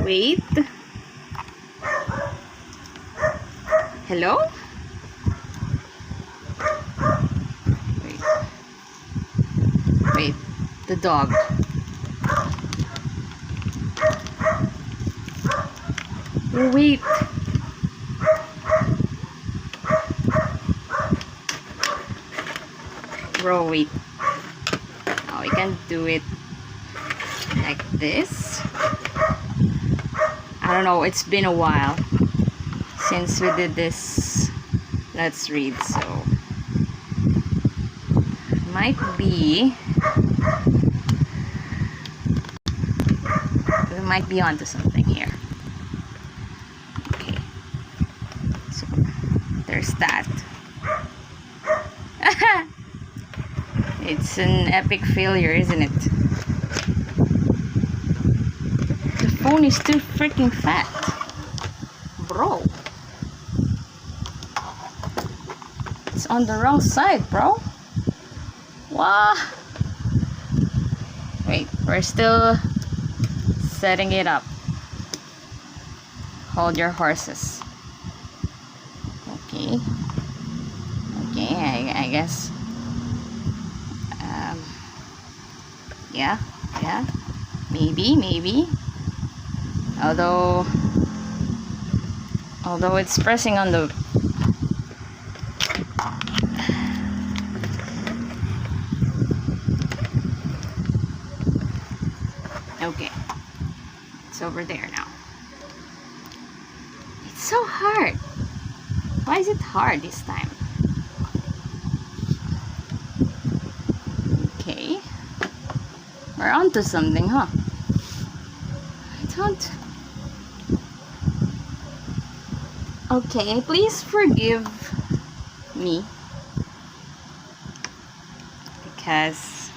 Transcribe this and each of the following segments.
Wait. Hello? Wait. Wait. The dog. Oh, wait. Bro, wait. Oh, we can do it like this. I don't know, it's been a while since we did this Let's Read, so might be we might be onto something here. Okay, so there's that. It's an epic failure, isn't it? The phone is too freaking fat, bro. It's on the wrong side, bro. Wow. Wait, we're still setting it up. Hold your horses. Okay. Okay, I guess. Yeah. Maybe. Although it's pressing on the okay. It's over there now. It's so hard. Why is it hard this time? Okay. We're onto something, huh? I don't... Okay, please forgive me. Because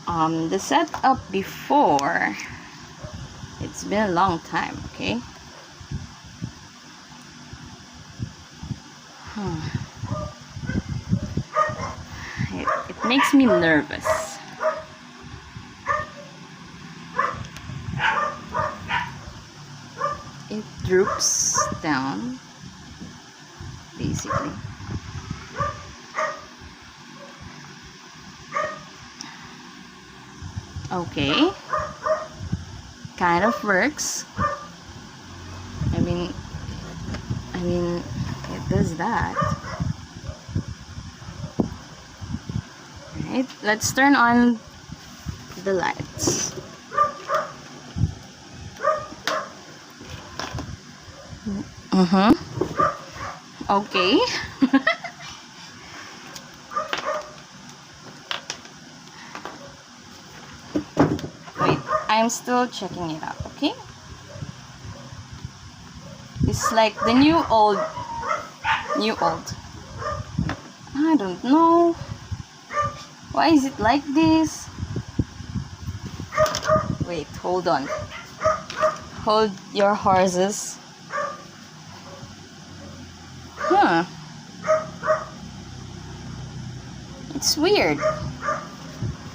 the setup before, it's been a long time, okay? It makes me nervous. It droops down, basically. Okay, kind of works. I mean, it does that. Right, let's turn on the lights. Okay. Wait, I'm still checking it out, okay? It's like the new old. I don't know. Why is it like this? Wait, hold on. Hold your horses. Huh. It's weird.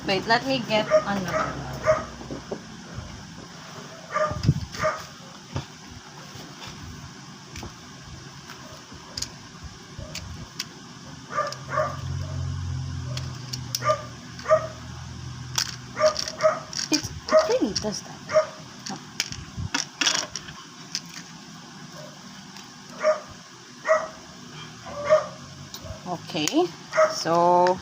Wait, let me get another. It really does that. Okay, so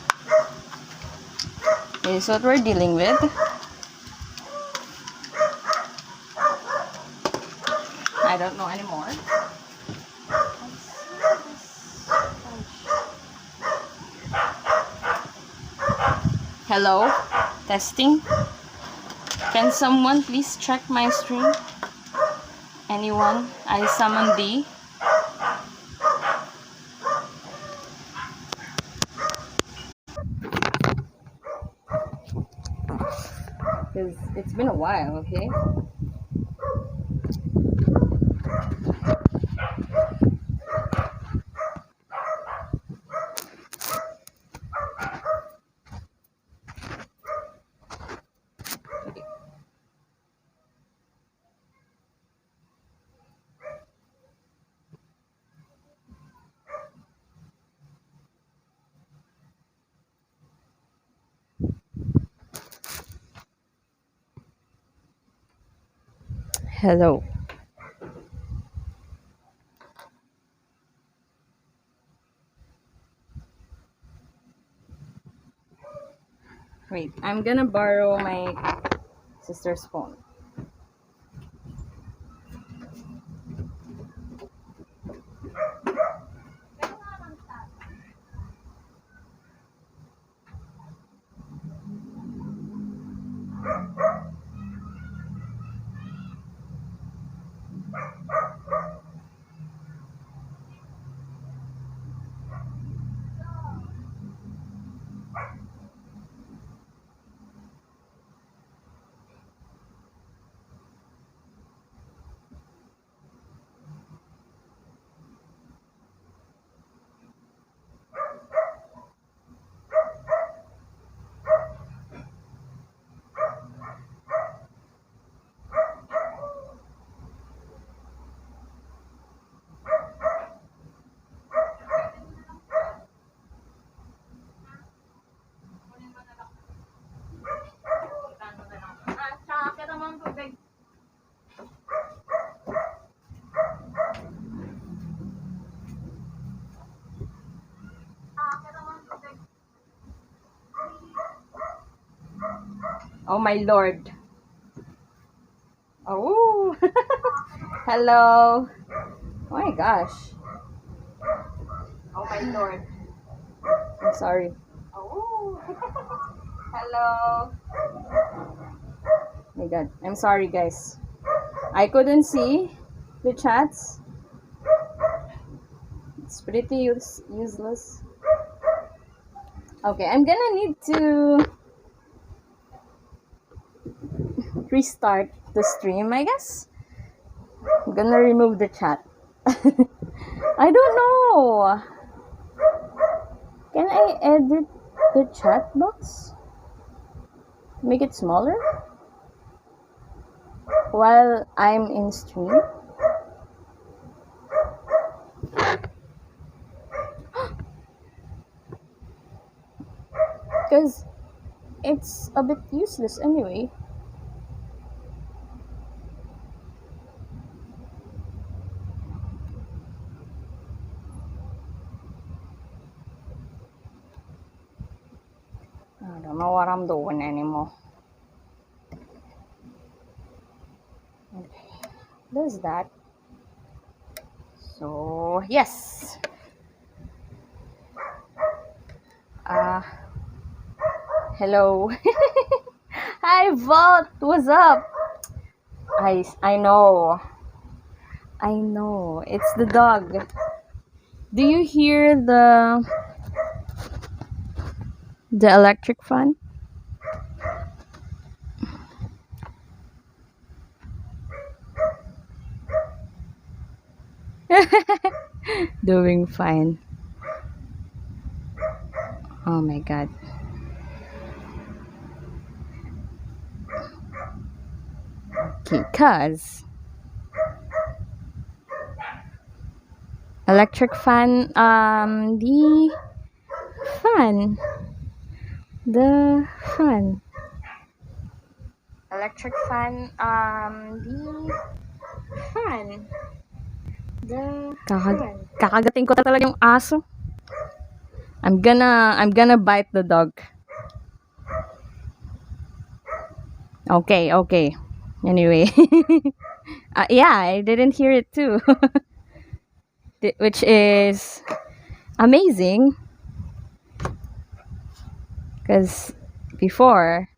this is what we're dealing with. I don't know anymore. Hello? Testing? Can someone please check my stream? Anyone? I summon thee. Because it's been a while, okay? Hello. Wait, I'm gonna borrow my sister's phone. Oh my lord. Oh. Hello. Oh my gosh. Oh my lord. I'm sorry. Oh. Hello. Oh my god. I'm sorry, guys. I couldn't see the chats. It's pretty useless. Okay, I'm gonna need to restart the stream, I guess. I'm gonna remove the chat. I don't know. Can I edit the chat box? Make it smaller? While I'm in stream? Because it's a bit useless anyway. I don't know what I'm doing anymore. Okay, there's that. So, yes. Hello. Hi, Vault. What's up? I know. I know. It's the dog. Do you hear the electric fan? Doing fine. Oh my god. Okay, cause electric fan, fan, the fan, electric fan, the fan, fan. Kakagating ko talaga yung aso. I'm gonna bite the dog. Okay. Anyway. Yeah, I didn't hear it too. Which is amazing. Because before,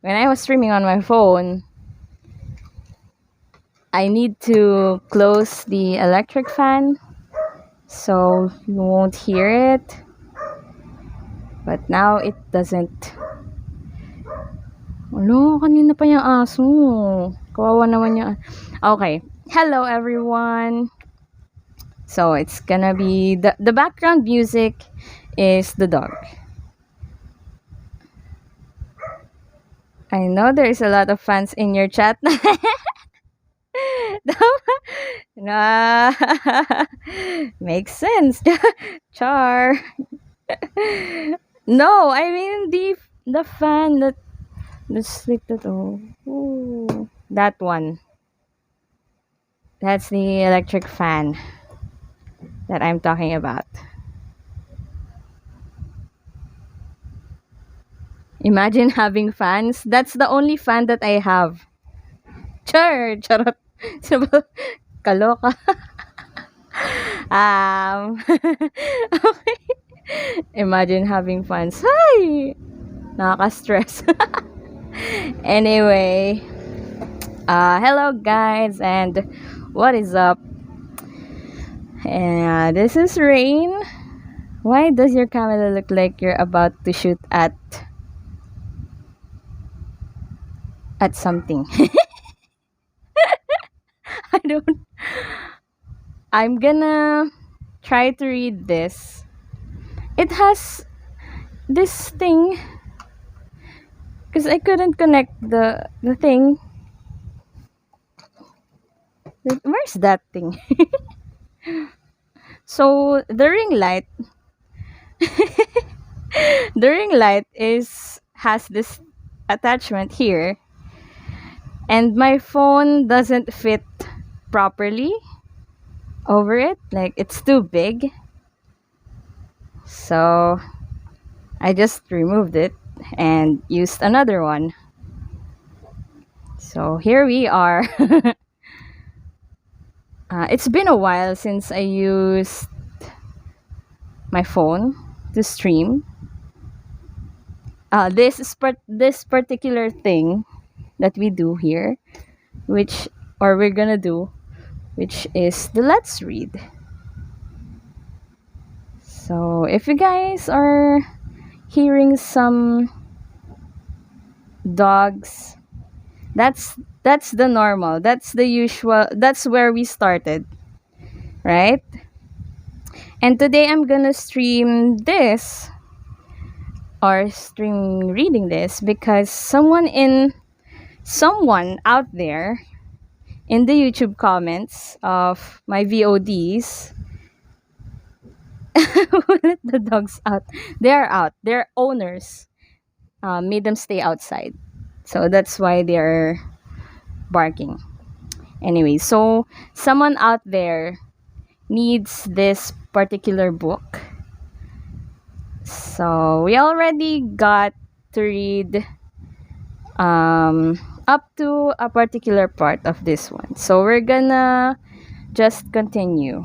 when I was streaming on my phone, I need to close the electric fan so you won't hear it. But now it doesn't. Ano, kanina pa yung aso. Kawawa naman yung... Okay. Hello, everyone. So, it's gonna be... The background music is the dog. I know there's a lot of fans in your chat. Nah. Makes sense. Char. No, I mean the fan that... Let's click that. Oh, that one. That's the electric fan that I'm talking about. Imagine having fans. That's the only fan that I have. Charot. Kaloka. Okay. Imagine having fans. Hi! Nakaka-stress. Anyway, hello guys, and what is up? This is Rain. Why does your camera look like you're about to shoot at something? I don't. I'm gonna try to read this. It has this thing because I couldn't connect the thing. Where's that thing? So the ring light, is has this attachment here, and my phone doesn't fit properly over it. Like, it's too big. So I just removed it and used another one. So here we are. It's been a while since I used my phone to stream. This particular thing that we do here, we're gonna do, which is the Let's Read. So if you guys are hearing some dogs, that's the normal. That's the usual. That's where we started, right? And today I'm gonna stream this or stream reading this because someone out there in the YouTube comments of my VODs who let the dogs out. They are out. Their owners made them stay outside. So that's why they're barking. Anyway, so someone out there needs this particular book. So we already got to read up to a particular part of this one. So we're gonna just continue,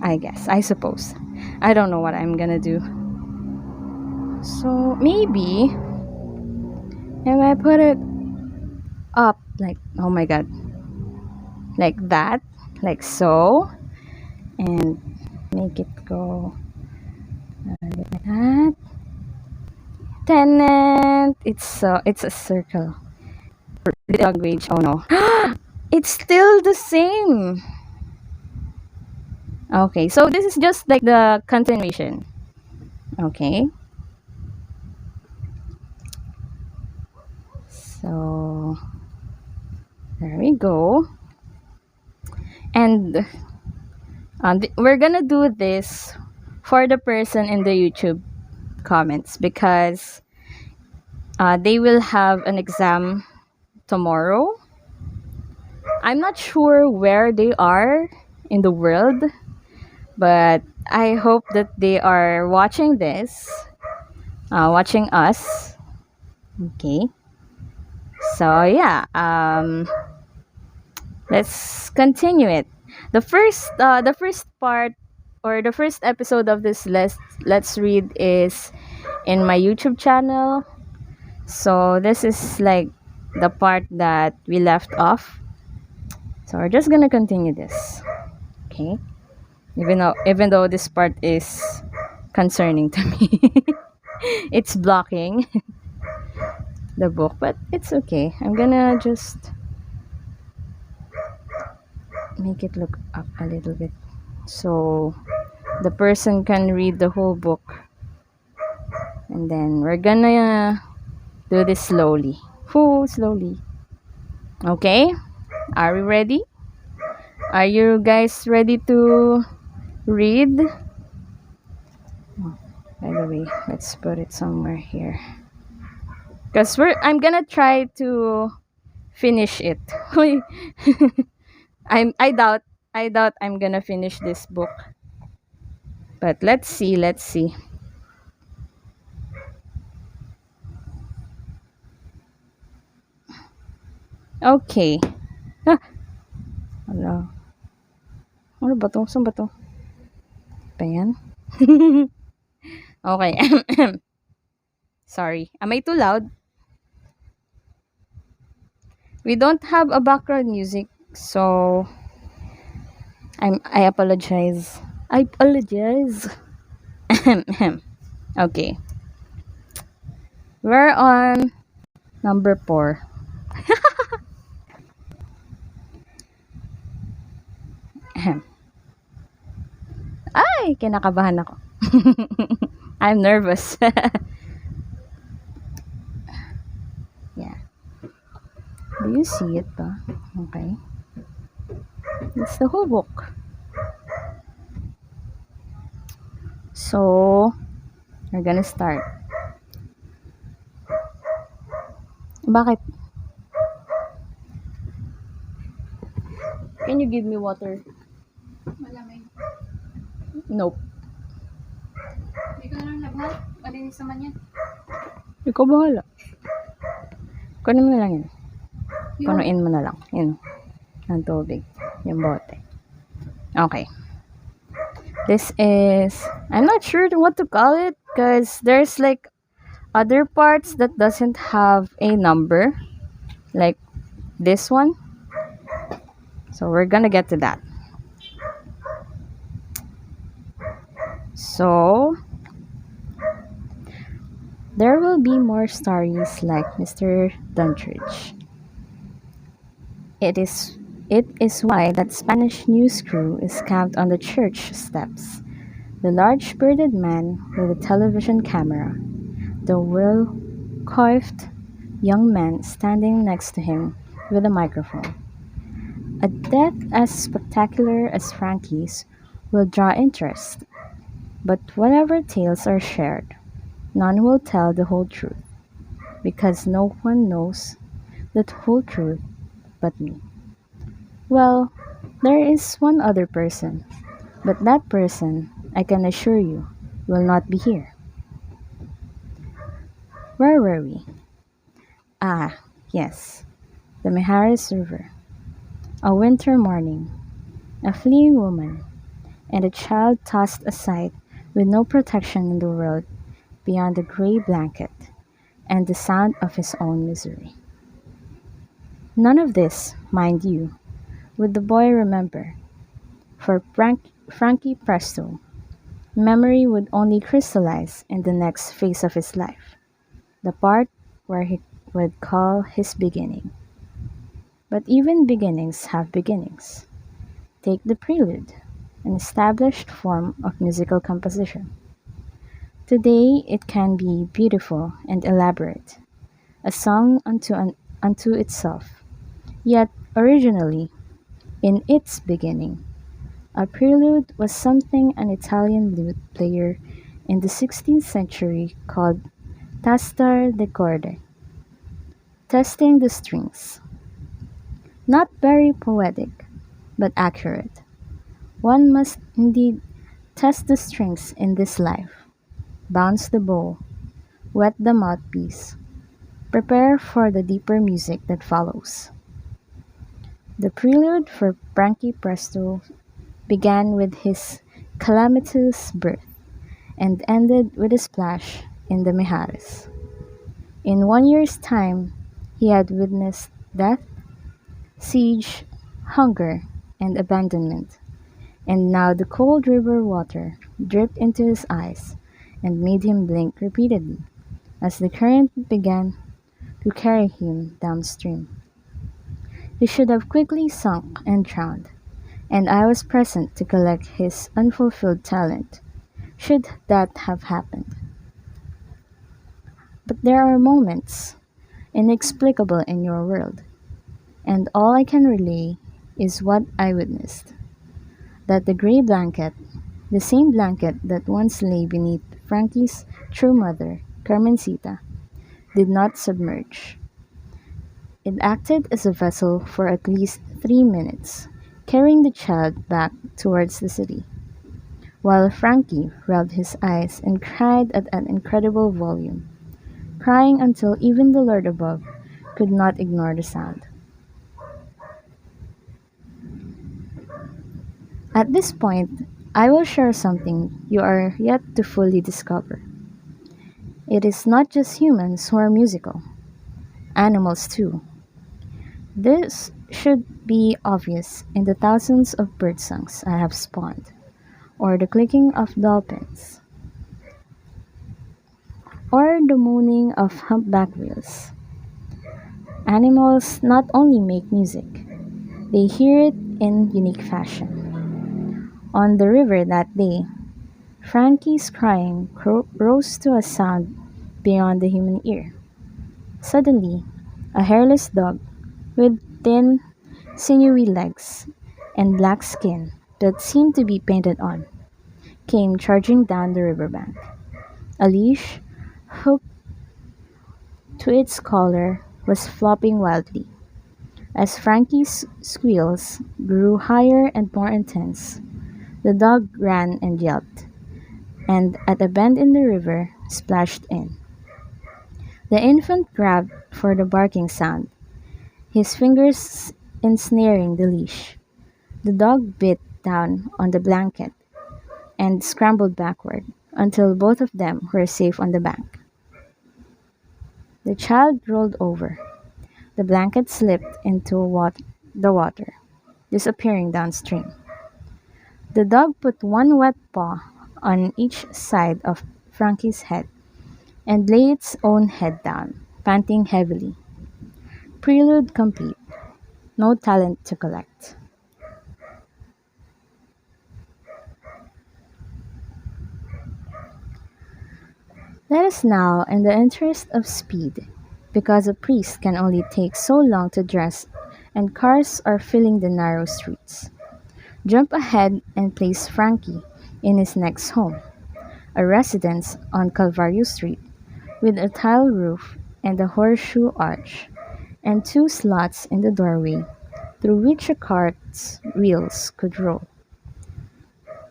I suppose. I don't know what I'm gonna do. So maybe if I put it up, like, oh my god, like that, like so, and make it go like that. Tenant, it's a circle. Language, oh no. It's still the same. Okay, so this is just like the continuation. Okay. So there we go. And we're gonna do this for the person in the YouTube comments because they will have an exam tomorrow. I'm not sure where they are in the world, but I hope that they are watching this, watching us. Okay. So yeah, let's continue it. The first part or the first episode of this let's read is in my YouTube channel. So this is like the part that we left off. So we're just gonna continue this. Okay. Even though this part is concerning to me. It's blocking the book, but it's okay. I'm gonna just make it look up a little bit so the person can read the whole book, and then we're gonna do this slowly. Slowly. Okay, are we ready? Are you guys ready to read? Oh, by the way, let's put it somewhere here because I'm gonna try to finish it. I doubt I'm gonna finish this book. But let's see. Okay. Ah, ano? Ano ba to? Saan ba to? Pa yan? Okay. Sorry. Am I too loud? We don't have a background music, so I apologize. I apologize. Okay. We're on number 4. Ay, kinakabahan ako. I'm nervous. Yeah. Do you see it ba? Okay. It's the whole book. So, we're gonna start. Bakit? Can you give me water? Malamig. Nope. Hindi ko na lang lahat. Malinis naman yan. Ikaw bahala. Kunin mo na lang yun. Yun. Punuin mo na lang. Yun. Ng tubig. Yung bote. Okay. This is, I'm not sure what to call it because there's like other parts that doesn't have a number. Like this one. So we're gonna get to that. So there will be more stories like Mr. Duntridge. It is why that Spanish news crew is camped on the church steps. The large bearded man with a television camera, the well-coiffed young man standing next to him with a microphone. A death as spectacular as Frankie's will draw interest, but whatever tales are shared, none will tell the whole truth, because no one knows the whole truth but me. Well, there is one other person, but that person, I can assure you, will not be here. Where were we? Ah, yes, the Mijares River. A winter morning, a fleeing woman, and a child tossed aside with no protection in the world beyond the gray blanket and the sound of his own misery. None of this, mind you, would the boy remember, for Frankie Presto, memory would only crystallize in the next phase of his life, the part where he would call his beginning. But even beginnings have beginnings. Take the prelude, an established form of musical composition. Today it can be beautiful and elaborate, a song unto itself. Yet originally, in its beginning, a prelude was something an Italian lute player in the 16th century called tastar de corde, testing the strings. Not very poetic, but accurate. One must indeed test the strings in this life, bounce the bow, wet the mouthpiece, prepare for the deeper music that follows. The prelude for Frankie Presto began with his calamitous birth and ended with a splash in the Mijares. In 1 year's time, he had witnessed death, siege, hunger, and abandonment, and now the cold river water dripped into his eyes and made him blink repeatedly as the current began to carry him downstream. He should have quickly sunk and drowned, and I was present to collect his unfulfilled talent, should that have happened. But there are moments inexplicable in your world, and all I can relay is what I witnessed. That the gray blanket, the same blanket that once lay beneath Frankie's true mother, Carmencita, did not submerge. It acted as a vessel for at least 3 minutes, carrying the child back towards the city, while Frankie rubbed his eyes and cried at an incredible volume, crying until even the Lord above could not ignore the sound. At this point, I will share something you are yet to fully discover. It is not just humans who are musical, animals too. This should be obvious in the thousands of bird songs I have spawned, or the clicking of dolphins, or the moaning of humpback whales. Animals not only make music, they hear it in unique fashion. On the river that day, Frankie's crying rose to a sound beyond the human ear. Suddenly, a hairless dog with thin, sinewy legs and black skin that seemed to be painted on came charging down the riverbank. A leash, hooked to its collar, was flopping wildly. As Frankie's squeals grew higher and more intense, the dog ran and yelped, and at a bend in the river, splashed in. The infant grabbed for the barking sound, his fingers ensnaring the leash. The dog bit down on the blanket and scrambled backward until both of them were safe on the bank. The child rolled over. The blanket slipped into the water, disappearing downstream. The dog put one wet paw on each side of Frankie's head and lay its own head down, panting heavily. Prelude complete. No talent to collect. Let us now, in the interest of speed, because a priest can only take so long to dress and cars are filling the narrow streets, jump ahead and place Frankie in his next home, a residence on Calvario Street with a tile roof and a horseshoe arch, and two slots in the doorway through which a cart's wheels could roll.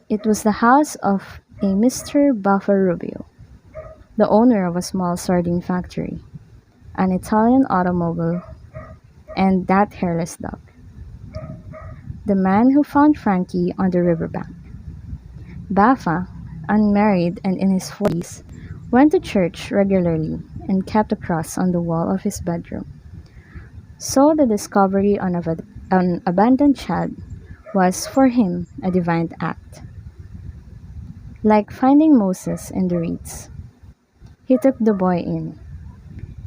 It was the house of a Mr. Buffa Rubio, the owner of a small sardine factory, an Italian automobile, and that hairless dog. The man who found Frankie on the riverbank. Baffa, unmarried and in his 40s, went to church regularly and kept a cross on the wall of his bedroom. So the discovery of an abandoned child was for him a divine act. Like finding Moses in the reeds. He took the boy in.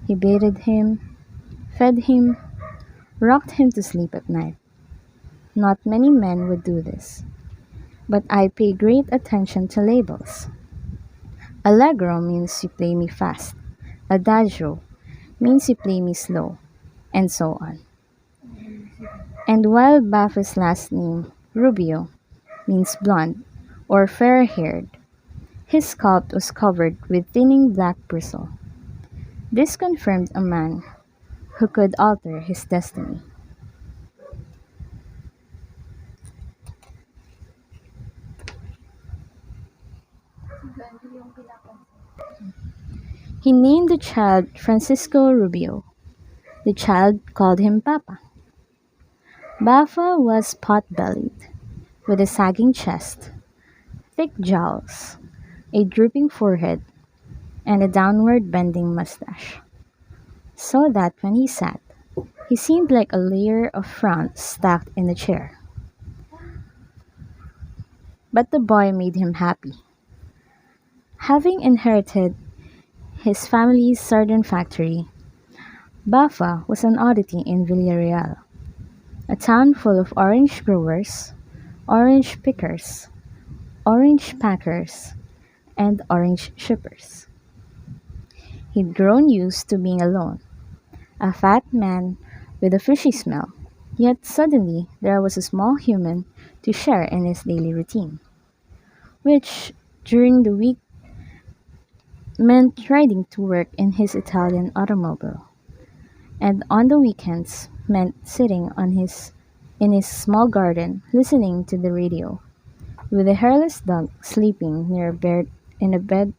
He bathed him, fed him, rocked him to sleep at night. Not many men would do this, but I pay great attention to labels. Allegro means you play me fast. Adagio means you play me slow, and so on. And while Baffa's last name, Rubio, means blonde or fair-haired, his scalp was covered with thinning black bristle. This confirmed a man who could alter his destiny. He named the child Francisco Rubio. The child called him Papa. Baffa was pot-bellied, with a sagging chest, thick jowls, a drooping forehead, and a downward bending mustache, so that when he sat, he seemed like a layer of frowns stacked in a chair. But the boy made him happy. Having inherited his family's sardine factory, Baffa was an oddity in Villarreal, a town full of orange growers, orange pickers, orange packers, and orange shippers. He'd grown used to being alone, a fat man with a fishy smell, yet suddenly there was a small human to share in his daily routine, which, during the week, meant riding to work in his Italian automobile, and on the weekends meant sitting on his in his small garden, listening to the radio, with a hairless dog sleeping near a bed in a bed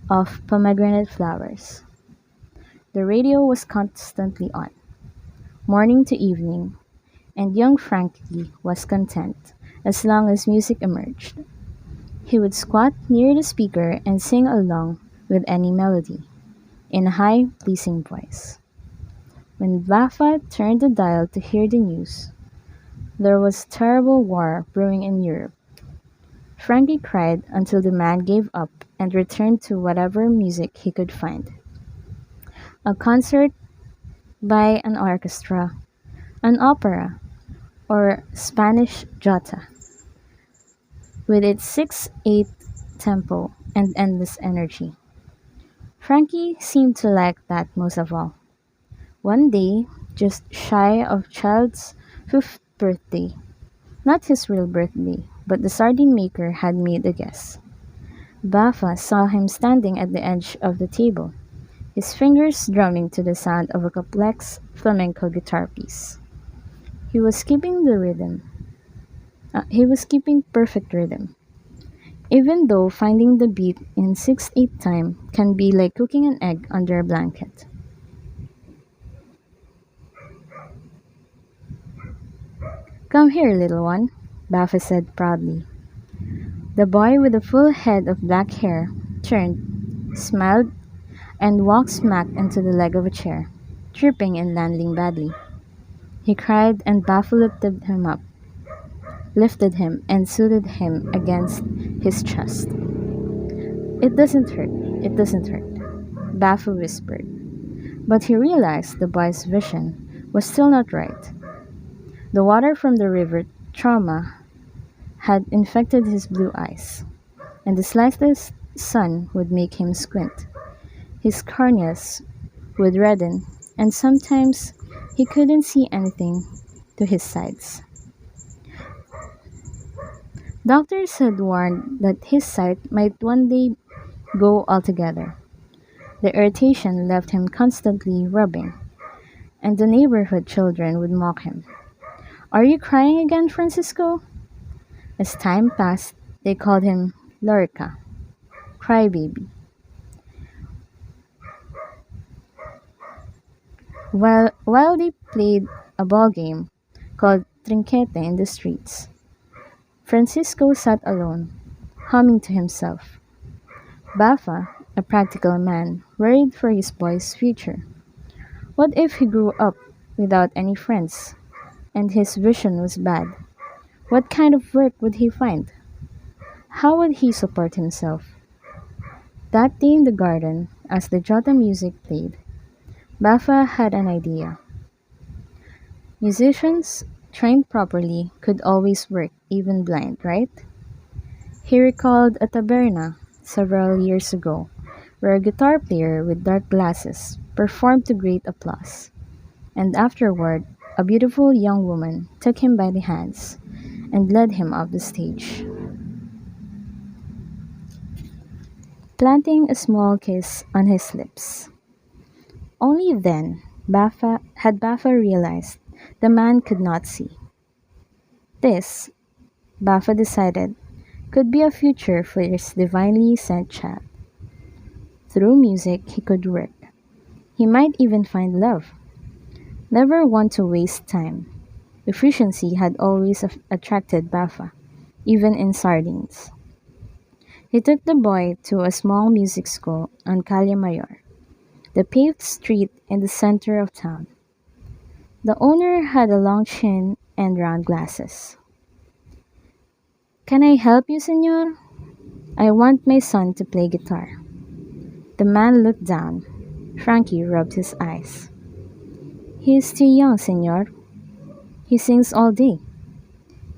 of pomegranate flowers. The radio was constantly on, morning to evening, and young Frankie was content as long as music emerged. He would squat near the speaker and sing along with any melody, in a high, pleasing voice. When Baffa turned the dial to hear the news, there was terrible war brewing in Europe. Frankie cried until the man gave up and returned to whatever music he could find. A concert by an orchestra, an opera, or Spanish jota, with its 6/8 tempo and endless energy. Frankie seemed to like that most of all. One day, just shy of Child's fifth birthday, not his real birthday, but the sardine maker had made a guess. Baffa saw him standing at the edge of the table, his fingers drumming to the sound of a complex flamenco guitar piece. He was keeping the rhythm. He was keeping perfect rhythm. Even though finding the beat in 6/8 time can be like cooking an egg under a blanket. Come here, little one, Baffa said proudly. The boy with the full head of black hair turned, smiled, and walked smack into the leg of a chair, tripping and landing badly. He cried and Baffa lifted him and soothed him against his chest. It doesn't hurt, it doesn't hurt, Baffa whispered. But he realized the boy's vision was still not right. The water from the river Trauma had infected his blue eyes, and the slightest sun would make him squint. His corneas would redden, and sometimes he couldn't see anything to his sides. Doctors had warned that his sight might one day go altogether. The irritation left him constantly rubbing, and the neighborhood children would mock him. Are you crying again, Francisco? As time passed, they called him Lorica, crybaby. While they played a ball game called Trinquete in the streets, Francisco sat alone, humming to himself. Baffa, a practical man, worried for his boy's future. What if he grew up without any friends, and his vision was bad? What kind of work would he find? How would he support himself? That day in the garden, as the Jota music played, Baffa had an idea. Musicians, trained properly, could always work, even blind, right? He recalled a taberna several years ago, where a guitar player with dark glasses performed to great applause, and afterward, a beautiful young woman took him by the hands and led him off the stage, planting a small kiss on his lips. Only then Baffa realized the man could not see. This, Baffa decided, could be a future for his divinely sent child. Through music he could work. He might even find love. Never one to waste time. Efficiency had always attracted Baffa, even in sardines. He took the boy to a small music school on Calle Mayor, the paved street in the center of town. The owner had a long chin and round glasses. Can I help you, senor? I want my son to play guitar. The man looked down. Frankie rubbed his eyes. He is too young, senor. He sings all day.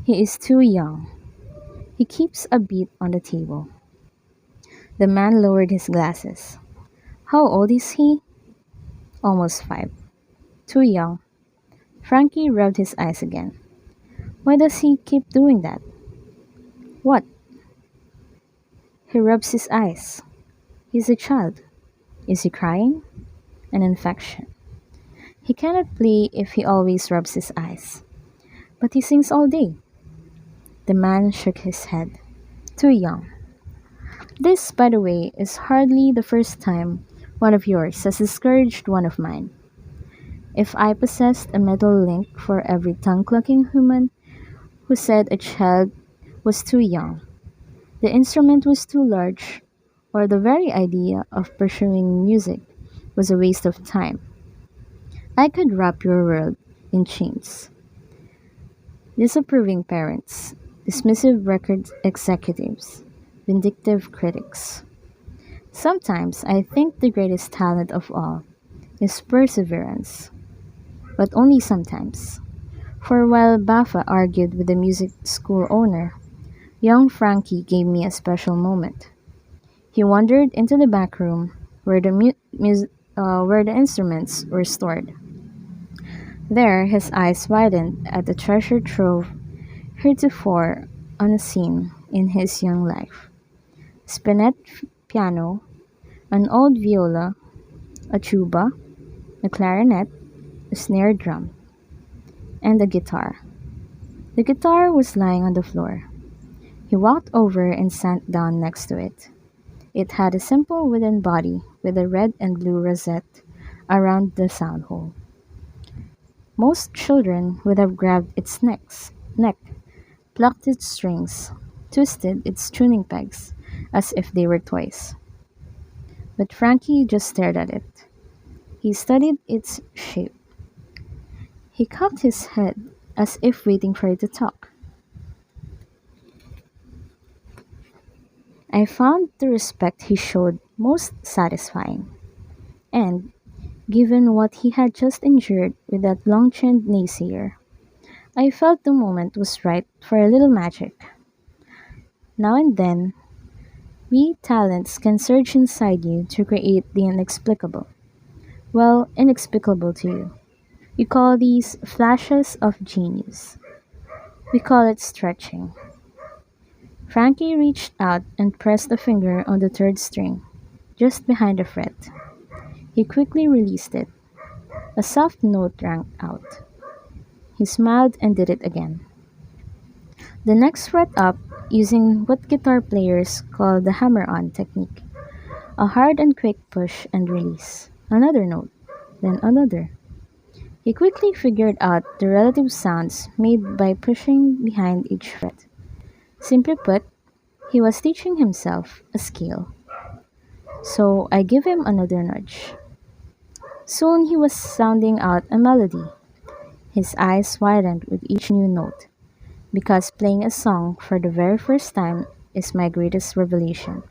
He is too young. He keeps a beat on the table. The man lowered his glasses. How old is he? Almost 5. Too young. Frankie rubbed his eyes again. Why does he keep doing that? What? He rubs his eyes. He's a child. Is he crying? An infection. He cannot play if he always rubs his eyes. but he sings all day." The man shook his head. "Too young." This, by the way, is hardly the first time one of yours has discouraged one of mine. If I possessed a metal link for every tongue-clucking human who said a child was too young, the instrument was too large, or the very idea of pursuing music was a waste of time, I could wrap your world in chains. Disapproving parents, dismissive record executives, vindictive critics. Sometimes I think the greatest talent of all is perseverance, but only sometimes. For while Baffa argued with the music school owner, young Frankie gave me a special moment. He wandered into the back room where where the instruments were stored. There, his eyes widened at the treasure trove heretofore unseen in his young life. Spinet piano, an old viola, a tuba, a clarinet, a snare drum, and a guitar. The guitar was lying on the floor. He walked over and sat down next to it. It had a simple wooden body with a red and blue rosette around the sound hole. Most children would have grabbed its neck, plucked its strings, twisted its tuning pegs as if they were toys. But Frankie just stared at it. He studied its shape. He cocked his head as if waiting for it to talk. I found the respect he showed most satisfying, and, given what he had just endured with that long-chinned naysayer, I felt the moment was right for a little magic. Now and then, we talents can surge inside you to create the inexplicable. Well, inexplicable to you. You call these flashes of genius. We call it stretching. Frankie reached out and pressed a finger on the third string, just behind the fret. He quickly released it. A soft note rang out. He smiled and did it again. The next fret up, using what guitar players call the hammer-on technique. A hard and quick push and release. Another note, then another. He quickly figured out the relative sounds made by pushing behind each fret. Simply put, he was teaching himself a skill. So I gave him another nudge. Soon he was sounding out a melody. His eyes widened with each new note, because playing a song for the very first time is my greatest revelation.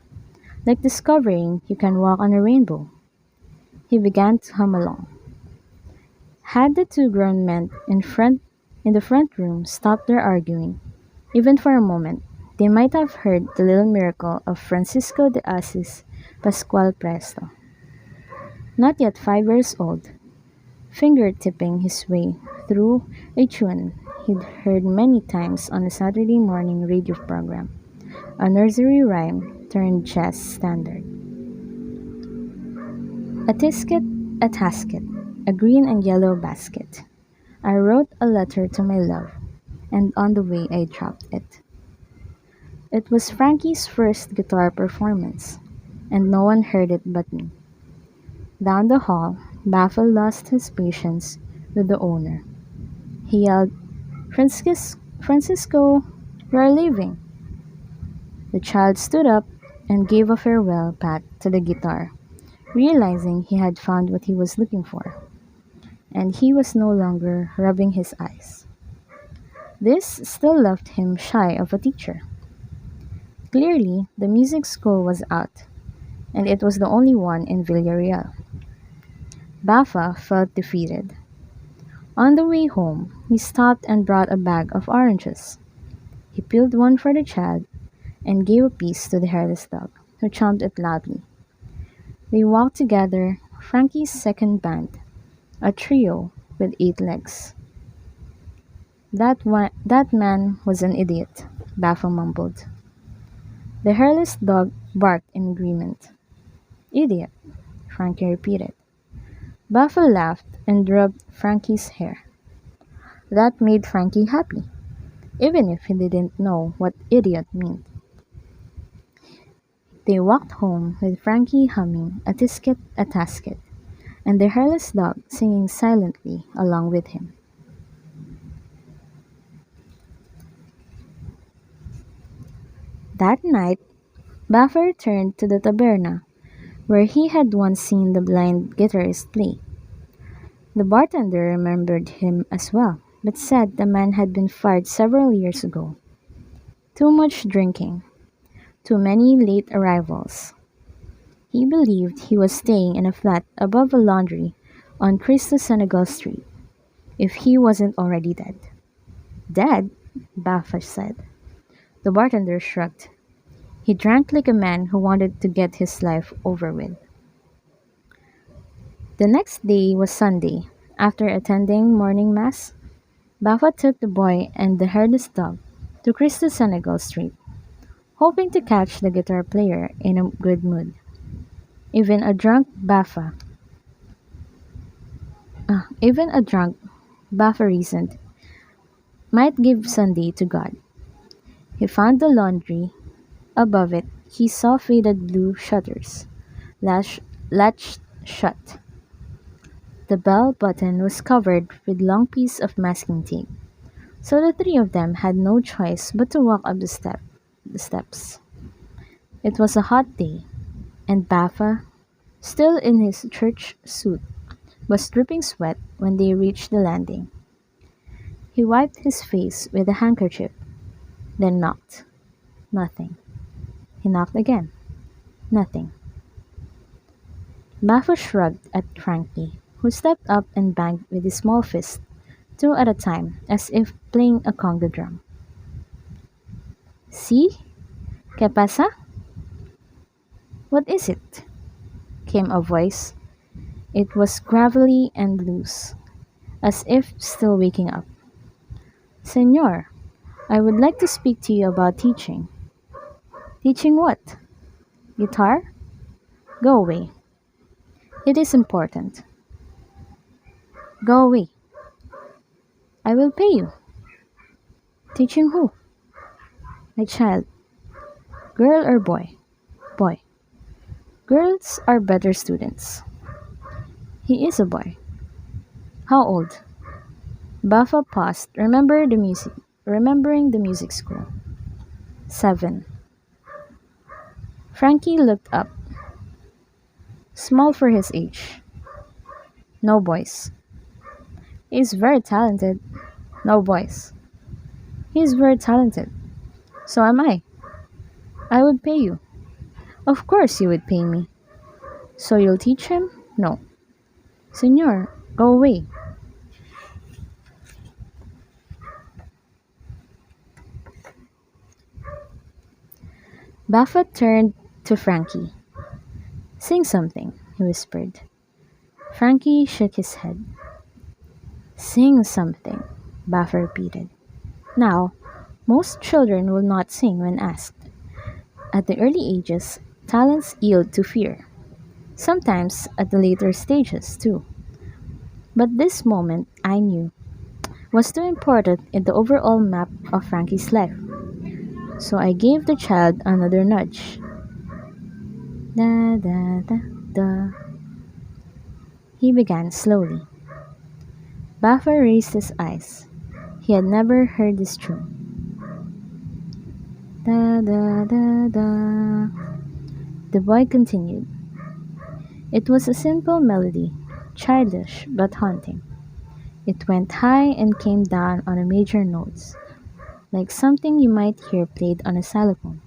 Like discovering you can walk on a rainbow. He began to hum along. Had the two grown men in the front room stopped their arguing, even for a moment, they might have heard the little miracle of Francisco de Assis Pascual Presto. Not yet 5 years old, finger-tipping his way through a tune he'd heard many times on a Saturday morning radio program, a nursery rhyme turned jazz standard. A tisket, a tasket, a green and yellow basket. I wrote a letter to my love, and on the way I dropped it. It was Frankie's first guitar performance, and no one heard it but me. Down the hall, Baffle lost his patience with the owner. He yelled, Francisco, we are leaving." The child stood up and gave a farewell pat to the guitar, realizing he had found what he was looking for, and he was no longer rubbing his eyes. This still left him shy of a teacher. Clearly, the music school was out, and it was the only one in Villarreal. Baffa felt defeated. On the way home, he stopped and brought a bag of oranges. He peeled one for the child and gave a piece to the hairless dog, who chomped it loudly. They walked together, Frankie's second band, a trio with 8 legs. That man was an idiot, Baffa mumbled. The hairless dog barked in agreement. "Idiot," Frankie repeated. Baffa laughed and rubbed Frankie's hair. That made Frankie happy, even if he didn't know what idiot meant. They walked home with Frankie humming a tisket a tasket, and the hairless dog singing silently along with him. That night, Buffer returned to the taberna, where he had once seen the blind guitarist play. The bartender remembered him as well, but said the man had been fired several years ago. Too much drinking, too many late arrivals. He believed he was staying in a flat above a laundry on Presto Senegal Street, if he wasn't already dead. Dead? Baffa said. The bartender shrugged. He drank like a man who wanted to get his life over with. The next day was Sunday. After attending morning mass, Baffa took the boy and the hairless dog to Cristo Senegal Street, hoping to catch the guitar player in a good mood. Even a drunk Baffa reasoned, might give Sunday to God. He found the laundry. Above it, he saw faded blue shutters, latched shut. The bell button was covered with long piece of masking tape, so the three of them had no choice but to walk up the steps. It was a hot day, and Baffa, still in his church suit, was dripping sweat when they reached the landing. He wiped his face with a handkerchief, then knocked. Nothing. He knocked again. Nothing. Baffa shrugged at Frankie, who stepped up and banged with his small fist, two at a time, as if playing a conga drum. See? ¿Qué pasa? What is it? Came a voice. It was gravelly and loose, as if still waking up. Senor, I would like to speak to you about teaching. Teaching what? Guitar? Go away. It is important. Go away. I will pay you. Teaching who? My child. Girl or boy? Boy. Girls are better students. He is a boy. How old? Baffa paused, remembering the music school. 7. Frankie looked up. Small for his age. No boys. He is very talented. No boys. He is very talented. So am I. I would pay you. Of course you would pay me. So you'll teach him? No. Senor, go away. Baffa turned to Frankie. Sing something, he whispered. Frankie shook his head. Sing something, Baffa repeated. Now, most children will not sing when asked. At the early ages, talents yield to fear. Sometimes at the later stages, too. But this moment, I knew, was too important in the overall map of Frankie's life. So I gave the child another nudge. Da da da da. He began slowly. Baffa raised his eyes. He had never heard this tune. Da da da da. The boy continued. It was a simple melody, childish but haunting. It went high and came down on a major notes, like something you might hear played on a xylophone.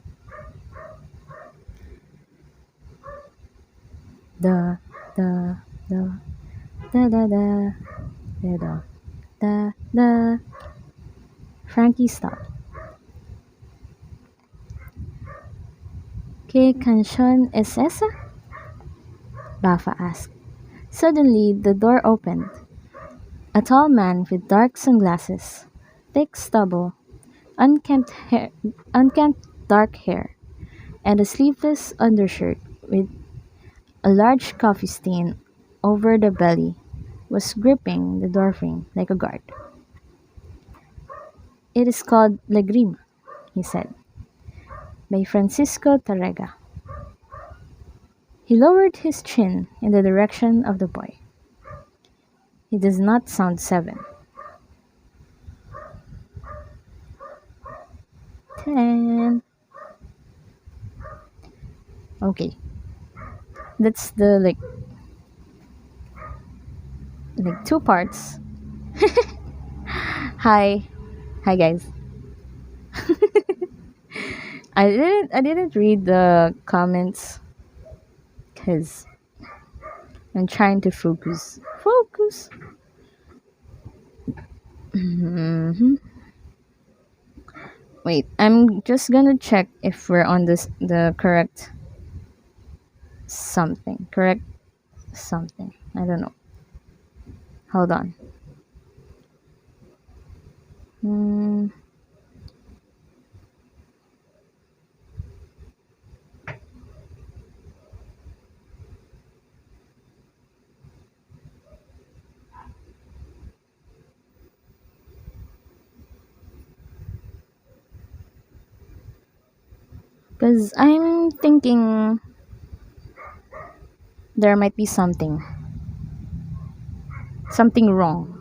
Da da da da da da da da da da. Frankie stopped. ¿Qué canción es esa? Baffa asked. Suddenly, the door opened. A tall man with dark sunglasses, thick stubble, unkempt dark hair, and a sleeveless undershirt with a large coffee stain over the belly, was gripping the doorframe like a guard. It is called Legrim, he said, by Francisco Tarrega. He lowered his chin in the direction of the boy. He does not sound 7. 10. Okay. That's the like two parts. Hi. Hi guys. I didn't read the comments cuz I'm trying to focus. Focus. Mhm. Wait, I'm just gonna check if we're on the correct something. Correct something. I don't know. Hold on. Hmm. Because I'm thinking there might be something wrong.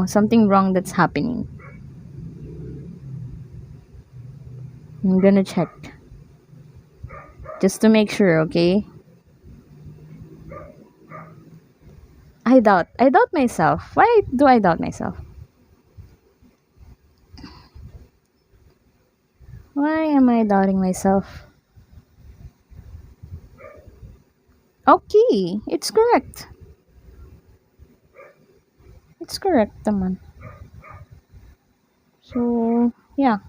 Something wrong that's happening. I'm gonna check just to make sure, okay? I doubt myself. Why do I doubt myself? Why am I doubting myself? Okay, it's correct. It's correct, naman. So, yeah.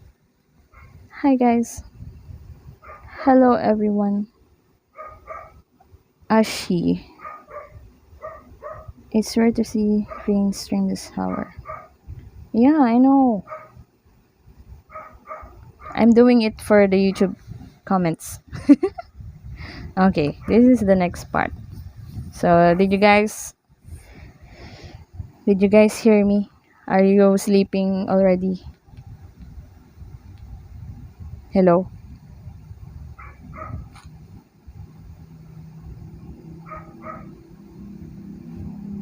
Hi guys. Hello everyone. Ashi. It's rare to see green stream this hour. Yeah, I know. I'm doing it for the YouTube comments. Okay, this is the next part. So, did you guys hear me? Are you sleeping already? Hello?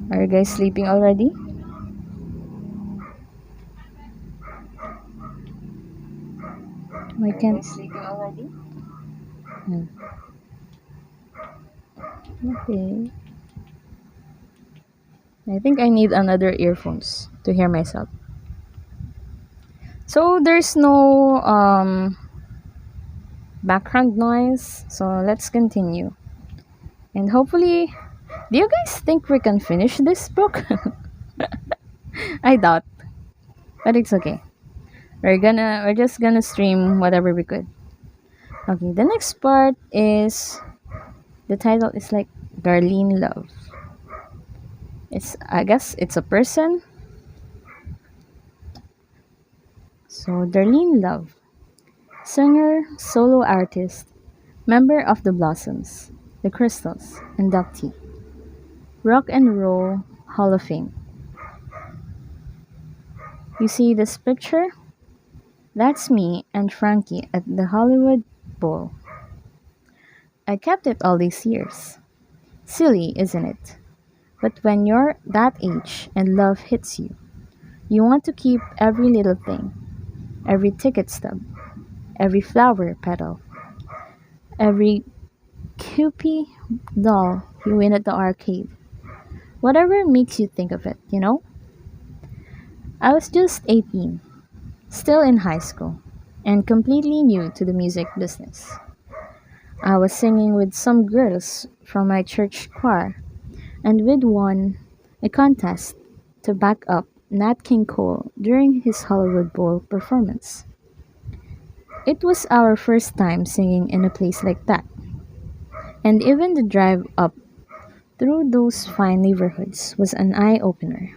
Are you guys sleeping already? Why can't Sleeping already? Hmm. Okay. I think I need another earphones to hear myself. So there's no background noise. So let's continue. And hopefully, do you guys think we can finish this book? I doubt, but it's okay. We're just gonna stream whatever we could. Okay, the next part is the title is like Darlene Love. I guess it's a person. So Darlene Love, singer, solo artist, member of the Blossoms, the Crystals, inductee, Rock and Roll Hall of Fame. You see this picture? That's me and Frankie at the Hollywood Bowl. I kept it all these years. Silly, isn't it? But when you're that age and love hits you, you want to keep every little thing, every ticket stub, every flower petal, every Kewpie doll you win at the arcade. Whatever makes you think of it. I was just 18, still in high school, and completely new to the music business. I was singing with some girls from my church choir, and we'd won a contest to back up Nat King Cole during his Hollywood Bowl performance. It was our first time singing in a place like that, and even the drive up through those fine neighborhoods was an eye opener.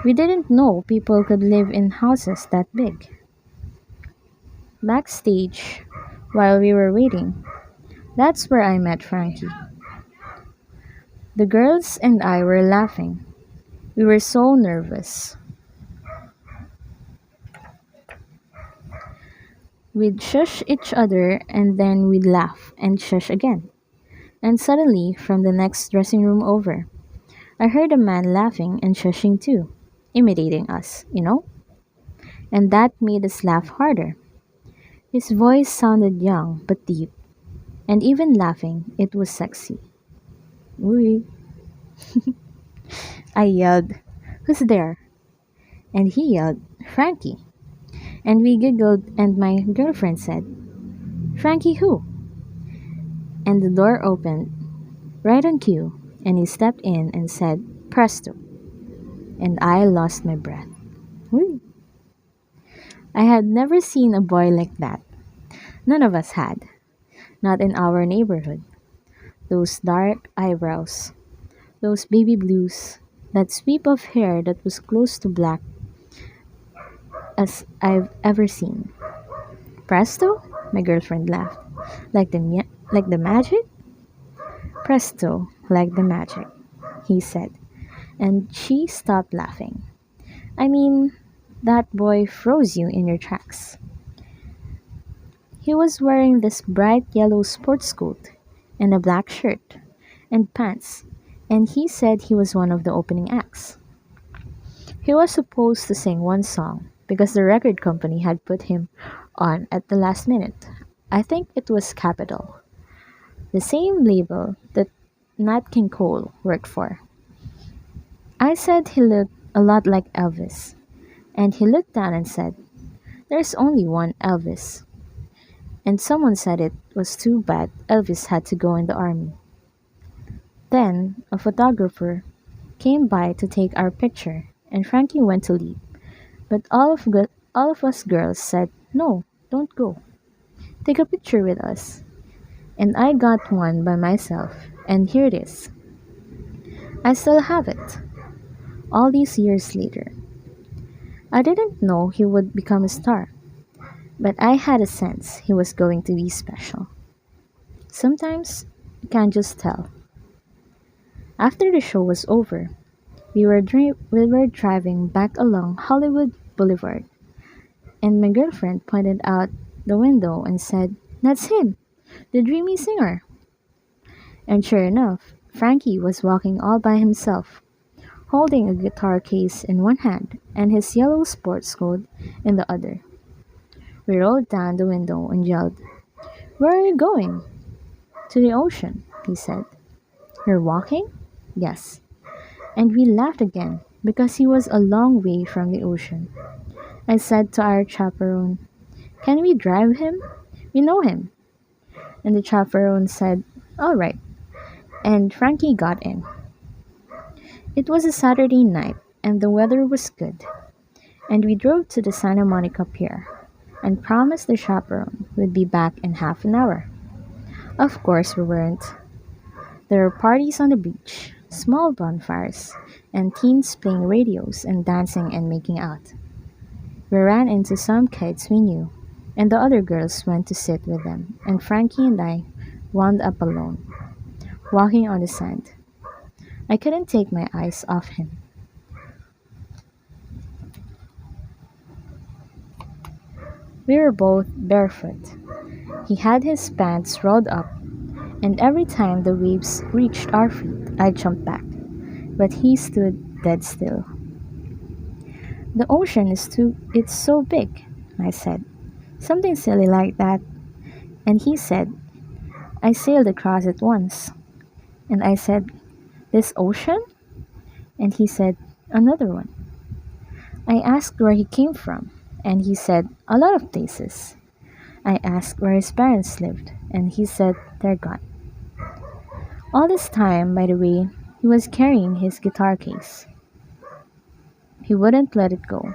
We didn't know people could live in houses that big. Backstage, while we were waiting, that's where I met Frankie. The girls and I were laughing. We were so nervous. We'd shush each other and then we'd laugh and shush again. And suddenly, from the next dressing room over, I heard a man laughing and shushing too, imitating us. And that made us laugh harder. His voice sounded young but deep, and even laughing, it was sexy. Ooh. I yelled, "Who's there?" And he yelled, "Frankie." And we giggled, and my girlfriend said, "Frankie who?" And the door opened, right on cue, and he stepped in and said, "Presto." And I lost my breath. Woo. I had never seen a boy like that. None of us had. Not in our neighborhood. Those dark eyebrows, those baby blues, that sweep of hair that was close to black as I've ever seen. "Presto?" My girlfriend laughed. Like the magic?" "Presto, like the magic," he said, and she stopped laughing. "I mean, that boy froze you in your tracks." He was wearing this bright yellow sports coat and a black shirt and pants, and he said he was one of the opening acts. He was supposed to sing one song because the record company had put him on at the last minute. I think it was Capitol, the same label that Nat King Cole worked for. I said he looked a lot like Elvis, and he looked down and said, "There's only one Elvis." And someone said it was too bad Elvis had to go in the army. Then a photographer came by to take our picture, and Frankie went to leave. But all of us girls said, "No, don't go. Take a picture with us." And I got one by myself, and here it is. I still have it, all these years later. I didn't know he would become a star, but I had a sense he was going to be special. Sometimes you can just tell. After the show was over, we were driving back along Hollywood Boulevard, and my girlfriend pointed out the window and said, "That's him, the dreamy singer." And sure enough, Frankie was walking all by himself, holding a guitar case in one hand and his yellow sports coat in the other. We rolled down the window and yelled, "Where are you going?" "To the ocean," he said. "You're walking?" "Yes." And we laughed again because he was a long way from the ocean. I said to our chaperone, "Can we drive him? We know him." And the chaperone said, "All right." And Frankie got in. It was a Saturday night and the weather was good. And we drove to the Santa Monica Pier and promised the chaperone we'd be back in half an hour. Of course, we weren't. There were parties on the beach, small bonfires, and teens playing radios and dancing and making out. We ran into some kids we knew, and the other girls went to sit with them, and Frankie and I wound up alone, walking on the sand. I couldn't take my eyes off him. We were both barefoot. He had his pants rolled up, and every time the waves reached our feet, I jumped back, but he stood dead still. "The ocean it's so big," I said. Something silly like that. And he said, "I sailed across it once." And I said, "This ocean?" And he said, "Another one." I asked where he came from, and he said, "A lot of places." I asked where his parents lived, and he said, "They're gone." All this time, by the way, he was carrying his guitar case. He wouldn't let it go.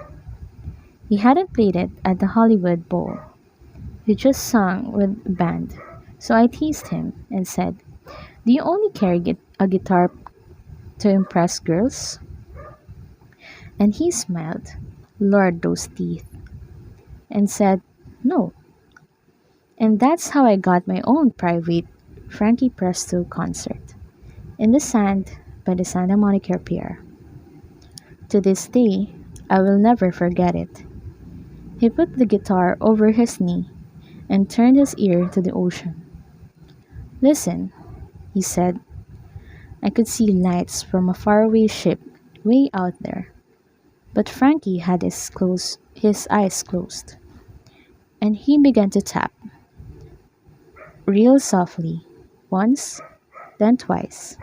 He hadn't played it at the Hollywood Bowl. He just sung with a band. So I teased him and said, "Do you only carry a guitar to impress girls?" And he smiled, Lord those teeth, and said, "No." And that's how I got my own private Frankie Presto concert, in the sand by the Santa Monica Pier. To this day, I will never forget it. He put the guitar over his knee and turned his ear to the ocean. Listen, he said. I could see lights from a faraway ship way out there, but Frankie had his eyes closed, and he began to tap, real softly, once, then twice,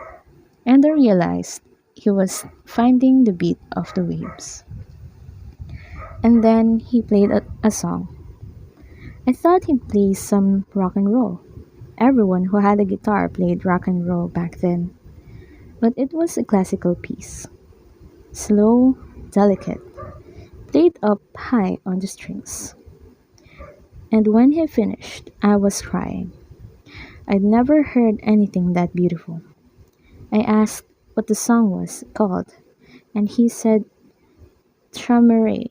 and I realized he was finding the beat of the waves. And then he played a song. I thought he'd play some rock and roll. Everyone who had a guitar played rock and roll back then, but it was a classical piece. Slow, delicate, played up high on the strings. And when he finished, I was crying. I'd never heard anything that beautiful. I asked what the song was called, and he said Tramere.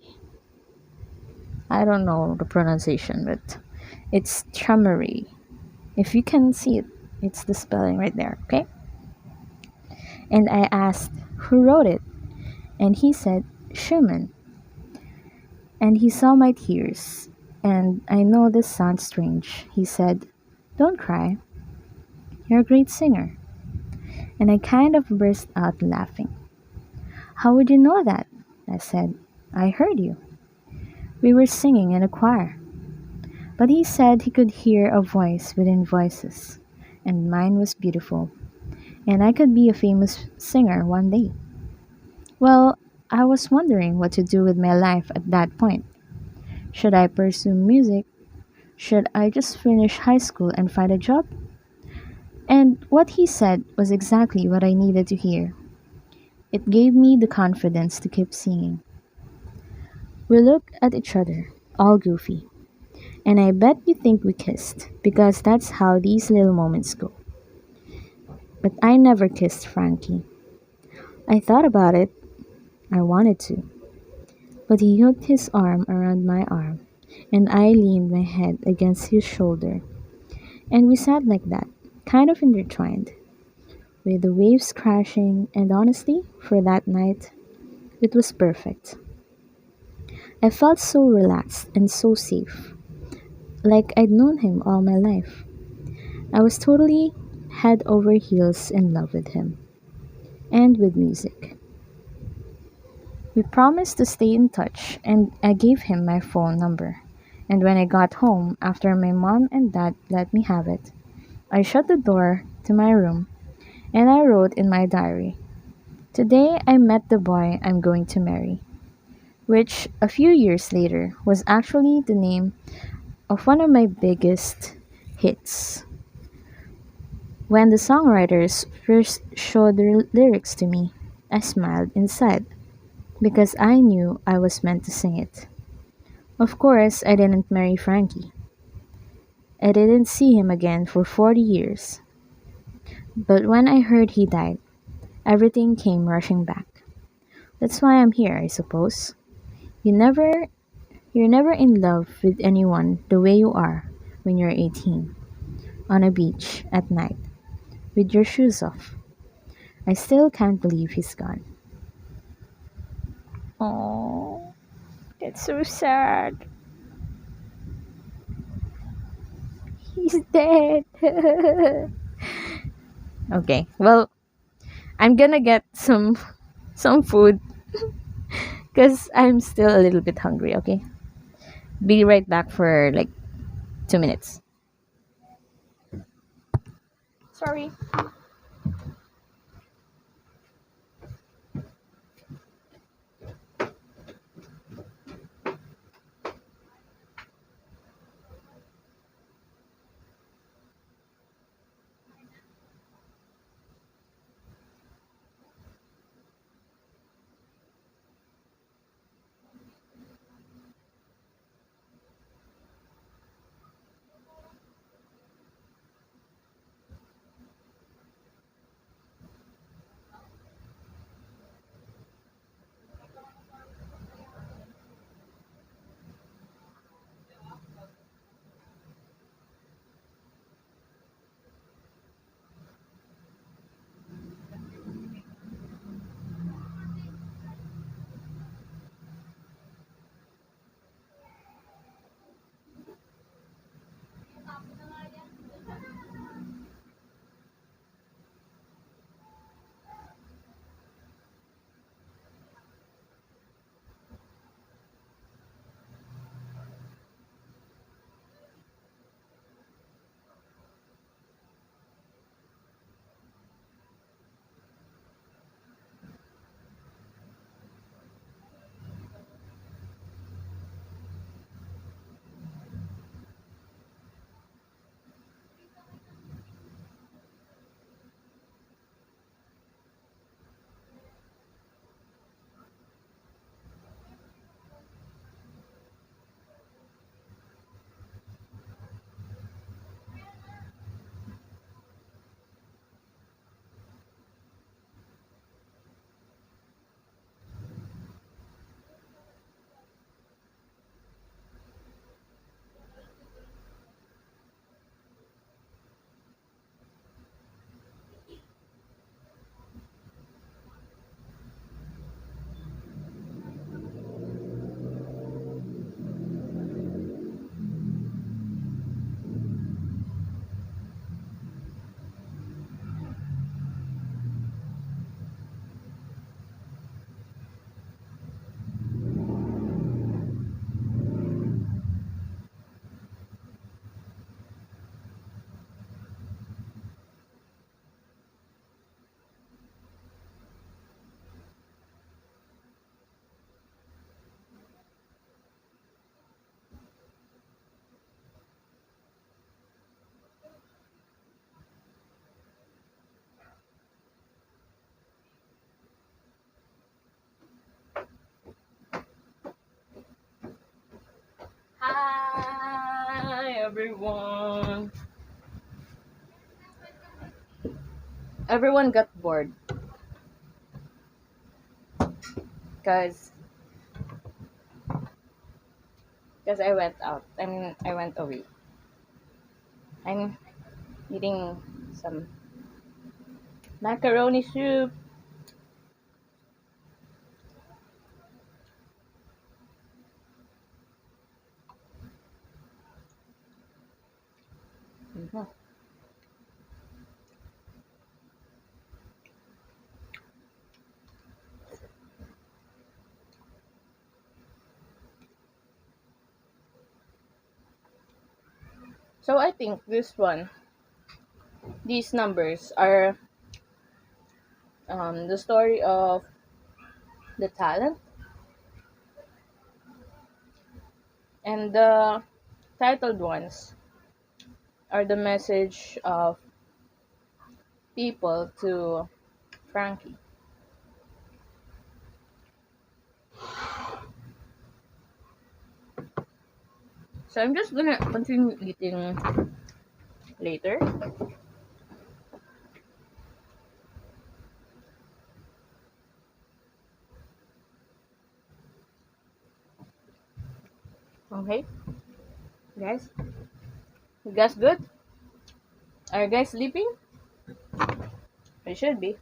I don't know the pronunciation, but it's Tramere. If you can see it, it's the spelling right there, okay? And I asked who wrote it, and he said Schumann. And he saw my tears, and I know this sounds strange. He said, "Don't cry, you're a great singer." And I kind of burst out laughing. "How would you know that?" I said. "I heard you. We were singing in a choir." But he said he could hear a voice within voices, and mine was beautiful, and I could be a famous singer one day. Well, I was wondering what to do with my life at that point. Should I pursue music? Should I just finish high school and find a job? And what he said was exactly what I needed to hear. It gave me the confidence to keep singing. We looked at each other, all goofy, and I bet you think we kissed, because that's how these little moments go. But I never kissed Frankie. I thought about it, I wanted to, but he hooked his arm around my arm, and I leaned my head against his shoulder, and we sat like that, kind of intertwined, with the waves crashing, and honestly, for that night, it was perfect. I felt so relaxed and so safe, like I'd known him all my life. I was totally head over heels in love with him, and with music. We promised to stay in touch, and I gave him my phone number. And when I got home, after my mom and dad let me have it, I shut the door to my room and I wrote in my diary, "Today I met the boy I'm going to marry," which a few years later was actually the name of one of my biggest hits. When the songwriters first showed the lyrics to me, I smiled inside because I knew I was meant to sing it. Of course, I didn't marry Frankie. I didn't see him again for 40 years. But when I heard he died, everything came rushing back. That's why I'm here, I suppose. You never you're never in love with anyone the way you are when you're 18, on a beach at night, with your shoes off. I still can't believe he's gone. Oh, that's so sad. He's dead. Okay, well, I'm gonna get some food because I'm still a little bit hungry. Okay, be right back for like 2 minutes. Sorry. everyone. Everyone got bored because I went out. I mean, I went away. I'm eating some macaroni soup. Mhm. So I think these numbers are the story of the talent, and the titled ones are the message of people to Frankie. So I'm just gonna continue eating later. Okay, guys. You guys good? Are you guys sleeping? You should be.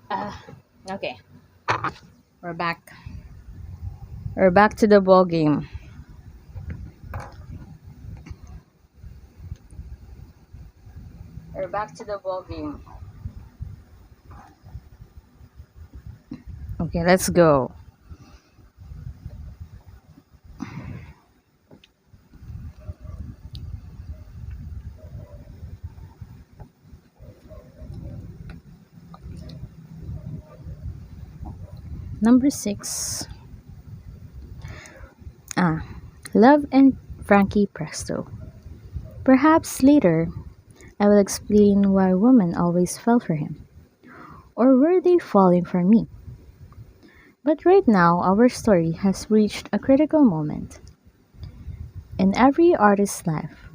Ah, okay. We're back. We're back to the ball game. We're back to the ball game. Okay, let's go. Number 6. Ah, Love and Frankie Presto. Perhaps later I will explain why women always fell for him. Or were they falling for me? But right now, our story has reached a critical moment. In every artist's life,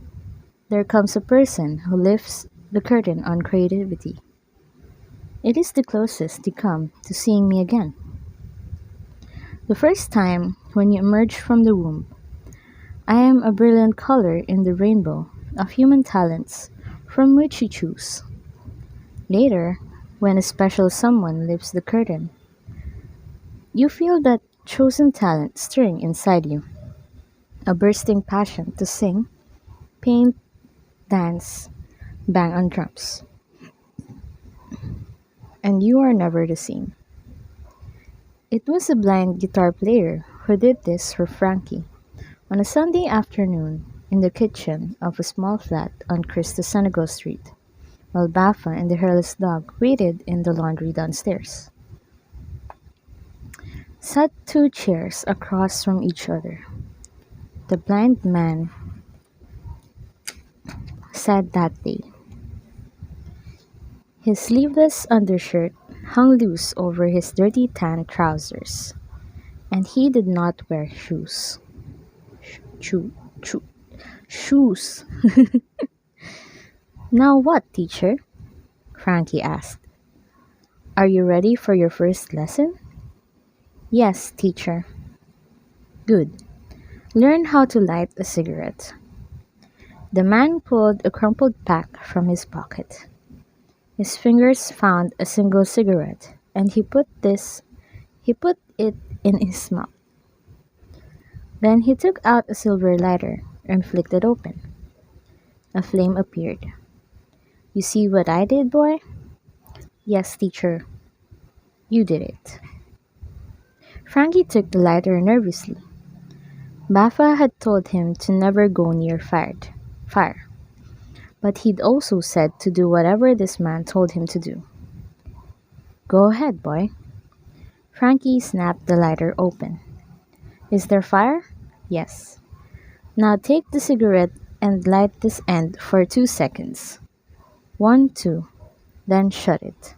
there comes a person who lifts the curtain on creativity. It is the closest you come to seeing me again. The first time when you emerge from the womb, I am a brilliant color in the rainbow of human talents from which you choose. Later, when a special someone lifts the curtain, you feel that chosen talent stirring inside you, a bursting passion to sing, paint, dance, bang on drums. And you are never the same. It was a blind guitar player who did this for Frankie on a Sunday afternoon in the kitchen of a small flat on Cristo Senegal Street, while Baffa and the hairless dog waited in the laundry downstairs. Sat two chairs across from each other. The blind man said that day. His sleeveless undershirt hung loose over his dirty tan trousers, and he did not wear shoes. Choo, choo, shoes. Now what, teacher? Frankie asked. Are you ready for your first lesson? Yes, teacher. Good. Learn how to light a cigarette. The man pulled a crumpled pack from his pocket. His fingers found a single cigarette, and he put it in his mouth. Then he took out a silver lighter and flicked it open. A flame appeared. You see what I did, boy? Yes, teacher. You did it. Frankie took the lighter nervously. Baffa had told him to never go near fire, but he'd also said to do whatever this man told him to do. Go ahead, boy. Frankie snapped the lighter open. Is there fire? Yes. Now take the cigarette and light this end for 2 seconds. 1, 2, then shut it.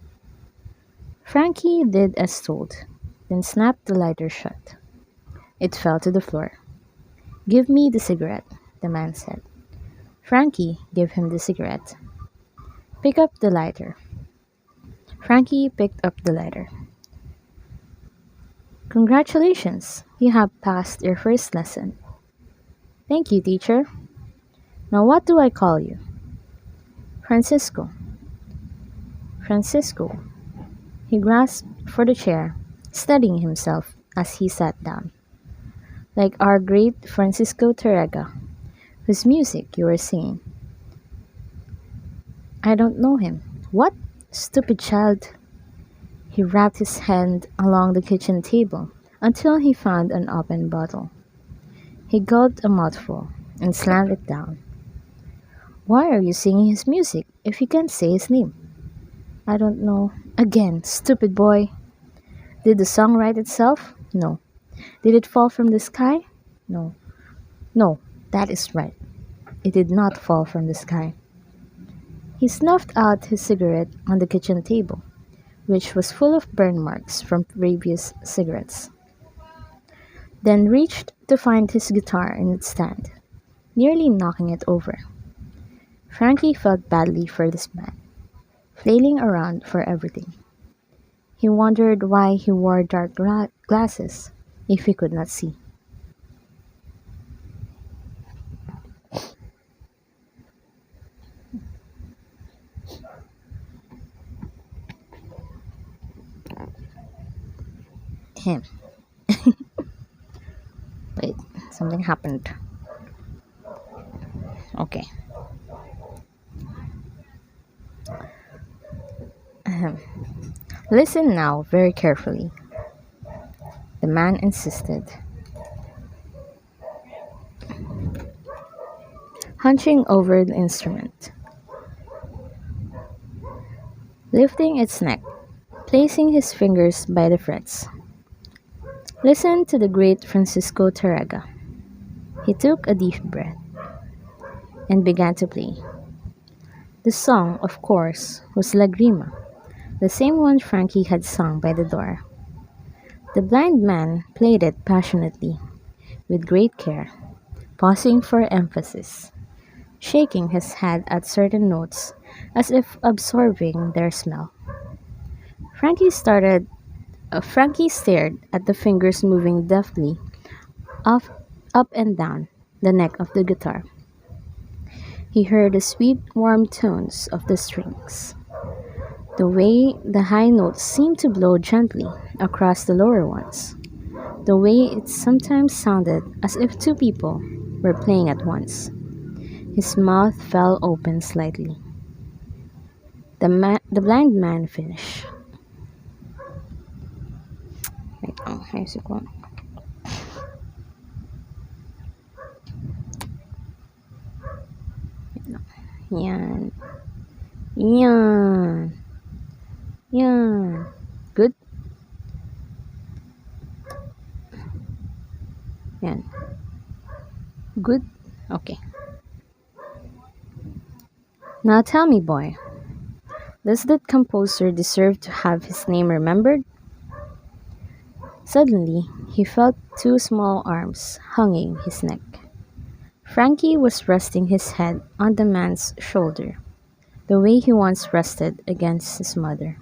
Frankie did as told, then snapped the lighter shut. It fell to the floor. Give me the cigarette, the man said. Frankie gave him the cigarette. Pick up the lighter. Frankie picked up the lighter. Congratulations, you have passed your first lesson. Thank you, teacher. Now what do I call you? Francisco. Francisco. He grasped for the chair, steadying himself as he sat down. Like our great Francisco Terrega, whose music you were singing. I don't know him. What? Stupid child. He wrapped his hand along the kitchen table until he found an open bottle. He gulped a mouthful and slammed it down. Why are you singing his music if you can't say his name? I don't know. Again, stupid boy. Did the song write itself? No. Did it fall from the sky? No. No, that is right. It did not fall from the sky. He snuffed out his cigarette on the kitchen table, which was full of burn marks from previous cigarettes. Then reached to find his guitar in its stand, nearly knocking it over. Frankie felt badly for this man, flailing around for everything. He wondered why he wore dark glasses if he could not see. Him. Wait, something happened. Okay. Ahem. Listen now very carefully, the man insisted, hunching over the instrument, lifting its neck, placing his fingers by the frets. Listen to the great Francisco Terrega. He took a deep breath and began to play. The song, of course, was Lagrima, the same one Frankie had sung by the door. The blind man played it passionately, with great care, pausing for emphasis, shaking his head at certain notes as if absorbing their smell. Frankie stared at the fingers moving deftly up, up and down the neck of the guitar. He heard the sweet, warm tones of the strings, the way the high notes seemed to blow gently across the lower ones, the way it sometimes sounded as if two people were playing at once. His mouth fell open slightly. The blind man finished. Wait, ayusin ko. Yan. Yan. Yan. Good? Yan. Good? Okay. Now tell me, boy, does that composer deserve to have his name remembered? Suddenly, he felt two small arms hugging his neck. Frankie was resting his head on the man's shoulder, the way he once rested against his mother.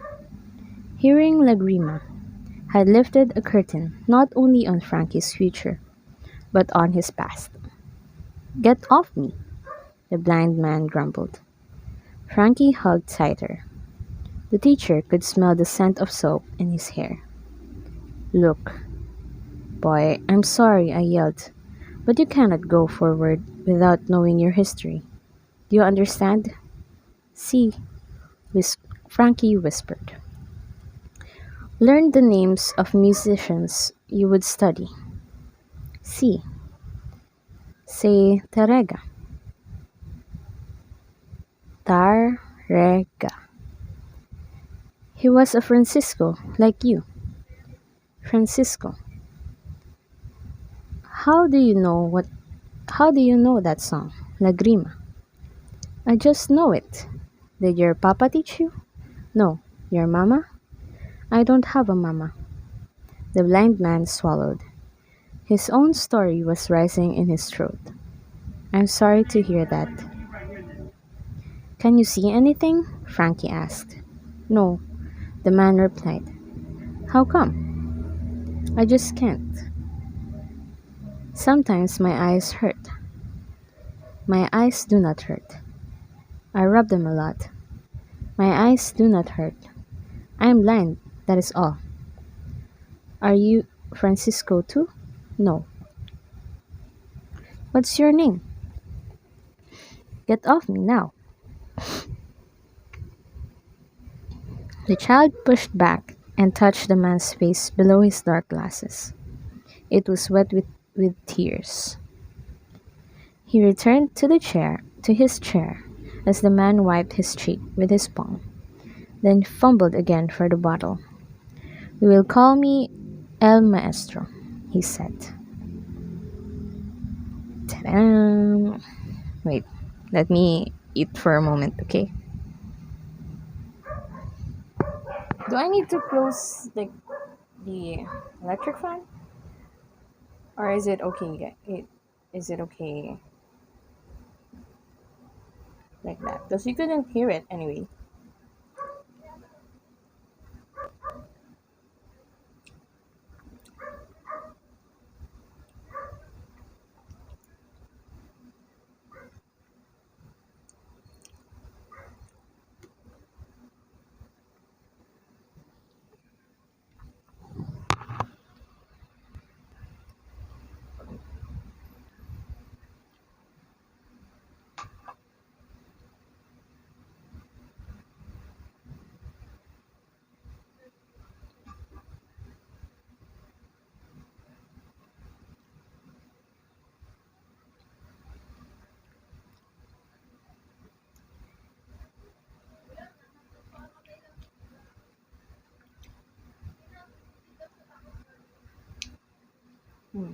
Hearing Lagrima had lifted a curtain not only on Frankie's future, but on his past. Get off me, the blind man grumbled. Frankie hugged tighter. The teacher could smell the scent of soap in his hair. Look, boy, I'm sorry I yelled, but you cannot go forward without knowing your history. Do you understand? See, Frankie whispered. Learn the names of musicians you would study. See. Say Tarega. Tarega. He was a Francisco, like you. Francisco. How do you know what how do you know that song? Lagrima. I just know it. Did your papa teach you? No. Your mama? I don't have a mama. The blind man swallowed. His own story was rising in his throat. I'm sorry to hear that. Can you see anything? Frankie asked. No, the man replied. How come? I just can't. Sometimes my eyes hurt. My eyes do not hurt. I rub them a lot. My eyes do not hurt. I am blind, that is all. Are you Francisco too? No. What's your name? Get off me now. The child pushed back and touched the man's face below his dark glasses. It was wet with tears. He returned to his chair, as the man wiped his cheek with his palm, then fumbled again for the bottle. You will call me El Maestro, he said. Ta-da! Wait, let me eat for a moment, okay? Do I need to close the electric fan? Or is it okay? Is it okay like that? Because you couldn't hear it anyway. Hmm.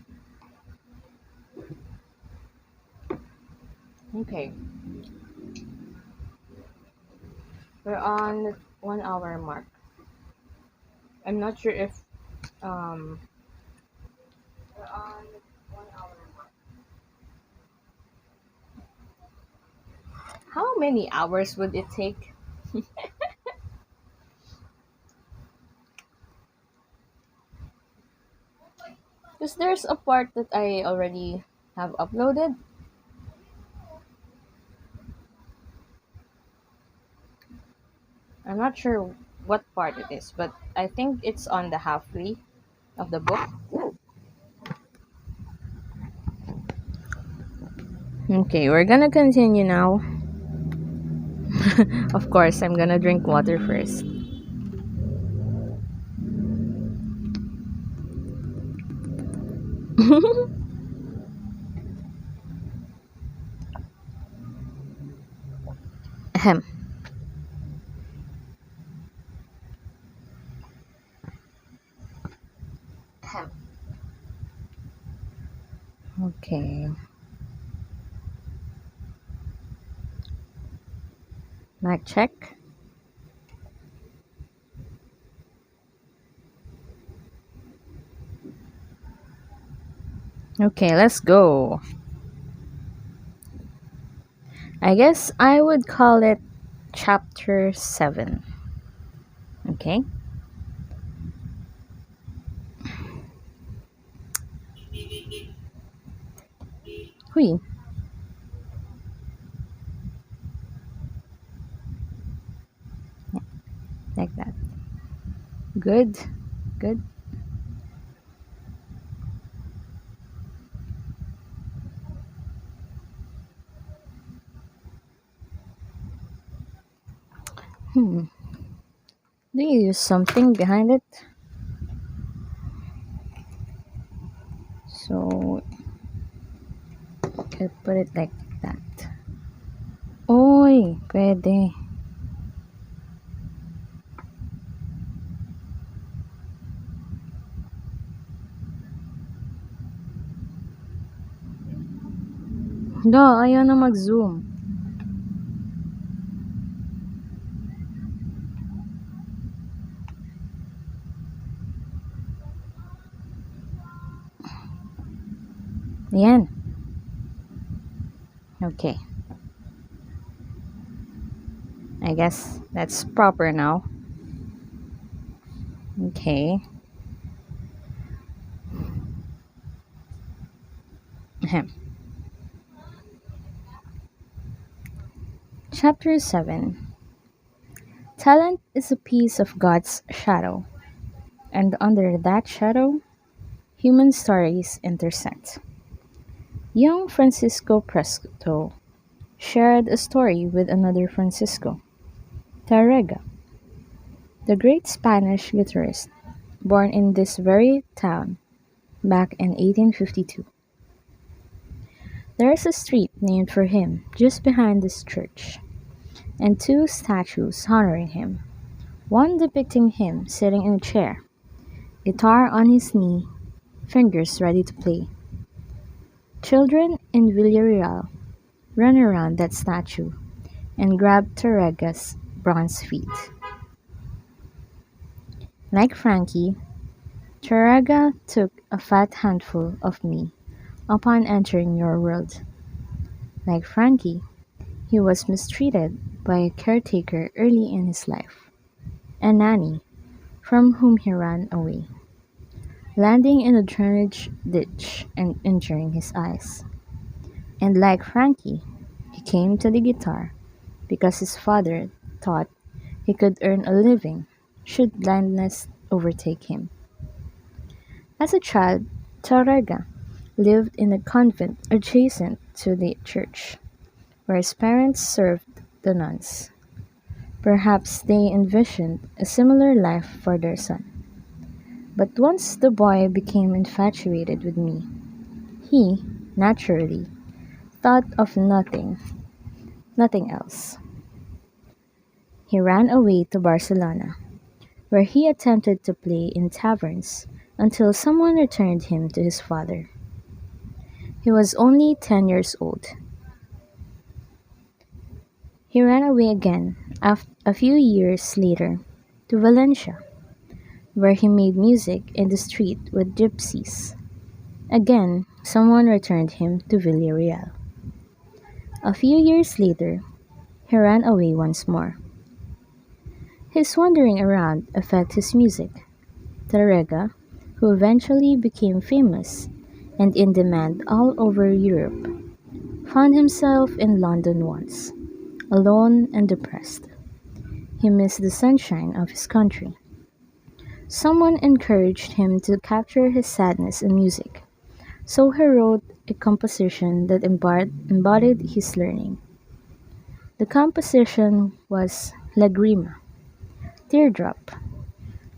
Okay, we're on the 1 hour mark. I'm not sure if um we're on the 1 hour mark. How many hours would it take? Because there's a part that I already have uploaded. I'm not sure what part it is, but I think it's on the halfway of the book. Okay, we're gonna continue now. Of course, I'm gonna drink water first. Ahem. Ahem. Okay. Mic check. Okay, let's go. I guess I would call it chapter 7. Okay? Hui, like that. Good. Good. Hmm. Do you use something behind it? So, I'll put it like that. Oy, pwede. Ga, ayaw na mag-zoom. Ayan. Okay. I guess that's proper now. Okay. Ahem. Chapter 7. Talent is a piece of God's shadow, and under that shadow, human stories intersect. Young Francisco Presto shared a story with another Francisco, Tarrega, the great Spanish guitarist, born in this very town back in 1852. There is a street named for him just behind this church, and two statues honoring him, one depicting him sitting in a chair, guitar on his knee, fingers ready to play. Children in Villarreal ran around that statue and grabbed Tarrega's bronze feet. Like Frankie, Tarrega took a fat handful of me upon entering your world. Like Frankie, he was mistreated by a caretaker early in his life, a nanny from whom he ran away, landing in a drainage ditch and injuring his eyes. And like Frankie, he came to the guitar because his father thought he could earn a living should blindness overtake him. As a child, Tarrega lived in a convent adjacent to the church, where his parents served the nuns. Perhaps they envisioned a similar life for their son. But once the boy became infatuated with me, he, naturally, thought of nothing else. He ran away to Barcelona, where he attempted to play in taverns until someone returned him to his father. He was only 10 years old. He ran away again a few years later to Valencia, where he made music in the street with gypsies. Again, someone returned him to Villarreal. A few years later, he ran away once more. His wandering around affected his music. Tarrega, who eventually became famous and in demand all over Europe, found himself in London once, alone and depressed. He missed the sunshine of his country. Someone encouraged him to capture his sadness in music, so he wrote a composition that embodied his learning. The composition was Lagrima, Teardrop.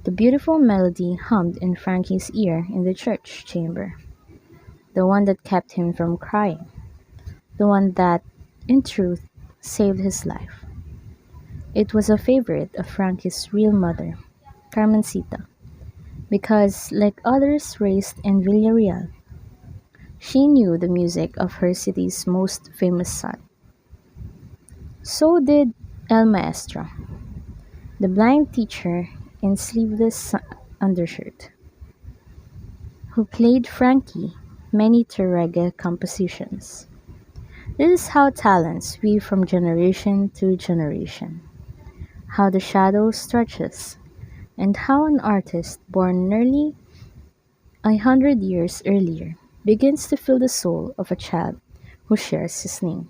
The beautiful melody hummed in Frankie's ear in the church chamber, the one that kept him from crying, the one that, in truth, saved his life. It was a favorite of Frankie's real mother, Carmencita, because, like others raised in Villarreal, she knew the music of her city's most famous son. So did El Maestro, the blind teacher in sleeveless undershirt, who played Frankie many Terrega compositions. This is how talents weave from generation to generation, how the shadow stretches, and how an artist born nearly 100 years earlier begins to fill the soul of a child who shares his name.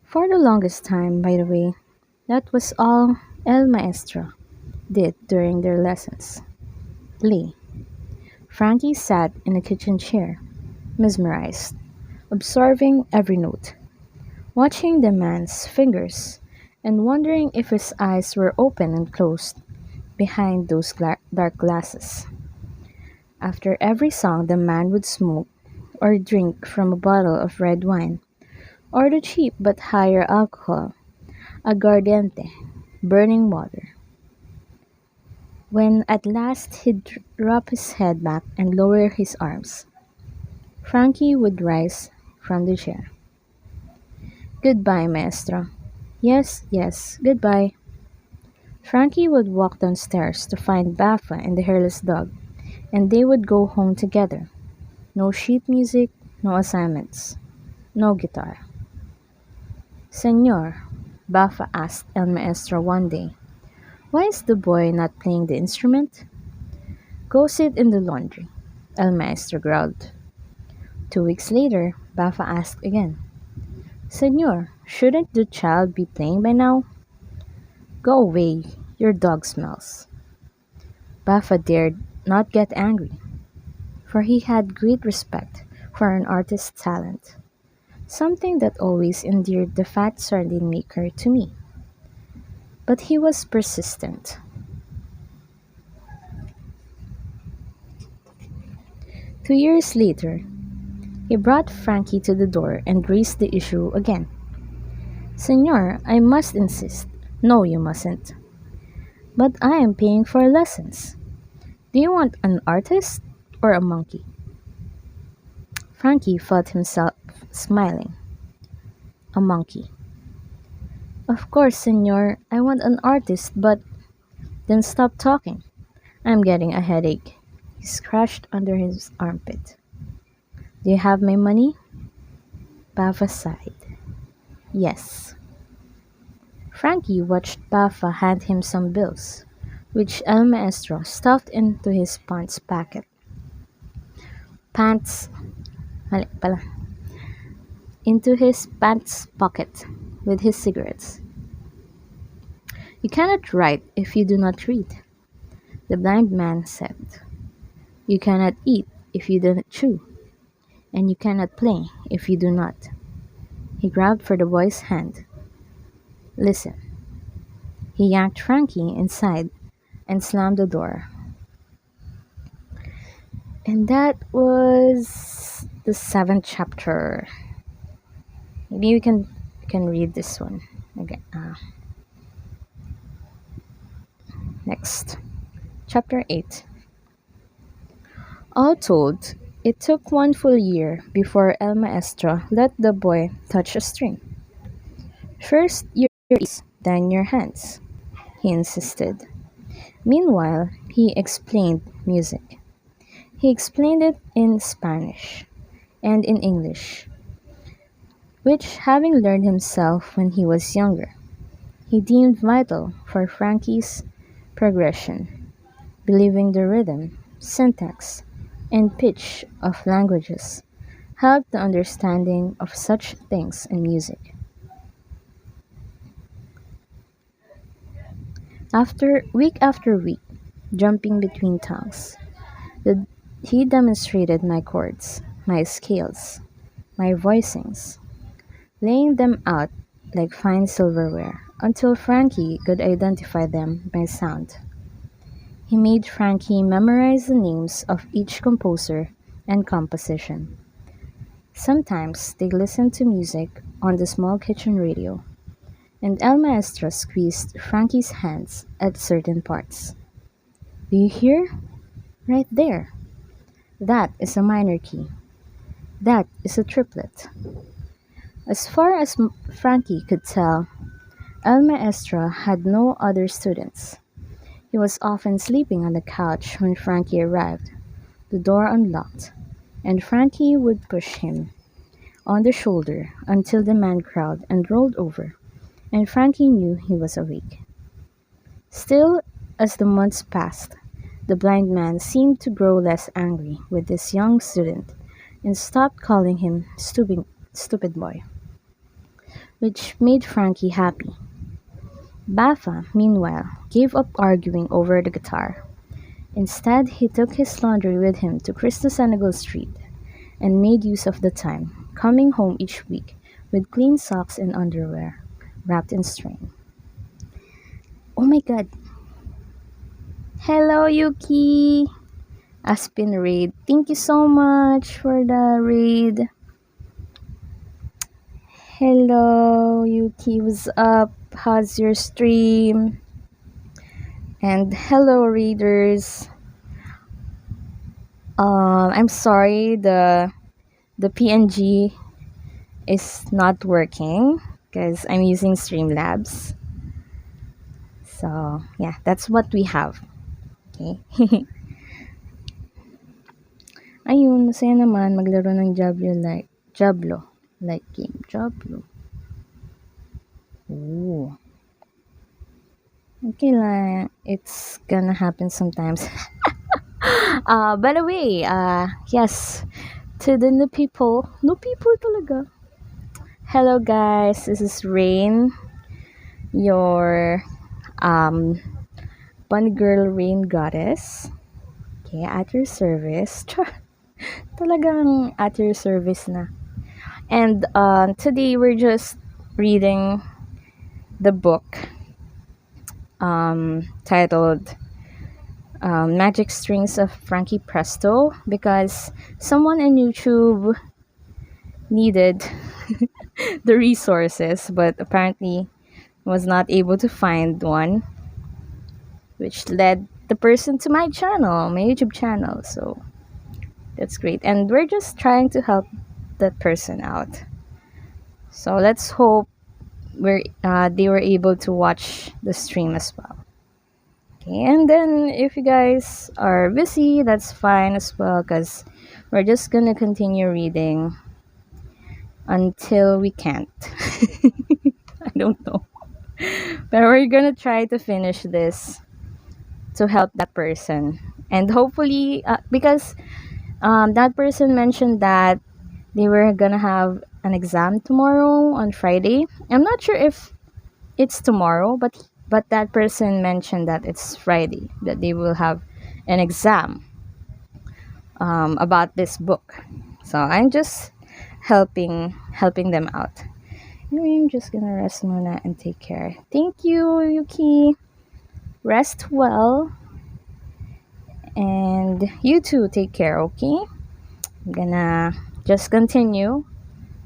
For the longest time, by the way, that was all El Maestro did during their lessons. Play. Frankie sat in a kitchen chair, mesmerized, absorbing every note, watching the man's fingers and wondering if his eyes were open and closed behind those dark glasses. After every song, the man would smoke or drink from a bottle of red wine or the cheap but higher alcohol, aguardiente, burning water. When at last he'd drop his head back and lower his arms, Frankie would rise from the chair. Goodbye, maestro. Yes, yes, goodbye. Frankie would walk downstairs to find Baffa and the hairless dog, and they would go home together. No sheet music, no assignments, no guitar. Senor, Baffa asked El Maestro one day, why is the boy not playing the instrument? Go sit in the laundry, El Maestro growled. 2 weeks later, Baffa asked again, Senor, shouldn't the child be playing by now? Go away, your dog smells. Baffa dared not get angry, for he had great respect for an artist's talent, something that always endeared the fat sardine maker to me. But he was persistent. 2 years later, he brought Frankie to the door and raised the issue again. Senor, I must insist. No, you mustn't. But I am paying for lessons. Do you want an artist or a monkey? Frankie felt himself smiling. A monkey. Of course, senor, I want an artist, but then stop talking. I'm getting a headache. He scratched under his armpit. Do you have my money? Baffa sighed. Yes. Frankie watched Baffa hand him some bills, which El Maestro stuffed into his pants pocket. Pants, mali pala, into his pants pocket with his cigarettes. You cannot write if you do not read, the blind man said. You cannot eat if you do not chew, and you cannot play if you do not. He grabbed for the boy's hand. Listen. He yanked Frankie inside and slammed the door. And that was the seventh chapter. Maybe we can read this one again. Next, chapter 8. All told, it took 1 full year before El Maestro let the boy touch a string. First your ears, then your hands, he insisted. Meanwhile, he explained music. He explained it in Spanish and in English, which, having learned himself when he was younger, he deemed vital for Frankie's progression, believing the rhythm, syntax, and pitch of languages helped the understanding of such things in music. After week, jumping between tongues, the, he demonstrated my chords, my scales, my voicings, laying them out like fine silverware until Frankie could identify them by sound. He made Frankie memorize the names of each composer and composition. Sometimes they listened to music on the small kitchen radio, and El Maestro squeezed Frankie's hands at certain parts. Do you hear? Right there. That is a minor key. That is a triplet. As far as Frankie could tell, El Maestro had no other students. He was often sleeping on the couch when Frankie arrived, the door unlocked, and Frankie would push him on the shoulder until the man growled and rolled over, and Frankie knew he was awake. Still, as the months passed, the blind man seemed to grow less angry with this young student and stopped calling him stupid boy, which made Frankie happy. Baffa, meanwhile, gave up arguing over the guitar. Instead, he took his laundry with him to Cristo Senegal Street and made use of the time, coming home each week with clean socks and underwear wrapped in string. Oh my god! Hello, Yuki! Aspin Raid, thank you so much for the raid. Hello, Yuki, what's up? How's your stream? And hello, readers. I'm sorry, the the PNG is not working because I'm using Streamlabs. So, yeah, that's what we have. Okay. Ayun, masaya naman maglaro ng Diablo like game. Diablo. Ooh. Okay lang. It's gonna happen sometimes. By the way, yes, to the new people talaga. Hello guys, this is Rain, your um bunny girl rain goddess. Okay, at your service. Talagang at your service na. And today we're just reading the book titled Magic Strings of Frankie Presto because someone on YouTube needed the resources but apparently was not able to find one, which led the person to my channel, my YouTube channel. So that's great. And we're just trying to help that person out. So let's hope they were able to watch the stream as well. Okay, and then if you guys are busy, that's fine as well because we're just gonna continue reading until we can't. I don't know. But we're gonna try to finish this to help that person. And hopefully, because that person mentioned that they were gonna have an exam tomorrow on Friday. I'm not sure if it's tomorrow, but that person mentioned that it's Friday that they will have an exam about this book. So I'm just helping them out. Anyway, I'm just gonna rest muna and take care. Thank you, Yuki. Rest well, and you too take care. Okay, I'm gonna just continue,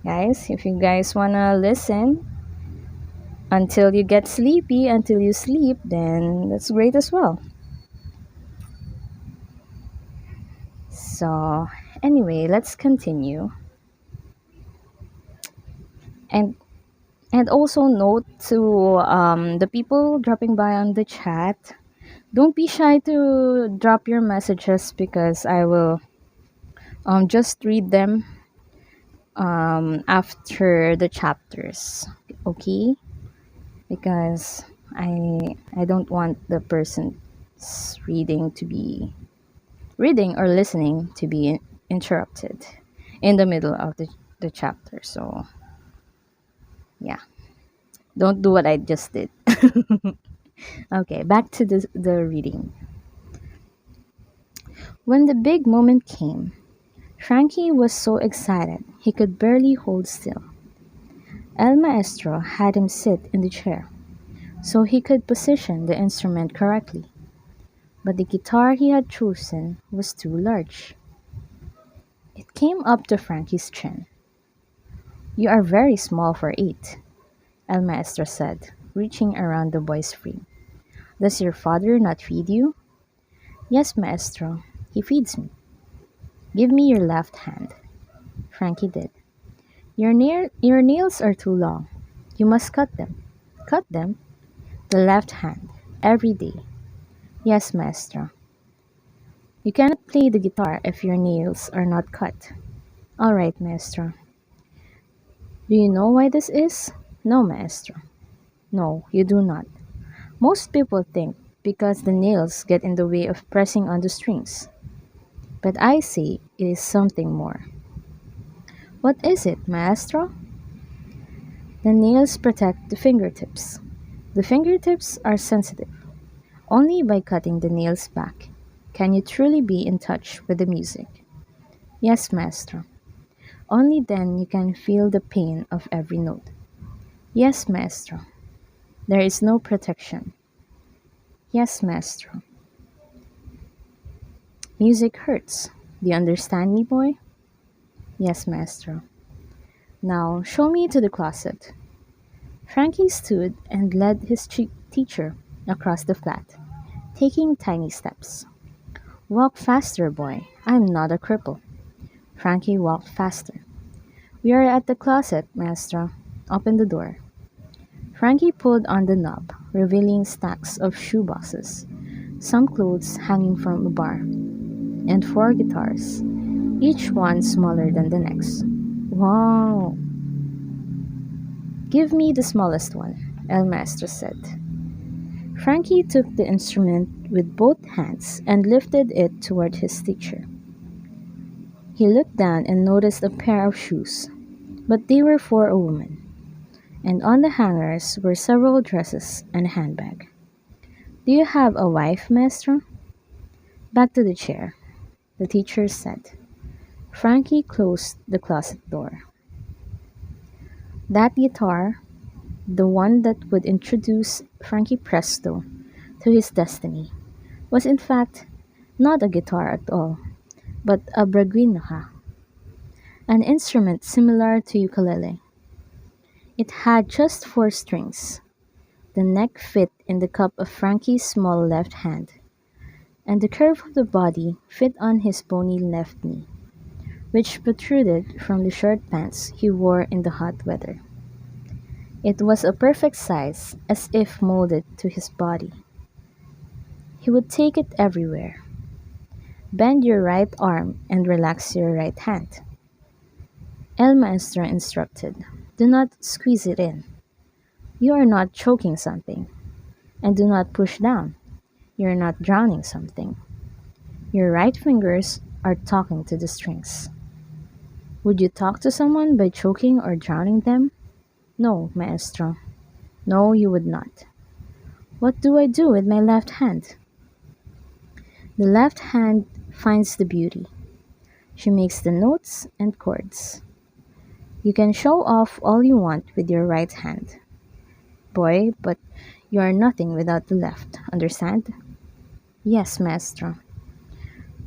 guys. If you guys wanna listen until you get sleepy, until you sleep, then that's great as well. So, anyway, let's continue. And also note to the people dropping by on the chat, don't be shy to drop your messages because I will just read them after the chapters. Okay? Because I don't want the person's reading or listening to be interrupted in the middle of the chapter. So yeah, don't do what I just did. Okay, back to the reading. When the big moment came, Frankie was so excited he could barely hold still. El Maestro had him sit in the chair so he could position the instrument correctly, but the guitar he had chosen was too large. It came up to Frankie's chin. "You are very small for 8," El Maestro said, reaching around the boy's frame. "Does your father not feed you?" "Yes, Maestro, he feeds me." "Give me your left hand." Frankie did. Your nails are too long. You must cut them." "Cut them?" "The left hand, every day." "Yes, Maestro." "You cannot play the guitar if your nails are not cut." "All right, Maestro." "Do you know why this is?" "No, Maestro." "No, you do not. Most people think because the nails get in the way of pressing on the strings. But I say it is something more." "What is it, Maestro?" "The nails protect the fingertips. The fingertips are sensitive. Only by cutting the nails back can you truly be in touch with the music." "Yes, Maestro. Only then you can feel the pain of every note." "Yes, Maestro. There is no protection." "Yes, Maestro." Music hurts. Do you understand me, boy?" "Yes, Maestro." "Now show me to the closet." Frankie stood and led his teacher across the flat, taking tiny steps. "Walk faster, boy. I'm not a cripple." Frankie walked faster. We are at the closet, maestro. Open the door. Frankie pulled on the knob, revealing stacks of shoeboxes, some clothes hanging from a bar, and four guitars, each one smaller than the next. Wow! Give me the smallest one, El Maestro said. Frankie took the instrument with both hands and lifted it toward his teacher. He looked down and noticed a pair of shoes, but they were for a woman, and on the hangers were several dresses and a handbag. Do you have a wife, Maestro? Back to the chair, the teacher said. Frankie closed the closet door. That guitar, the one that would introduce Frankie Presto to his destiny, was in fact not a guitar at all, but a braguinoja, an instrument similar to ukulele. It had just four strings. The neck fit in the cup of Frankie's small left hand, and the curve of the body fit on his bony left knee, which protruded from the short pants he wore in the hot weather. It was a perfect size, as if molded to his body. He would take it everywhere. Bend your right arm and relax your right hand. El Maestro instructed. Do not squeeze it in. You are not choking something. And do not push down. You are not drowning something. Your right fingers are talking to the strings. Would you talk to someone by choking or drowning them? No, Maestro. No, you would not. What do I do with my left hand? The left hand finds the beauty. She makes the notes and chords. You can show off all you want with your right hand, boy, but you are nothing without the left, understand? Yes, Maestro.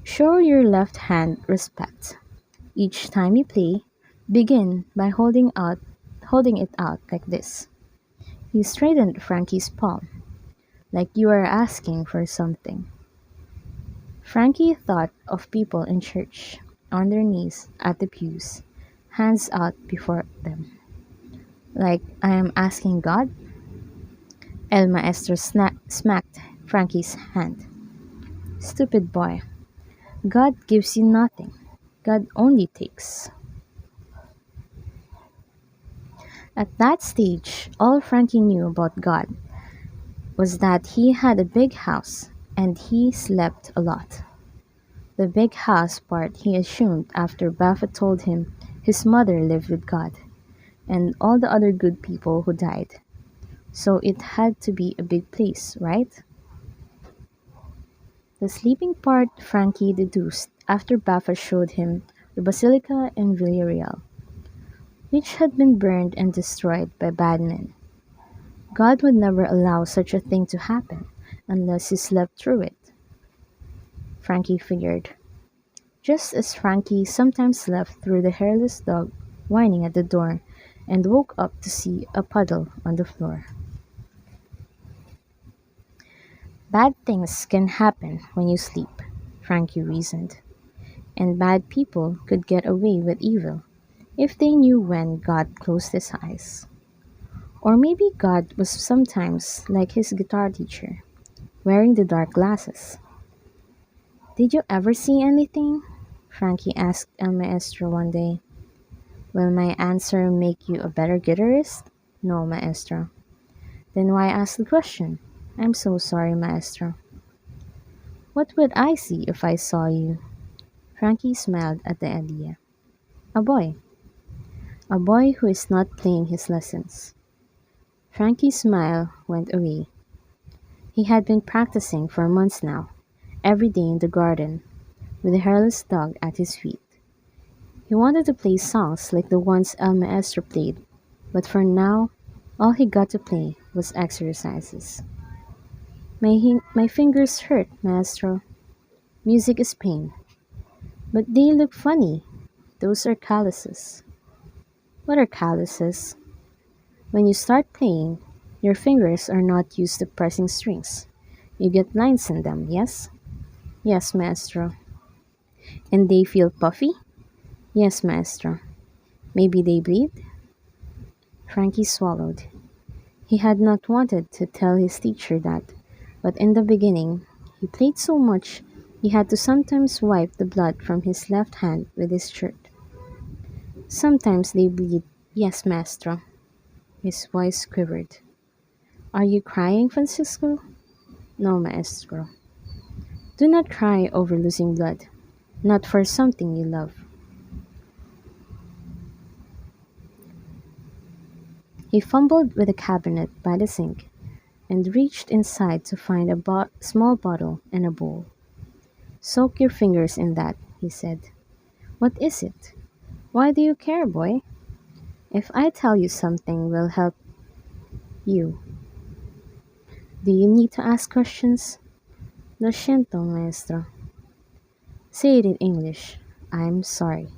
Show your left hand respect. Each time you play, begin by holding it out like this. He straightened Frankie's palm, like you are asking for something. Frankie thought of people in church, on their knees at the pews, hands out before them. Like I am asking God? El Maestro smacked Frankie's hand. Stupid boy. God gives you nothing. God only takes. At that stage, all Frankie knew about God was that he had a big house and he slept a lot. The big house part he assumed after Baffa told him his mother lived with God and all the other good people who died. So it had to be a big place, right? The sleeping part Frankie deduced after Baffa showed him the basilica in Villarreal, which had been burned and destroyed by bad men. God would never allow such a thing to happen unless he slept through it, Frankie figured. Just as Frankie sometimes slept through the hairless dog whining at the door and woke up to see a puddle on the floor. Bad things can happen when you sleep, Frankie reasoned, and bad people could get away with evil if they knew when God closed his eyes. Or maybe God was sometimes like his guitar teacher, wearing the dark glasses. Did you ever see anything? Frankie asked El Maestro one day. Will my answer make you a better guitarist? No, Maestro. Then why ask the question? I'm so sorry, Maestro. What would I see if I saw you? Frankie smiled at the idea. A boy. A boy who is not playing his lessons. Frankie's smile went away. He had been practicing for months now, every day in the garden, with the hairless dog at his feet. He wanted to play songs like the ones El Maestro played, but for now, all he got to play was exercises. My fingers hurt, Maestro. Music is pain. But they look funny. Those are calluses. What are calluses? When you start playing, your fingers are not used to pressing strings. You get lines in them, yes? Yes, Maestro. And they feel puffy? Yes, maestro. Maybe they bleed? Frankie swallowed. He had not wanted to tell his teacher that, but in the beginning, he played so much he had to sometimes wipe the blood from his left hand with his shirt. Sometimes they bleed, yes, maestro. His voice quivered. Are you crying, Francisco? No, maestro. Do not cry over losing blood, not for something you love. He fumbled with the cabinet by the sink and reached inside to find a small bottle and a bowl. Soak your fingers in that, he said. What is it? Why do you care, boy? If I tell you something will help you, do you need to ask questions? Lo siento, maestro. Say it in English. I'm sorry.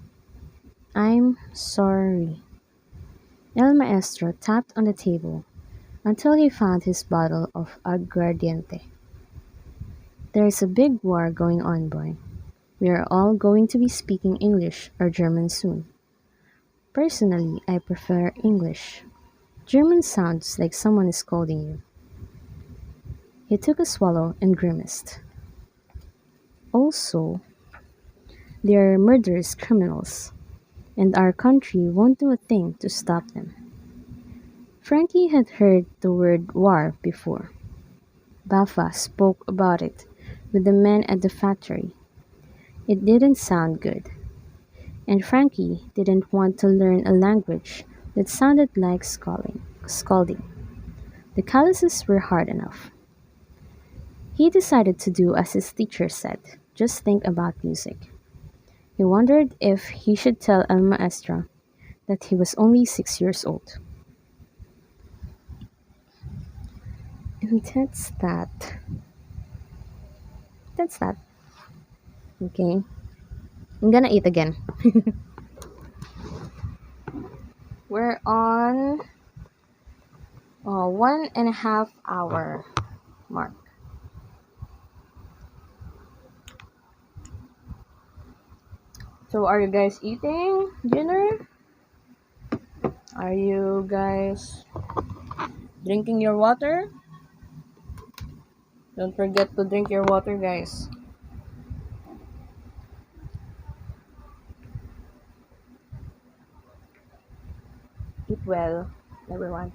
I'm sorry. El maestro tapped on the table until he found his bottle of aguardiente. There's a big war going on, boy. We are all going to be speaking English or German soon. Personally, I prefer English. German sounds like someone is scolding you. He took a swallow and grimaced. Also, they're murderous criminals, and our country won't do a thing to stop them. Frankie had heard the word war before. Baffa spoke about it with the men at the factory. It didn't sound good, and Frankie didn't want to learn a language that sounded like scolding. The calluses were hard enough. He decided to do as his teacher said, just think about music. He wondered if he should tell El Maestro that he was only 6 years old. And that's that. That's that. Okay. I'm gonna eat again. We're on 1.5 hour mark. So are you guys eating dinner? Are you guys drinking your water? Don't forget to drink your water, guys. Eat well, everyone.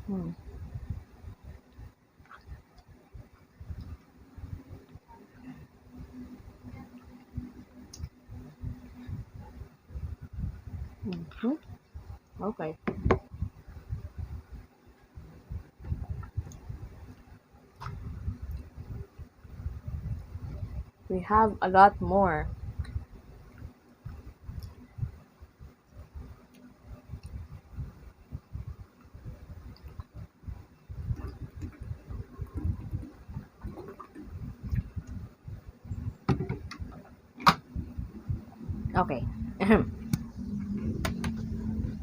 Hmm. Mhm. Okay. We have a lot more. Okay.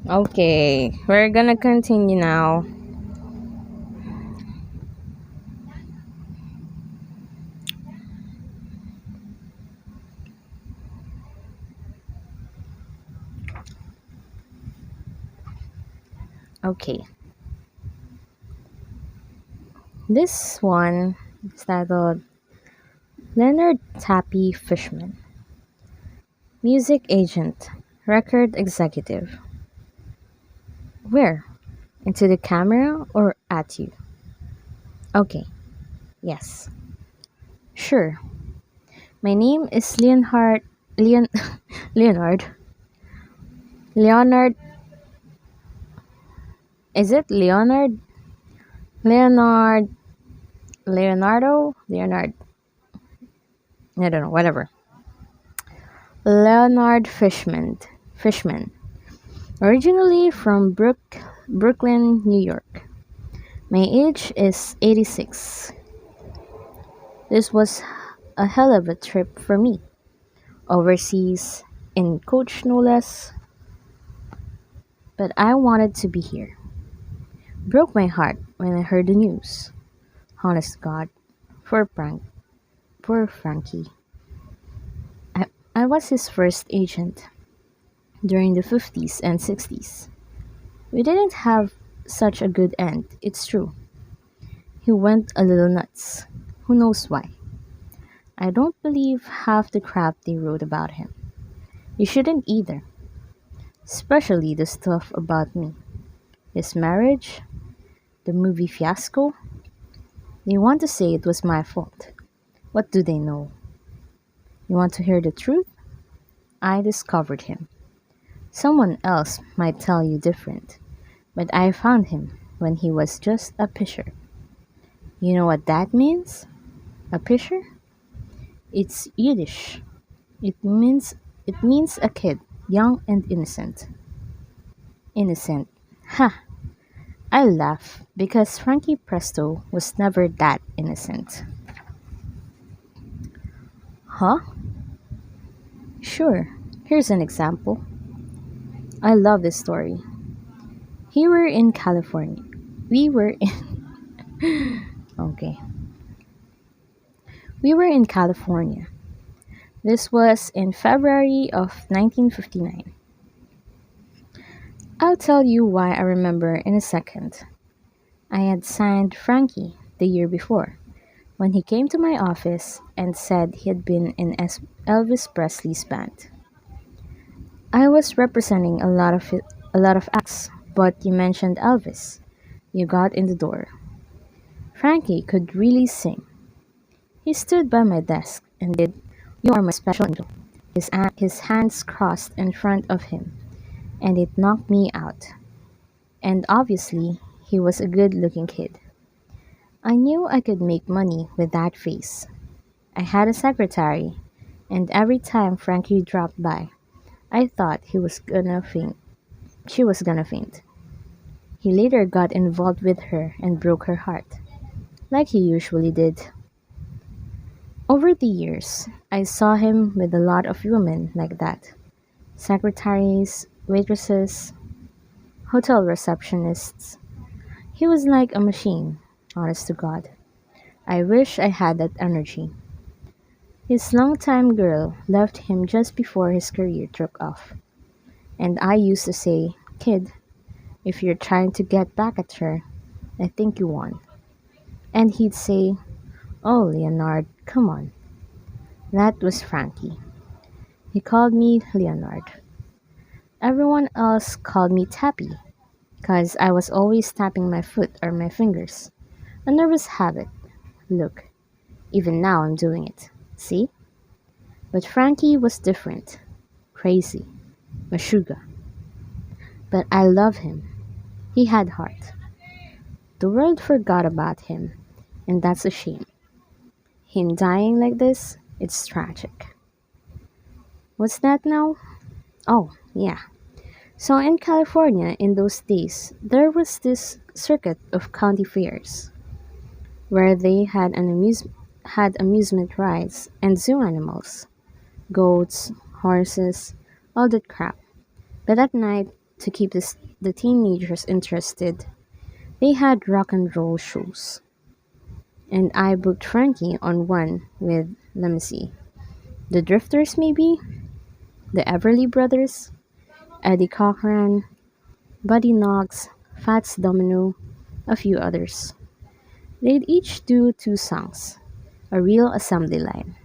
Okay, we're gonna continue now. Okay, this one is titled Leonard Tappy Fishman, Music Agent, Record Executive. Where? Into the camera or at you? Okay, yes. Sure. My name is Leonard. Leonard. Is it Leonard? Leonard. Leonardo? Leonard. I don't know, whatever. Leonard Fishman. Fishman. Originally from Brooklyn, New York. My age is 86. This was a hell of a trip for me. Overseas, in coach no less, but I wanted to be here. Broke my heart when I heard the news. Honest to God, poor poor Frankie. I, I was his first agent during the 50s and 60s. We didn't have such a good end, it's true. He went a little nuts. Who knows why? I don't believe half the crap they wrote about him. You shouldn't either, especially the stuff about me. His marriage, the movie fiasco. They want to say it was my fault. What do they know? You want to hear the truth? I discovered him. Someone else might tell you different, but I found him when he was just a pisher. You know what that means? A pisher? It's Yiddish. It means a kid, young and innocent. Innocent. Ha! I laugh because Frankie Presto was never that innocent. Huh? Sure. Here's an example. I love this story. We were in California. We were in Okay. We were in California. This was in February of 1959. I'll tell you why I remember in a second. I had signed Frankie the year before when he came to my office and said he had been in Elvis Presley's band. I was representing a lot of acts, but you mentioned Elvis. You got in the door. Frankie could really sing. He stood by my desk and did "You Are My Special Angel," his hands crossed in front of him, and it knocked me out. And obviously, he was a good looking kid. I knew I could make money with that face. I had a secretary, and every time Frankie dropped by, I thought he was gonna faint. She was gonna faint. He later got involved with her and broke her heart, like he usually did. Over the years, I saw him with a lot of women like that: secretaries, waitresses, hotel receptionists. He was like a machine, honest to God. I wish I had that energy. His longtime girl left him just before his career took off. And I used to say, "Kid, if you're trying to get back at her, I think you won." And he'd say, "Oh, Leonard, come on." That was Frankie. He called me Leonard. Everyone else called me Tappy, because I was always tapping my foot or my fingers. A nervous habit. Look, even now I'm doing it. See? But Frankie was different. Crazy. Mashuga. But I love him. He had heart. The world forgot about him, and that's a shame. Him dying like this, it's tragic. What's that now? Oh, yeah. So in California in those days, there was this circuit of county fairs where they had amusement rides and zoo animals, goats, horses, all that crap. But at night, to keep the teenagers interested, they had rock and roll shows. And I booked Frankie on one with, let me see, the Drifters maybe, the Everly Brothers, Eddie Cochran, Buddy Knox, Fats Domino, a few others. They'd each do two songs, a real assembly line.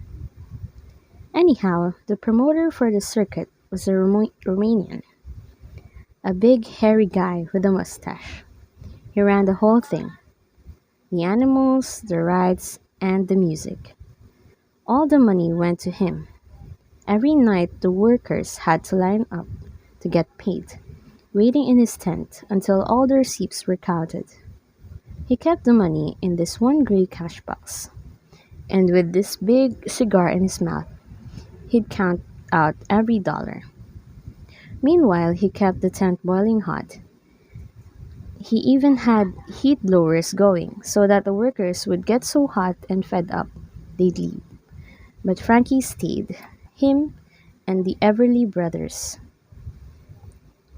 Anyhow, the promoter for the circuit was a Romanian, a big hairy guy with a mustache. He ran the whole thing: the animals, the rides, and the music. All the money went to him. Every night the workers had to line up to get paid, waiting in his tent until all the receipts were counted. He kept the money in this one gray cash box, and with this big cigar in his mouth, he'd count out every dollar. Meanwhile, he kept the tent boiling hot. He even had heat blowers going so that the workers would get so hot and fed up they'd leave. But Frankie stayed. Him and the Everly brothers,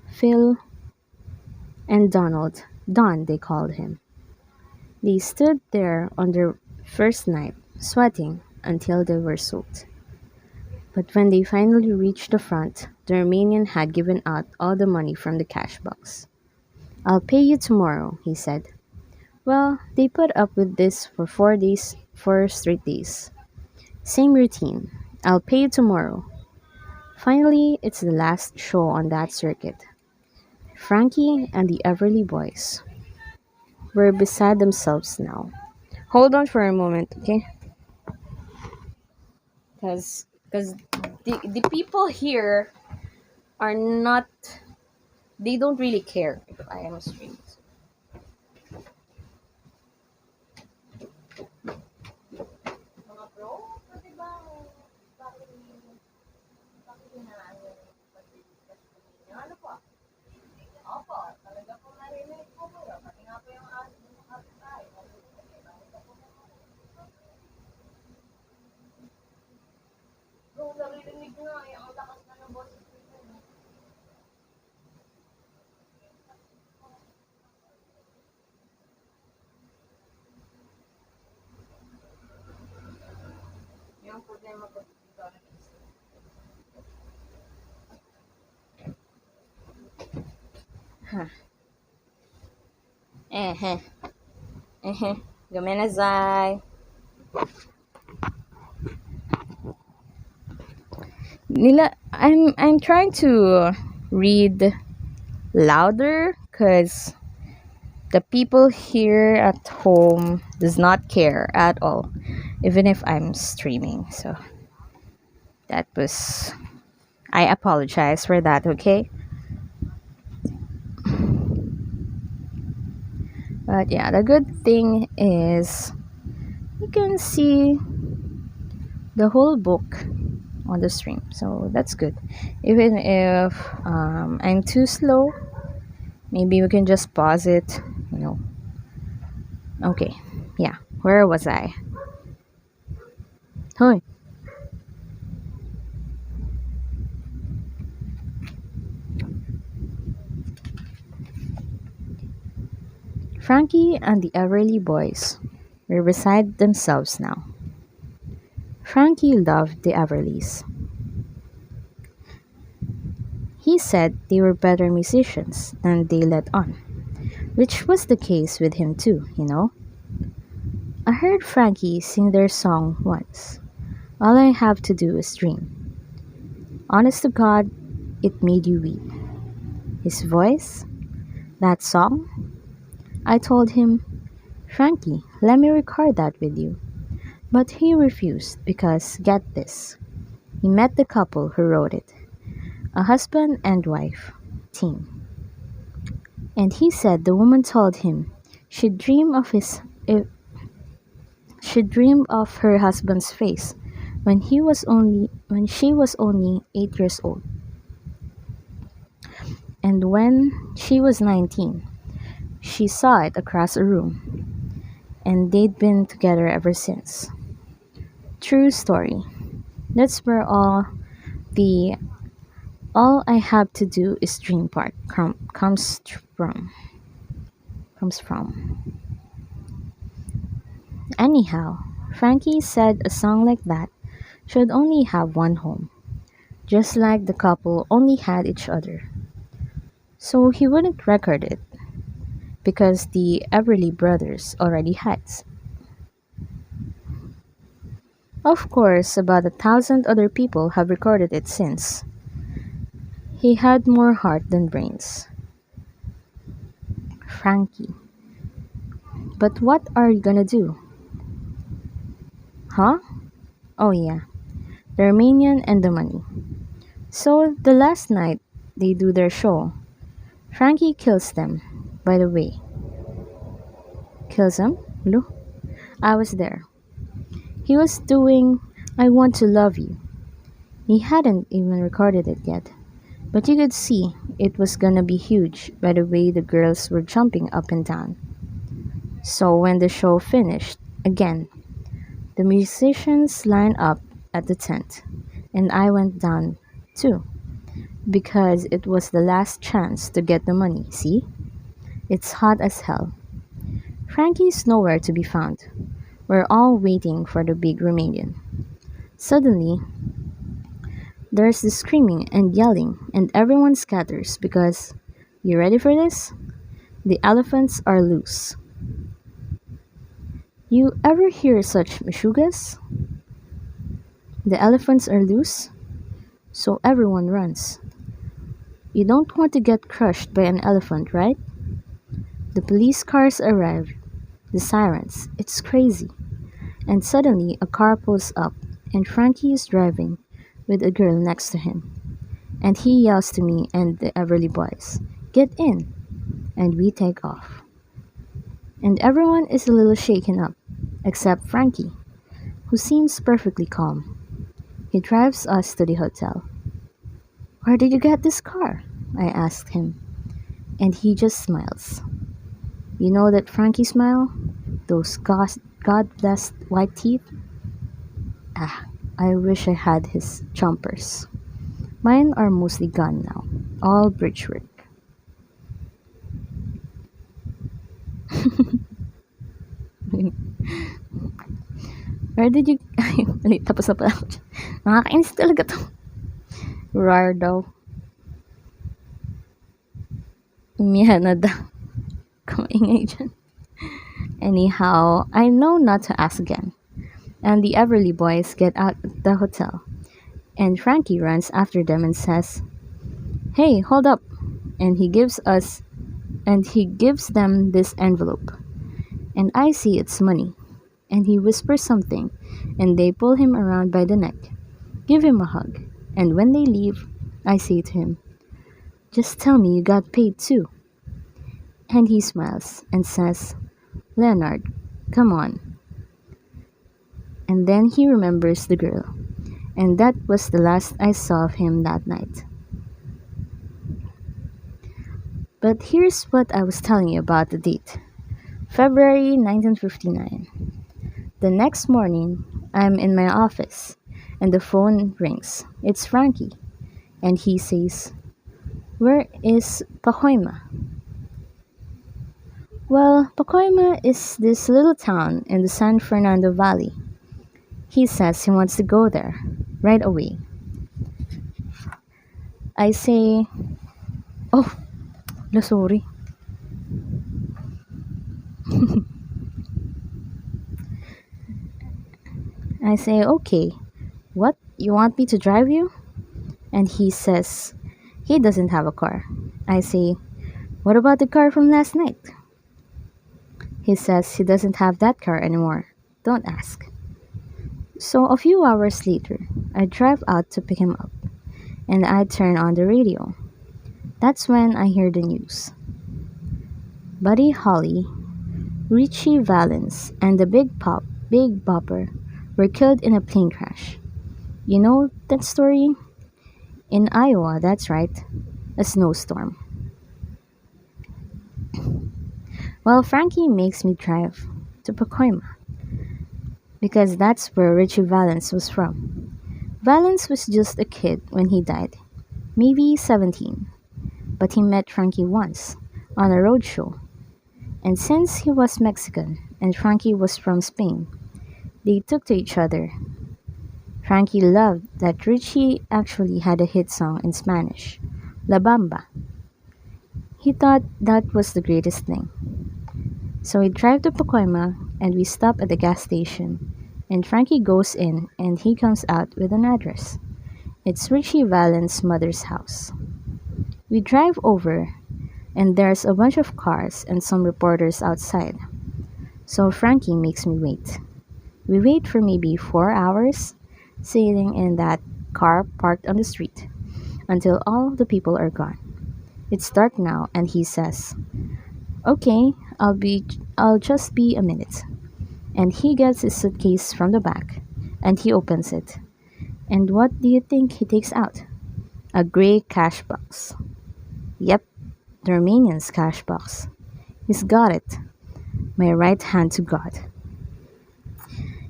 Phil and Donald, Don they called him. They stood there on their first night, sweating until they were soaked. But when they finally reached the front, the Romanian had given out all the money from the cash box. "I'll pay you tomorrow," he said. Well, they put up with this for 4 days, 4 straight days. Same routine. "I'll pay you tomorrow." Finally, it's the last show on that circuit. Frankie and the Everly boys were beside themselves now. Hold on for a moment, okay? Because the people here are not, they don't really care if I am streamed. Yung problema ko dito. Ehe. Ehe. Gomenazai. I'm trying to read louder because the people here at home does not care at all, even if I'm streaming. So that was, I apologize for that, okay? But yeah, the good thing is you can see the whole book on the stream, so that's good. Even if I'm too slow, maybe we can just pause it, you know. Okay, yeah, where was I? Hi. Frankie and the Everly boys were beside themselves now. Frankie loved the Everlys. He said they were better musicians than they let on, which was the case with him too, you know. I heard Frankie sing their song once. All I have to do is dream. Honest to God, it made you weep. His voice, that song, I told him, "Frankie, let me record that with you." But he refused because, get this, he met the couple who wrote it, a husband and wife team. And he said the woman told him she'd dream of she'd dream of her husband's face when she was only 8 years old. And when she was 19, she saw it across a room, and they'd been together ever since. True story. That's where the all I have to do is dream part comes from. Anyhow, Frankie said a song like that should only have one home, just like the couple only had each other. So he wouldn't record it because the Everly brothers already had. Of course, about 1,000 other people have recorded it since. He had more heart than brains. Frankie. But what are you gonna do? Huh? Oh yeah, the Romanian and the money. So the last night they do their show, Frankie kills them. By the way, kills them? Look, I was there. He was doing "I Want to Love You." He hadn't even recorded it yet. But you could see it was gonna be huge by the way the girls were jumping up and down. So when the show finished, again, the musicians lined up at the tent, and I went down too, because it was the last chance to get the money, see? It's hot as hell. Frankie's nowhere to be found. We're all waiting for the big reunion. Suddenly, there's the screaming and yelling, and everyone scatters because, you ready for this? The elephants are loose. You ever hear such mishugas? The elephants are loose, so everyone runs. You don't want to get crushed by an elephant, right? The police cars arrive, the sirens, it's crazy. And suddenly a car pulls up, and Frankie is driving with a girl next to him. And he yells to me and the Everly boys, "Get in!" And we take off. And everyone is a little shaken up, except Frankie, who seems perfectly calm. He drives us to the hotel. "Where did you get this car?" I asked him, and he just smiles. You know that Frankie smile? Those God-blessed white teeth? Ah, I wish I had his chompers. Mine are mostly gone now, all bridge work. Where did you... Ay, mali, tapos na pala ako dyan. Nakakainis talaga to. Rar daw. Miya na daw. Kumaingay dyan. Anyhow, I know not to ask again. And the Everly boys get out of the hotel. And Frankie runs after them and says, "Hey, hold up." And he gives them this envelope. And I see it's money. And he whispers something, and they pull him around by the neck, give him a hug, and when they leave, I say to him, "Just tell me you got paid too." And he smiles and says, "Leonard, come on." And then he remembers the girl, and that was the last I saw of him that night. But here's what I was telling you about the date. February 1959. The next morning, I'm in my office, and the phone rings. It's Frankie, and he says, "Where is Pacoima?" Well, Pacoima is this little town in the San Fernando Valley. He says he wants to go there, right away. I say, "Oh, sorry." I say, "Okay, what? You want me to drive you?" And he says he doesn't have a car. I say, "What about the car from last night?" He says he doesn't have that car anymore. Don't ask. So a few hours later, I drive out to pick him up, and I turn on the radio. That's when I hear the news. Buddy Holly, Richie Valens, and the Big Bopper were killed in a plane crash. You know that story? In Iowa, that's right. A snowstorm. Well, Frankie makes me drive to Pacoima because that's where Richie Valens was from. Valens was just a kid when he died, maybe 17, but he met Frankie once on a road show. And since he was Mexican and Frankie was from Spain, they took to each other. Frankie loved that Richie actually had a hit song in Spanish, La Bamba. He thought that was the greatest thing. So we drive to Pacoima and we stop at the gas station, and Frankie goes in and he comes out with an address. It's Richie Valens' mother's house. We drive over, and there's a bunch of cars and some reporters outside. So Frankie makes me wait. We wait for maybe 4 hours, sitting in that car parked on the street, until all the people are gone. It's dark now, and he says, "Okay, I'll just be a minute." And he gets his suitcase from the back, and he opens it. And what do you think he takes out? A grey cash box. Yep, the Romanian's cash box. He's got it. My right hand to God.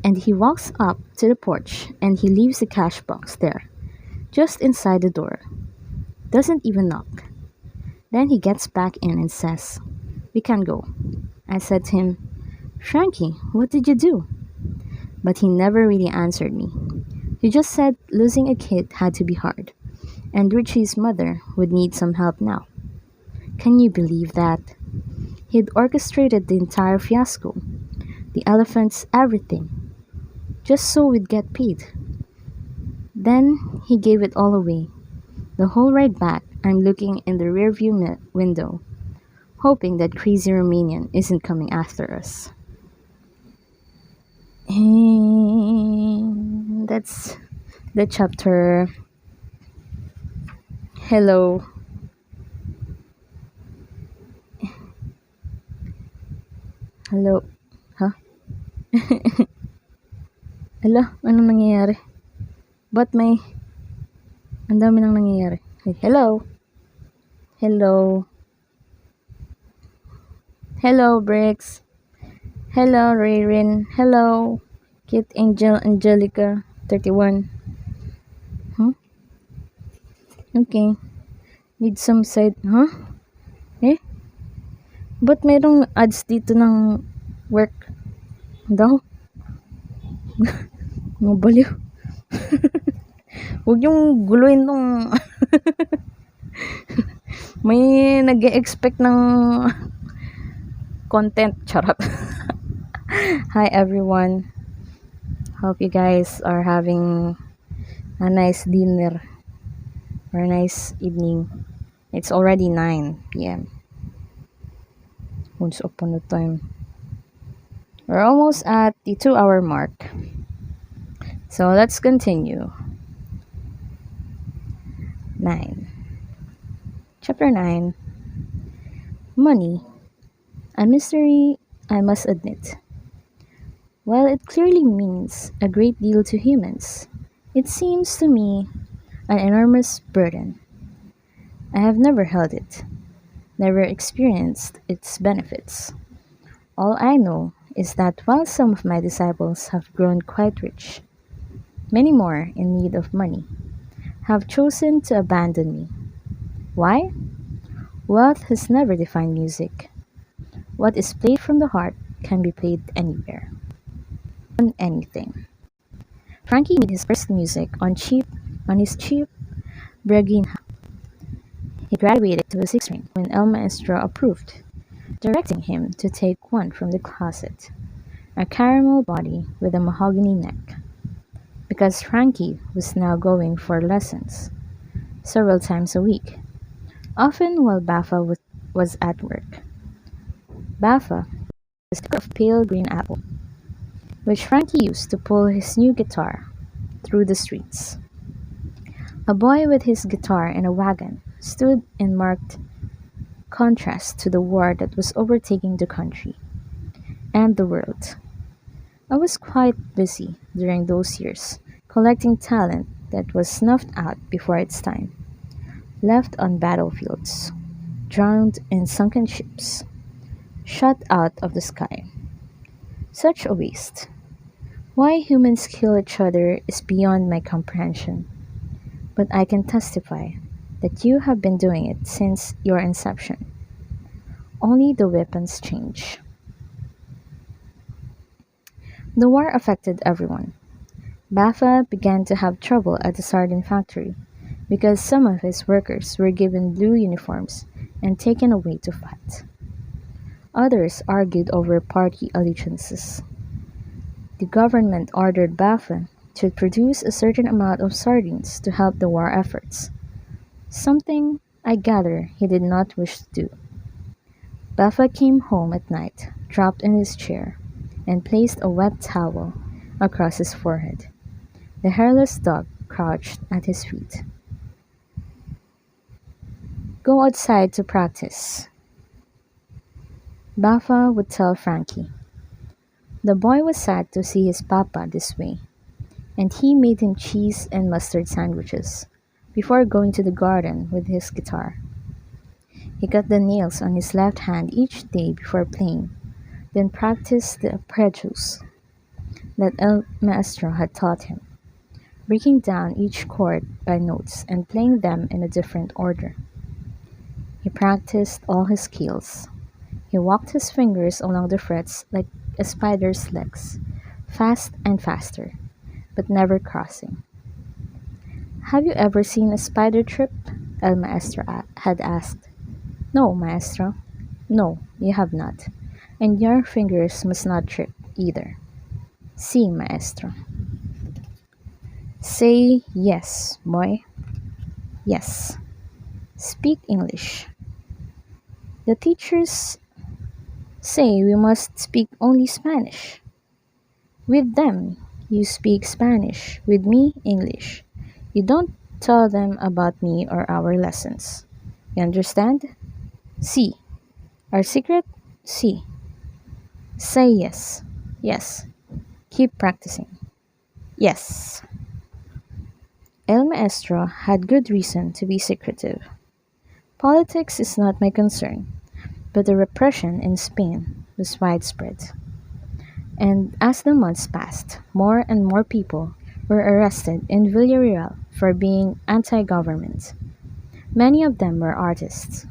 And he walks up to the porch and he leaves the cash box there, just inside the door. Doesn't even knock. Then he gets back in and says, "We can go." I said to him, "Frankie, what did you do?" But he never really answered me. He just said losing a kid had to be hard, and Richie's mother would need some help now. Can you believe that? He'd orchestrated the entire fiasco, the elephants, everything, just so we'd get paid. Then he gave it all away. The whole ride back, I'm looking in the rearview window, hoping that crazy Romanian isn't coming after us. And that's the chapter. Hello. Hello. Huh? Hello? Anong nangyayari? Ba't may... Ang dami nang nangyayari. Hey, hello? Hello? Hello, Bricks? Hello, Rayrin? Hello? Kit Angel Angelica 31. Huh? Okay. Need some side... Huh? Eh? Ba't mayroong ads dito ng work? Daw? Mabaliw. Huwag yung guluhin tong... May nag-expect ng content. Charot. Hi everyone. Hope you guys are having a nice dinner or a nice evening. It's already 9 p.m. Once upon a time. We're almost at the 2-hour mark. So let's continue. 9. Chapter 9. Money. A mystery, I must admit. While it clearly means a great deal to humans, it seems to me an enormous burden. I have never held it, never experienced its benefits. All I know is that while some of my disciples have grown quite rich, many more in need of money have chosen to abandon me. Why? Wealth has never defined music. What is played from the heart can be played anywhere, on anything. Frankie made his first music on his cheap Breguin. He graduated to a 6 string when El Maestro approved, directing him to take one from the closet, a caramel body with a mahogany neck, because Frankie was now going for lessons several times a week, often while Baffa was at work. Baffa was a stick of pale green apple, which Frankie used to pull his new guitar through the streets. A boy with his guitar in a wagon stood in marked contrast to the war that was overtaking the country and the world. I was quite busy during those years collecting talent that was snuffed out before its time, left on battlefields, drowned in sunken ships, shot out of the sky. Such a waste. Why humans kill each other is beyond my comprehension, but I can testify that you have been doing it since your inception. Only the weapons change. The war affected everyone. Baffa began to have trouble at the sardine factory because some of his workers were given blue uniforms and taken away to fight. Others argued over party allegiances. The government ordered Baffa to produce a certain amount of sardines to help the war efforts, something I gather he did not wish to do. Baffa came home at night, dropped in his chair, and placed a wet towel across his forehead. The hairless dog crouched at his feet. Go outside to practice, Baffa would tell Frankie. The boy was sad to see his papa this way, and he made him cheese and mustard sandwiches, before going to the garden with his guitar. He cut the nails on his left hand each day before playing, then practiced the arpeggios that El Maestro had taught him, breaking down each chord by notes and playing them in a different order. He practiced all his skills. He walked his fingers along the frets like a spider's legs, fast and faster, but never crossing. Have you ever seen a spider trip? El Maestro had asked. No, Maestro. No, you have not. And your fingers must not trip either. Si, Maestro. Say yes, boy. Yes. Speak English. The teachers say we must speak only Spanish. With them, you speak Spanish. With me, English. You don't tell them about me or our lessons. You understand? Si. Our secret? Si. Say yes. Yes. Keep practicing. Yes. El Maestro had good reason to be secretive. Politics is not my concern, but the repression in Spain was widespread. And as the months passed, more and more people were arrested in Villarreal for being anti government. Many of them were artists.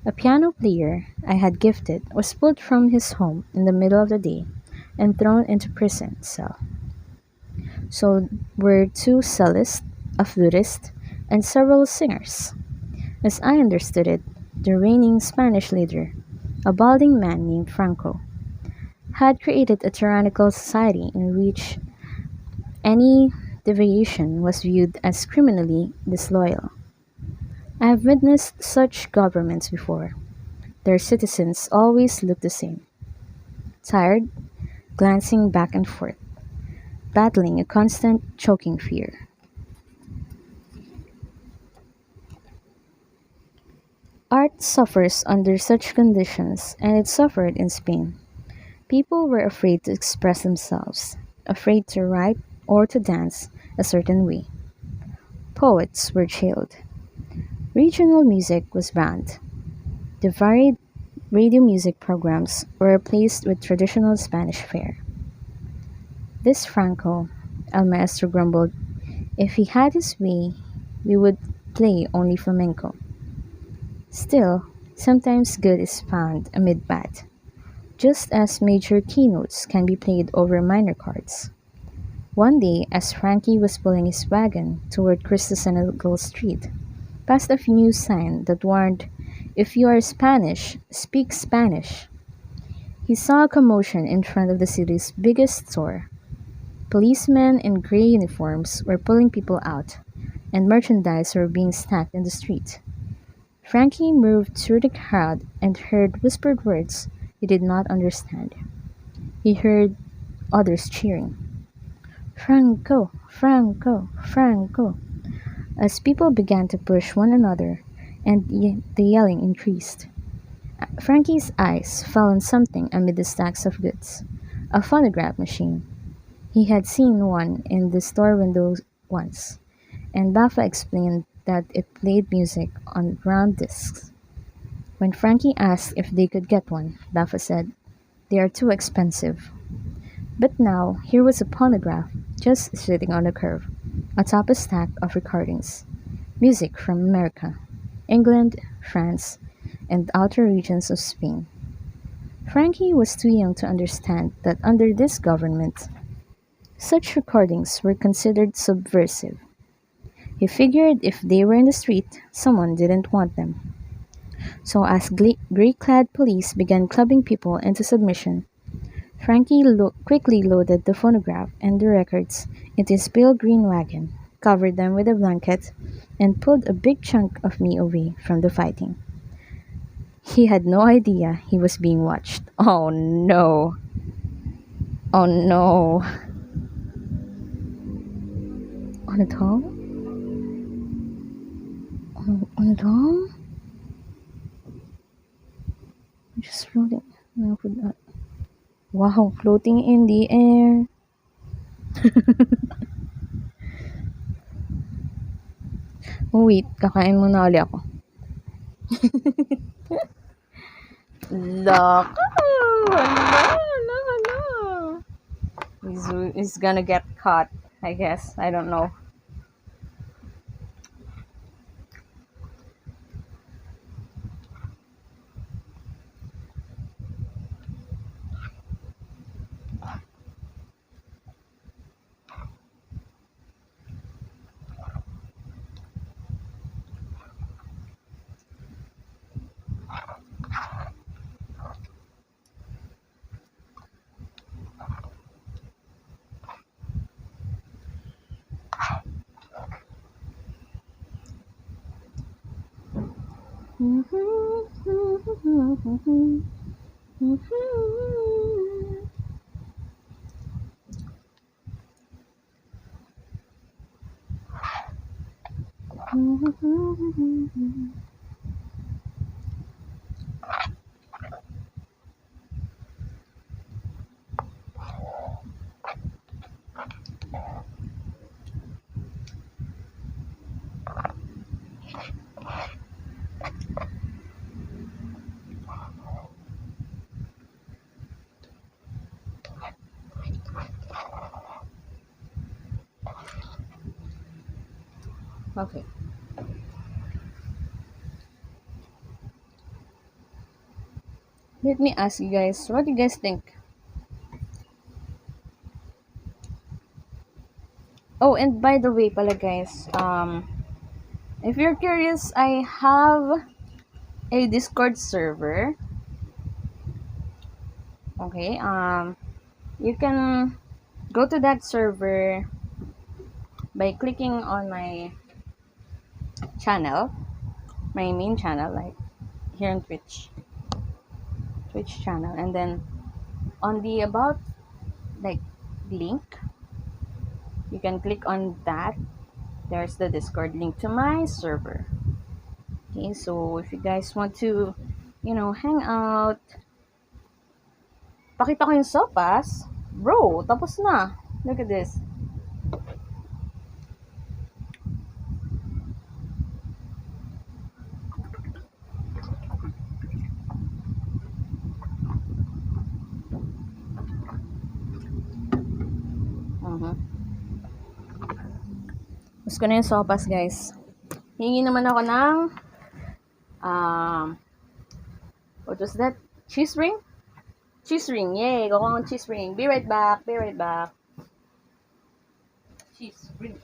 A piano player I had gifted was pulled from his home in the middle of the day and thrown into prison cell. So were two cellists, a flutist, and several singers. As I understood it, the reigning Spanish leader, a balding man named Franco, had created a tyrannical society in which any deviation was viewed as criminally disloyal. I have witnessed such governments before. Their citizens always look the same, tired, glancing back and forth, battling a constant choking fear. Art suffers under such conditions, and it suffered in Spain. People were afraid to express themselves, afraid to write or to dance a certain way. Poets were jailed. Regional music was banned. The varied radio music programs were replaced with traditional Spanish fare. This Franco, El Maestro grumbled, if he had his way, we would play only flamenco. Still, sometimes good is found amid bad, just as major keynotes can be played over minor chords. One day, as Frankie was pulling his wagon toward Cristo Senegal Street, past a new sign that warned, if you are Spanish, speak Spanish, he saw a commotion in front of the city's biggest store. Policemen in gray uniforms were pulling people out, and merchandise were being stacked in the street. Frankie moved through the crowd and heard whispered words he did not understand. He heard others cheering, Franco, Franco, Franco, as people began to push one another and the yelling increased. Frankie's eyes fell on something amid the stacks of goods, a phonograph machine. He had seen one in the store window once, and Baffa explained that it played music on round discs. When Frankie asked if they could get one, Baffa said, they are too expensive. But now, here was a phonograph just sitting on a curve, atop a stack of recordings. Music from America, England, France, and outer regions of Spain. Frankie was too young to understand that under this government, such recordings were considered subversive. He figured if they were in the street, someone didn't want them. So as gray-clad police began clubbing people into submission, Frankie quickly loaded the phonograph and the records into his pale green wagon, covered them with a blanket, and pulled a big chunk of me away from the fighting. He had no idea he was being watched. Oh no! Oh no! On a tom? On a tom? Just floating. No, could not. Wow, floating in the air. Oh wait, kakain muna ulit ako. Look! Hello. He's gonna get caught, I guess. I don't know. Okay. Let me ask you guys, what do you guys think? Oh, and by the way pala guys, if you're curious, I have a Discord server. Okay, you can go to that server by clicking on my channel, my main channel, like here on Twitch channel, and then on the about like link, you can click on that. There's the Discord link to my server. Okay, so if you guys want to, hang out, pakita ko yung sopas. Bro, tapos na. Look at this. Uh-huh. Tapos ko na yung sopas, guys. Hingi naman ako ng, um, what was that? Cheese ring? Cheese ring, yay! Go on cheese ring. Be right back, be right back. Cheese ring.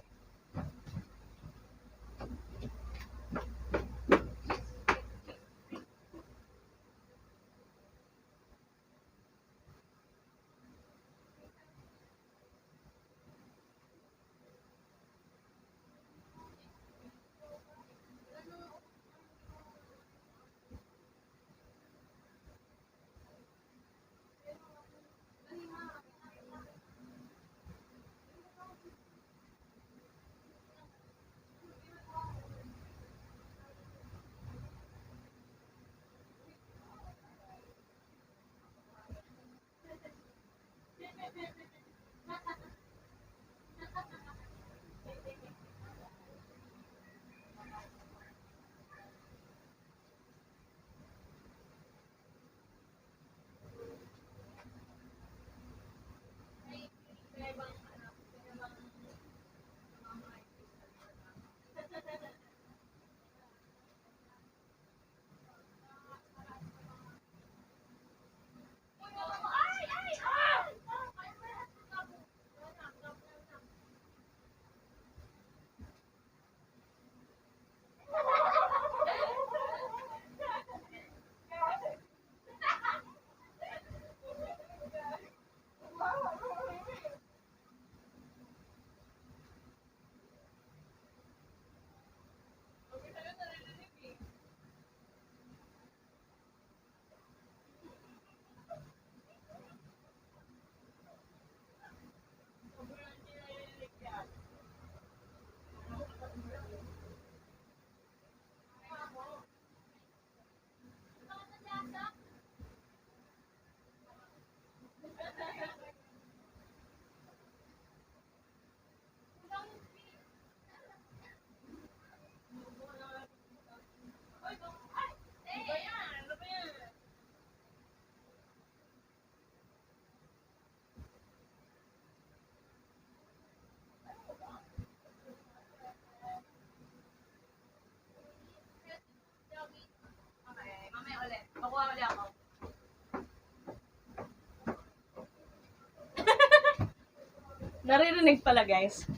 Naririnig pala, guys.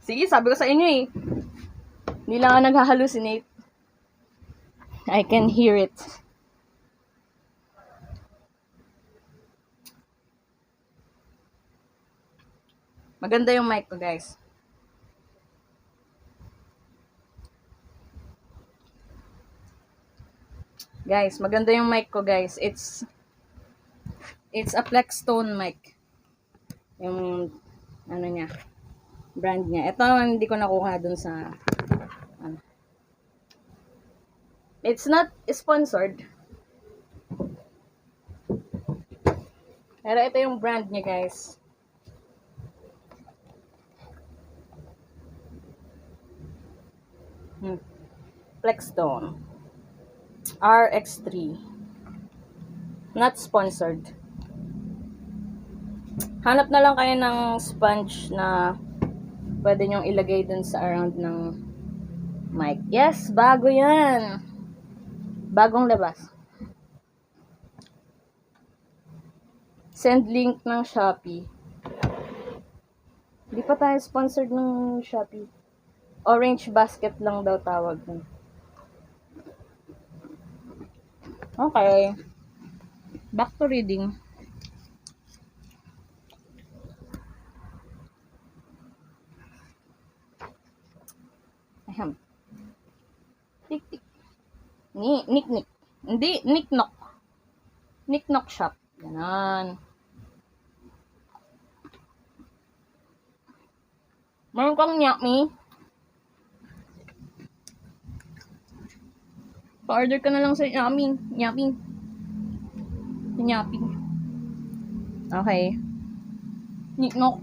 Sige, sabi ko sa inyo eh. Hindi lang ako nag-hallucinate. I can hear it. Maganda yung mic ko, guys. Guys, maganda yung mic ko, guys. It's a Presto mic. Yung ano niya, brand niya. Ito hindi ko nakuha dun sa ano. It's not sponsored. Pero ito yung brand niya, guys. Plexstone RX3. Not sponsored. Hanap na lang kayo ng sponge na pwede nyong ilagay dun sa around ng mic. Yes, bago yan. Bagong labas. Send link ng Shopee. Hindi pa tayo sponsored ng Shopee. Orange basket lang daw tawag nun. Okay. Back to reading. Ahem. Tik-tik. Nik-nik. Hindi, nik-nok. Nik-nok shop. Ganon. Meron kang nyakmi. Pa-order ka na lang sa nyakmi. Nyakmi. Nyakmi. Okay. Nik-nok.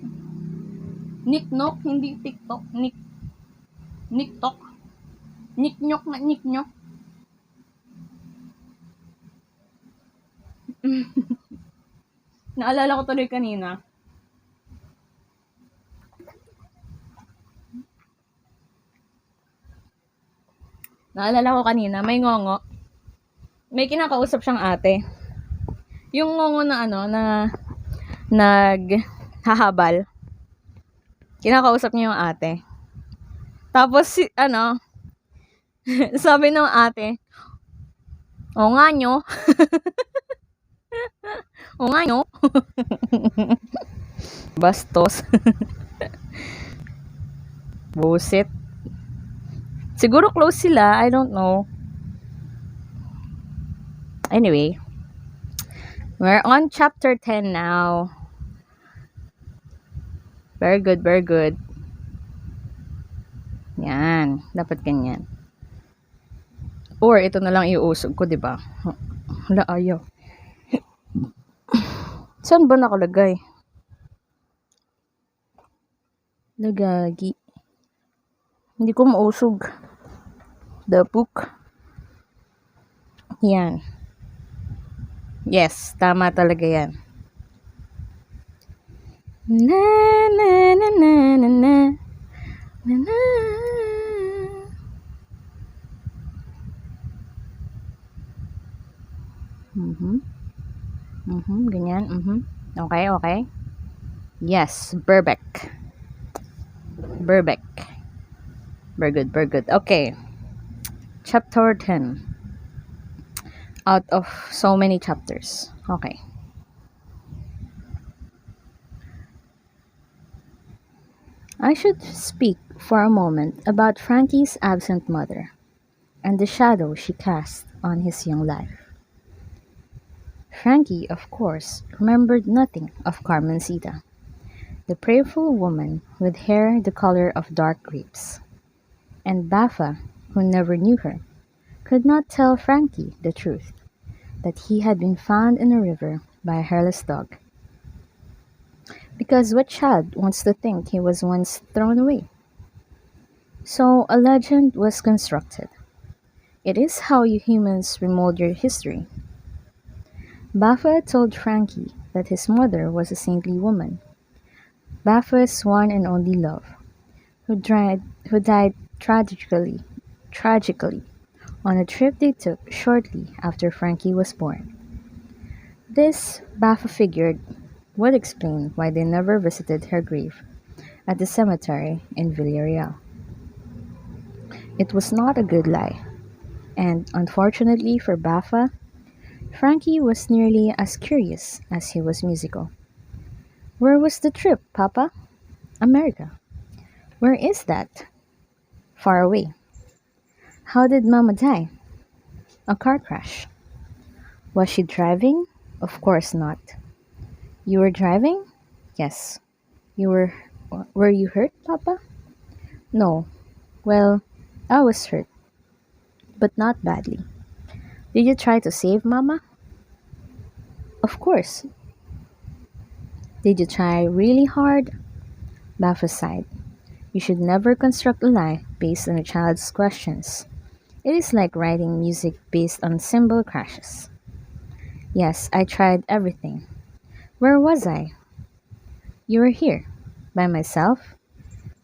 Nik-nok, hindi TikTok. Nik-tok. Nik-nyok na nik-nyok. Naalala ko tuloy kanina. May ngongo. May kinakausap siyang ate. Yung ngongo na ano, na naghahabal. Kinakausap niya yung ate. Tapos, sabi ng ate, o nga nyo. O nga nyo. Bastos. Busit. Siguro close sila. I don't know. Anyway. We're on chapter 10 now. Very good, very good. Yan. Dapat ganyan. Or, ito na lang iuusog ko, diba? Hala, ayaw. Saan ba nakalagay? Lagagi. Hindi ko mausog. The book. Yan. Yes, tama talaga yan. Na na na na na na na na. Ganyan. Okay, okay. Yes, Burbeck. Very good, very good. Okay. Chapter 10. Out of so many chapters. Okay. I should speak for a moment about Frankie's absent mother and the shadow she cast on his young life. Frankie, of course, remembered nothing of Carmencita, the prayerful woman with hair the color of dark grapes. And Baffa, who never knew her, could not tell Frankie the truth, that he had been found in a river by a hairless dog. Because what child wants to think he was once thrown away? So a legend was constructed. It is how you humans remold your history. Baffa told Frankie that his mother was a saintly woman, Baffa's one and only love, who died tragically on a trip they took shortly after Frankie was born. This, Baffa figured, would explain why they never visited her grave at the cemetery in Villarreal. It was not a good lie, and unfortunately for Baffa, Frankie was nearly as curious as he was musical. Where was the trip, Papa? America. Where is that? Far away. How did Mama die? A car crash. Was she driving? Of course not. You were driving? Yes. You were you hurt, Papa? No. Well, I was hurt, but not badly. Did you try to save Mama? Of course. Did you try really hard? Baffa sighed. You should never construct a lie based on a child's questions. It is like writing music based on cymbal crashes. Yes, I tried everything. Where was I? You were here. By myself?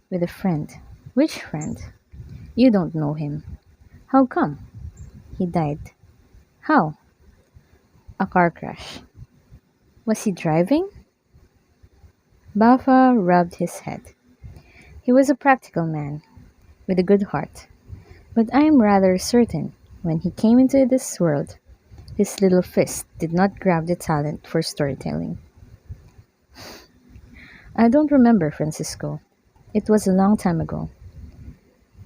With a friend. Which friend? You don't know him. How come? He died. How? A car crash. Was he driving? Baffa rubbed his head. He was a practical man, with a good heart. But I am rather certain when he came into this world, his little fist did not grab the talent for storytelling. I don't remember, Francisco. It was a long time ago.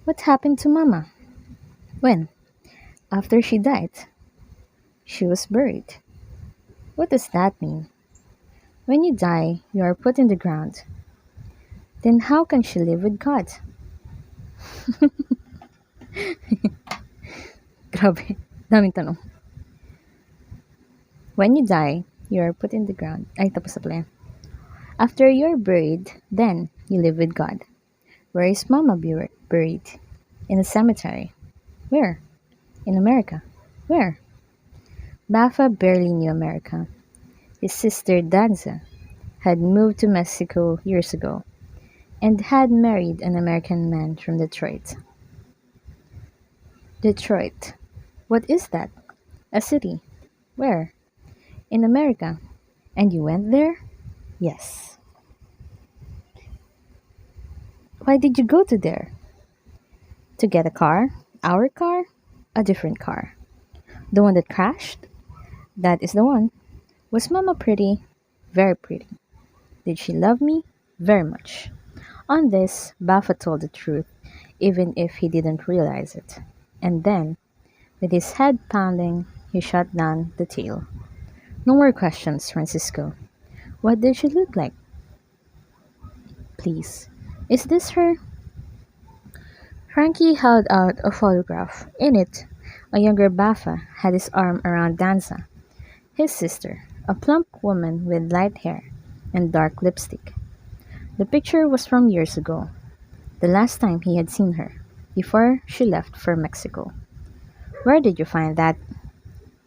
What happened to Mama? When? After she died. She was buried. What does that mean? When you die, you are put in the ground. Then how can she live with God? Grabe, daming tanong. When you die, you are put in the ground. Ay, tapos na pala yan. After you're buried, then you live with God. Where is Mama buried? In a cemetery. Where? In America. Where? Baffa barely knew America. His sister Danza had moved to Mexico years ago and had married an American man from Detroit. Detroit. What is that? A city. Where? In America. And you went there? Yes. Why did you go to there? To get a car? Our car? A different car. The one that crashed? That is the one. Was Mama pretty? Very pretty. Did she love me? Very much. On this, Baffa told the truth, even if he didn't realize it. And then, with his head pounding, he shut down the tale. No more questions, Francisco. What did she look like? Please, is this her? Frankie held out a photograph. In it, a younger Baffa had his arm around Danza, his sister, a plump woman with light hair and dark lipstick. The picture was from years ago, the last time he had seen her, before she left for Mexico. Where did you find that?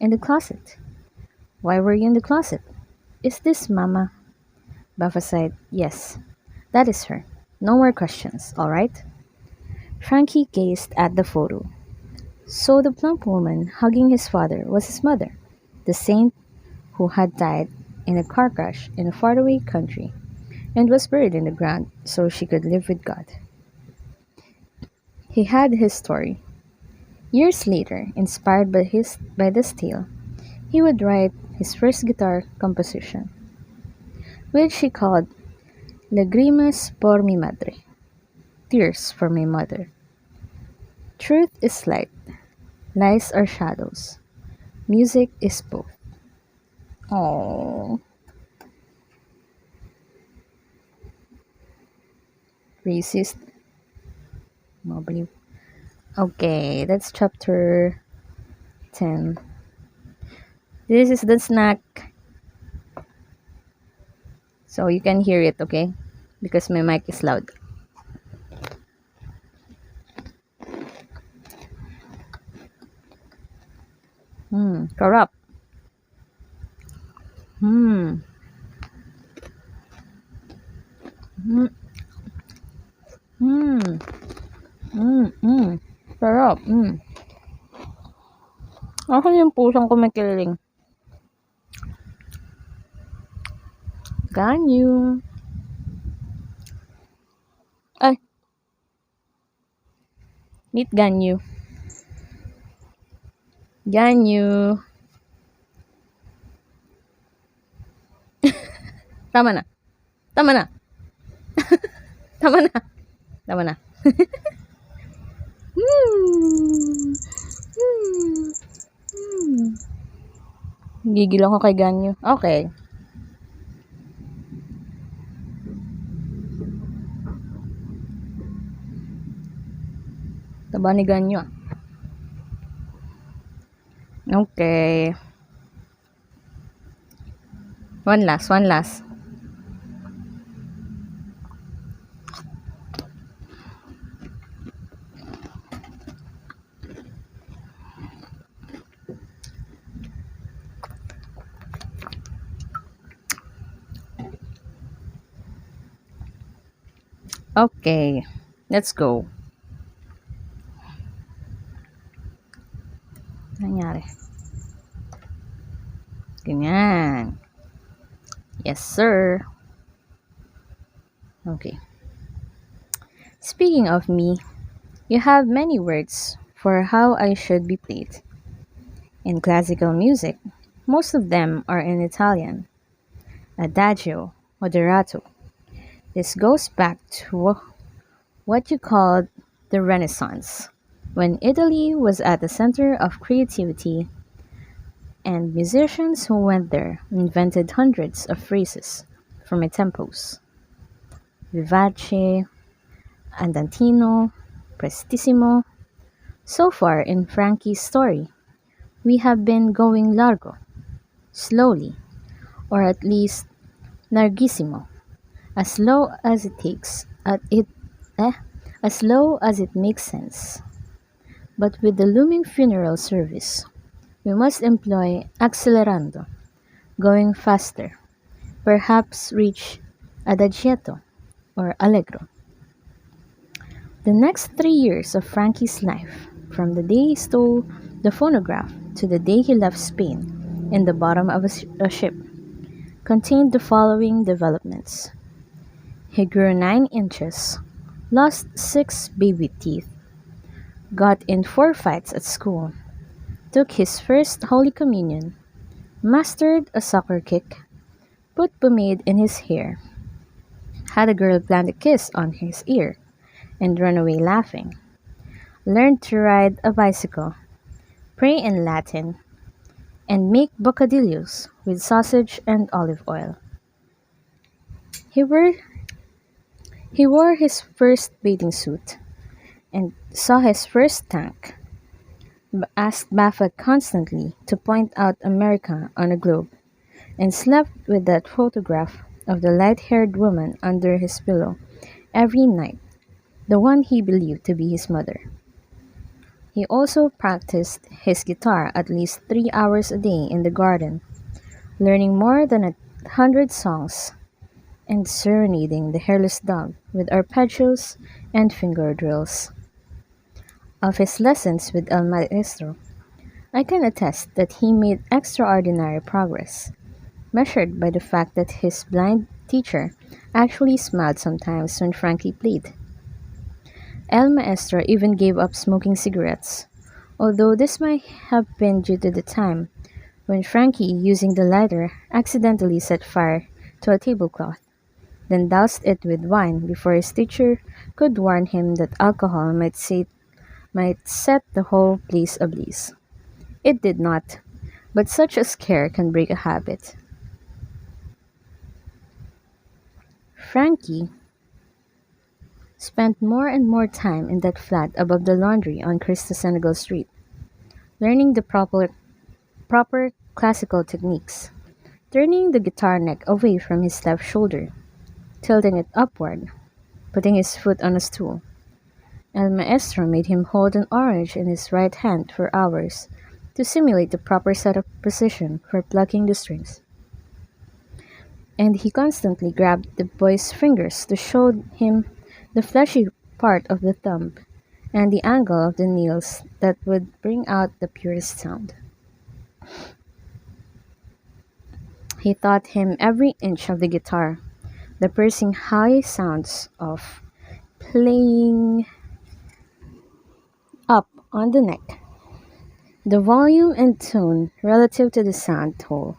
In the closet. Why were you in the closet? Is this Mama? Baffa sighed. Yes, that is her. No more questions, all right? Frankie gazed at the photo. So the plump woman hugging his father was his mother, the saint who had died in a car crash in a faraway country and was buried in the ground so she could live with God. He had his story. Years later, inspired by this tale, he would write his first guitar composition, which he called Lágrimas por mi madre, Tears for my mother. Truth is light, lies are shadows. Music is both. Oh, racist. Mabaliw. Okay, that's chapter 10. This is the snack. So you can hear it, okay? Because my mic is loud. Corrupt. Hmm. Hmm. Hmm. Hmm. Hmm. Sarap. Hmm. Asan yung pusang kumikiling? Ganyo. Ay, meet Ganyu. Ganyu. Tama na. Tama na. Tama na. Tama na. Hmm. Hmm. Hmm. Gigil ako kay Ganyu. Okay. Taba ni Ganyu ah. Okay. One last, one last. Okay. Let's go. Nangyari. Ganyan. Yes, sir. Okay. Speaking of me, you have many words for how I should be played. In classical music, most of them are in Italian. Adagio, moderato. This goes back to what you called the Renaissance, when Italy was at the center of creativity, and musicians who went there invented hundreds of phrases from a tempos. Vivace, andantino, prestissimo. So far in Frankie's story, we have been going largo, slowly, or at least larghissimo, as slow as it takes at it eh, as slow as it makes sense. But with the looming funeral service, we must employ accelerando, going faster, perhaps reach adagietto or allegro. The next 3 years of Frankie's life, from the day he stole the phonograph to the day he left Spain in the bottom of a ship, contained the following developments. He grew 9 inches, lost 6 baby teeth, got in 4 fights at school, took his first Holy Communion, mastered a soccer kick, put pomade in his hair, had a girl plant a kiss on his ear, and run away laughing, learned to ride a bicycle, pray in Latin, and make bocadillos with sausage and olive oil. He wore, he wore his first bathing suit and saw his first tank, asked Baffa constantly to point out America on a globe, and slept with that photograph of the light-haired woman under his pillow every night, the one he believed to be his mother. He also practiced his guitar at least 3 hours a day in the garden, learning more than 100 songs and serenading the hairless dog with arpeggios and finger drills. Of his lessons with El Maestro, I can attest that he made extraordinary progress, measured by the fact that his blind teacher actually smiled sometimes when Frankie played. El Maestro even gave up smoking cigarettes, although this might have been due to the time when Frankie, using the lighter, accidentally set fire to a tablecloth, then doused it with wine before his teacher could warn him that alcohol might set the whole place ablaze. It did not, but such a scare can break a habit. Frankie spent more and more time in that flat above the laundry on Cristo Senegal Street, learning the proper classical techniques, turning the guitar neck away from his left shoulder, tilting it upward, putting his foot on a stool. El Maestro made him hold an orange in his right hand for hours to simulate the proper set of position for plucking the strings. And he constantly grabbed the boy's fingers to show him the fleshy part of the thumb and the angle of the nails that would bring out the purest sound. He taught him every inch of the guitar, the piercing high sounds of playing up on the neck. The volume and tone relative to the sound told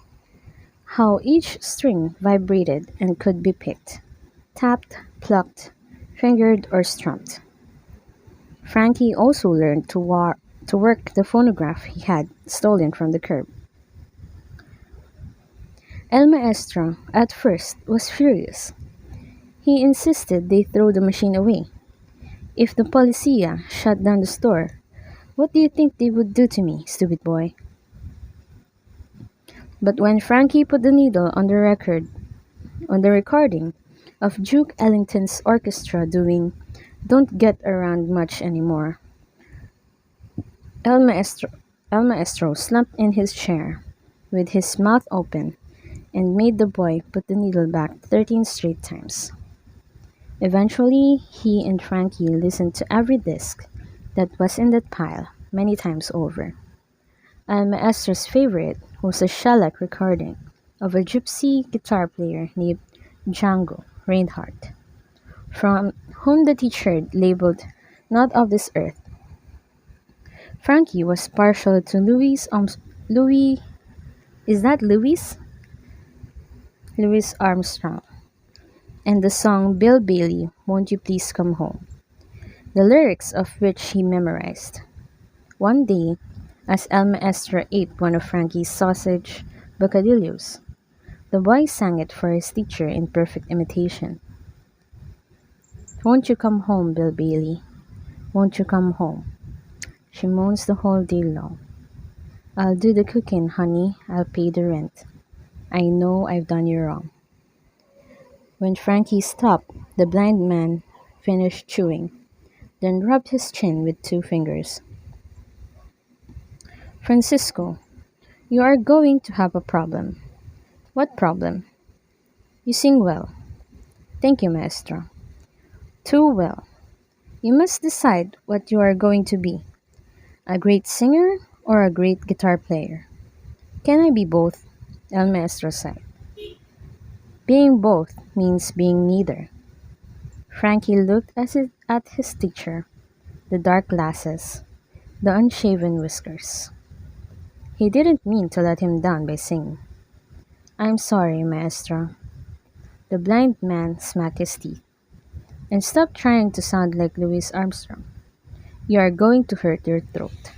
how each string vibrated and could be picked, tapped, plucked, fingered, or strummed. Frankie also learned to work the phonograph he had stolen from the curb. El Maestro, at first, was furious. He insisted they throw the machine away. If the policia shut down the store, what do you think they would do to me, stupid boy? But when Frankie put the needle on the recording of Duke Ellington's orchestra doing Don't Get Around Much Anymore, El Maestro, El Maestro slumped in his chair with his mouth open and made the boy put the needle back 13 straight times. Eventually, he and Frankie listened to every disc that was in that pile many times over. El Maestro's favorite was a shellac recording of a gypsy guitar player named Django Reinhardt, from whom the teacher labeled "not of this earth." Frankie was partial to Louis is that Louis? Louis Armstrong, and the song Bill Bailey, Won't You Please Come Home, the lyrics of which he memorized. One day, as El Maestro ate one of Frankie's sausage bocadillos, the boy sang it for his teacher in perfect imitation. Won't you come home, Bill Bailey? Won't you come home? She moans the whole day long. I'll do the cooking, honey. I'll pay the rent. I know I've done you wrong. When Frankie stopped, the blind man finished chewing, then rubbed his chin with two fingers. Francisco, you are going to have a problem. What problem? You sing well. Thank you, maestro. Too well. You must decide what you are going to be. A great singer or a great guitar player? Can I be both? El maestro said. Being both means being neither. Frankie looked at his teacher, the dark glasses, the unshaven whiskers. He didn't mean to let him down by singing. I'm sorry, maestro. The blind man smacked his teeth. And stop trying to sound like Louis Armstrong. You are going to hurt your throat.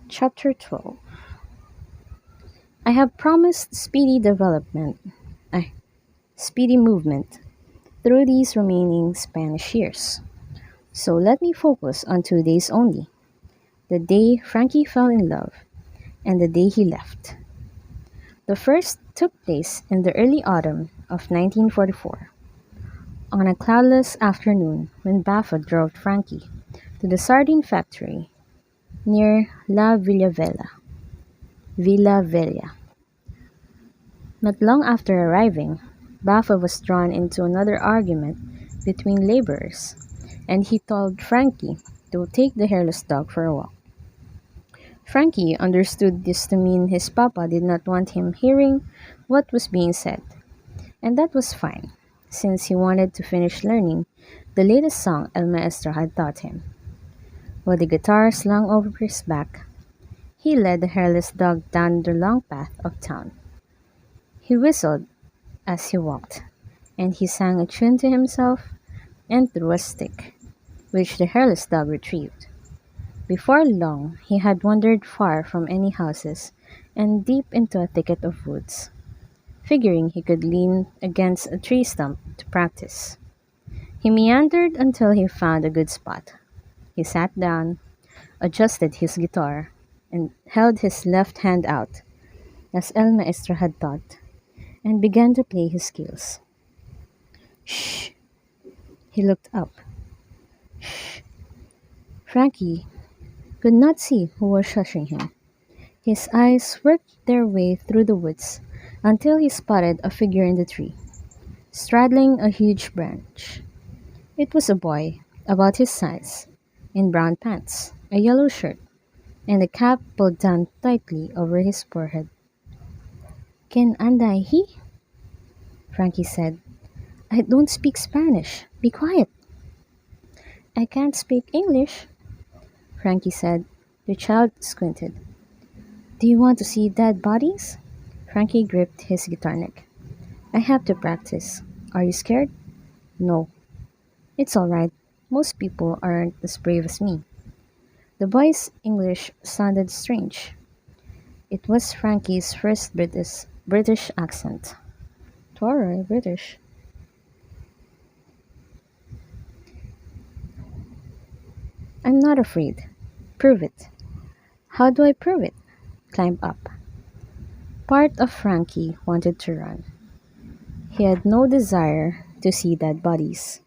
Chapter 12. I have promised speedy movement through these remaining Spanish years. So let me focus on 2 days only. The day Frankie fell in love and the day he left. The first took place in the early autumn of 1944, on a cloudless afternoon when Baffa drove Frankie to the sardine factory near Villa Vella. Not long after arriving, Baffa was drawn into another argument between laborers, and he told Frankie to take the hairless dog for a walk. Frankie understood this to mean his papa did not want him hearing what was being said, and that was fine, since he wanted to finish learning the latest song El Maestro had taught him. With the guitar slung over his back, he led the hairless dog down the long path of town. He whistled as he walked, and he sang a tune to himself and threw a stick, which the hairless dog retrieved. Before long, he had wandered far from any houses and deep into a thicket of woods, figuring he could lean against a tree stump to practice. He meandered until he found a good spot. He sat down, adjusted his guitar, and held his left hand out, as El Maestro had taught, and began to play his scales. Shh! He looked up. Shh! Frankie could not see who was shushing him. His eyes worked their way through the woods until he spotted a figure in the tree, straddling a huge branch. It was a boy, about his size, in brown pants, a yellow shirt, and a cap pulled down tightly over his forehead. Can anday he? Frankie said, I don't speak Spanish. Be quiet. I can't speak English, Frankie said. The child squinted. Do you want to see dead bodies? Frankie gripped his guitar neck. I have to practice. Are you scared? No. It's alright. Most people aren't as brave as me. The boy's English sounded strange. It was Frankie's first British accent. Toro, British. I'm not afraid. Prove it. How do I prove it? Climb up. Part of Frankie wanted to run. He had no desire to see dead bodies,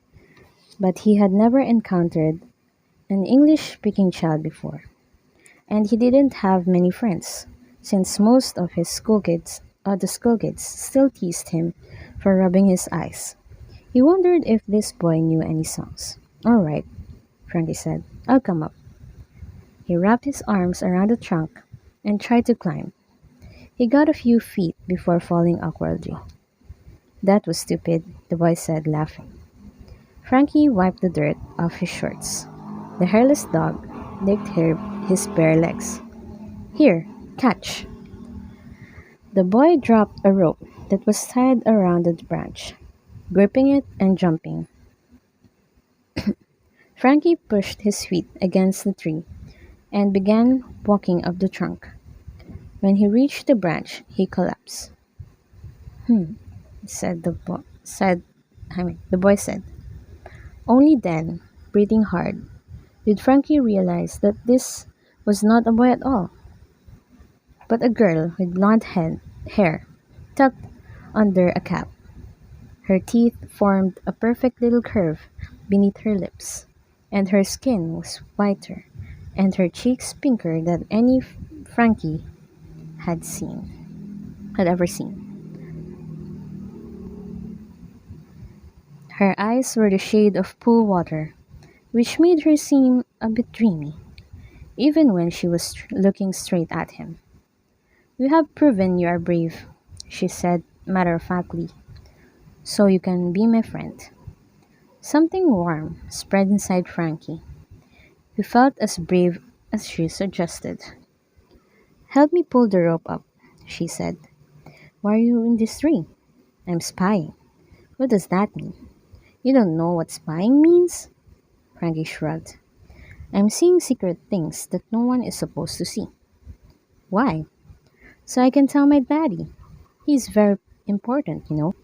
but he had never encountered an English speaking child before, and he didn't have many friends, since most of the school kids still teased him for rubbing his eyes. He wondered if this boy knew any songs. All right, Frankie said, I'll come up. He wrapped his arms around the trunk and tried to climb. He got a few feet before falling awkwardly. That was stupid, the boy said, laughing. Frankie wiped the dirt off his shorts. The hairless dog licked his bare legs. Here, catch. The boy dropped a rope that was tied around the branch, gripping it and jumping. Frankie pushed his feet against the tree and began walking up the trunk. When he reached the branch, he collapsed. Hmm, said the bo- said the boy said. Only then, breathing hard, did Frankie realize that this was not a boy at all, but a girl with hair tucked under a cap. Her teeth formed a perfect little curve beneath her lips, and her skin was whiter, and her cheeks pinker than any Frankie had ever seen. Her eyes were the shade of pool water, which made her seem a bit dreamy, even when she was looking straight at him. You have proven you are brave, she said matter of factly, so you can be my friend. Something warm spread inside Frankie, who felt as brave as she suggested. Help me pull the rope up, she said. Why are you in this tree? I'm spying. What does that mean? You don't know what spying means? Frankie shrugged. I'm seeing secret things that no one is supposed to see. Why? So I can tell my daddy. He's very important, you know.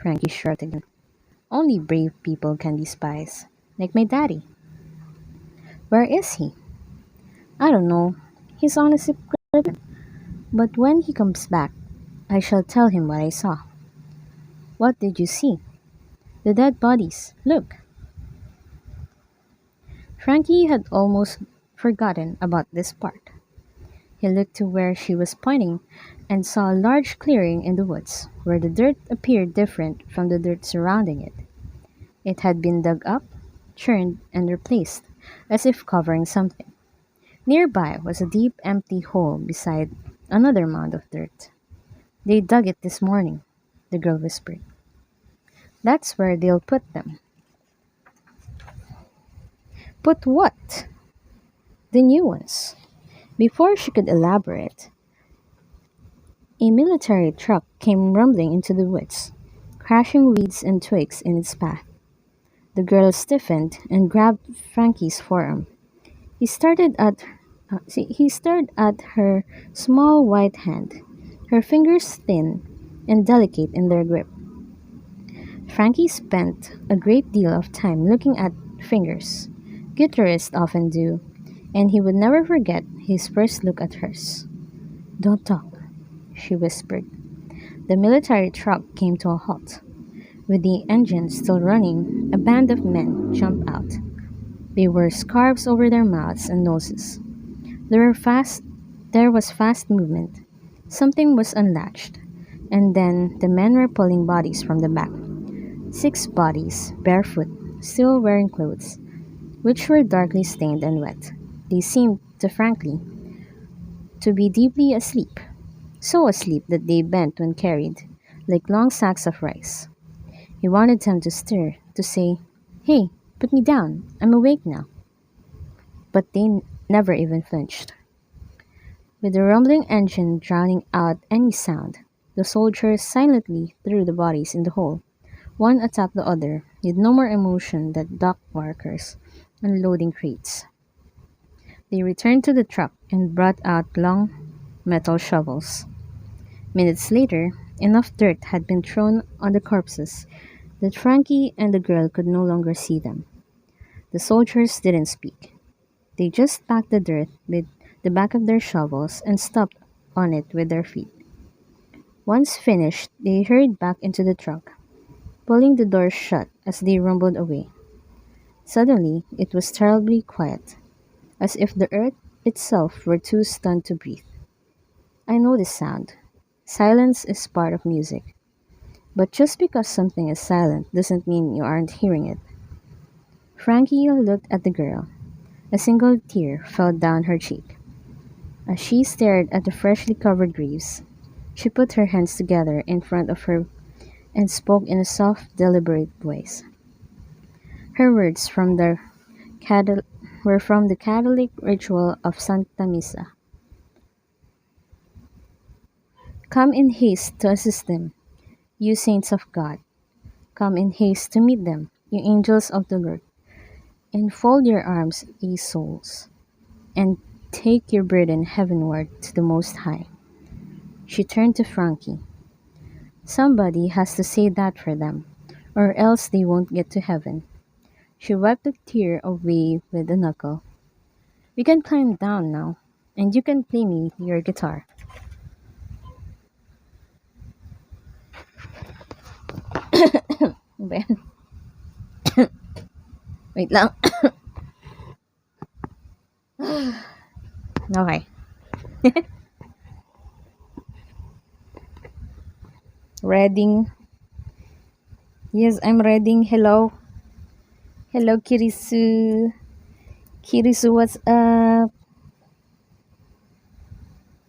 Frankie shrugged again. Only brave people can be spies, like my daddy. Where is he? I don't know. He's on a secret mission. But when he comes back, I shall tell him what I saw. What did you see? The dead bodies. Look. Frankie had almost forgotten about this part. He looked to where she was pointing and saw a large clearing in the woods where the dirt appeared different from the dirt surrounding it. It had been dug up, churned, and replaced, as if covering something. Nearby was a deep, empty hole beside another mound of dirt. They dug it this morning, the girl whispered. That's where they'll put them. Put what? The new ones. Before she could elaborate, a military truck came rumbling into the woods, crashing weeds and twigs in its path. The girl stiffened and grabbed Frankie's forearm. He stared at her small white hand, her fingers thin and delicate in their grip. Frankie spent a great deal of time looking at fingers. Guitarists often do, and he would never forget his first look at hers. Don't talk, she whispered. The military truck came to a halt. With the engine still running, a band of men jumped out. They wore scarves over their mouths and noses. There was fast movement. Something was unlatched, and then the men were pulling bodies from the back. 6 bodies, barefoot, still wearing clothes, which were darkly stained and wet. They seemed, to Frankly, to be deeply asleep, so asleep that they bent when carried, like long sacks of rice. He wanted them to stir, to say, "Hey, put me down, I'm awake now." But they never even flinched. With the rumbling engine drowning out any sound, the soldiers silently threw the bodies in the hole, one atop the other, with no more emotion than dock workers unloading crates. They returned to the truck and brought out long metal shovels. Minutes later, enough dirt had been thrown on the corpses that Frankie and the girl could no longer see them. The soldiers didn't speak. They just packed the dirt with the back of their shovels and stomped on it with their feet. Once finished, they hurried back into the truck, pulling the doors shut as they rumbled away. Suddenly, it was terribly quiet, as if the earth itself were too stunned to breathe. I know this sound. Silence is part of music. But just because something is silent doesn't mean you aren't hearing it. Frankie looked at the girl. A single tear fell down her cheek. As she stared at the freshly covered graves, she put her hands together in front of her and spoke in a soft, deliberate voice. Her words Cathol- were from the Catholic ritual of Santa Misa. Come in haste to assist them, you saints of God. Come in haste to meet them, you angels of the Lord. Enfold your arms, ye souls, and take your burden heavenward to the Most High. She turned to Frankie. Somebody has to say that for them, or else they won't get to heaven. She wiped a tear away with a knuckle. We can climb down now, and you can play me your guitar. Ano ba yan? Wait lang. Okay. Reading. Yes, I'm reading. Hello. Hello, Kirisu. Kirisu, what's up?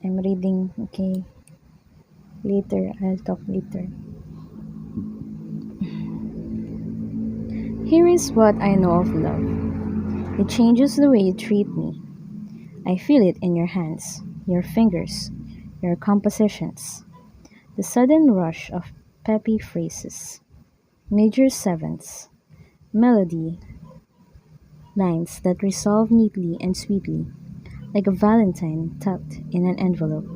I'm reading. Okay. Later. I'll talk later. Here is what I know of love. It changes the way you treat me. I feel it in your hands, your fingers, your compositions. The sudden rush of peppy phrases, major sevenths, melody, lines that resolve neatly and sweetly, like a valentine tucked in an envelope.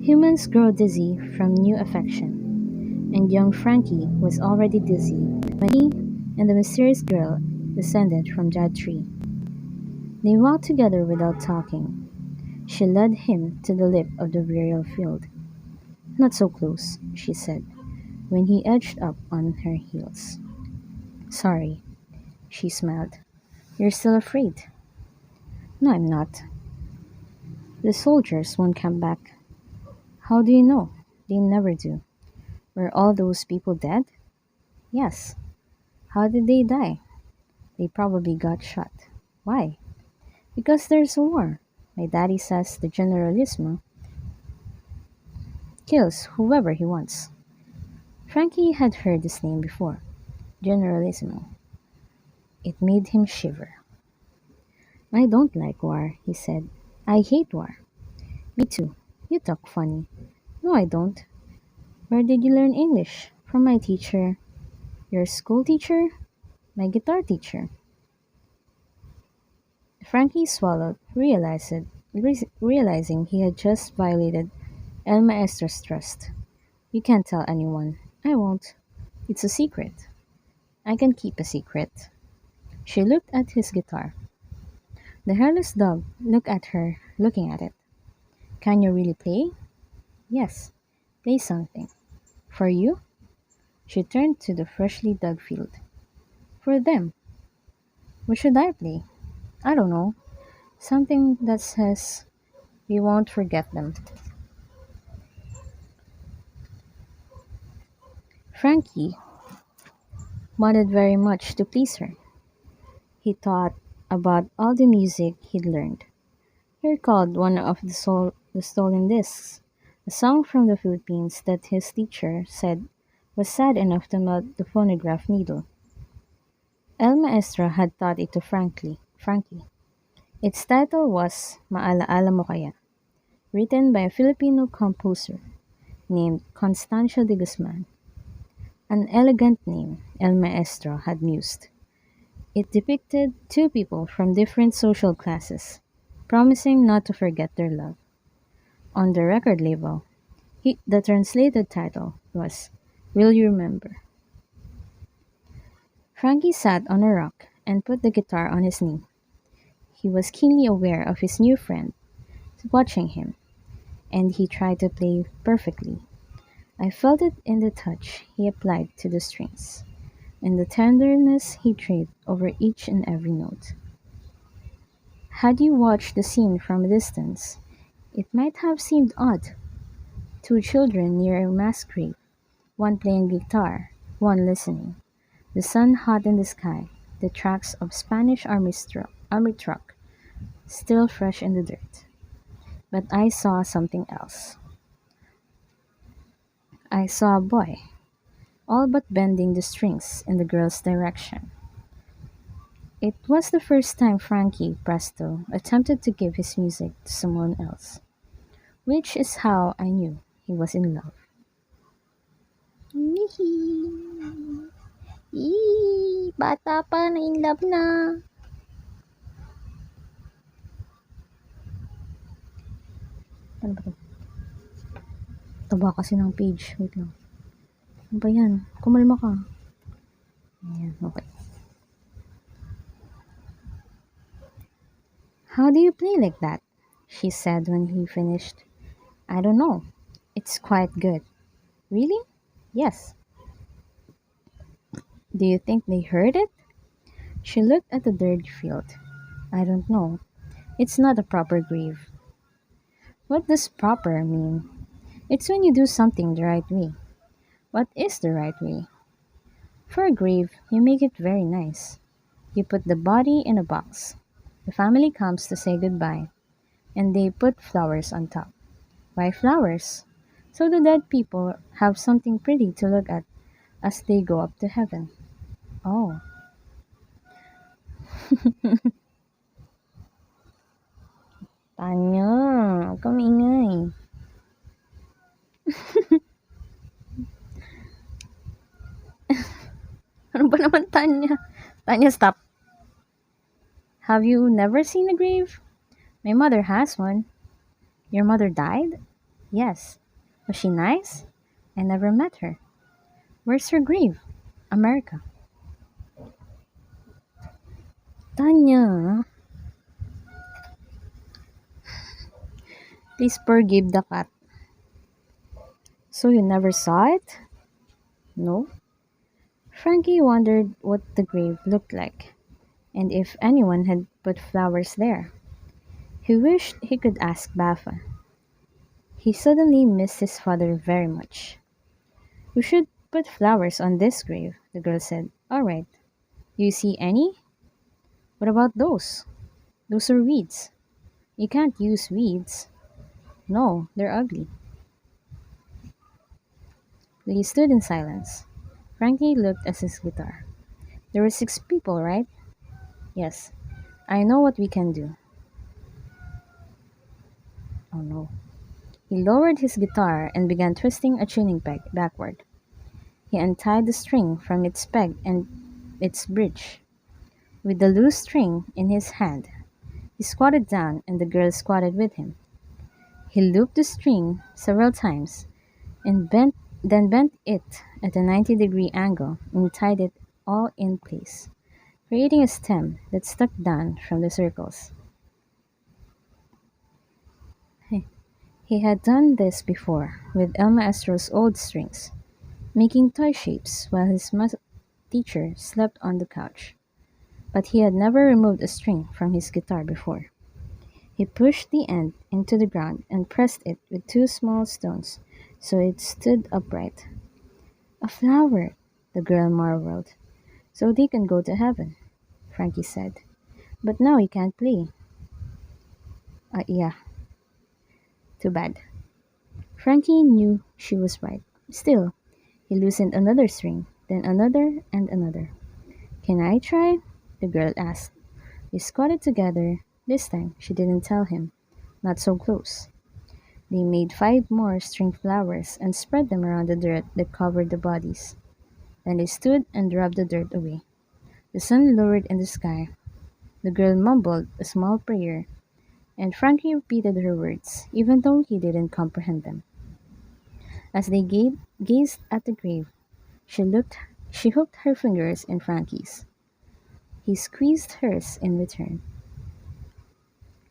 Humans grow dizzy from new affection, and young Frankie was already dizzy when he and the mysterious girl descended from that tree. They walked together without talking. She led him to the lip of the burial field. "Not so close," she said, when he edged up on her heels. "Sorry," she smiled. "You're still afraid." "No, I'm not. The soldiers won't come back." "How do you know?" "They never do." "Were all those people dead?" "Yes." "How did they die?" "They probably got shot." "Why?" "Because there's a war. My daddy says the Generalissimo kills whoever he wants." Frankie had heard this name before. Generalissimo. It made him shiver. "I don't like war," he said. "I hate war." "Me too. You talk funny." "No, I don't." "Where did you learn English?" "From my teacher." "Your school teacher?" "My guitar teacher." Frankie swallowed, realizing he had just violated El Maestro's trust. "You can't tell anyone." "I won't. It's a secret." "I can keep a secret." She looked at his guitar. The hairless dog looked at her, looking at it. "Can you really play?" "Yes." "Play something." "For you?" She turned to the freshly dug field. "For them." "What should I play?" "I don't know. Something that says we won't forget them." Frankie wanted very much to please her. He thought about all the music he'd learned. He recalled one of the stolen discs, a song from the Philippines that his teacher said was sad enough to melt the phonograph needle. El Maestro had taught it to Frankie. Its title was Maalaala Mo Kaya, written by a Filipino composer named Constancio de Guzman. An elegant name, El Maestro had mused. It depicted two people from different social classes, promising not to forget their love. On the record label, the translated title was Will You Remember? Frankie sat on a rock and put the guitar on his knee. He was keenly aware of his new friend watching him, and he tried to play perfectly. I felt it in the touch he applied to the strings, and the tenderness he draped over each and every note. Had you watched the scene from a distance, it might have seemed odd. Two children near a mass grave, one playing guitar, one listening. The sun hot in the sky, the tracks of Spanish army truck still fresh in the dirt. But I saw something else. I saw a boy, all but bending the strings in the girl's direction. It was the first time Frankie Presto attempted to give his music to someone else, which is how I knew he was in love. Bata pa na in love na. Ano ba 'to? Taba kasi ng page. Wait lang. Ano ba yan? Kumalma ka. Ayan, okay. How do you play like that? She said when he finished. I don't know. It's quite good. Really? Yes. Do you think they heard it? She looked at the dirt field. I don't know. It's not a proper grave. What does proper mean? It's when you do something the right way. What is the right way? For a grave, you make it very nice. You put the body in a box. The family comes to say goodbye, and they put flowers on top. Why flowers? So the dead people have something pretty to look at as they go up to heaven. Oh, Tanya, huwag ka maingay. Ano ba naman, Tanya? Tanya, stop. Have you never seen a grave? My mother has one. Your mother died? Yes. Was she nice? I never met her. Where's her grave? America. Tanya, please forgive the cat. So you never saw it? No. Frankie wondered what the grave looked like, and if anyone had put flowers there. He wished he could ask Baffa. He suddenly missed his father very much. We should put flowers on this grave, the girl said. All right. Do you see any? What about those? Those are weeds. You can't use weeds. No, they're ugly. We stood in silence. Frankie looked at his guitar. There were 6 people, right? Yes. I know what we can do. Oh no. He lowered his guitar and began twisting a tuning peg backward. He untied the string from its peg and its bridge. With the loose string in his hand, he squatted down and the girl squatted with him. He looped the string several times and then bent it at a 90-degree angle and tied it all in place, creating a stem that stuck down from the circles. He had done this before with El Maestro's old strings, making toy shapes while his teacher slept on the couch. But he had never removed a string from his guitar before. He pushed the end into the ground and pressed it with 2 small stones so it stood upright. A flower, the girl marveled. So they can go to heaven, Frankie said. But now he can't play. Yeah, too bad. Frankie knew she was right. Still, He loosened another string, then another and another. Can I try? The girl asked. They squatted together. This time she didn't tell him. Not so close. They made 5 more string flowers and spread them around the dirt that covered the bodies. Then they stood and rubbed the dirt away. The sun lowered in the sky. The girl mumbled a small prayer, and Frankie repeated her words, even though he didn't comprehend them. As they gazed at the grave, she hooked her fingers in Frankie's. He squeezed hers in return.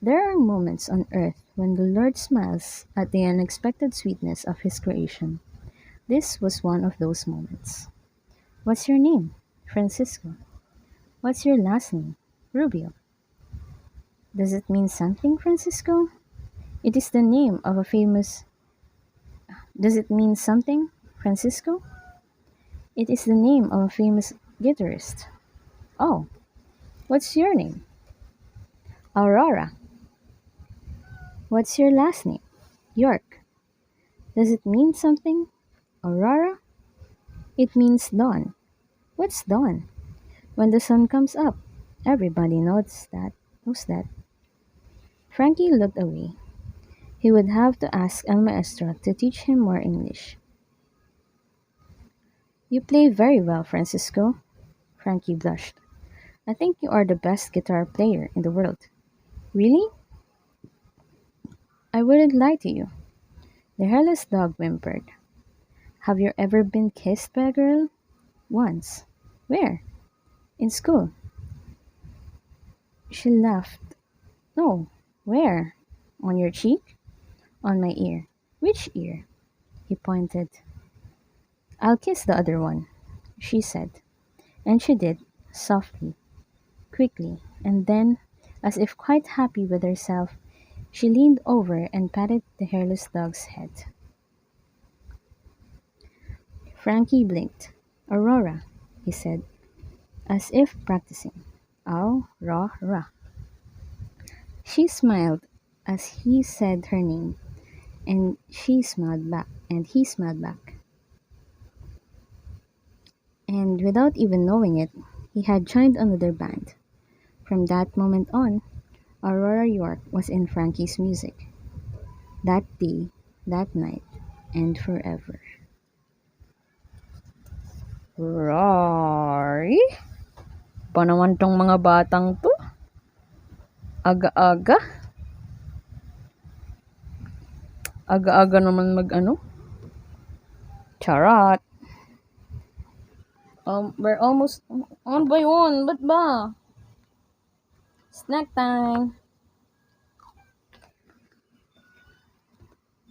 There are moments on earth when the Lord smiles at the unexpected sweetness of his creation. This was one of those moments. What's your name? Francisco. What's your last name? Rubio. Does it mean something, Francisco? It is the name of a famous. Does it mean something, Francisco? It is the name of a famous guitarist. Oh, what's your name? Aurora. What's your last name? York. Does it mean something? Aurora? It means dawn. What's dawn? When the sun comes up. Everybody knows that. Frankie looked away. He would have to ask El Maestro to teach him more English. You play very well, Francisco. Frankie blushed. I think you are the best guitar player in the world. Really? I wouldn't lie to you. The hairless dog whimpered. Have you ever been kissed by a girl? Once. Where? In school. She laughed. No. Where? On your cheek? On my ear. Which ear? He pointed. I'll kiss the other one, she said. And she did, softly, quickly, and then, as if quite happy with herself, she leaned over and patted the hairless dog's head. Frankie blinked. Aurora, he said, as if practicing. Aurora. She smiled as he said her name, and she smiled back, and he smiled back. And without even knowing it, he had joined another band. From that moment on, Aurora York was in Frankie's music. That day, that night, and forever. Rory? Pa naman tong mga batang to? Aga-aga? Aga-aga naman mag-ano? Charot. We're almost. Ano ba yun? Ba't ba? Snack time.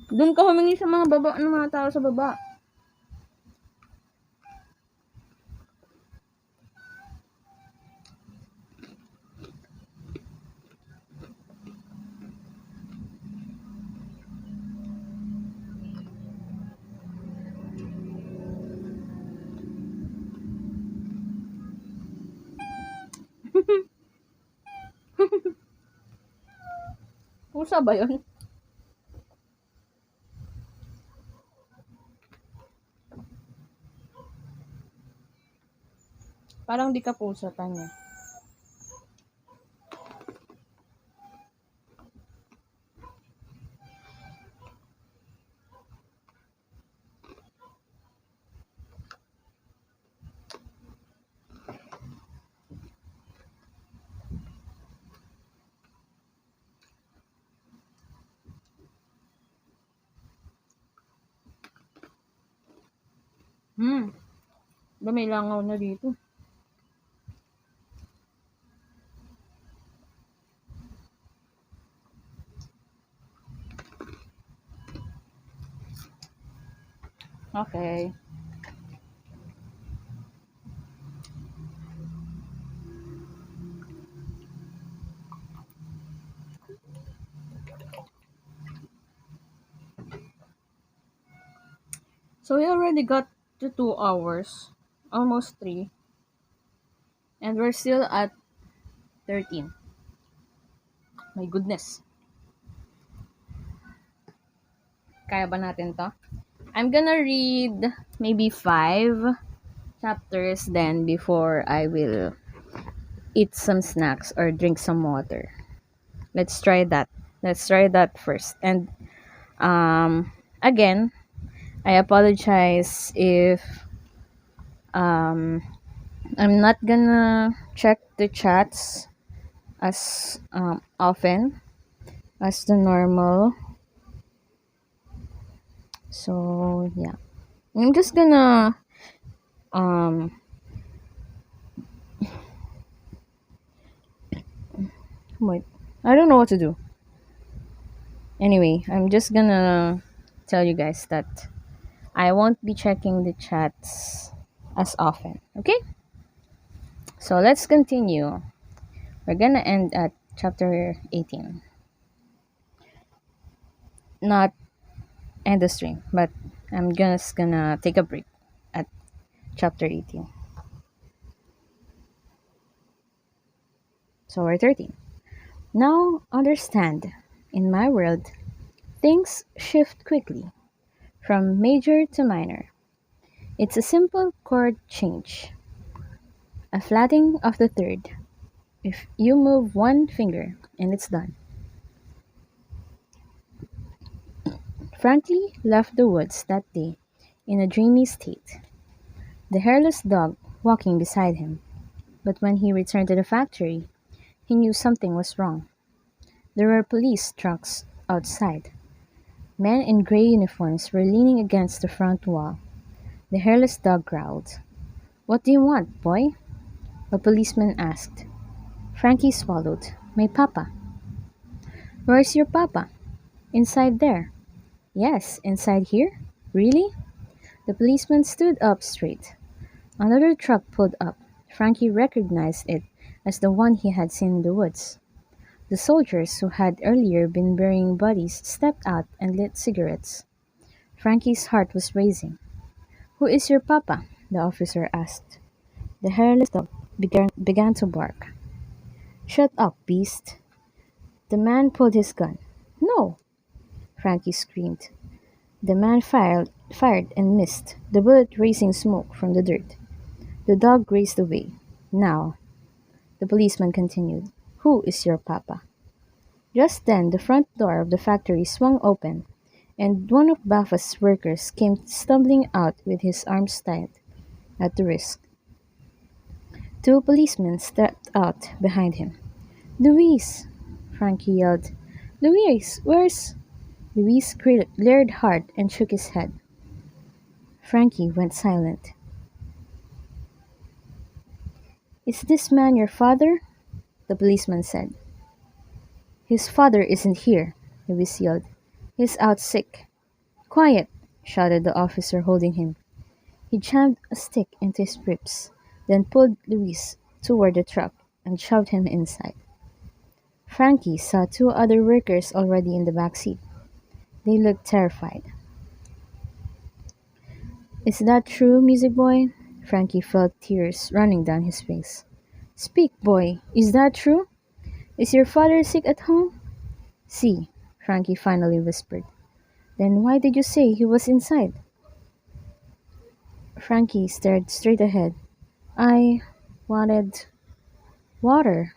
Doon ka humingi sa mga ng mga tao sa baba. Pusa ba yun? Parang di ka pusa, Tanya. Ba may langaw na dito. Okay. So we already got to 2 hours. Almost 3. And we're still at 13. My goodness. Kaya ba natin to? I'm gonna read maybe 5 chapters then before I will eat some snacks or drink some water. Let's try that. Let's try that first. And again, I apologize if um I'm not gonna check the chats as often as the normal. So yeah, I'm just gonna um wait. I don't know what to do. Anyway, I'm just gonna tell you guys that I won't be checking the chats as often. Okay? So let's continue. We're gonna end at chapter 18. Not end the stream, but I'm just gonna take a break at chapter 18. So we're 13. Now understand, in my world, things shift quickly, from major to minor. It's a simple chord change, a flatting of the third. If you move one finger and it's done. Frankie left the woods that day in a dreamy state, the hairless dog walking beside him. But when he returned to the factory, he knew something was wrong. There were police trucks outside. Men in gray uniforms were leaning against the front wall. The hairless dog growled. "What do you want, boy?" a policeman asked. Frankie swallowed. "My papa." "Where's your papa?" "Inside there." "Yes, inside here? Really?" The policeman stood up straight. Another truck pulled up. Frankie recognized it as the one he had seen in the woods. The soldiers who had earlier been burying bodies stepped out and lit cigarettes. Frankie's heart was racing. "Who is your papa?" the officer asked. The hairless dog began to bark. "Shut up, beast." The man pulled his gun. "No!" Frankie screamed. The man fired and missed, the bullet raising smoke from the dirt. The dog raced away. "Now," the policeman continued, "who is your papa?" Just then the front door of the factory swung open, and one of Baffa's workers came stumbling out with his arms tied at the wrist. Two policemen stepped out behind him. "Luis!" Frankie yelled. "Luis, where's—" Luis glared hard and shook his head. Frankie went silent. "Is this man your father?" the policeman said. "His father isn't here," Luis yelled. "He's out sick." "Quiet!" shouted the officer holding him. He jammed a stick into his ribs, then pulled Luis toward the truck and shoved him inside. Frankie saw two other workers already in the back seat. They looked terrified. "Is that true, music boy?" Frankie felt tears running down his face. "Speak, boy. Is that true? Is your father sick at home?" "See," Frankie finally whispered. "Then why did you say he was inside?" Frankie stared straight ahead. "I wanted water."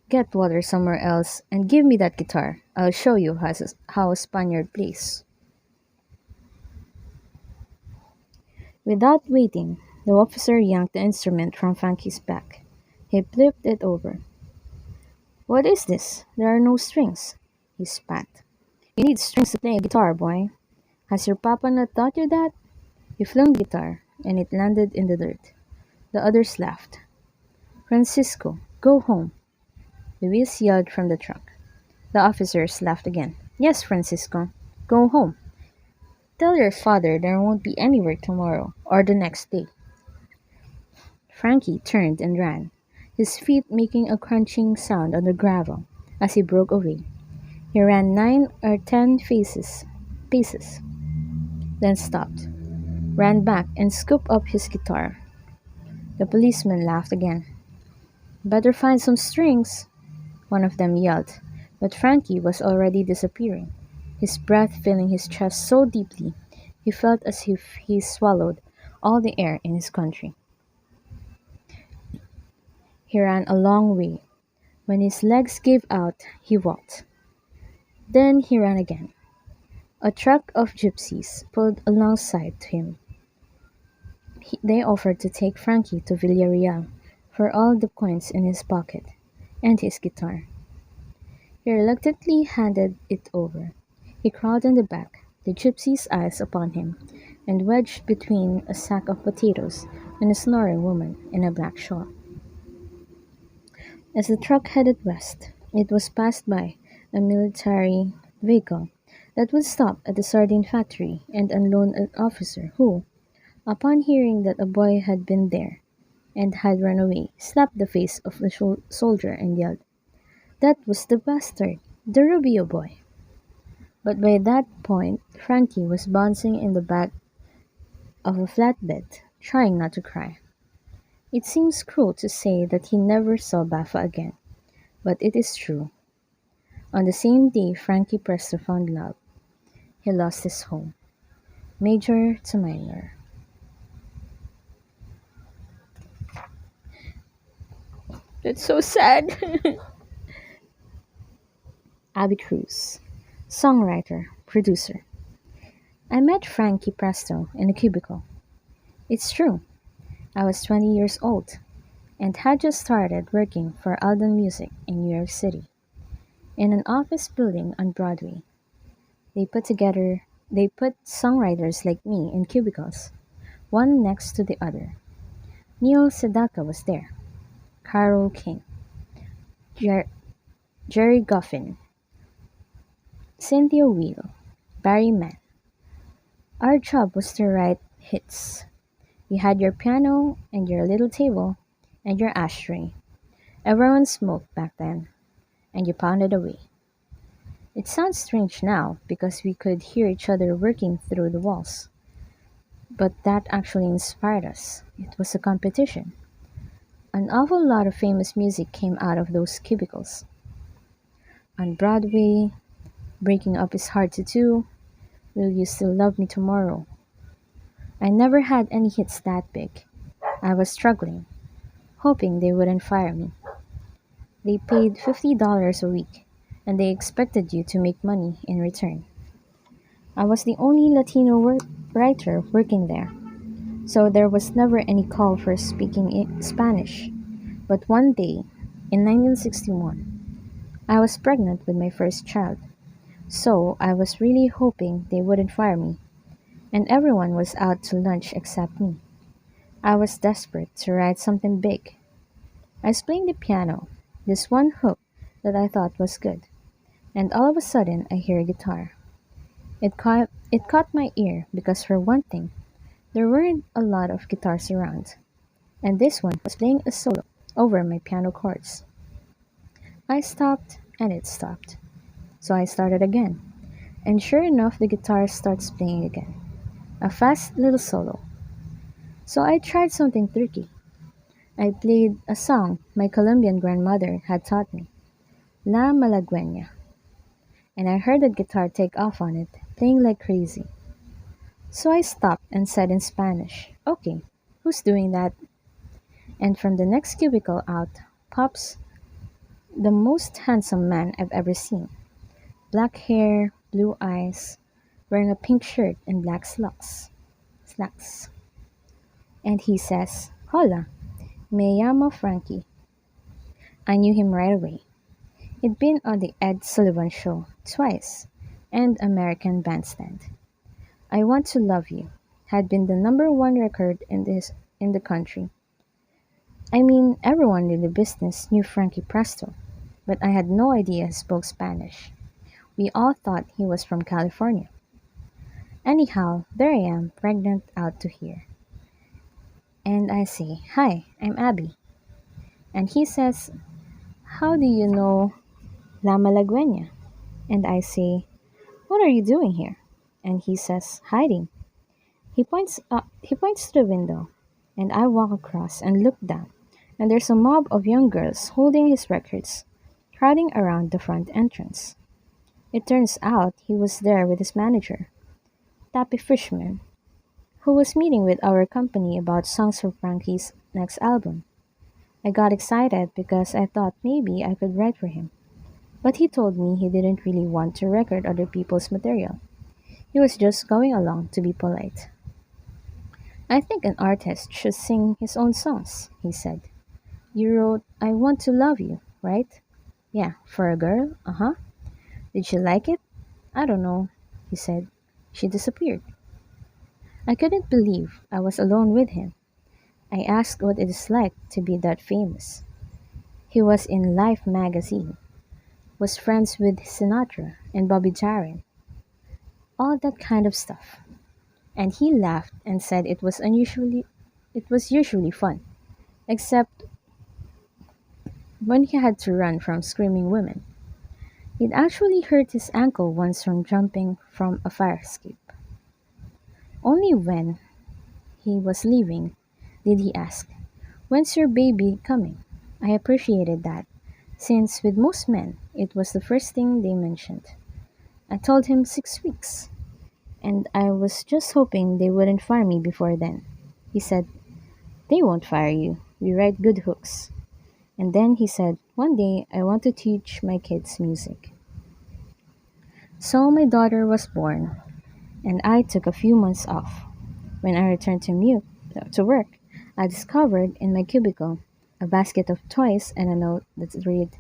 "Get water somewhere else and give me that guitar. I'll show you how a Spaniard plays." Without waiting, the officer yanked the instrument from Frankie's back. He flipped it over. "What is this? There are no strings," he spat. "You need strings to play a guitar, boy. Has your papa not taught you that?" He flung the guitar, and it landed in the dirt. The others laughed. "Francisco, go home," Luis yelled from the truck. The officers laughed again. "Yes, Francisco, go home. Tell your father there won't be any work tomorrow or the next day." Frankie turned and ran, his feet making a crunching sound on the gravel as he broke away. He ran 9 or 10 paces, then stopped, ran back and scooped up his guitar. The policeman laughed again. "Better find some strings," one of them yelled, but Frankie was already disappearing, his breath filling his chest so deeply He felt as if he swallowed all the air in his country. He ran a long way. When his legs gave out, he walked. Then he ran again. A truck of gypsies pulled alongside him. They offered to take Frankie to Villarreal for all the coins in his pocket and his guitar. He reluctantly handed it over. He crawled in the back, the gypsy's eyes upon him, and wedged between a sack of potatoes and a snoring woman in a black shawl. As the truck headed west, it was passed by a military vehicle that would stop at the sardine factory and unload an officer who, upon hearing that a boy had been there and had run away, slapped the face of the soldier and yelled, "That was the bastard, the Rubio boy." But by that point, Frankie was bouncing in the back of a flatbed, trying not to cry. It seems cruel to say that he never saw Baffa again, but it is true. On the same day Frankie Presto found love, he lost his home, major to minor. That's so sad. Abby Cruz, songwriter, producer. I met Frankie Presto in a cubicle. It's true, I was 20 years old and had just started working for Alden Music in New York City, in an office building on Broadway. They put songwriters like me in cubicles, one next to the other. Neil Sedaka was there, Carole King, Jer- Jerry Goffin, Cynthia Weil, Barry Mann. Our job was to write hits. You had your piano and your little table and your ashtray. Everyone smoked back then, and you pounded away. It sounds strange now because we could hear each other working through the walls. But that actually inspired us. It was a competition. An awful lot of famous music came out of those cubicles. On Broadway, Breaking Up is Hard to Do, Will You Still Love Me Tomorrow. I never had any hits that big. I was struggling, hoping they wouldn't fire me. They paid $50 a week, and they expected you to make money in return. I was the only Latino writer working there, so there was never any call for speaking Spanish. But one day, in 1961, I was pregnant with my first child, so I was really hoping they wouldn't fire me, and everyone was out to lunch except me. I was desperate to write something big. I was playing the piano, this one hook that I thought was good, and all of a sudden I hear a guitar. It caught my ear because, for one thing, there weren't a lot of guitars around, and this one was playing a solo over my piano chords. I stopped and it stopped, so I started again, and sure enough the guitar starts playing again, a fast little solo. So I tried something tricky. I played a song my Colombian grandmother had taught me, La Malagueña, and I heard the guitar take off on it, playing like crazy. So I stopped and said in Spanish, "Okay, who's doing that?" And from the next cubicle out pops the most handsome man I've ever seen. Black hair, blue eyes, wearing a pink shirt and black slacks. Slacks. And he says, "Hola, me llamo Frankie." I knew him right away. He'd been on the Ed Sullivan Show twice, and American Bandstand. "I Want to Love You" had been the number one record in the country. I mean, everyone in the business knew Frankie Presto, but I had no idea he spoke Spanish. We all thought he was from California. Anyhow, there I am, pregnant out to here. And I say, "Hi, I'm Abby." And he says, "How do you know La Malagueña?" And I say, "What are you doing here?" And he says, "Hiding." He points to the window, and I walk across and look down, and there's a mob of young girls holding his records, crowding around the front entrance. It turns out he was there with his manager. Tappy Fishman, who was meeting with our company about songs for Frankie's next album. I got excited because I thought maybe I could write for him. But he told me he didn't really want to record other people's material. He was just going along to be polite. I think an artist should sing his own songs, he said. You wrote I Want to Love You, right? Yeah, for a girl? Uh huh. Did she like it? I don't know, he said. She disappeared. I couldn't believe I was alone with him. I asked what it is like to be that famous. He was in Life magazine, was friends with Sinatra and Bobby Darin, all that kind of stuff. And he laughed and said it was usually fun, except when he had to run from screaming women. He'd actually hurt his ankle once from jumping from a fire escape. Only when he was leaving did he ask, when's your baby coming? I appreciated that, since with most men it was the first thing they mentioned. I told him 6 weeks, and I was just hoping they wouldn't fire me before then. He said, they won't fire you. We write good hooks. And then he said, one day I want to teach my kids music. So my daughter was born, and I took a few months off. When I returned to work, I discovered in my cubicle a basket of toys and a note that read,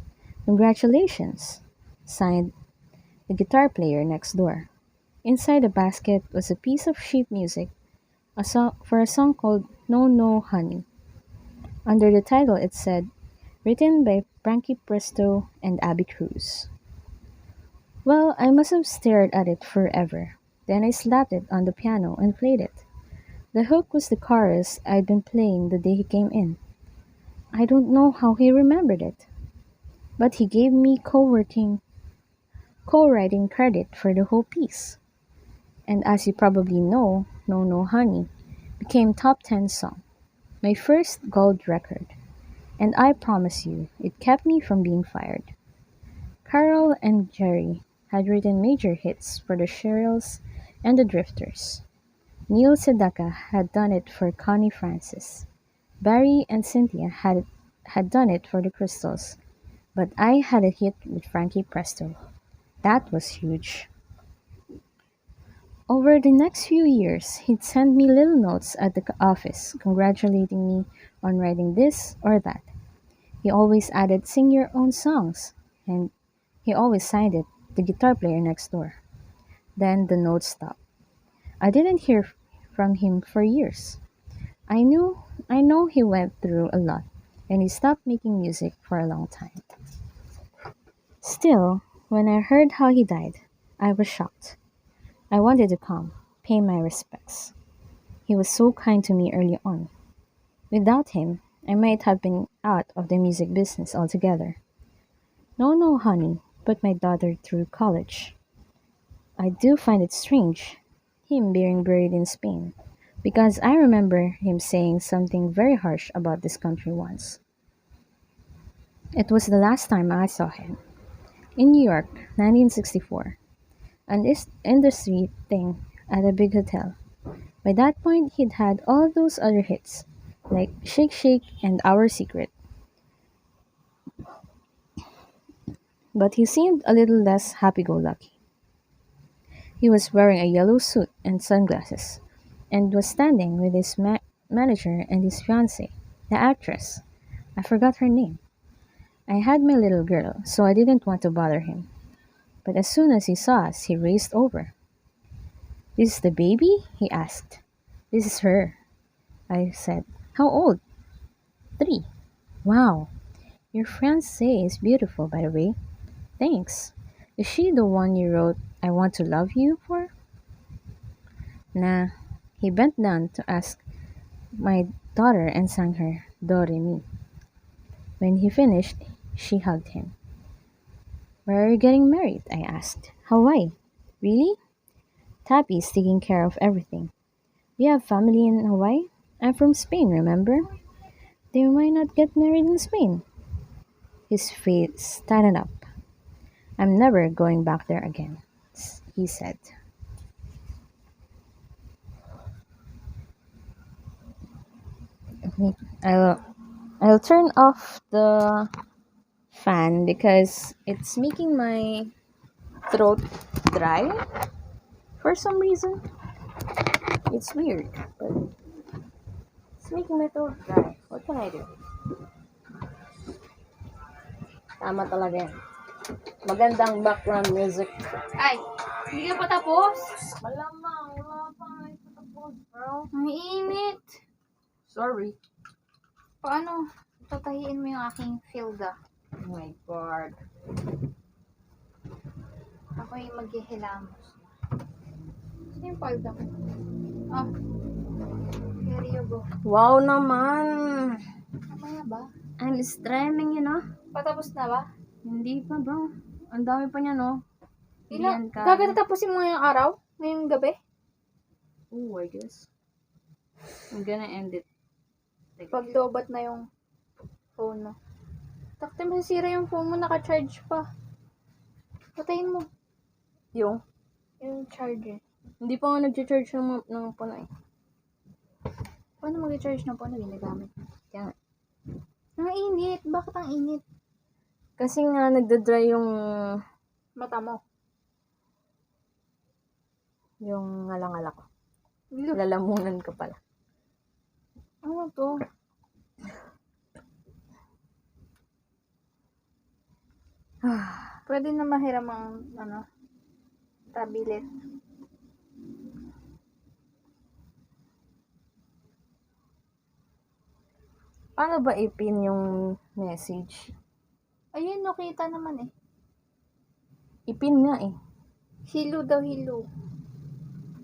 congratulations, signed the guitar player next door. Inside the basket was a piece of sheet music for a song called No No Honey. Under the title it said, written by Frankie Presto and Abby Cruz. Well, I must have stared at it forever. Then I slapped it on the piano and played it. The hook was the chorus I'd been playing the day he came in. I don't know how he remembered it, but he gave me co-writing credit for the whole piece. And as you probably know, No No Honey became top 10 song, my first gold record, and I promise you, it kept me from being fired. Carol and Jerry had written major hits for the Shirelles and the Drifters. Neil Sedaka had done it for Connie Francis. Barry and Cynthia had done it for the Crystals, but I had a hit with Frankie Presto. That was huge. Over the next few years, he'd send me little notes at the office congratulating me on writing this or that. He always added sing your own songs, and he always signed it the guitar player next door. Then the notes stopped. I didn't hear from him for years. I know he went through a lot, and he stopped making music for a long time. Still, when I heard how he died, I was shocked. I wanted to come, pay my respects. He was so kind to me early on. Without him, I might have been out of the music business altogether. No, no, honey, put my daughter through college. I do find it strange, him being buried in Spain, because I remember him saying something very harsh about this country once. It was the last time I saw him. In New York, 1964, an industry thing at a big hotel. By that point, he'd had all those other hits, like Shake Shake and Our Secret, but he seemed a little less happy go lucky. He was wearing a yellow suit and sunglasses, and was standing with his manager and his fiancée, the actress. I forgot her name. I had my little girl, so I didn't want to bother him. But as soon as he saw us, he raced over. This is the baby? He asked. This is her, I said. How old? 3. Wow, your fiancée is beautiful, by the way. Thanks. Is she the one you wrote I Want to Love You for? Nah. He bent down to ask my daughter and sang her Do Re Mi. When he finished, she hugged him. Where are you getting married? I asked. Hawaii. Really? Tappy is taking care of everything. We have family in Hawaii. I'm from Spain, remember? Then why not get married in Spain? His face tightened up. I'm never going back there again, he said. Wait, I'll turn off the fan because it's making my throat dry for some reason. It's weird, but it's making my throat dry. What can I do? Tama talaga yan. Magandang background music. Ay, hindi ka pa tapos? Malamang, wala pa nga ito tapos, bro. Ang init. Sorry. Paano? Tatahiin mo yung aking filda. Oh my God. Ako yung maghihilamos. Sino yung palda ko? Ah. Here you go. Wow naman. Mamaya ba? I'm streaming, you know? Patapos na ba? Hindi pa, bro. Ang dami pa niya, no? Ilang? Yan ka. Gagatapusin mo ngayong araw? Ngayong gabi? Oh, I guess. I'm gonna end it. Pag lobat na yung phone mo. Takte, masisira yung phone mo, naka-charge pa. Patayin mo. Yung? Yung charger. Hindi pa nga nag-charge ng phone eh. Paano mag-charge ng phone na ginagamit? Kaya, Ang init. Bakit ang init? kasi nga nagda-dry Mata mo. yung ngalang-ngala ko. Look. Lalamunan ko pala. Ano to? Pwede na mahiram ang tablet. Paano ba ipin yung message? Ayun, nakita naman eh. Ipin nga eh. Hilo daw, hilo.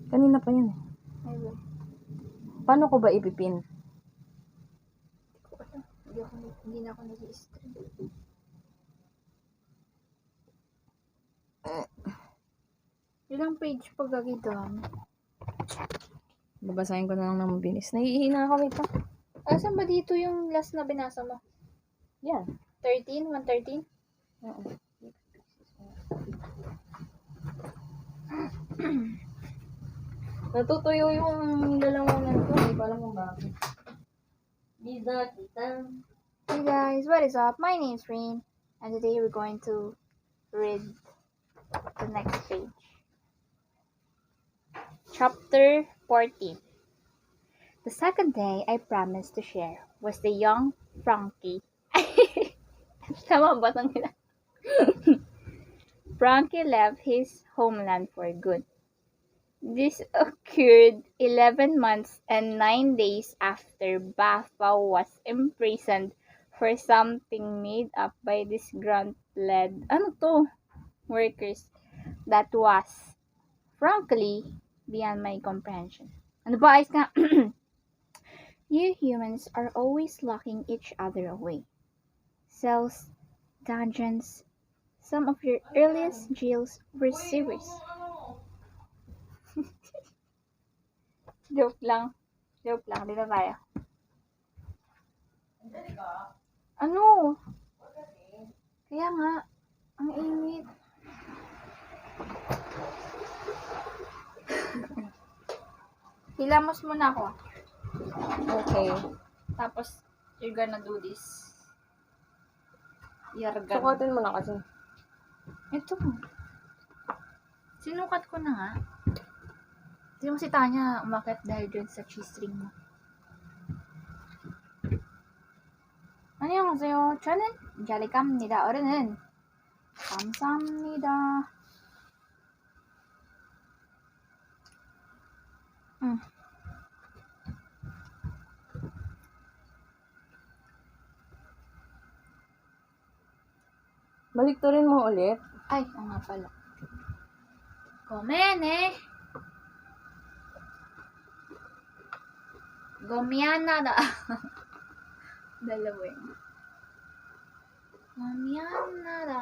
Kanina pa yan eh. Ay ba? Paano ko ba ipipin? Hindi na ako nag-i-stream. Ilang page pa gagitan? Babasahin ko na lang ng mabilis. Nahihina ako, wait lang. Asan ba dito yung last na binasa mo? Yan. 13? 113? Oo. Natutuyo yung lalamunan ko. Hindi ko alam kung bakit. Bisa kita. Hey guys, what is up? My name is Rain, and today we're going to read the next page. Chapter 14. The second day I promised to share was the young Frankie. Tama ba itong nila? Frankie left his homeland for good. This occurred 11 months and 9 days after Baffa was imprisoned for something made up by disgruntled workers that was, frankly, beyond my comprehension. Ano ba, ayos nga? You humans are always locking each other away. Cells, dungeons, some of your earliest jails were series. Joke lang, dito tayo. Ano? Kaya nga, ang init. Hilamos muna ako. Okay. Tapos, you're gonna do this. You're gonna... Sukatin mo na kasi. Ito. Sinukat ko na nga. Hindi mo si Tanya umakit dahil dyan sa cheese string mo. 안녕하세요. 저는 잘리갑니다. 어른은 감사합니다. Baliktarin mo ulit. Ay, oo nga pala. Gomene. Gomiana na. Dalawa yun. Gomiana na.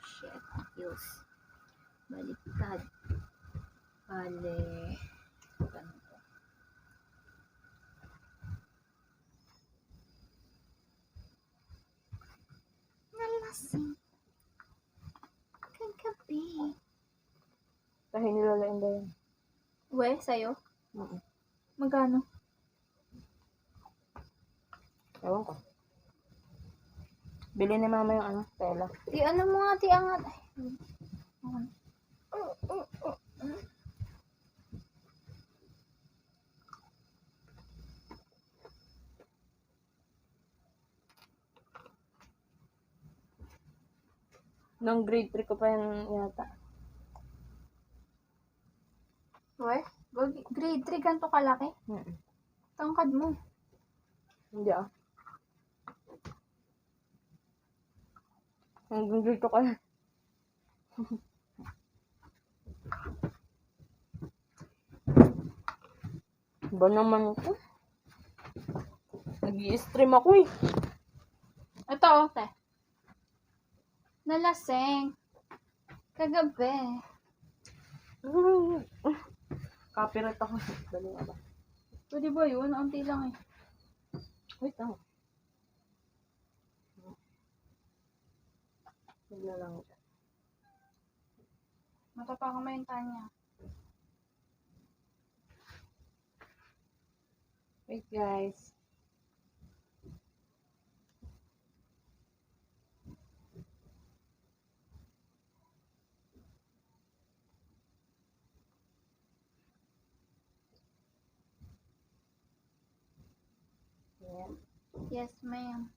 Shit, feels. Baliktad. Bale. Ganito. Nalasing. Kagabi. Dahil nilalain ba yan? We, sa'yo? Oo. Magkano? Ewan ko. Bili ni mama yung tela. Ti, ano mo nga, ti, angat. Nung grade 3 ko pa yan yata. What? Grade 3, ganito kalaki? Tangkad mo. Hindi ah. Hanggang grade 2 ka yan. Ba naman ito? Nag-i-stream ako eh. Ito, te. Nalaseng. Kagabi. Copyright ako. Dali nga ba? Pwede ba yun? Unti lang eh. Wait lang. Wait na lang. Matapakan mo yung tanya. Wait guys. Yan. Yes, ma'am.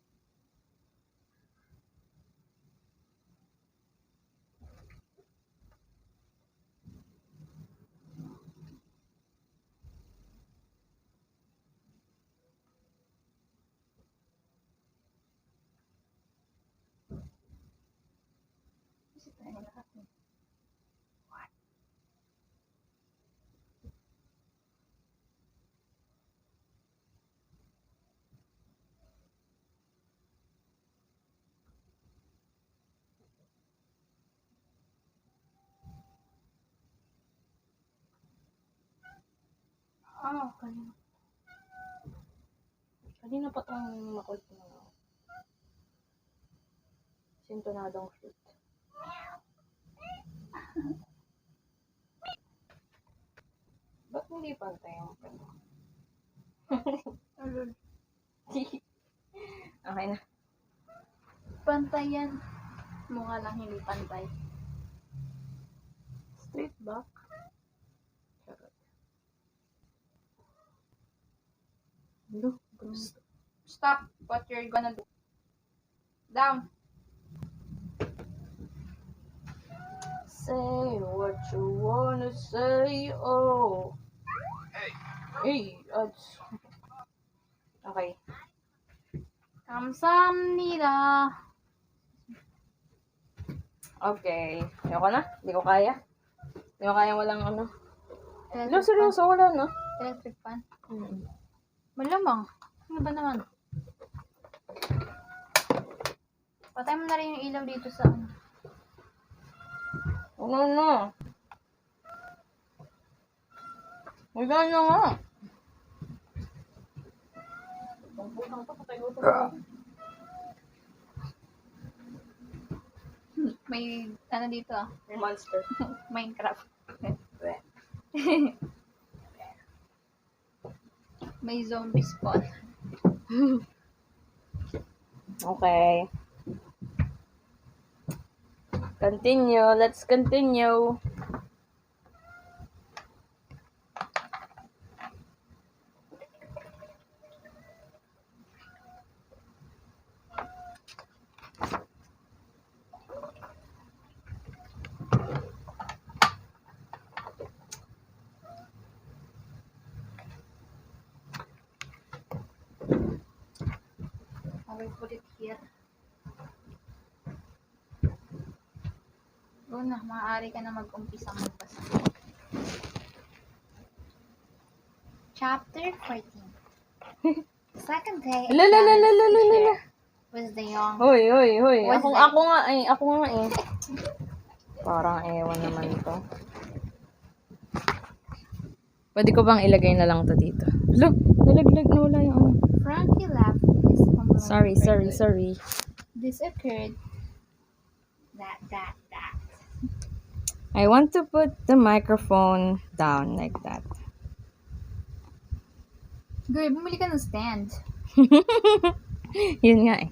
Kanina. Kanina pa itong makulit na ako. Sintonadong shoot. Ba't hindi pantay yung pano? Okay na. Pantay yan. Mukha lang hindi pantay. Straight back. Charot. Hello? Stop what you're gonna do. Down. Say what you wanna say, oh. Hey, okay. 감사합니다. Okay. Ayoko na. Hindi ko kaya. Hindi ko kaya walang ano. Hello, Electric seryoso, wala na. fan. Electric fan. Mm. Malamang. Ano ba naman? Patay mo na rin yung ilaw dito sa ano. Ano na? Wala na nga. May ano dito ah. Monster. Minecraft. May zombie spawn. Okay. Continue. Let's continue. I will put it here. Doon na, maaari ka na mag-umpisa magbasa. Chapter 14. Second day of Lalalalalalala. was the young. Hoy. What's Ako that? ako nga eh. Parang ewan naman ito. Pwede ko bang ilagay na lang to dito? Look, nalaglag na wala yung ano. Frankie left his homeland. Sorry. This occurred. That. I want to put the microphone down like that. Girl, bumili ka ng stand. Yun nga eh.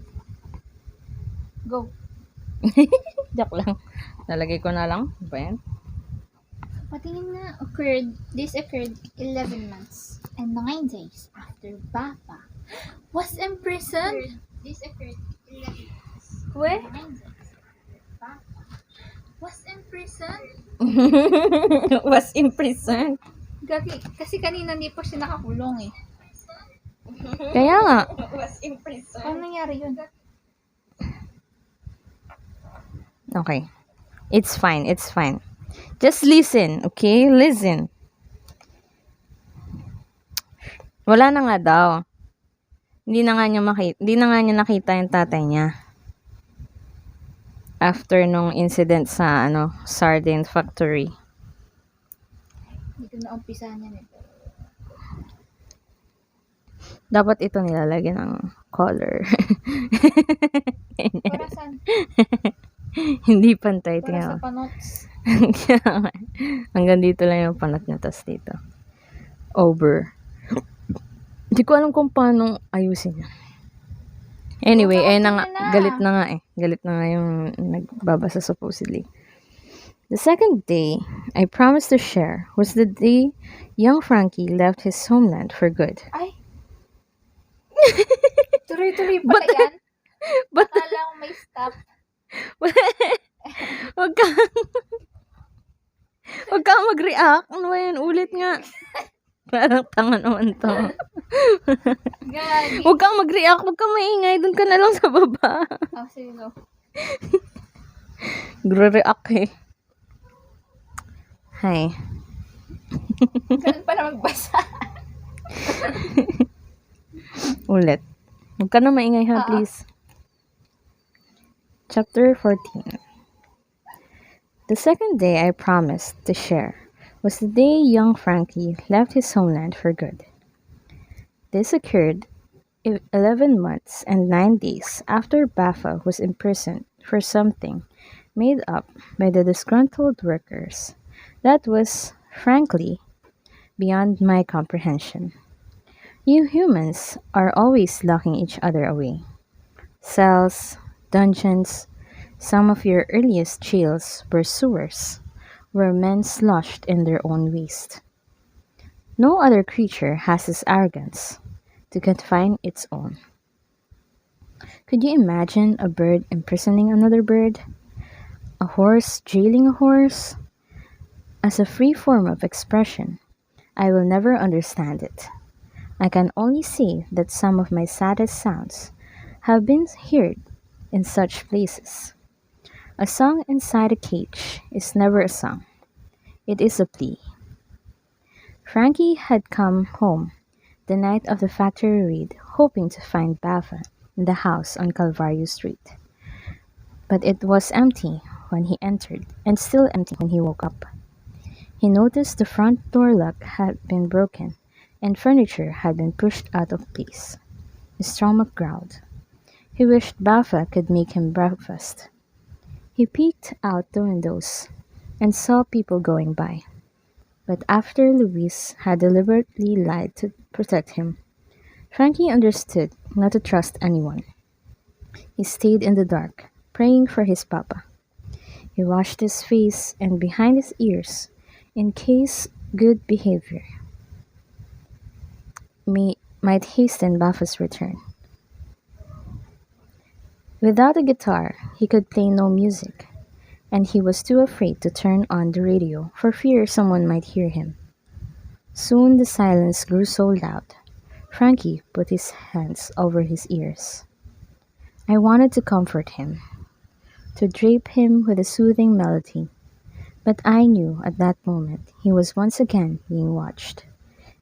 Go. Joke lang. Lalagay ko na lang. Ano ba yan? Patingin nga, this occurred 11 months and 9 days after Bapa was imprisoned. This occurred 11 months Weh? and 9 days after Bapa was imprisoned. Was imprisoned. Gagi, kasi kanina hindi pa siya nakakulong eh. Kaya nga. Was imprisoned. Paano nangyari yun? Okay. It's fine. It's fine. Just listen, okay? Listen. Wala na nga daw. Hindi na nga niya nakita yung tatay niya. After nung incident sa sardine factory. Hindi ko naumpisahan yan eh. Dapat ito nilalagyan ng color. Para saan? Hindi pantay. Para Tingnan sa mo. panots. Hanggang dito lang yung panat niya. Tas dito. Over. Hindi ko alam kung paano ayusin yan. Anyway, Okay, ayun na nga. okay na. Galit na nga eh. Galit na nga yung nagbabasa supposedly. The second day I promised to share was the day young Frankie left his homeland for good. Ay! Tuloy-tuloy pala yan. But Akala ko may stop. wag ka wag ka mag-react. Ano ba yan? Ulit nga. Parang tanga naman to. Gagi. Huwag kang mag-react. Huwag kang maingay. Doon ka na lang sa baba. Oh, sige go. Gre-react eh. Hi. Ganun pala magbasa. Ulit. Huwag ka na maingay ha, please. Chapter 14. The second day I promised to share was the day young Frankie left his homeland for good. This occurred 11 months and 9 days after Baffa was imprisoned for something made up by the disgruntled workers that was, frankly, beyond my comprehension. You humans are always locking each other away. Cells, dungeons, some of your earliest jails were sewers, where men sloshed in their own waste. No other creature has this arrogance to confine its own. Could you imagine a bird imprisoning another bird? A horse jailing a horse? As a free form of expression, I will never understand it. I can only say that some of my saddest sounds have been heard in such places. A song inside a cage is never a song. It is a plea. Frankie had come home the night of the factory raid, hoping to find Baffa in the house on Calvario Street. But it was empty when he entered, and still empty when he woke up. He noticed the front door lock had been broken, and furniture had been pushed out of place. His stomach growled. He wished Baffa could make him breakfast. He peeked out the windows and saw people going by. But after Luis had deliberately lied to protect him, Frankie understood not to trust anyone. He stayed in the dark, praying for his papa. He washed his face and behind his ears in case good behavior might hasten Baffa's return. Without a guitar, he could play no music, and he was too afraid to turn on the radio for fear someone might hear him. Soon the silence grew so loud, Frankie put his hands over his ears. I wanted to comfort him, to drape him with a soothing melody, but I knew at that moment he was once again being watched,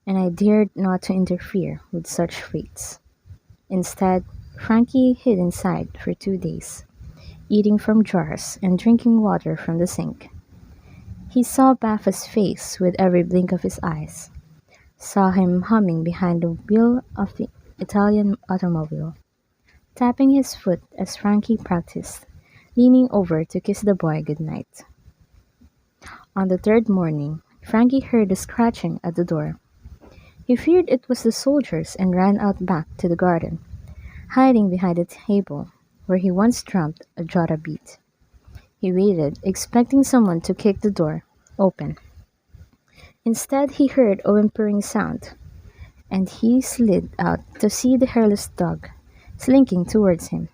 and I dared not to interfere with such fates. Instead, Frankie hid inside for 2 days, eating from jars and drinking water from the sink. He saw Baffa's face with every blink of his eyes, saw him humming behind the wheel of the Italian automobile, tapping his foot as Frankie practiced, leaning over to kiss the boy goodnight. On the third morning, Frankie heard a scratching at the door. He feared it was the soldiers and ran out back to the garden. hiding behind the table where he once drummed a jota beat. He waited, expecting someone to kick the door open. Instead, he heard a whimpering sound, and he slid out to see the hairless dog slinking towards him,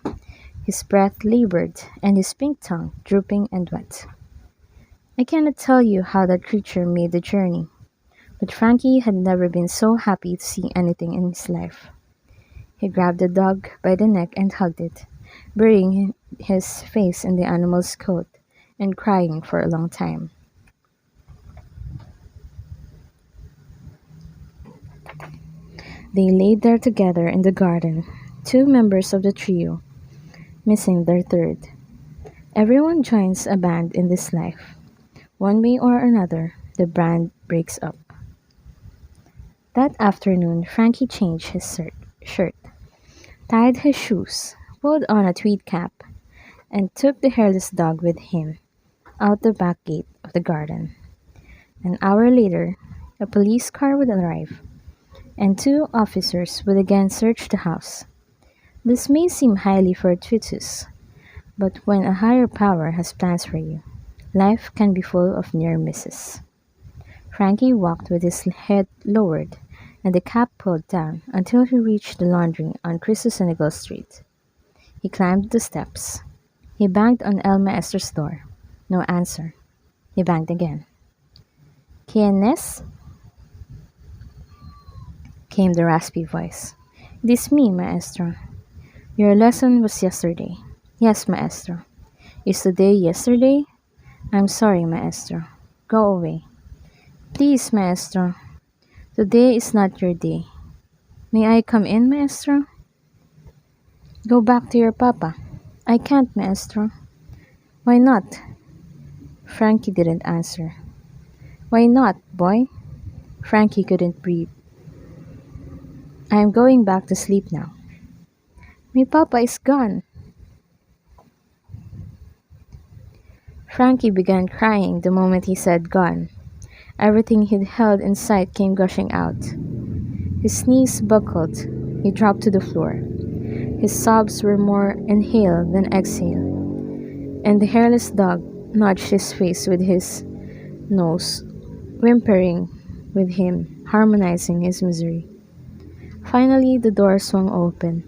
his breath labored and his pink tongue drooping and wet. I cannot tell you how that creature made the journey, but Frankie had never been so happy to see anything in his life. He grabbed the dog by the neck and hugged it, burying his face in the animal's coat and crying for a long time. They lay there together in the garden, two members of the trio, missing their third. Everyone joins a band in this life. One way or another, the band breaks up. That afternoon, Frankie changed his shirt, tied his shoes, pulled on a tweed cap, and took the hairless dog with him out the back gate of the garden. An hour later, a police car would arrive, and two officers would again search the house. This may seem highly fortuitous, but when a higher power has plans for you, life can be full of near misses. Frankie walked with his head lowered and the cap pulled down until he reached the laundry on Cristo Street. He climbed the steps. He banged on El Maestro's door. No answer. He banged again. ¿Quién es? Came the raspy voice. It is me, Maestro. Your lesson was yesterday. Yes, Maestro. Is today yesterday? I'm sorry, Maestro. Go away. Please, Maestro. Today is not your day. May I come in, Maestro? Go back to your papa. I can't, Maestro. Why not? Frankie didn't answer. Why not, boy? Frankie couldn't breathe. I am going back to sleep now. My papa is gone. Frankie began crying the moment he said gone. Everything he'd held inside came gushing out. His knees buckled. He dropped to the floor. His sobs were more inhale than exhale, and the hairless dog nudged his face with his nose, whimpering with him, harmonizing his misery. Finally, the door swung open.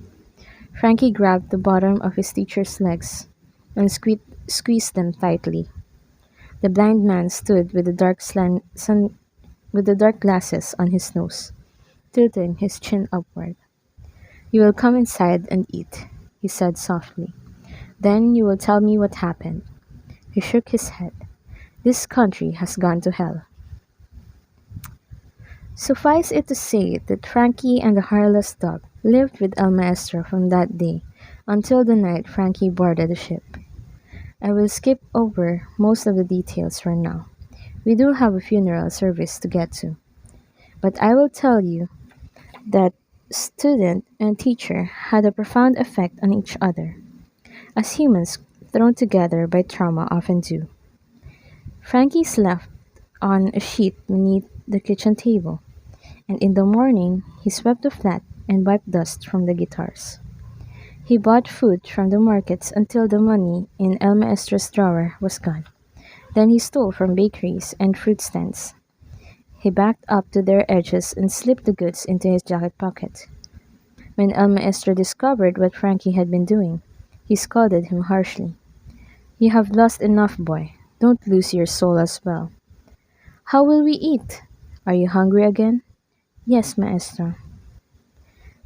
Frankie grabbed the bottom of his teacher's legs and squeezed them tightly. The blind man stood with the dark glasses on his nose, tilting his chin upward. You will come inside and eat, he said softly. Then you will tell me what happened. He shook his head. This country has gone to hell. Suffice it to say that Frankie and the hairless dog lived with El Maestro from that day until the night Frankie boarded the ship. I will skip over most of the details for now. We do have a funeral service to get to. But I will tell you that student and teacher had a profound effect on each other, as humans thrown together by trauma often do. Frankie slept on a sheet beneath the kitchen table, and in the morning he swept the flat and wiped dust from the guitars. He bought food from the markets until the money in El Maestro's drawer was gone. Then he stole from bakeries and fruit stands. He backed up to their edges and slipped the goods into his jacket pocket. When El Maestro discovered what Frankie had been doing, he scolded him harshly. You have lost enough, boy. Don't lose your soul as well. How will we eat? Are you hungry again? Yes, Maestro.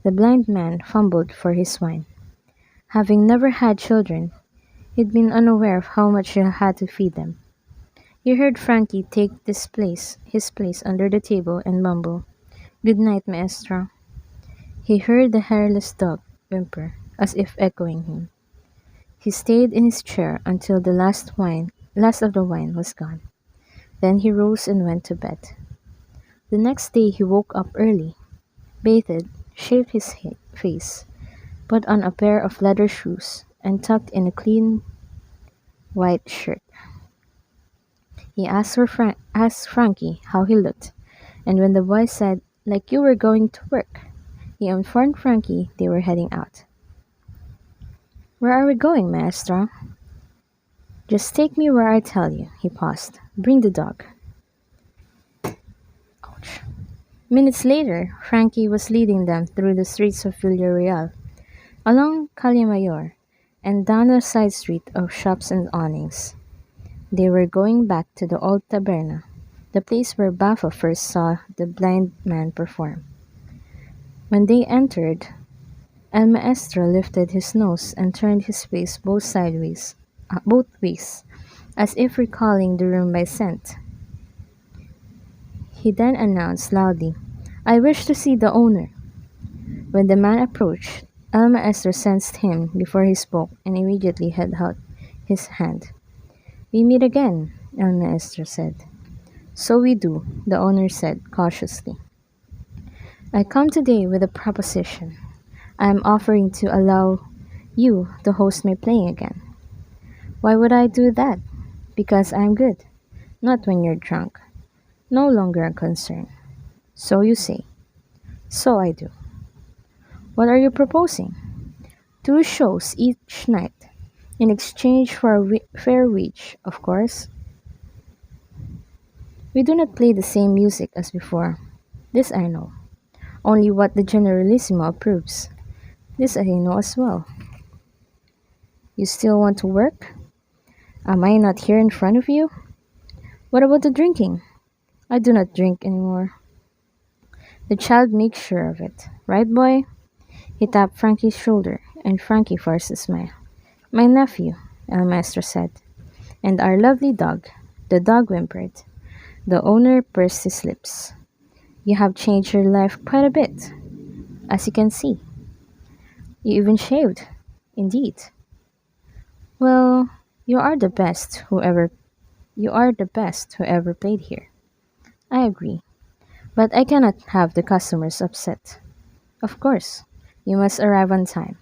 The blind man fumbled for his wine. Having never had children, he'd been unaware of how much he had to feed them. He heard Frankie take his place under the table and mumble, Good night, Maestro. He heard the hairless dog whimper, as if echoing him. He stayed in his chair until the last of the wine was gone. Then he rose and went to bed. The next day he woke up early, bathed, shaved his face, put on a pair of leather shoes, and tucked in a clean white shirt. He asked Frankie how he looked, and when the boy said, like you were going to work, he informed Frankie they were heading out. Where are we going, maestro? Just take me where I tell you, he paused. Bring the dog. Ouch. Minutes later, Frankie was leading them through the streets of Villarreal, along Calle Mayor, and down a side street of shops and awnings. They were going back to the old taberna, the place where Baffa first saw the blind man perform. When they entered, El Maestro lifted his nose and turned his face both ways, as if recalling the room by scent. He then announced loudly, "I wish to see the owner." When the man approached, El Maestro sensed him before he spoke and immediately held out his hand. "We meet again," El Maestro said. "So we do," the owner said cautiously. "I come today with a proposition. I am offering to allow you to host my playing again." "Why would I do that?" "Because I am good. Not when you're drunk. No longer a concern." "So you say." "So I do." "What are you proposing?" "Two shows each night, in exchange for a fair wage, of course." "We do not play the same music as before. This I know. Only what the Generalissimo approves. This I know as well." "You still want to work? Am I not here in front of you?" "What about the drinking?" "I do not drink anymore." "The child makes sure of it. Right, boy?" He tapped Frankie's shoulder, and Frankie forced a smile. "My nephew," El Maestro said. "And our lovely dog." The dog whimpered. The owner pursed his lips. "You have changed your life quite a bit, as you can see. You even shaved." "Indeed." "Well, you are the best who ever played here." "I agree. But I cannot have the customers upset." "Of course. You must arrive on time.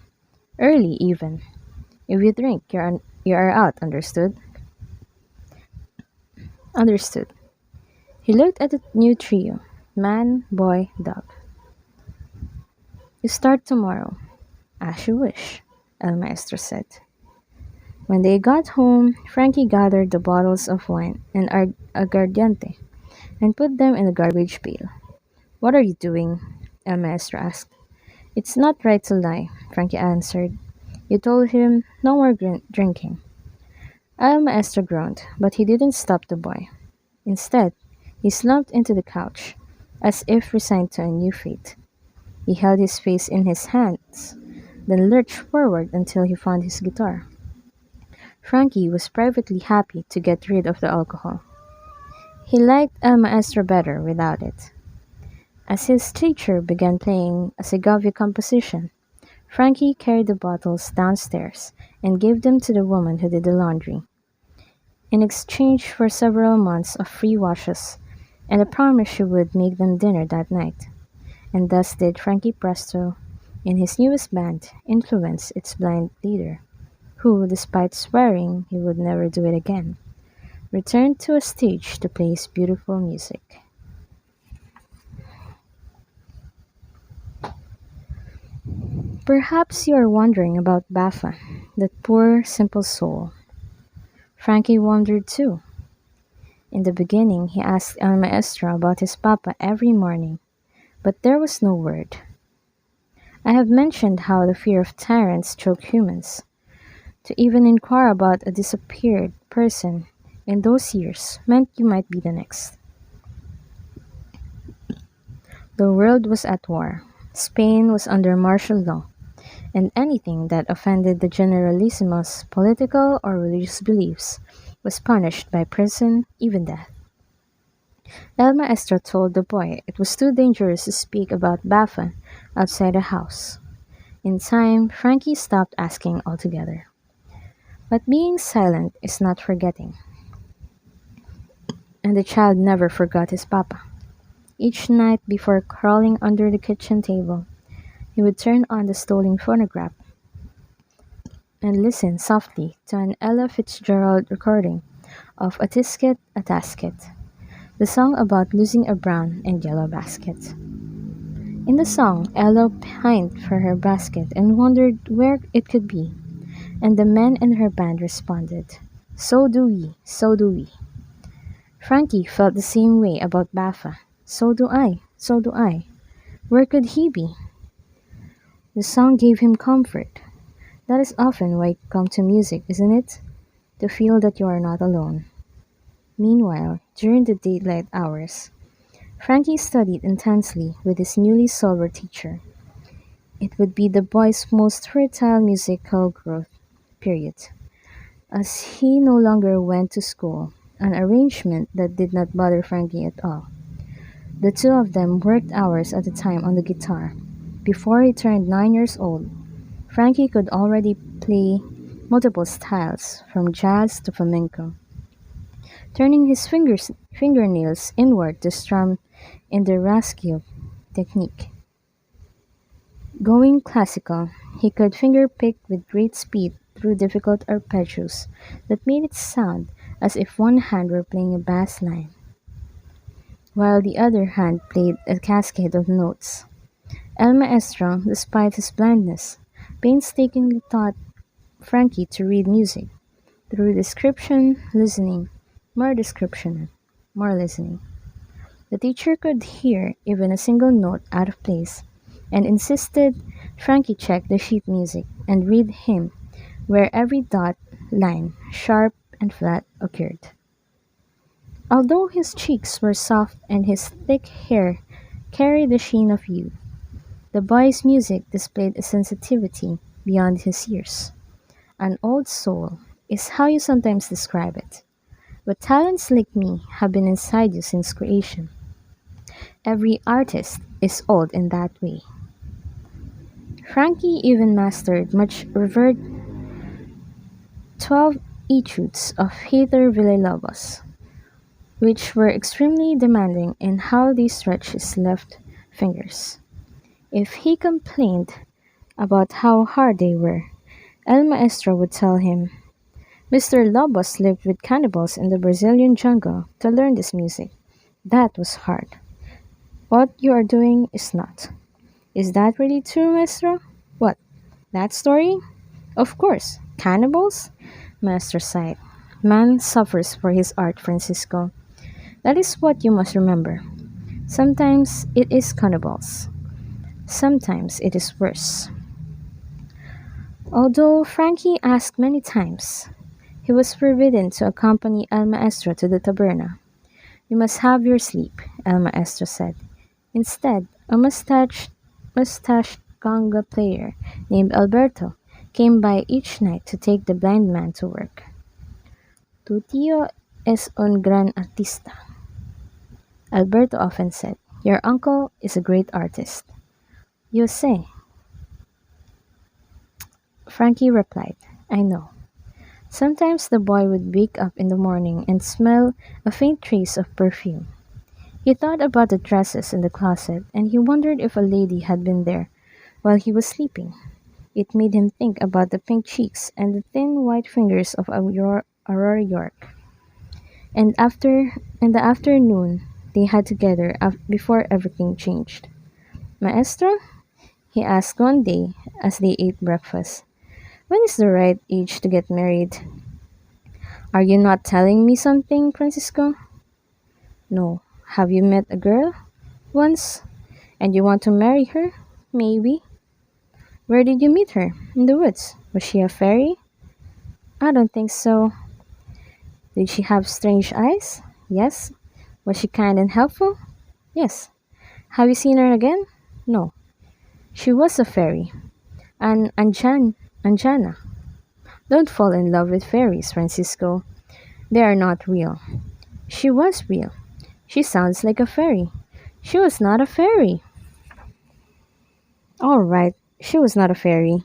Early, even. If you drink, you are out, understood?" "Understood." He looked at the new trio, man, boy, dog. "You start tomorrow." "As you wish," El Maestro said. When they got home, Frankie gathered the bottles of wine and aguardiente and put them in the garbage pail. "What are you doing?" El Maestro asked. "It's not right to lie," Frankie answered. "You told him no more drinking." El Maestro groaned, but he didn't stop the boy. Instead, he slumped into the couch, as if resigned to a new fate. He held his face in his hands, then lurched forward until he found his guitar. Frankie was privately happy to get rid of the alcohol. He liked El Maestro better without it. As his teacher began playing a Segovia composition, Frankie carried the bottles downstairs and gave them to the woman who did the laundry, in exchange for several months of free washes and a promise she would make them dinner that night. And thus did Frankie Presto, in his newest band, influence its blind leader, who, despite swearing he would never do it again, returned to a stage to play his beautiful music. Perhaps you are wondering about Baffa, that poor, simple soul. Frankie wondered too. In the beginning, he asked El Maestro about his papa every morning, but there was no word. I have mentioned how the fear of tyrants choked humans. To even inquire about a disappeared person in those years meant you might be the next. The world was at war. Spain was under martial law, and anything that offended the Generalissimo's political or religious beliefs was punished by prison, even death. El Maestro told the boy it was too dangerous to speak about Baffa outside the house. In time, Frankie stopped asking altogether. But being silent is not forgetting. And the child never forgot his papa. Each night before crawling under the kitchen table, he would turn on the stolen phonograph and listen softly to an Ella Fitzgerald recording of A Tisket, a Tasket, the song about losing a brown and yellow basket. In the song, Ella pined for her basket and wondered where it could be. and the men in her band responded, "So do we, so do we." Frankie felt the same way about Baffa. "So do I, so do I." Where could he be? The song gave him comfort. That is often why you come to music, isn't it? To feel that you are not alone. Meanwhile, during the daylight hours, Frankie studied intensely with his newly sober teacher. It would be the boy's most fertile musical growth period, as he no longer went to school, an arrangement that did not bother Frankie at all. The two of them worked hours at a time on the guitar. Before he turned 9 years old, Frankie could already play multiple styles, from jazz to flamenco, turning his fingernails inward to strum in the rasgueo technique. Going classical, he could finger-pick with great speed through difficult arpeggios that made it sound as if one hand were playing a bass line, while the other hand played a cascade of notes. El Maestro, despite his blindness, painstakingly taught Frankie to read music through description, listening, more description, more listening. The teacher could hear even a single note out of place, and insisted Frankie check the sheet music and read him where every dot, line, sharp and flat occurred. Although his cheeks were soft and his thick hair carried the sheen of youth, the boy's music displayed a sensitivity beyond his years. An old soul is how you sometimes describe it. But talents like me have been inside you since creation. Every artist is old in that way. Frankie even mastered much revered 12 etudes of Heather Villalobos, which were extremely demanding in how they stretched his left fingers. If he complained about how hard they were, El Maestro would tell him, "Mr. Lobos lived with cannibals in the Brazilian jungle to learn this music. That was hard. What you are doing is not." "Is that really true, Maestro?" "What? That story?" "Of course. Cannibals?" Maestro sighed. "Man suffers for his art, Francisco. That is what you must remember. Sometimes it is cannibals. Sometimes it is worse." Although Frankie asked many times, he was forbidden to accompany El Maestro to the taberna. "You must have your sleep," El Maestro said. Instead, a mustached conga player named Alberto came by each night to take the blind man to work. "Tu tío es un gran artista," Alberto often said. "Your uncle is a great artist." "You say," Frankie replied. "I know." Sometimes the boy would wake up in the morning and smell a faint trace of perfume. He thought about the dresses in the closet, and he wondered if a lady had been there while he was sleeping. It made him think about the pink cheeks and the thin white fingers of Aurora York. And after in the afternoon they had together before everything changed. "Maestro?" he asked one day as they ate breakfast. "When is the right age to get married?" "Are you not telling me something, Francisco?" "No. Have you met a girl?" "Once." "And you want to marry her?" "Maybe." "Where did you meet her?" "In the woods." "Was she a fairy?" "I don't think so." "Did she have strange eyes?" "Yes." "Was she kind and helpful?" "Yes." "Have you seen her again?" "No." "She was a fairy. An Anjana." Don't fall in love with fairies, Francisco. They are not real. She was real. She sounds like a fairy. She was not a fairy. All right, she was not a fairy.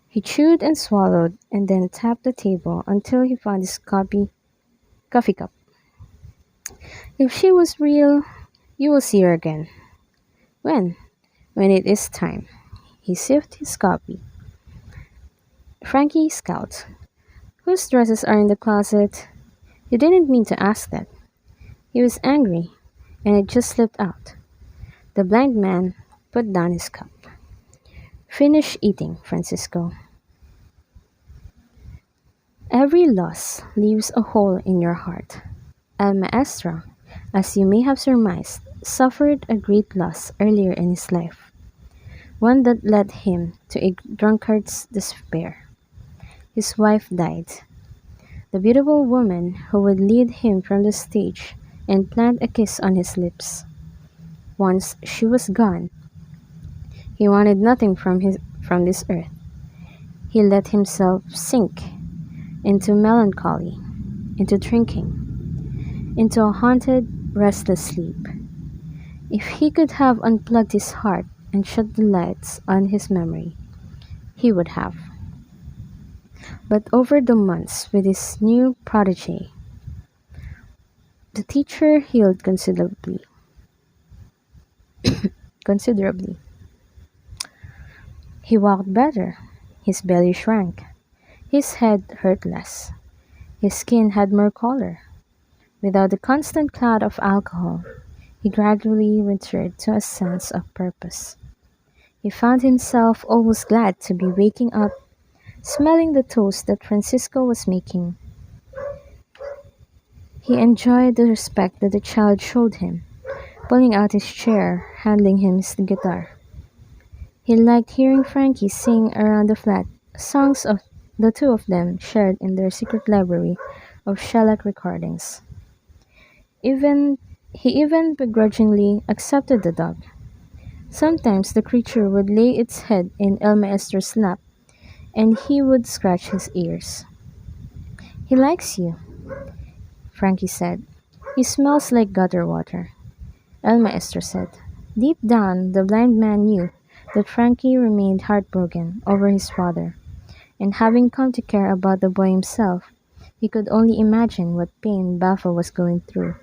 He chewed and swallowed and then tapped the table until he found his coffee cup. "If she was real, you will see her again." "When?" "When it is time." He sipped his coffee. Frankie scowled. "Whose dresses are in the closet?" He didn't mean to ask that. He was angry, and it just slipped out. The blind man put down his cup. "Finish eating, Francisco." Every loss leaves a hole in your heart. El Maestro, as you may have surmised, suffered a great loss earlier in his life, one that led him to a drunkard's despair. His wife died, the beautiful woman who would lead him from the stage and plant a kiss on his lips. Once she was gone, he wanted nothing from this earth. He let himself sink into melancholy, into drinking, into a haunted, restless sleep. If he could have unplugged his heart and shut the lights on his memory, he would have. But over the months with his new protege, the teacher healed considerably. He walked better, his belly shrank, his head hurt less, his skin had more color. Without the constant cloud of alcohol, he gradually returned to a sense of purpose. He found himself almost glad to be waking up, smelling the toast that Francisco was making. He enjoyed the respect that the child showed him, pulling out his chair, handing him his guitar. He liked hearing Frankie sing around the flat, songs of the two of them shared in their secret library of shellac recordings. Even he even begrudgingly accepted the dog. Sometimes the creature would lay its head in El Maestro's lap, and he would scratch his ears. "He likes you," Frankie said. "He smells like gutter water," El Maestro said. Deep down, the blind man knew that Frankie remained heartbroken over his father, and having come to care about the boy himself, he could only imagine what pain Bafo was going through.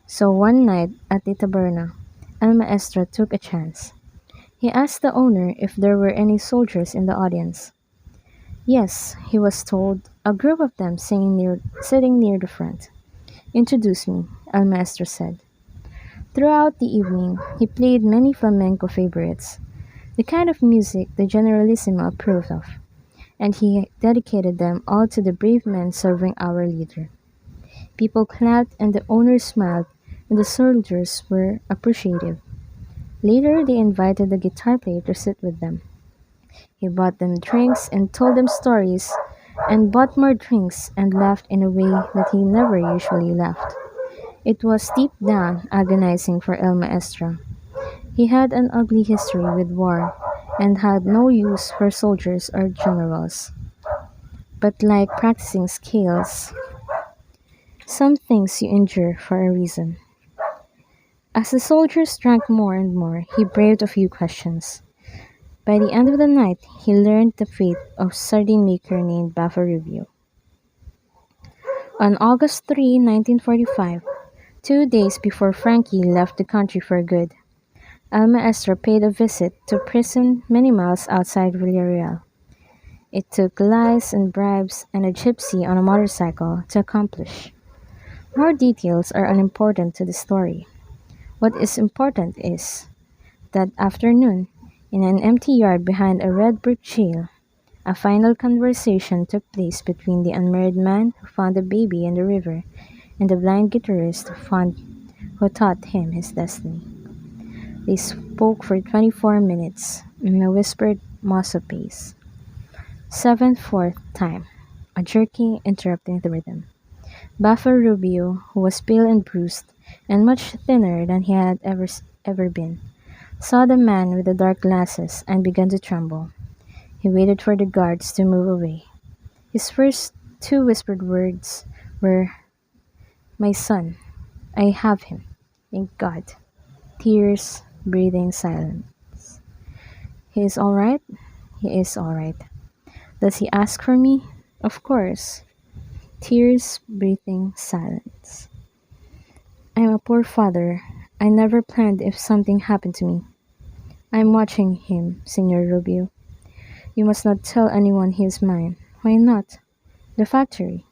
So one night at the taberna, El Maestro took a chance. He asked the owner if there were any soldiers in the audience. Yes, he was told, a group of them sitting near the front. "Introduce me," El Maestro said. Throughout the evening, he played many flamenco favorites, the kind of music the Generalissimo approved of, and he dedicated them all to the brave men serving our leader. People clapped and the owner smiled, and the soldiers were appreciative. Later, they invited the guitar player to sit with them. He bought them drinks and told them stories, and bought more drinks and laughed in a way that he never usually laughed. It was deep down agonizing for El Maestro. He had an ugly history with war and had no use for soldiers or generals. But like practicing skills, some things you endure for a reason. As the soldiers drank more and more, he braved a few questions. By the end of the night, he learned the fate of sardine maker named Bavarubio. On August 3, 1945, 2 days before Frankie left the country for good, El Maestro paid a visit to a prison many miles outside Villarreal. It took lies and bribes and a gypsy on a motorcycle to accomplish. More details are unimportant to the story. What is important is that afternoon, in an empty yard behind a red brick jail, a final conversation took place between the unmarried man who found the baby in the river and the blind guitarist who taught him his destiny. They spoke for 24 minutes in a whispered mosso pace. Seventh fourth time, a jerky interrupting the rhythm. Buffer Rubio, who was pale and bruised, and much thinner than he had ever been, saw the man with the dark glasses and began to tremble. He waited for the guards to move away. His first two whispered words were, "My son, I have him. Thank God." Tears, breathing silence. "He is all right?" "He is all right." "Does he ask for me?" "Of course." Tears, breathing silence. "I'm a poor father. I never planned if something happened to me. I'm watching him, Senor Rubio. You must not tell anyone he is mine." "Why not?" "The factory.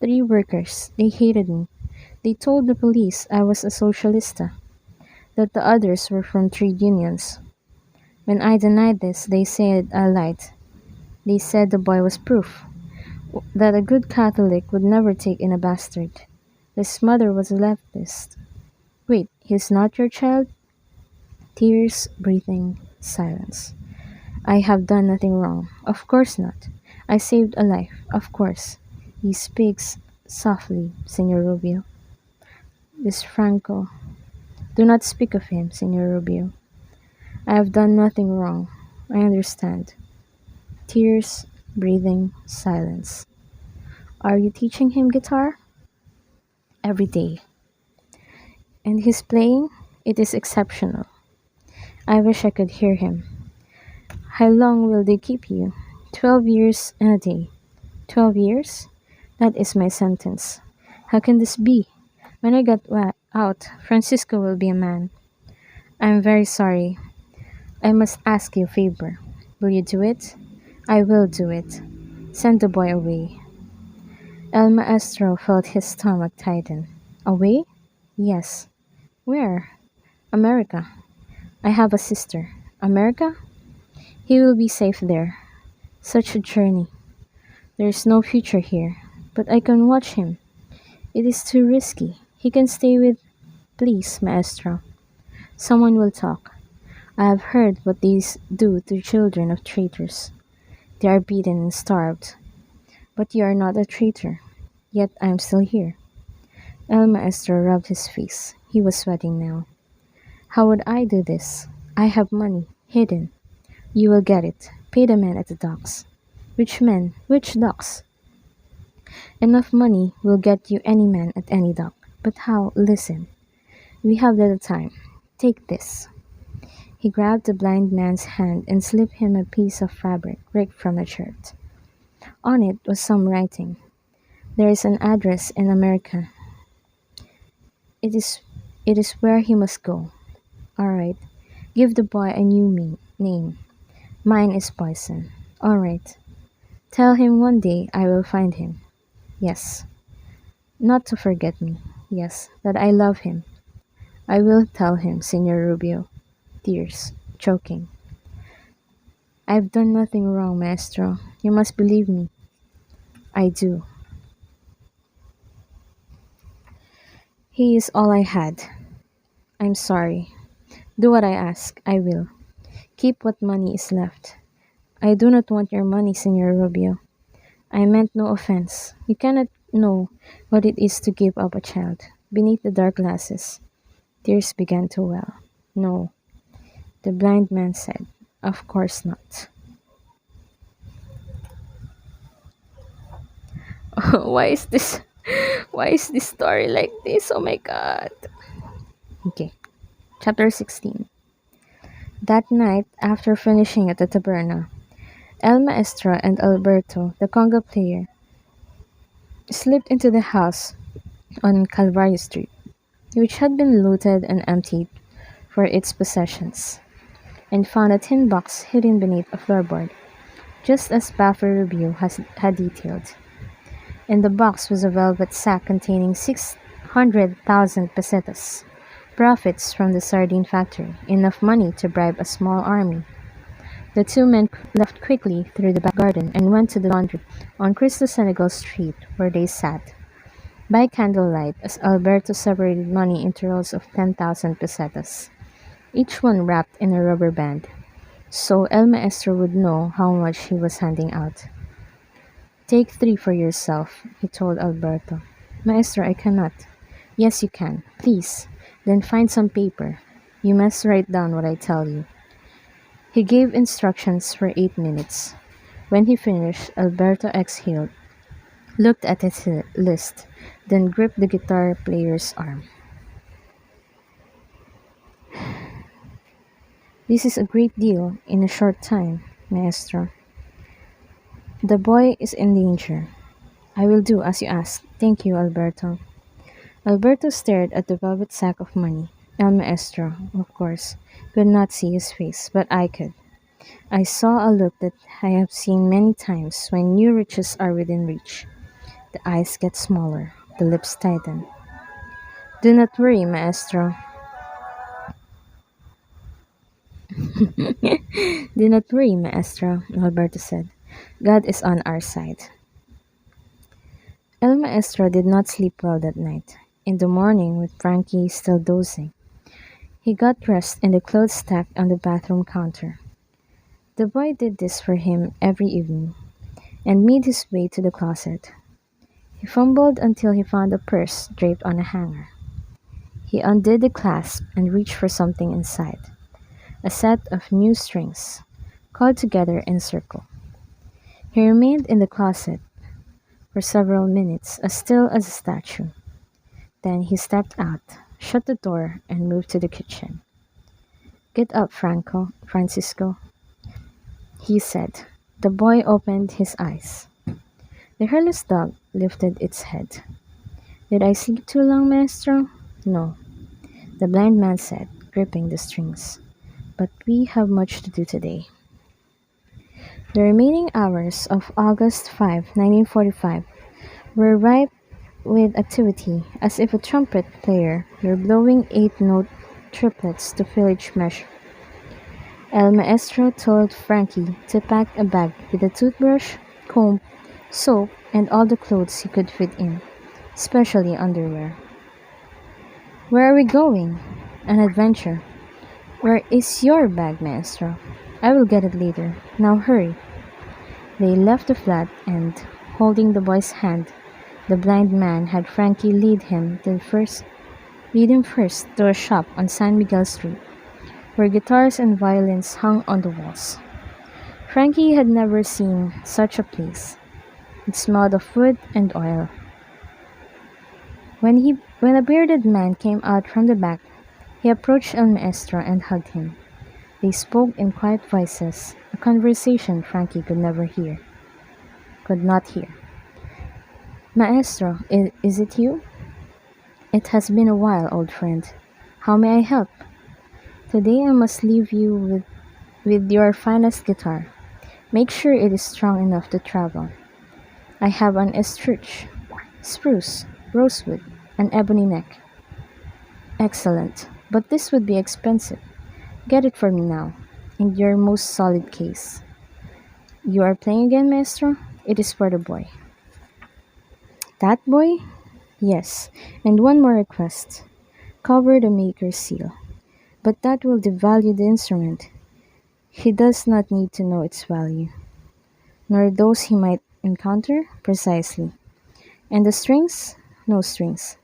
3 workers. They hated me. They told the police I was a socialista, that the others were from trade unions. When I denied this, they said I lied. They said the boy was proof. that a good Catholic would never take in a bastard. His mother was a leftist. Wait, he's not your child? Tears, breathing, silence. I have done nothing wrong. Of course not. I saved a life. Of course. He speaks softly, Senor Rubio. This Franco. Do not speak of him, Senor Rubio. I have done nothing wrong. I understand. Tears, breathing, silence. Are you teaching him guitar? Every day. And his playing? It is exceptional. I wish I could hear him. How long will they keep you? 12 years and a day. 12 years? That is my sentence. How can this be? When I get out, Francisco will be a man. I am very sorry. I must ask you a favor. Will you do it? I will do it. Send the boy away. El Maestro felt his stomach tighten. Away? Yes. Where? America. I have a sister. America? He will be safe there. Such a journey. There is no future here. But I can watch him. It is too risky. He can stay with... Please, Maestro. Someone will talk. I have heard what these do to children of traitors. They are beaten and starved. But you are not a traitor. Yet I am still here. El Maestro rubbed his face. He was sweating now. How would I do this? I have money, hidden. You will get it. Pay the men at the docks. Which men? Which docks? Enough money will get you any man at any dock. But how? Listen. We have little time. Take this. He grabbed the blind man's hand and slipped him a piece of fabric ripped from a shirt. On it was some writing. There is an address in America. It is where he must go. All right. Give the boy a new name. Mine is Poison. All right. Tell him one day I will find him. Yes. Not to forget me. Yes, that I love him. I will tell him, Senor Rubio. Tears, choking. I've done nothing wrong, Maestro. You must believe me. I do. He is all I had. I'm sorry. Do what I ask. I will. Keep what money is left. I do not want your money, Senor Rubio. I meant no offense. You cannot know what it is to give up a child. Beneath the dark glasses, tears began to well. No, the blind man said. Of course not. why is this why is this story like this? Oh my god. Okay. Chapter 16. That night, after finishing at the taberna, El Maestro and Alberto, the conga player, slipped into the house on Calvary Street, which had been looted and emptied for its possessions, and found a tin box hidden beneath a floorboard, just as Buffer Rubio had detailed. In the box was a velvet sack containing 600,000 pesetas, profits from the sardine factory, enough money to bribe a small army. The two men left quickly through the back garden and went to the laundry on Cristo Senegal Street, where they sat, by candlelight, as Alberto separated money into rolls of 10,000 pesetas, each one wrapped in a rubber band, so El Maestro would know how much he was handing out. Take 3 for yourself, he told Alberto. Maestro, I cannot. Yes, you can. Please. Then find some paper. You must write down what I tell you. He gave instructions for 8 minutes. When he finished, Alberto exhaled, looked at his list, then gripped the guitar player's arm. This is a great deal in a short time, Maestro. The boy is in danger. I will do as you ask. Thank you, Alberto. Alberto stared at the velvet sack of money. El Maestro, of course, could not see his face, but I could. I saw a look that I have seen many times when new riches are within reach. The eyes get smaller, the lips tighten. Do not worry, Maestro. Do not worry, Maestro, Alberto said. God is on our side. El Maestro did not sleep well that night. In the morning, with Frankie still dozing, he got dressed in the clothes stacked on the bathroom counter. The boy did this for him every evening, and made his way to the closet. He fumbled until he found a purse draped on a hanger. He undid the clasp and reached for something inside, a set of new strings, coiled together in a circle. He remained in the closet for several minutes, as still as a statue. Then he stepped out, shut the door, and moved to the kitchen. "Get up, Francisco," he said. The boy opened his eyes. The hairless dog lifted its head. "Did I sleep too long, maestro?" "No," the blind man said, gripping the strings. "But we have much to do today." The remaining hours of August 5, 1945, were ripe with activity, as if a trumpet player were blowing eight-note triplets to fill each measure. El Maestro told Frankie to pack a bag with a toothbrush, comb, soap, and all the clothes he could fit in, especially underwear. "Where are we going?" "An adventure." "Where is your bag, Maestro?" "I will get it later. Now hurry." They left the flat and, holding the boy's hand, the blind man had Frankie lead him first to a shop on San Miguel Street, where guitars and violins hung on the walls. Frankie had never seen such a place. It smelled of wood and oil. When a bearded man came out from the back, he approached El Maestro and hugged him. They spoke in quiet voices, a conversation Frankie could not hear. "Maestro, is it you?" "It has been a while, old friend. How may I help?" "Today I must leave you with your finest guitar. Make sure it is strong enough to travel. I have an estruche, spruce, rosewood, and ebony neck." "Excellent, but this would be expensive. Get it for me now, in your most solid case." "You are playing again, maestro?" "It is for the boy." "That boy?" "Yes, and one more request. Cover the maker's seal. But that will devalue the instrument. He does not need to know its value." "Nor those he might encounter?" "Precisely." "And the strings?" "No strings."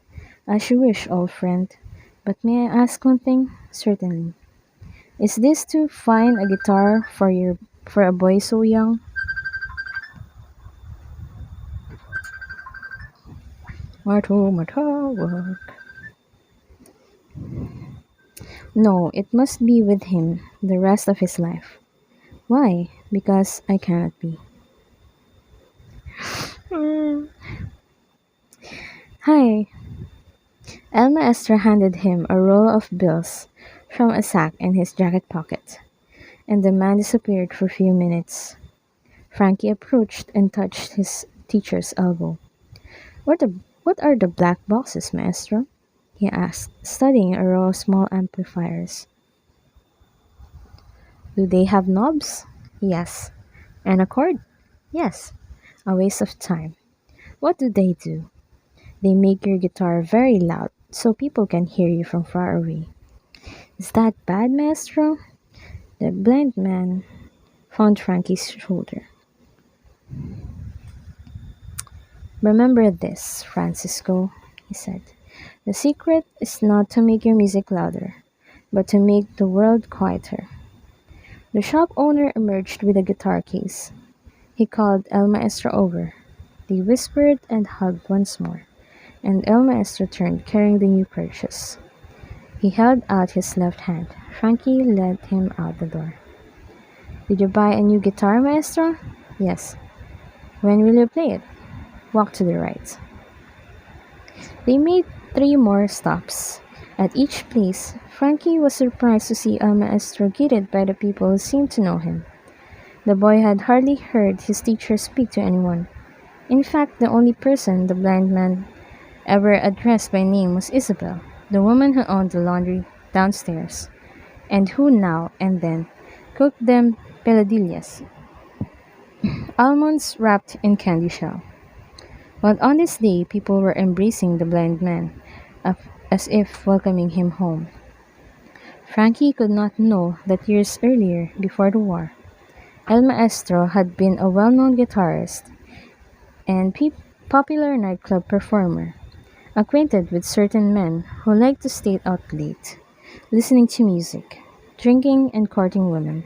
"As you wish, old friend. But may I ask one thing?" "Certainly." "Is this too fine a guitar for a boy so young?" Matawag. "No, it must be with him the rest of his life." "Why?" "Because I cannot be." "Hi." El Maestro handed him a roll of bills from a sack in his jacket pocket, and the man disappeared for a few minutes. Frankie approached and touched his teacher's elbow. What are the black boxes, Maestro?" he asked, studying a row of small amplifiers. "Do they have knobs?" "Yes." "And a cord?" "Yes." "A waste of time." "What do they do?" "They make your guitar very loud, so people can hear you from far away." "Is that bad, Maestro?" The blind man found Frankie's shoulder. "Remember this, Francisco," he said. "The secret is not to make your music louder, but to make the world quieter." The shop owner emerged with a guitar case. He called El Maestro over. They whispered and hugged once more, and El Maestro turned, carrying the new purchase. He held out his left hand. Frankie led him out the door. "Did you buy a new guitar, Maestro?" "Yes." "When will you play it?" "Walk to the right." They made 3 more stops. At each place, Frankie was surprised to see El Maestro greeted by the people who seemed to know him. The boy had hardly heard his teacher speak to anyone. In fact, the only person the blind man ever addressed by name was Isabel, the woman who owned the laundry downstairs, and who now and then cooked them peladillas, almonds wrapped in candy shell. But on this day, people were embracing the blind man, as if welcoming him home. Frankie could not know that years earlier, before the war, El Maestro had been a well-known guitarist and popular nightclub performer, acquainted with certain men who liked to stay out late, listening to music, drinking, and courting women.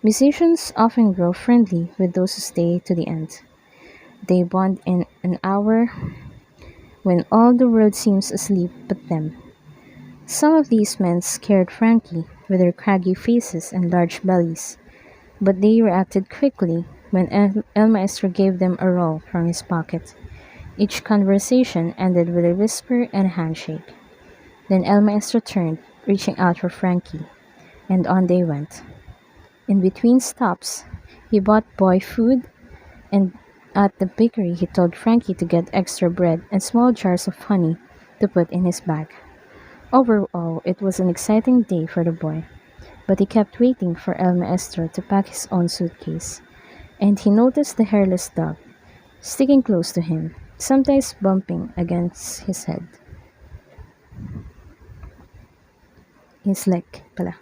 Musicians often grow friendly with those who stay to the end. They bond in an hour when all the world seems asleep but them. Some of these men scared Frankie with their craggy faces and large bellies, but they reacted quickly when El Maestro gave them a roll from his pocket. Each conversation ended with a whisper and a handshake. Then El Maestro turned, reaching out for Frankie, and on they went. In between stops, he bought boy food, and at the bakery he told Frankie to get extra bread and small jars of honey to put in his bag. Overall, it was an exciting day for the boy, but he kept waiting for El Maestro to pack his own suitcase, and he noticed the hairless dog sticking close to him, sometimes bumping against his leg pala.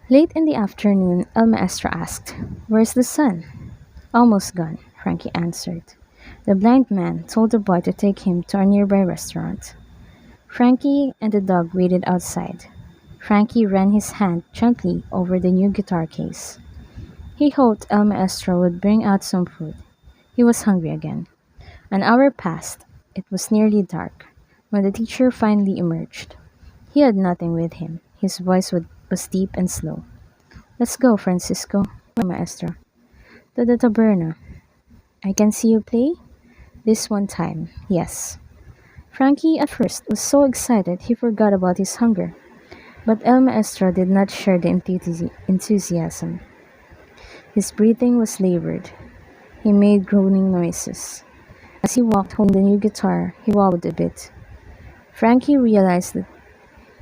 Late in the afternoon, El Maestro asked, "Where's the sun?" "Almost gone," Frankie answered. The blind man told the boy to take him to a nearby restaurant. Frankie and the dog waited outside. Frankie ran his hand gently over the new guitar case. He hoped El Maestro would bring out some food. He was hungry again. An hour passed. It was nearly dark when the teacher finally emerged. He had nothing with him. His voice was deep and slow. "Let's go, Francisco." "Where, Maestro?" "To the taberna." "I can see you play?" "This one time, yes." Frankie at first was so excited he forgot about his hunger. But El Maestro did not share the enthusiasm. His breathing was labored. He made groaning noises. As he walked holding the new guitar, he wobbled a bit. Frankie realized that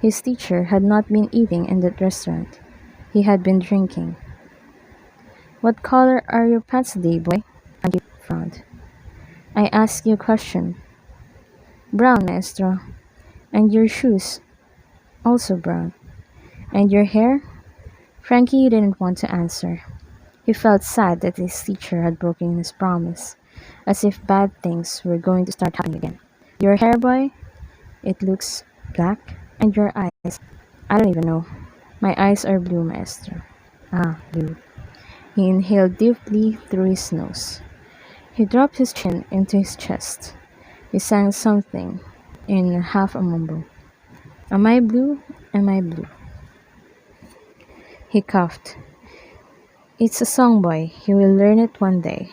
his teacher had not been eating in that restaurant. He had been drinking. "What color are your pants today, boy?" Frankie frowned. "I asked you a question." "Brown, Maestro." "And your shoes?" "Also brown." "And your hair?" Frankie didn't want to answer. He felt sad that his teacher had broken his promise, as if bad things were going to start happening again. "Your hair, boy?" "It looks black." "And your eyes?" "I don't even know." "My eyes are blue, Maestro." "Ah, blue." He inhaled deeply through his nose. He dropped his chin into his chest. He sang something in half a mumble. "Am I blue? Am I blue?" He coughed. "It's a song, boy. You will learn it one day."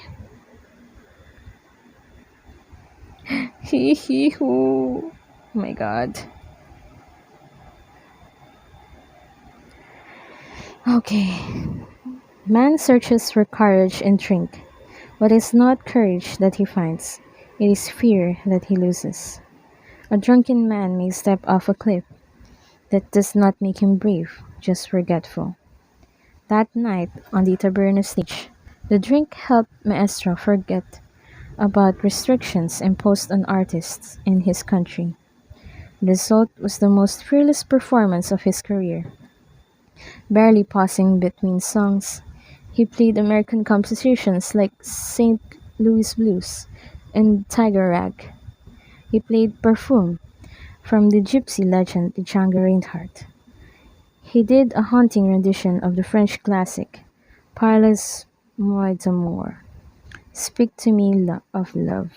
Hee hee hoo. Oh my god. Okay. Man searches for courage in drink, but it's not courage that he finds. It is fear that he loses. A drunken man may step off a cliff. That does not make him brave, just forgetful. That night, on the taberna stage, the drink helped Maestro forget about restrictions imposed on artists in his country. The result was the most fearless performance of his career. Barely pausing between songs, he played American compositions like St. Louis Blues and Tiger Rag. He played Perfume from the gypsy legend Django Reinhardt. He did a haunting rendition of the French classic Parles moi d'amour, Speak to Me of Love,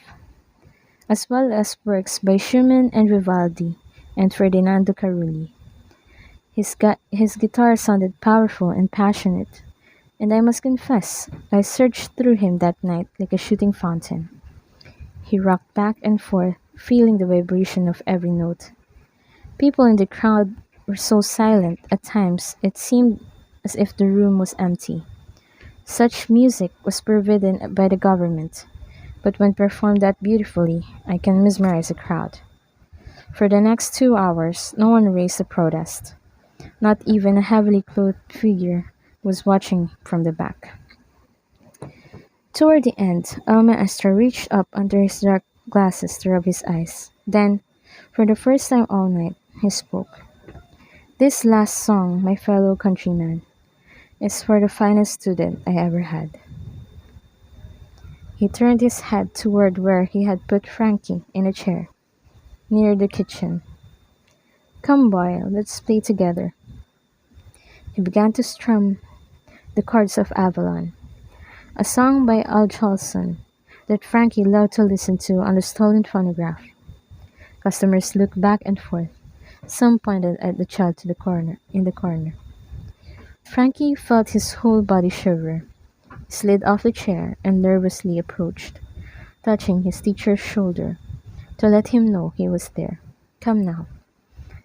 as well as works by Schumann and Vivaldi and Ferdinando Carulli. His guitar sounded powerful and passionate, and I must confess, I surged through him that night like a shooting fountain. He rocked back and forth, feeling the vibration of every note. People in the crowd were so silent, at times it seemed as if the room was empty. Such music was forbidden by the government, but when performed that beautifully, I can mesmerize a crowd. For the next 2 hours, no one raised a protest. Not even a heavily clothed figure was watching from the back. Toward the end, Alma Astra reached up under his dark glasses to rub his eyes. Then, for the first time all night, he spoke. This last song, my fellow countrymen, is for the finest student I ever had. He turned his head toward where he had put Frankie in a chair, near the kitchen. Come, boy, let's play together. He began to strum the chords of Avalon, a song by Al Jolson that Frankie loved to listen to on the stolen phonograph. Customers looked back and forth. Some pointed at the child to the corner in the corner. Frankie felt his whole body shiver. He slid off the chair and nervously approached, touching his teacher's shoulder to let him know he was there. Come now,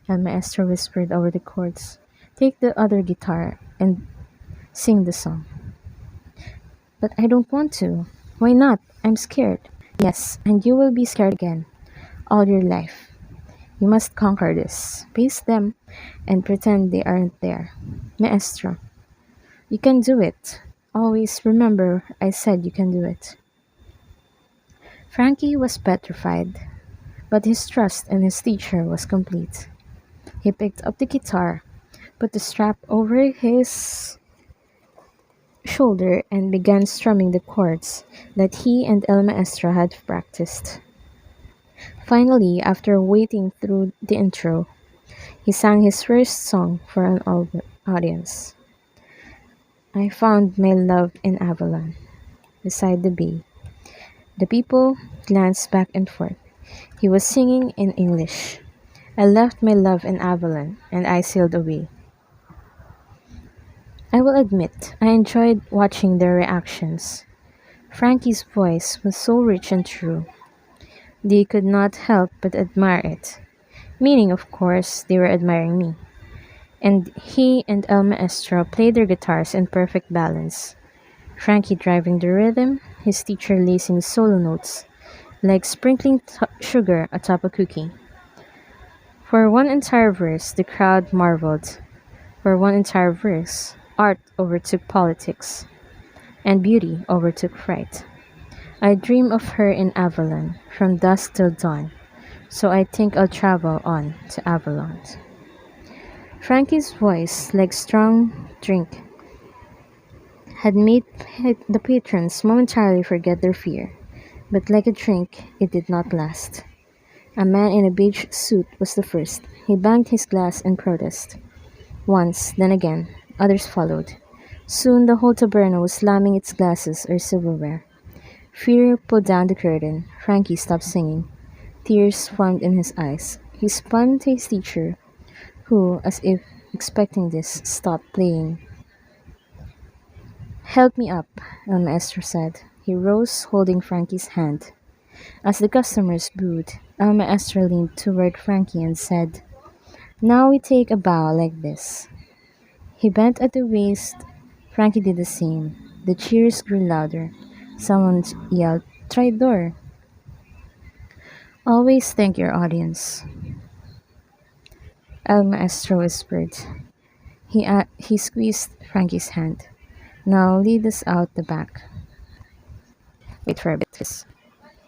and Maestro whispered over the chords. Take the other guitar and sing the song. But I don't want to. Why not? I'm scared. Yes, and you will be scared again, all your life. You must conquer this. Face them and pretend they aren't there. Maestro, you can do it. Always remember I said you can do it. Frankie was petrified, but his trust in his teacher was complete. He picked up the guitar, put the strap over his shoulder, and began strumming the chords that he and El Maestro had practiced. Finally, after waiting through the intro, he sang his first song for an audience. I found my love in Avalon, beside the bay. The people glanced back and forth. He was singing in English. I left my love in Avalon, and I sailed away. I will admit, I enjoyed watching their reactions. Frankie's voice was so rich and true. They could not help but admire it. Meaning, of course, they were admiring me. And he and El Maestro played their guitars in perfect balance. Frankie driving the rhythm, his teacher lacing solo notes, like sprinkling sugar atop a cookie. For one entire verse, the crowd marveled. For one entire verse, art overtook politics, and beauty overtook fright. I dream of her in Avalon, from dusk till dawn, so I think I'll travel on to Avalon. Frankie's voice, like strong drink, had made the patrons momentarily forget their fear, but like a drink, it did not last. A man in a beige suit was the first. He banged his glass in protest. Once, then again, others followed. Soon the whole taberna was slamming its glasses or silverware. Fear pulled down the curtain. Frankie stopped singing. Tears formed in his eyes. He spun to his teacher, who, as if expecting this, stopped playing. Help me up, El Maestro said. He rose, holding Frankie's hand. As the customers booed, El Maestro leaned toward Frankie and said, Now we take a bow like this. He bent at the waist. Frankie did the same. The cheers grew louder. Someone yelled, Traidor! Always thank your audience. El Maestro whispered. He squeezed Frankie's hand. Now lead us out the back. Wait for a bit, please.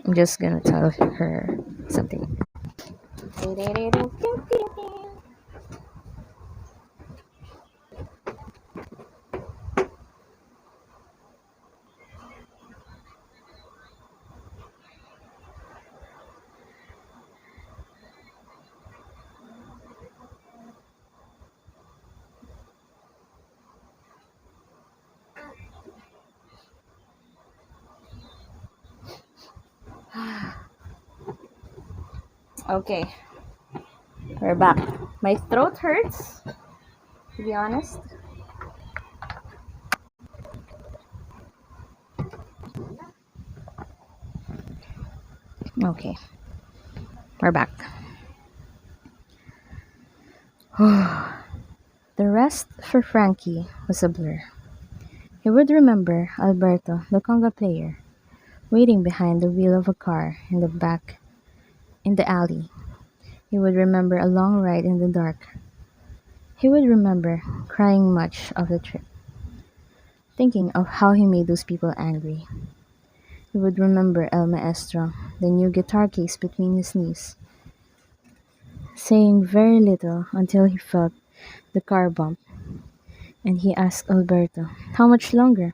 I'm just gonna tell her something. Okay, we're back. My throat hurts, to be honest. Okay, we're back. The rest for Frankie was a blur. He would remember Alberto, the conga player, waiting behind the wheel of a car in the back in the alley. He would remember a long ride in the dark. He would remember crying much of the trip, thinking of how he made those people angry. He would remember El Maestro, the new guitar case between his knees, saying very little until he felt the car bump, and he asked Alberto, "How much longer?"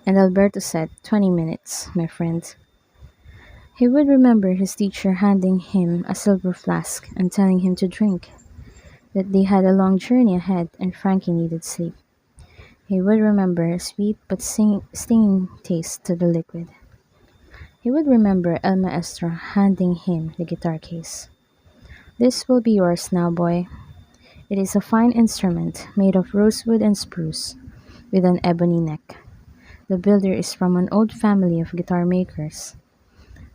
And Alberto said, 20 minutes, my friend. He would remember his teacher handing him a silver flask and telling him to drink, that they had a long journey ahead and Frankie needed sleep. He would remember a sweet but stinging taste to the liquid. He would remember El Maestro handing him the guitar case. "This will be yours now, boy. It is a fine instrument made of rosewood and spruce, with an ebony neck. The builder is from an old family of guitar makers.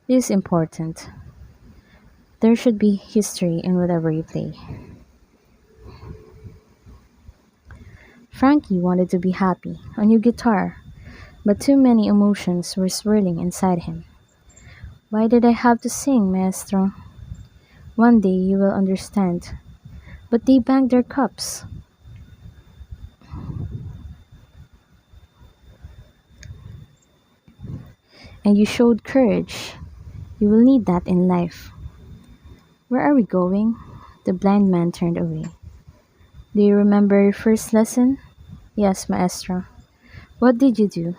This is important. There should be history in whatever you play." Frankie wanted to be happy, a new guitar, but too many emotions were swirling inside him. "Why did I have to sing, maestro? One day you will understand." "But they banged their cups." "And you showed courage. You will need that in life." "Where are we going?" The blind man turned away. "Do you remember your first lesson?" "Yes, maestro." "What did you do?"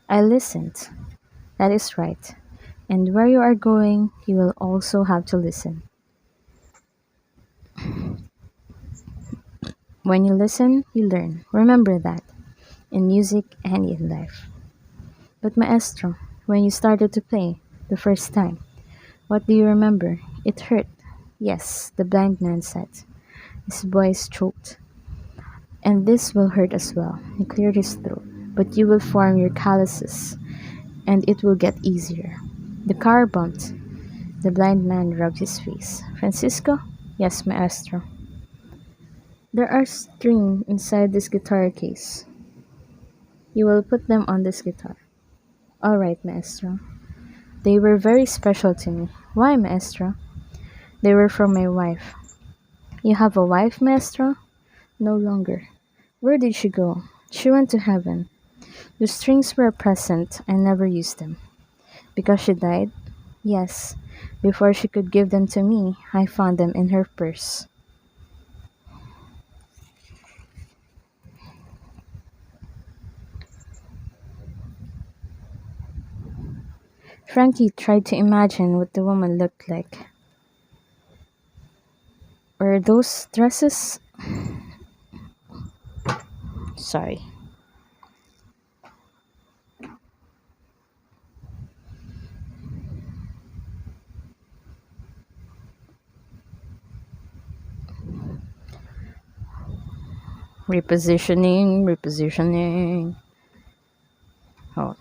"I listened." "That is right. And where you are going, you will also have to listen. When you listen, you learn. Remember that, in music and in life." "But maestro, when you started to play, the first time, what do you remember?" "It hurt." "Yes," the blind man said. His voice choked. "And this will hurt as well." He cleared his throat. "But you will form your calluses, and it will get easier." The car bumped. The blind man rubbed his face. "Francisco?" "Yes, maestro." "There are strings inside this guitar case. You will put them on this guitar." "All right, maestro." "They were very special to me." "Why, maestro?" "They were from my wife." "You have a wife, maestro?" "No longer." "Where did she go?" "She went to heaven." "The strings were a present. I never used them." "Because she died?" "Yes. Before she could give them to me, I found them in her purse." Frankie tried to imagine what the woman looked like. Were those dresses? Sorry. Repositioning, repositioning. Oh,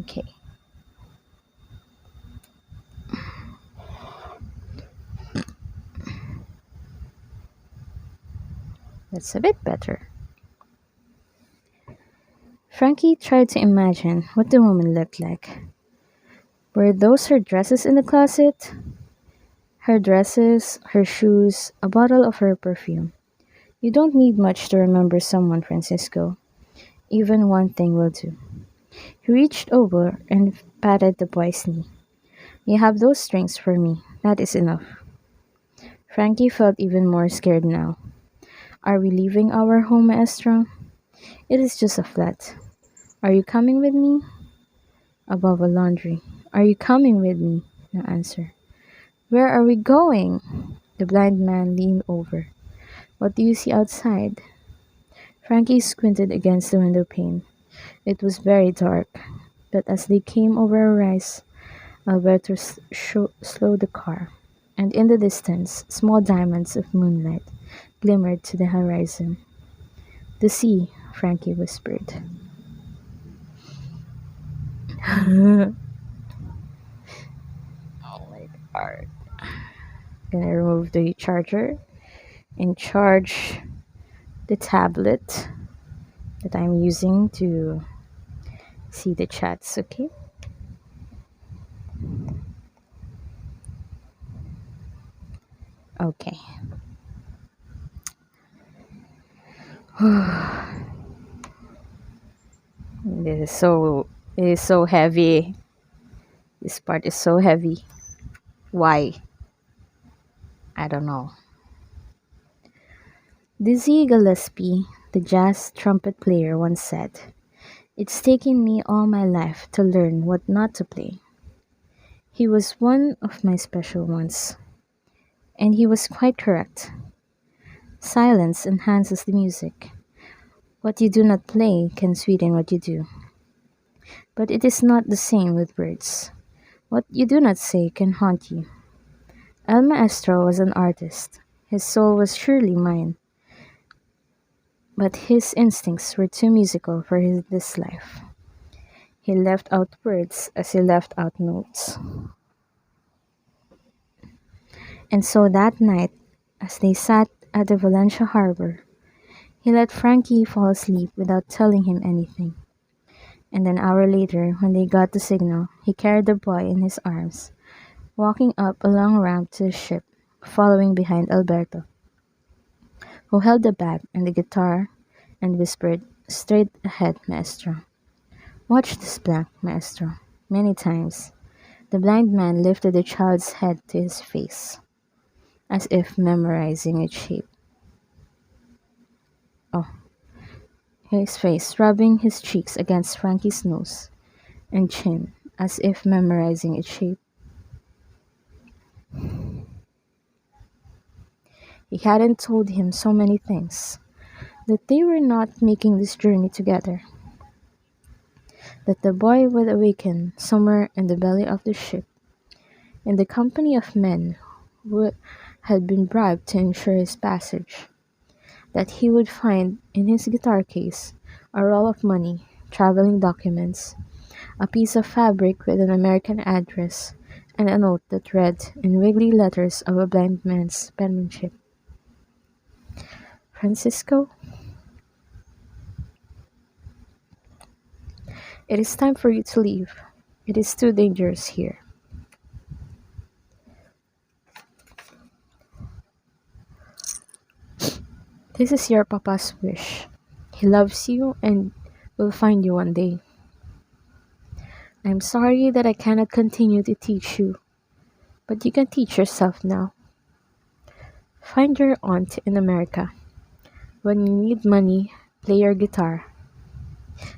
okay. That's a bit better. Frankie tried to imagine what the woman looked like. Were those her dresses in the closet? Her dresses, her shoes, a bottle of her perfume. You don't need much to remember someone, Francisco. Even one thing will do. He reached over and patted the boy's knee. "You have those strings for me. That is enough." Frankie felt even more scared now. "Are we leaving our home, maestro?" "It is just a flat." "Are you coming with me?" Above a laundry. "Are you coming with me?" No answer. "Where are we going?" The blind man leaned over. "What do you see outside?" Frankie squinted against the window pane. It was very dark, but as they came over a rise, Alberto slowed the car, and in the distance small diamonds of moonlight glimmered to the horizon. "The sea," Frankie whispered. Oh my god. Gonna remove the charger and charge the tablet that I'm using to see the chats, okay? Okay. This is so it is so heavy. This part is so heavy. Why? I don't know. Dizzy Gillespie, the jazz trumpet player, once said, "It's taken me all my life to learn what not to play." He was one of my special ones, and he was quite correct. Silence enhances the music. What you do not play can sweeten what you do. But it is not the same with words. What you do not say can haunt you. El Maestro was an artist. His soul was surely mine, but his instincts were too musical for this life. He left out words as he left out notes. And so that night, as they sat at the Valencia harbor, he let Frankie fall asleep without telling him anything. And an hour later, when they got the signal, he carried the boy in his arms, walking up a long ramp to the ship, following behind Alberto, who held the bag and the guitar and whispered, "Straight ahead, maestro. Watch this blank, maestro." Many times, the blind man lifted the child's head to his face, as if memorizing its shape. Oh, his face, rubbing his cheeks against Frankie's nose and chin, as if memorizing its shape. He hadn't told him so many things, that they were not making this journey together, that the boy would awaken somewhere in the belly of the ship, in the company of men who had been bribed to ensure his passage, that he would find in his guitar case a roll of money, traveling documents, a piece of fabric with an American address, and a note that read in wiggly letters of a blind man's penmanship, "Francisco, it is time for you to leave. It is too dangerous here." This is your papa's wish. He loves you and will find you one day. I am sorry that I cannot continue to teach you, but you can teach yourself now. Find your aunt in America. When you need money, play your guitar.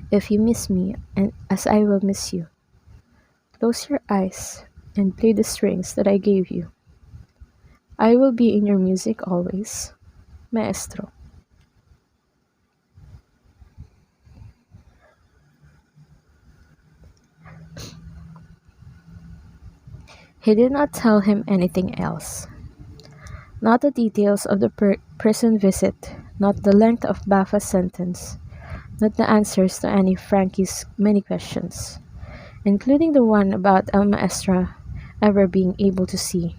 If you miss me, and as I will miss you, close your eyes and play the strings that I gave you. I will be in your music always, maestro. He did not tell him anything else. Not the details of the prison visit, not the length of Bafa's sentence, not the answers to any Frankie's many questions, including the one about El Maestro ever being able to see.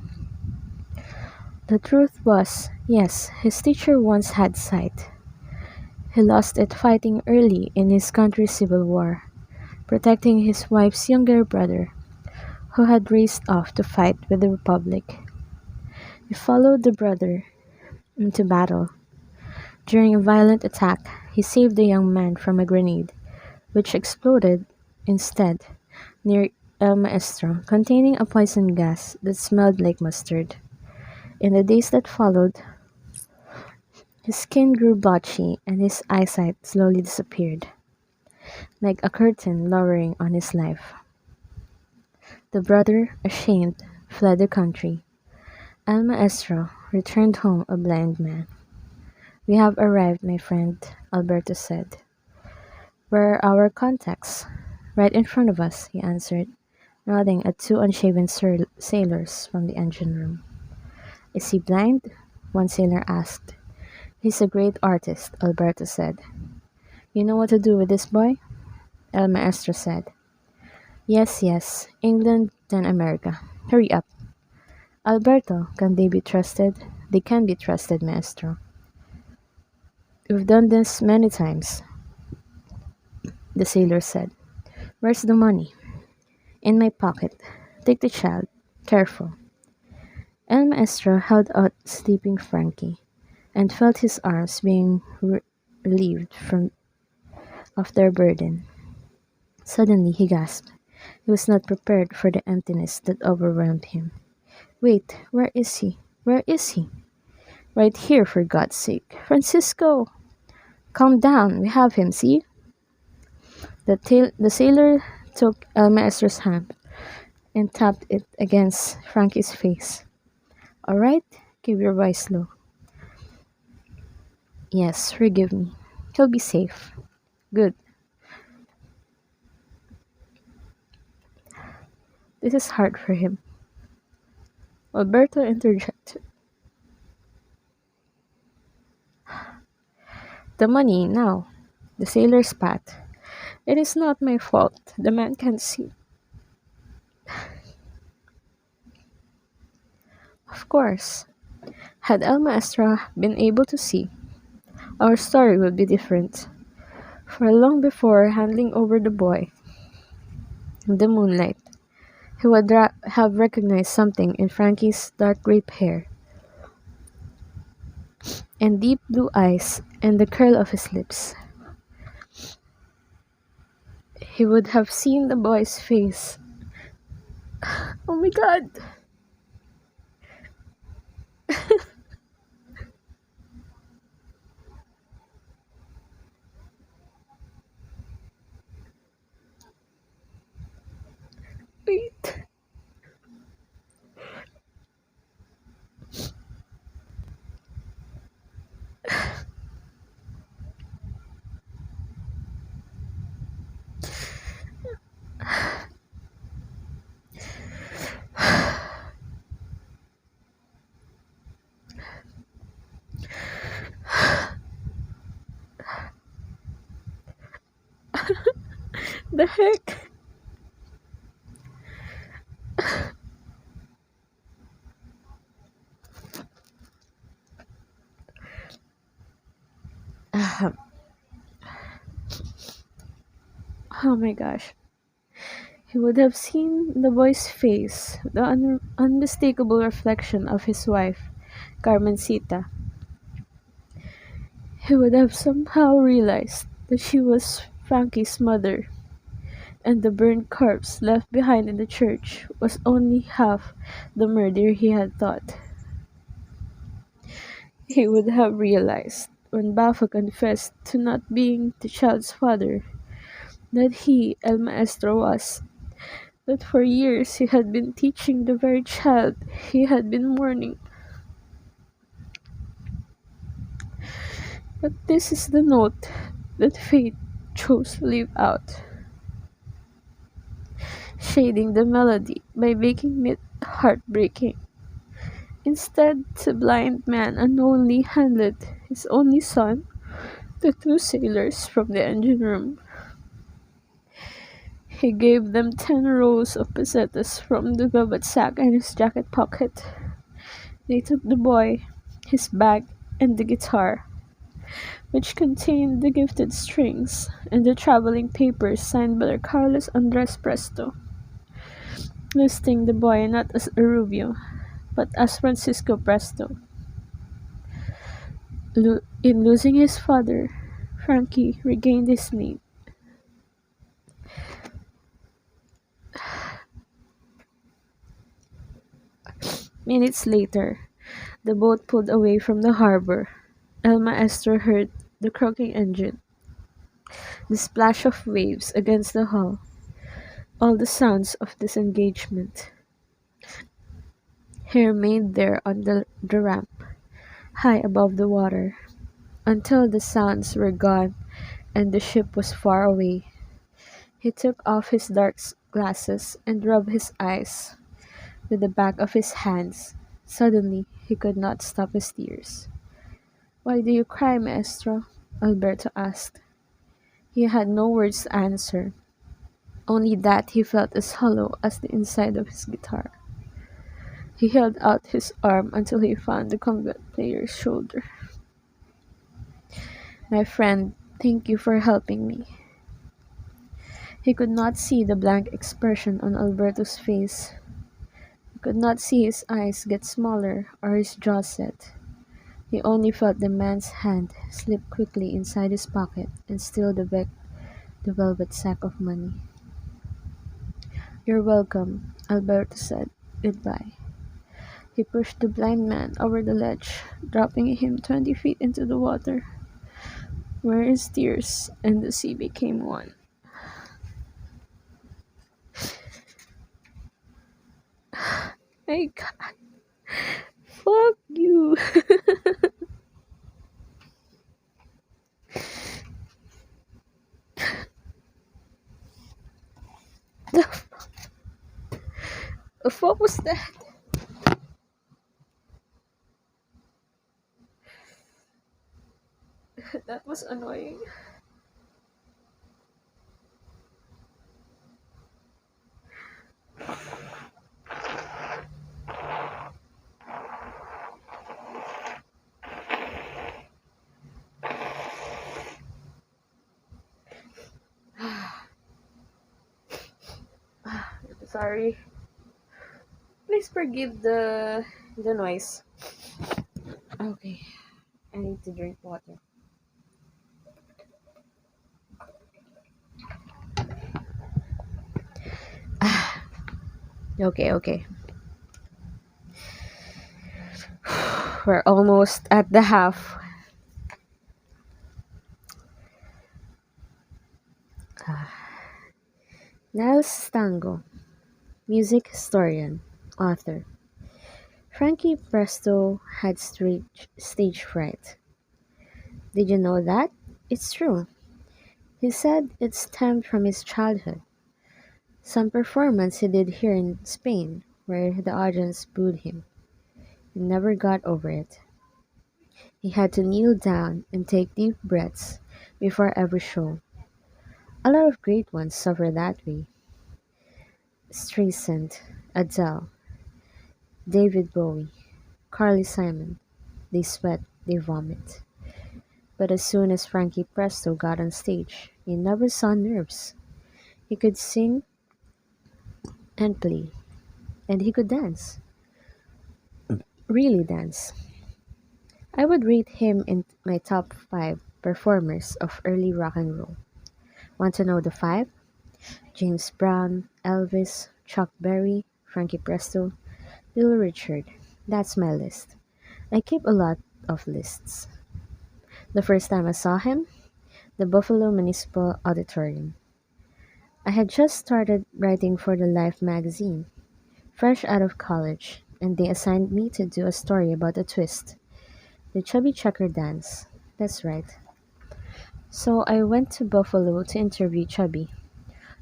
The truth was, yes, his teacher once had sight. He lost it fighting early in his country's civil war, protecting his wife's younger brother, who had raced off to fight with the Republic. He followed the brother into battle. During a violent attack, he saved the young man from a grenade, which exploded instead near El Maestro, containing a poison gas that smelled like mustard. In the days that followed, his skin grew blotchy and his eyesight slowly disappeared, like a curtain lowering on his life. The brother, ashamed, fled the country. El Maestro returned home a blind man. "We have arrived, my friend," Alberto said. "Where are our contacts?" "Right in front of us," he answered, nodding at two unshaven sailors from the engine room. "Is he blind?" one sailor asked. "He's a great artist," Alberto said. "You know what to do with this boy?" El Maestro said. "Yes, yes, England, then America. Hurry up." "Alberto, can they be trusted?" "They can be trusted, Maestro." We've done this many times, the sailor said. Where's the money? In my pocket. Take the child. Careful. El Maestro held out sleeping Frankie and felt his arms being relieved of their burden. Suddenly he gasped. He was not prepared for the emptiness that overwhelmed him. Wait, where is he? Where is he? Right here, for God's sake. Francisco! Calm down, we have him, see? The sailor took El Maestro's hand and tapped it against Frankie's face. All right, keep your voice low. Yes, forgive me. He'll be safe. Good. This is hard for him. Alberto interjected. The money, now. The sailor spat. It is not my fault. The man can't see. Of course. Had El Maestro been able to see, our story would be different. For long before handing over the boy, in the moonlight, he would have recognized something in Frankie's dark grape hair and deep blue eyes and the curl of his lips. He would have seen the boy's face. Oh my God! Wait. The heck? Ahem. Oh my gosh. He would have seen the boy's face, the unmistakable reflection of his wife, Carmencita. He would have somehow realized that she was Frankie's mother, and the burned corpse left behind in the church was only half the murder he had thought. He would have realized, when Bafa confessed to not being the child's father, that he, El Maestro, was, that for years he had been teaching the very child he had been mourning. But this is the note that fate chose to leave out, shading the melody by making it heartbreaking. Instead, the blind man unknowingly handed his only son to two sailors from the engine room. He gave them 10 rolls of pesetas from the velvet sack in his jacket pocket. They took the boy, his bag, and the guitar, which contained the gifted strings and the traveling papers signed by Carlos Andres Presto, listing the boy not as a Rubio, but as Francisco Presto. In losing his father, Frankie regained his name. Minutes later, the boat pulled away from the harbor. El Maestro heard the croaking engine, the splash of waves against the hull, all the sounds of disengagement. He remained there on the ramp, high above the water, until the sounds were gone and the ship was far away. He took off his dark glasses and rubbed his eyes with the back of his hands. Suddenly, he could not stop his tears. Why do you cry, Maestro? Alberto asked. He had no words to answer, only that he felt as hollow as the inside of his guitar. He held out his arm until he found the conga player's shoulder. My friend, thank you for helping me. He could not see the blank expression on Alberto's face. He could not see his eyes get smaller or his jaw set. He only felt the man's hand slip quickly inside his pocket and steal the velvet sack of money. You're welcome, Alberto said. Goodbye. He pushed the blind man over the ledge, dropping him 20 feet into the water, where his tears and the sea became one. My God, fuck you. The fuck was that? That was annoying. Sorry. Please forgive the noise. Okay, I need to drink water. Okay, okay. We're almost at the half. Niles Stango, music historian, author. Frankie Presto had stage fright. Did you know that? It's true. He said it stemmed from his childhood. Some performance he did here in Spain, where the audience booed him. He never got over it. He had to kneel down and take deep breaths before every show. A lot of great ones suffer that way. Streisand, Adele, David Bowie, Carly Simon. They sweat, they vomit. But as soon as Frankie Presto got on stage, he never saw nerves. He could sing and play, and he could dance. Really dance. I would rate him in my top 5 performers of early rock and roll. Want to know the 5? James Brown, Elvis, Chuck Berry, Frankie Presto, Little Richard. That's my list. I keep a lot of lists. The first time I saw him, the Buffalo Municipal Auditorium. I had just started writing for the Life magazine, fresh out of college, and they assigned me to do a story about a twist, the chubby checker dance. That's right. So I went to Buffalo to interview Chubby,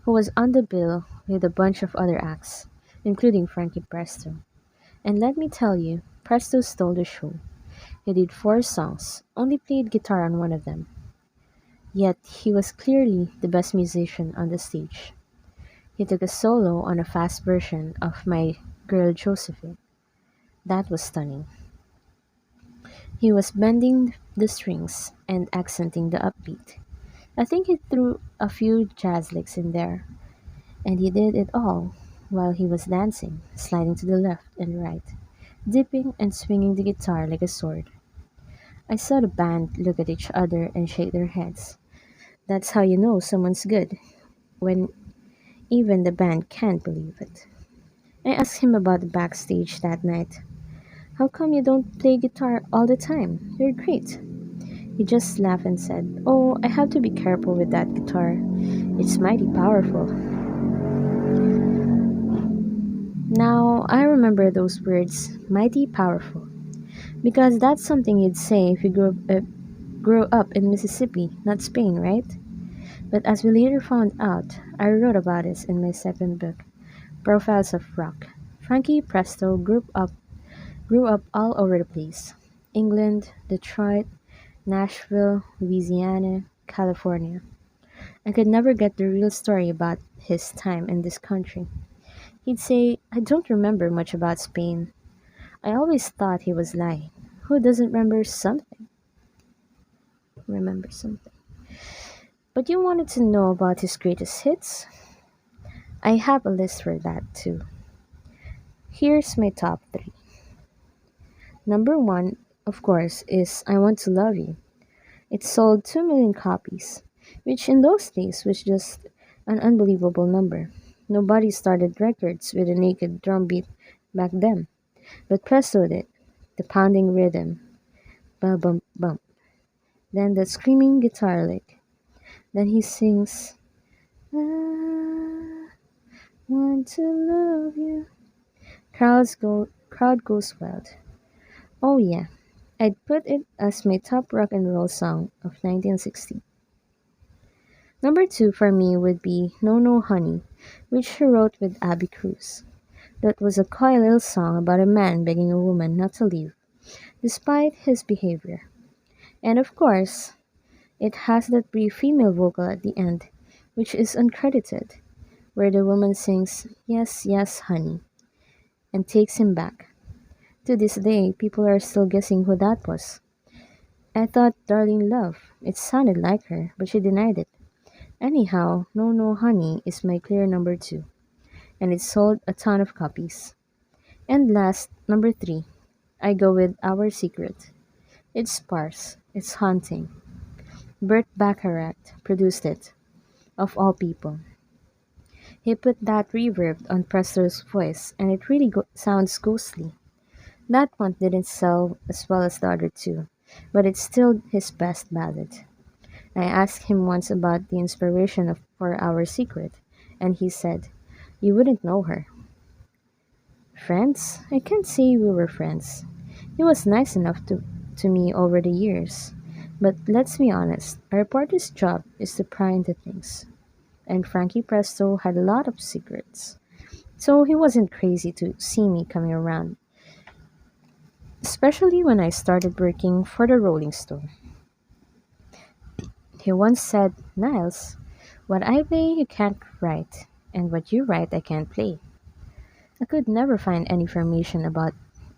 who was on the bill with a bunch of other acts, including Frankie Presto. And let me tell you, Presto stole the show. He did 4 songs, only played guitar on one of them. Yet he was clearly the best musician on the stage. He took a solo on a fast version of My Girl Josephine. That was stunning. He was bending the strings and accenting the upbeat. I think he threw a few jazz licks in there, and he did it all while he was dancing, sliding to the left and right, dipping and swinging the guitar like a sword. I saw the band look at each other and shake their heads. That's how you know someone's good, when even the band can't believe it. I asked him about the backstage that night. How come you don't play guitar all the time? You're great. He just laughed and said, Oh, I have to be careful with that guitar. It's mighty powerful. Now, I remember those words, mighty powerful, because that's something you'd say if you grew up in Mississippi, not Spain, right? But as we later found out, I wrote about this in my second book, Profiles of Rock. Frankie Presto grew up all over the place. England, Detroit, Nashville, Louisiana, California. I could never get the real story about his time in this country. He'd say, I don't remember much about Spain. I always thought he was lying. Who doesn't remember something? remember something. But you wanted to know about his greatest hits? I have a list for that too. Here's my top three. Number one, of course, is I Want to Love You. It sold 2 million copies, which in those days was just an unbelievable number. Nobody started records with a naked drum beat back then, but Presto did. The pounding rhythm, bum bum bum. Then the screaming guitar lick. Then he sings, I want to love you. Crowd goes wild. Oh yeah, I'd put it as my top rock and roll song of 1960. Number two for me would be No No Honey, which he wrote with Abby Cruz. That was a coy little song about a man begging a woman not to leave, despite his behavior. And of course, it has that brief female vocal at the end, which is uncredited, where the woman sings Yes, Yes, Honey, and takes him back. To this day, people are still guessing who that was. I thought Darlene Love. It sounded like her, but she denied it. Anyhow, No No Honey is my clear number two, and it sold a ton of copies. And last, number three, I go with Our Secret. It's sparse, it's haunting. Burt Bacharach produced it, of all people. He put that reverb on Presto's voice, and it really sounds ghostly. That one didn't sell as well as the other two, but it's still his best ballad. I asked him once about the inspiration for Our Secret, and he said, You wouldn't know her. Friends? I can't say we were friends. He was nice enough to me over the years. But let's be honest, a reporter's job is to pry into things. And Frankie Presto had a lot of secrets. So he wasn't crazy to see me coming around, especially when I started working for the Rolling Stone. He once said, Niles, what I play you can't write, and what you write I can't play. I could never find any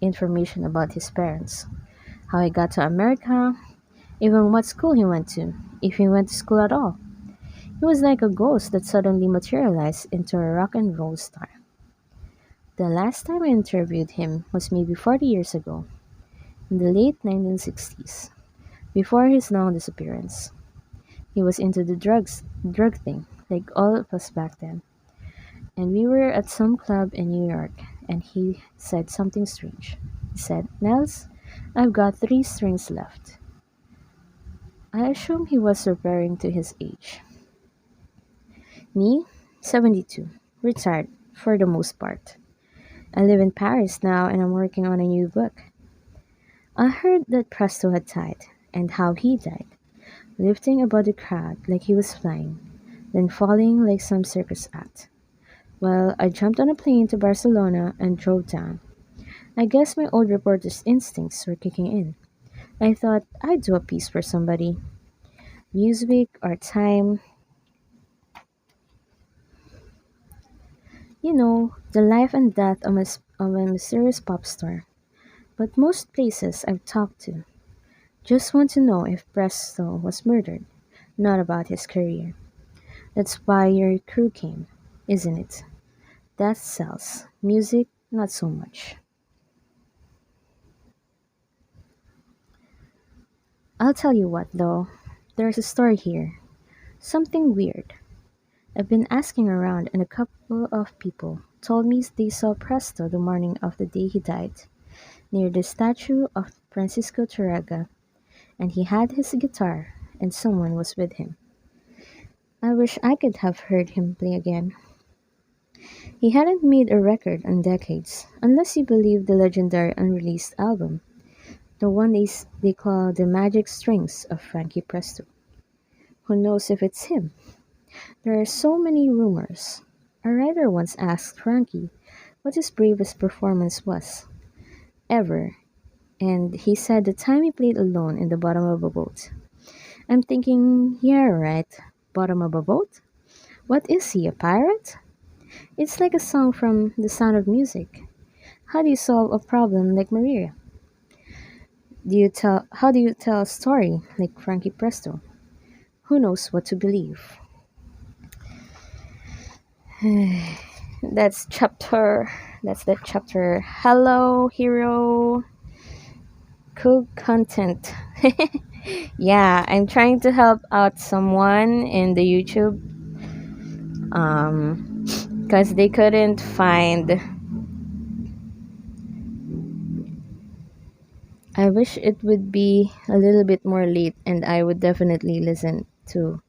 information about his parents, how he got to America, even what school he went to, if he went to school at all. He was like a ghost that suddenly materialized into a rock and roll star. The last time I interviewed him was maybe 40 years ago, in the late 1960s, before his long disappearance. He was into the drug thing, like all of us back then. And we were at some club in New York, and he said something strange. He said, Nels, I've got 3 strings left. I assume he was referring to his age. Me, 72, retired for the most part. I live in Paris now and I'm working on a new book. I heard that Presto had died, and how he died, lifting above the crowd like he was flying, then falling like some circus act. Well, I jumped on a plane to Barcelona and drove down. I guess my old reporter's instincts were kicking in. I thought I'd do a piece for somebody. Newsweek or Time. The life and death of a mysterious pop star. But most places I've talked to just want to know if Presto was murdered, not about his career. That's why your crew came, isn't it? Death sells. Music, not so much. I'll tell you what, though. There's a story here. Something weird. I've been asking around, and a couple of people told me they saw Presto the morning of the day he died, near the statue of Francisco Torrega, and he had his guitar, and someone was with him. I wish I could have heard him play again. He hadn't made a record in decades, unless you believe the legendary unreleased album, the one they call the Magic Strings of Frankie Presto. Who knows if it's him? There are so many rumors. A writer once asked Frankie what his bravest performance was, ever, and he said the time he played alone in the bottom of a boat. I'm thinking, yeah, right, bottom of a boat? What is he, a pirate? It's like a song from The Sound of Music. How do you solve a problem like Maria? How do you tell a story like Frankie Presto? Who knows what to believe? That's chapter. That's the chapter. Hello, hero. Cool content. Yeah, I'm trying to help out someone in the YouTube. Because they couldn't find. I wish it would be a little bit more late, and I would definitely listen to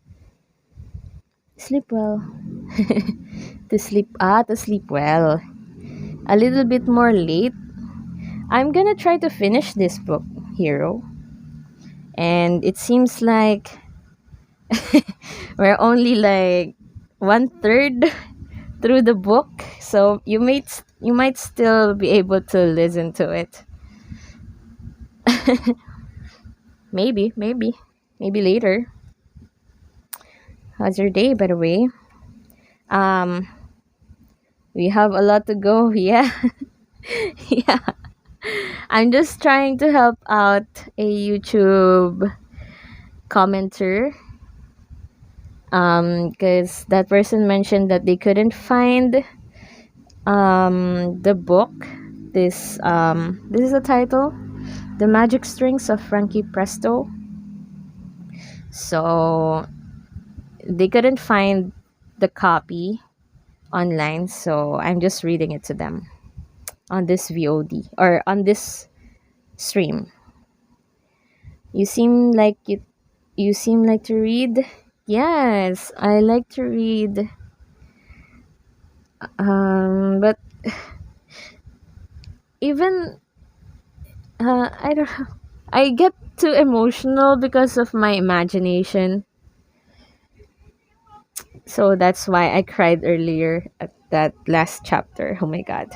sleep well. To sleep well. A little bit more late. I'm gonna try to finish this book, hero. And it seems like we're only like one third through the book, so you might still be able to listen to it. Maybe later. How's your day, by the way? Um, we have a lot to go. Yeah, yeah. I'm just trying to help out a YouTube commenter. Because that person mentioned that they couldn't find the book. This is the title, The Magic Strings of Frankie Presto. So they couldn't find the copy online, so I'm just reading it to them on this VOD or on this stream. You seem like you seem like to read. Yes, I like to read. But even I don't know. I get too emotional because of my imagination. So that's why I cried earlier at that last chapter. Oh my god.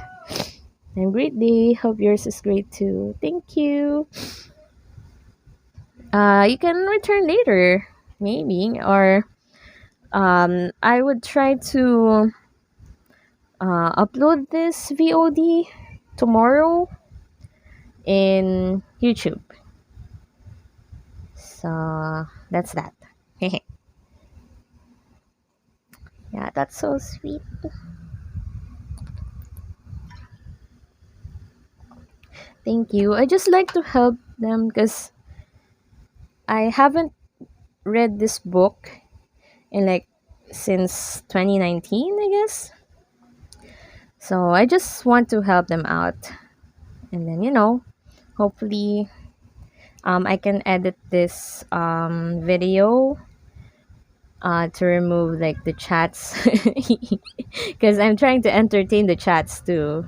And great day. Hope yours is great too. Thank you. You can return later, maybe, or I would try to upload this VOD tomorrow in YouTube. So that's that. Yeah, that's so sweet. Thank you. I just like to help them because I haven't read this book in like since 2019, I guess. So I just want to help them out. And then, hopefully I can edit this video to remove like the chats because I'm trying to entertain the chats too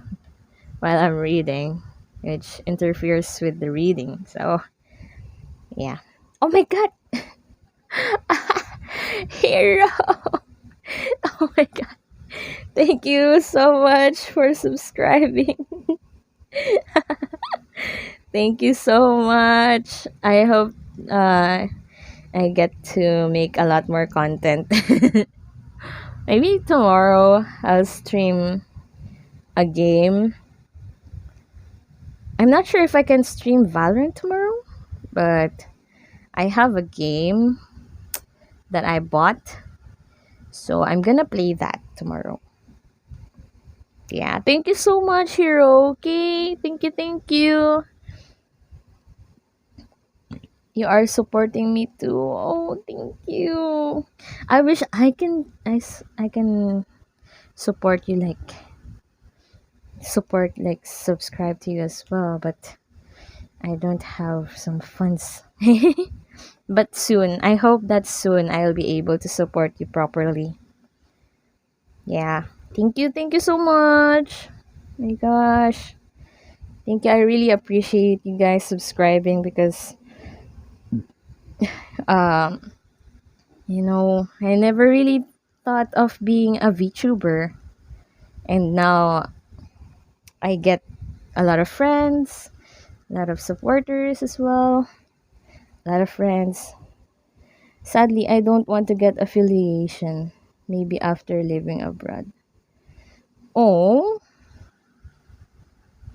while I'm reading, which interferes with the reading. So, yeah. Oh my god, hero! Oh my god. Thank you so much for subscribing. Thank you so much. I hope I get to make a lot more content. Maybe tomorrow I'll stream a game. I'm not sure if I can stream Valorant tomorrow, but I have a game that I bought. So I'm gonna play that tomorrow. Yeah, thank you so much, Hero. Okay, thank you. You are supporting me too. Oh, thank you. I wish I can support you like subscribe to you as well, but I don't have some funds. But soon, I hope that soon I'll be able to support you properly. Yeah. Thank you so much. My gosh. Thank you. I really appreciate you guys subscribing because um I never really thought of being a VTuber, and now I get a lot of friends, a lot of supporters as well, a lot of friends. Sadly, I don't want to get affiliation, maybe after living abroad. Oh,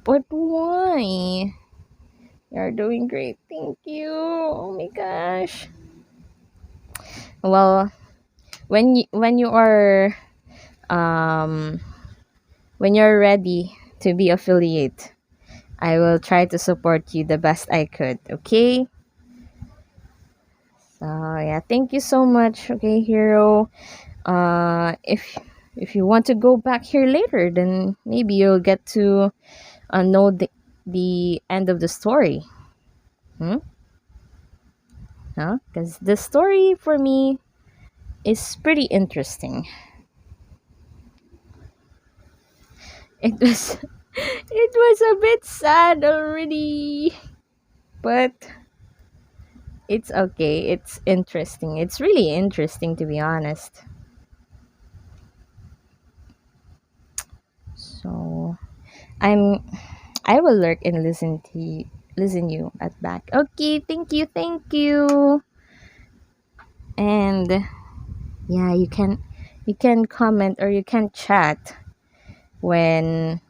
but why? You're doing great. Thank you. Oh my gosh. Well, um when you're ready to be affiliate, I will try to support you the best I could. Okay. So yeah, thank you so much. Okay, hero. If you want to go back here later, then maybe you'll get to know the end of the story. Hmm? Huh? Because the story for me is pretty interesting. It was it was a bit sad already, but it's okay. It's interesting. It's really interesting to be honest. So I'm I will lurk and listen you at back. Okay, thank you. And yeah, you can comment or you can chat when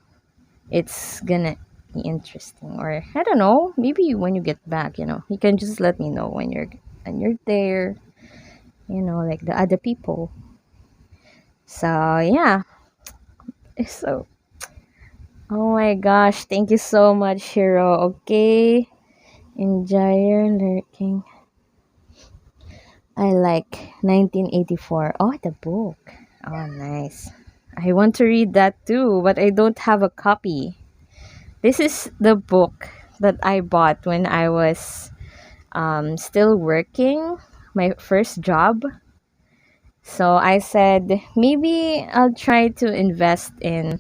it's gonna be interesting, or I don't know, maybe when you get back, you can just let me know when you're there, like the other people. So yeah. So oh my gosh, thank you so much, Hiro. Okay, enjoy your lurking. I like 1984. Oh, the book. Oh, nice. I want to read that too, but I don't have a copy. This is the book that I bought when I was still working, my first job. So I said, maybe I'll try to invest in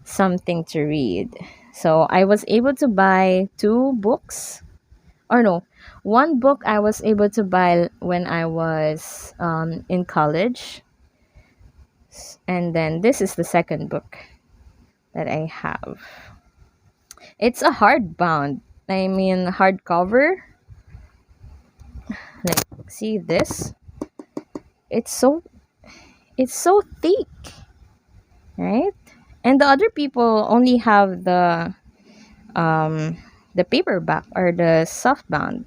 something to read. So I was able to buy two books, or no, one book I was able to buy when I was in college. And then this is the second book that I have. It's a hardbound. I mean hardcover. Like see this? It's so it's so thick, right? And the other people only have the paperback or the softbound.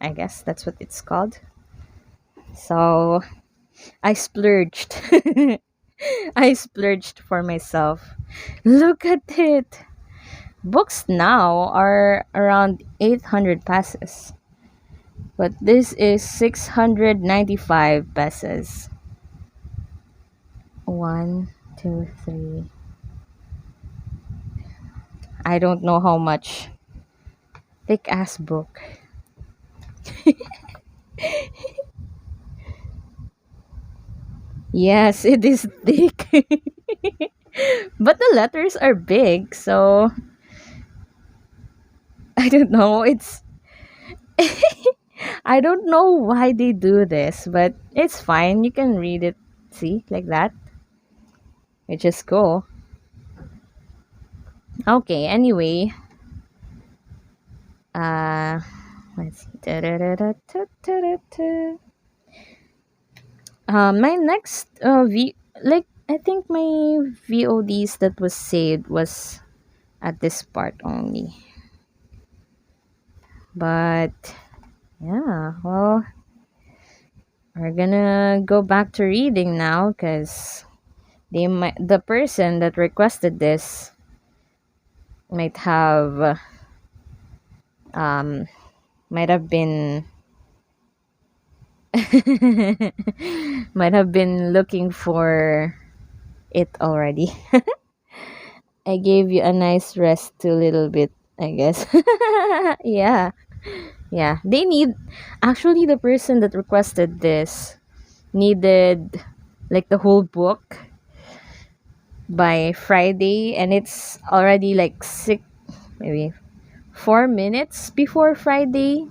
I guess that's what it's called. So I splurged. I splurged for myself. Look at it. Books now are around 800 pesos. But this is 695 pesos. One, two, three. I don't know how much. Thick ass book. Yes, it is thick. But the letters are big, so I don't know. I don't know why they do this, but it's fine. You can read it, see, like that, which is cool. Okay, anyway, uh, let's see. Da-da-da-da-da-da-da-da. My next like I think my VODs that was saved was at this part only. But yeah, well, we're gonna go back to reading now because the person that requested this might have um might have been might have been looking for it already. I gave you a nice rest a little bit, I guess. Yeah. Yeah. Actually, the person that requested this needed like the whole book by Friday, and it's already like maybe 4 minutes before Friday.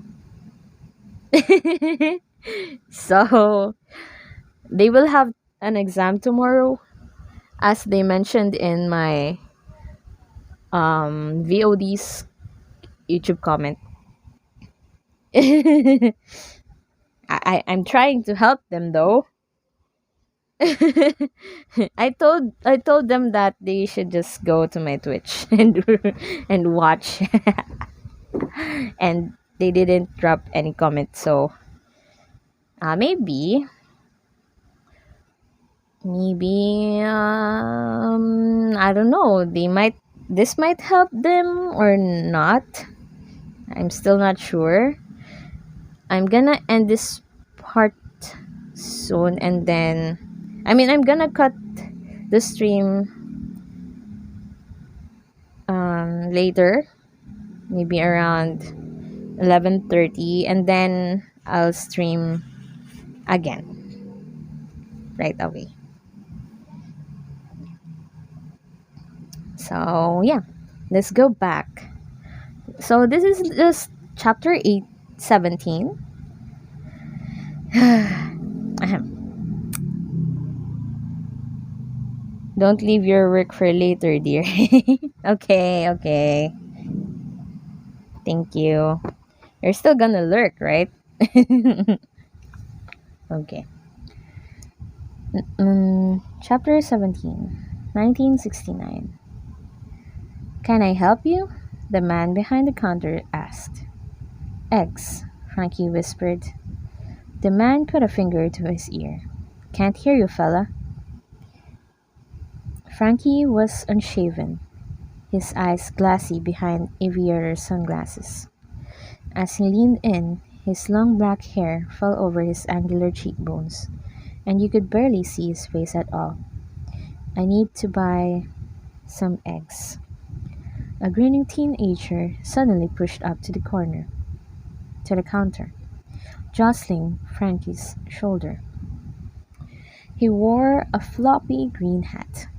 So they will have an exam tomorrow, as they mentioned in my VOD's YouTube comment. I'm trying to help them though. I told them that they should just go to my Twitch and watch. And they didn't drop any comment. So maybe I don't know. This might help them or not. I'm still not sure. I'm gonna end this part soon, and then I'm gonna cut the stream later, maybe around 11:30, and then I'll stream again right away. So yeah, let's go back. So this is just chapter 8, 17. Ahem. Don't leave your work for later, dear. Okay. Thank you. You're still gonna lurk, right? Okay. Chapter 17, 1969. Can I help you? The man behind the counter asked. Eggs, Frankie whispered. The man put a finger to his ear. Can't hear you, fella. Frankie was unshaven, his eyes glassy behind aviator sunglasses. As he leaned in, his long black hair fell over his angular cheekbones, and you could barely see his face at all. I need to buy some eggs. A grinning teenager suddenly pushed up to the counter, jostling Frankie's shoulder. He wore a floppy green hat.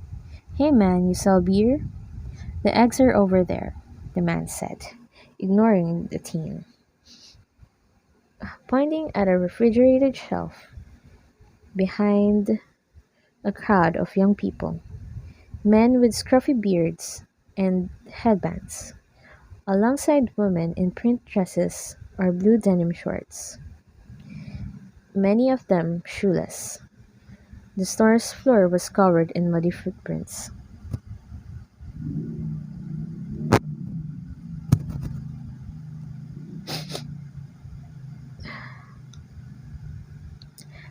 Hey man, you sell beer? The eggs are over there, the man said, ignoring the teen. Pointing at a refrigerated shelf behind a crowd of young people, men with scruffy beards and headbands, alongside women in print dresses or blue denim shorts, many of them shoeless. The store's floor was covered in muddy footprints.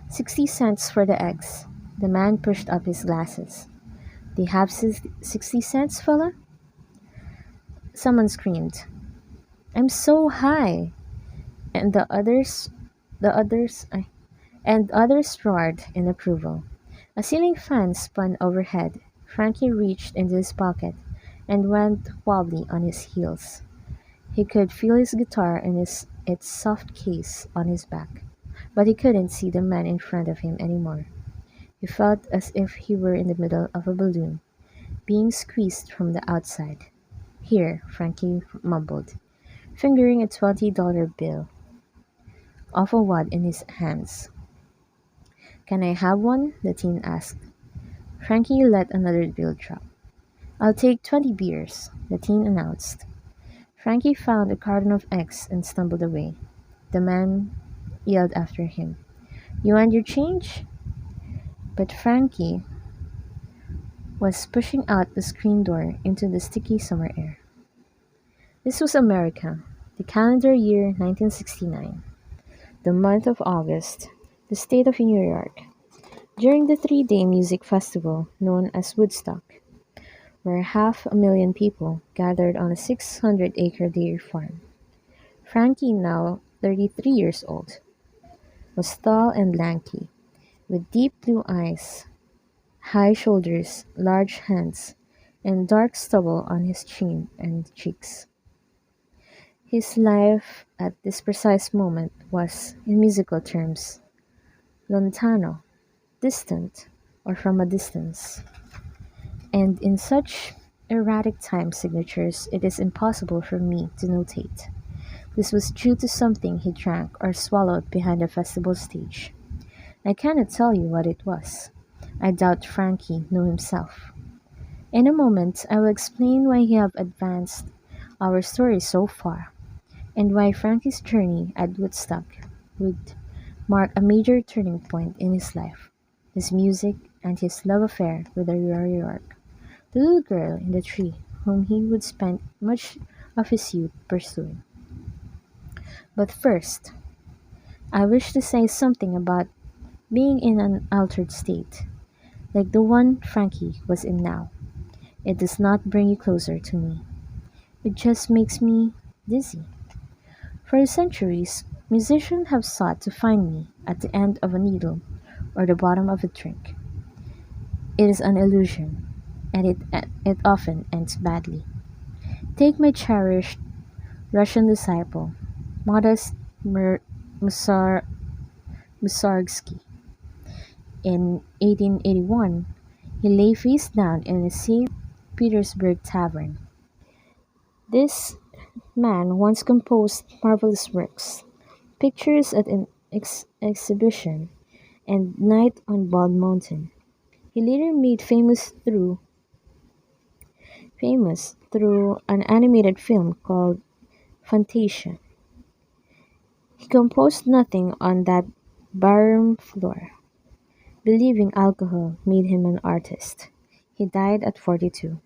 60 cents for the eggs. The man pushed up his glasses. They have 60 cents, fella? Someone screamed. I'm so high. And the others, I, and others roared in approval. A ceiling fan spun overhead. Frankie reached into his pocket and went wobbly on his heels. He could feel his guitar and its soft case on his back, but he couldn't see the man in front of him anymore. He felt as if he were in the middle of a balloon, being squeezed from the outside. Here, Frankie mumbled, fingering a $20 bill off a wad in his hands. Can I have one? The teen asked. Frankie let another bill drop. I'll take 20 beers, the teen announced. Frankie found a carton of eggs and stumbled away. The man yelled after him. You want your change? But Frankie was pushing out the screen door into the sticky summer air. This was America, the calendar year 1969, the month of August, the state of New York, during the 3-day music festival known as Woodstock, where 500,000 people gathered on a 600-acre dairy farm. Frankie, now 33 years old, was tall and lanky, with deep blue eyes, high shoulders, large hands, and dark stubble on his chin and cheeks. His life at this precise moment was, in musical terms, lontano, distant, or from a distance. And in such erratic time signatures it is impossible for me to notate. This was due to something he drank or swallowed behind the festival stage. I cannot tell you what it was. I doubt Frankie knew himself. In a moment I will explain why he have advanced our story so far, and why Frankie's journey at Woodstock would mark a major turning point in his life, his music, and his love affair with Aurora York, the little girl in the tree whom he would spend much of his youth pursuing. But first, I wish to say something about being in an altered state, like the one Frankie was in now. It does not bring you closer to me. It just makes me dizzy. For centuries, musicians have sought to find me at the end of a needle or the bottom of a drink. It is an illusion, and it often ends badly. Take my cherished Russian disciple, Modest Musar- Mussorgsky. In 1881, he lay face down in a St. Petersburg tavern. This man once composed marvelous works, pictures at an exhibition, and Night on Bald Mountain. He later made famous through an animated film called Fantasia. He composed nothing on that barroom floor, believing alcohol made him an artist. He died at 42.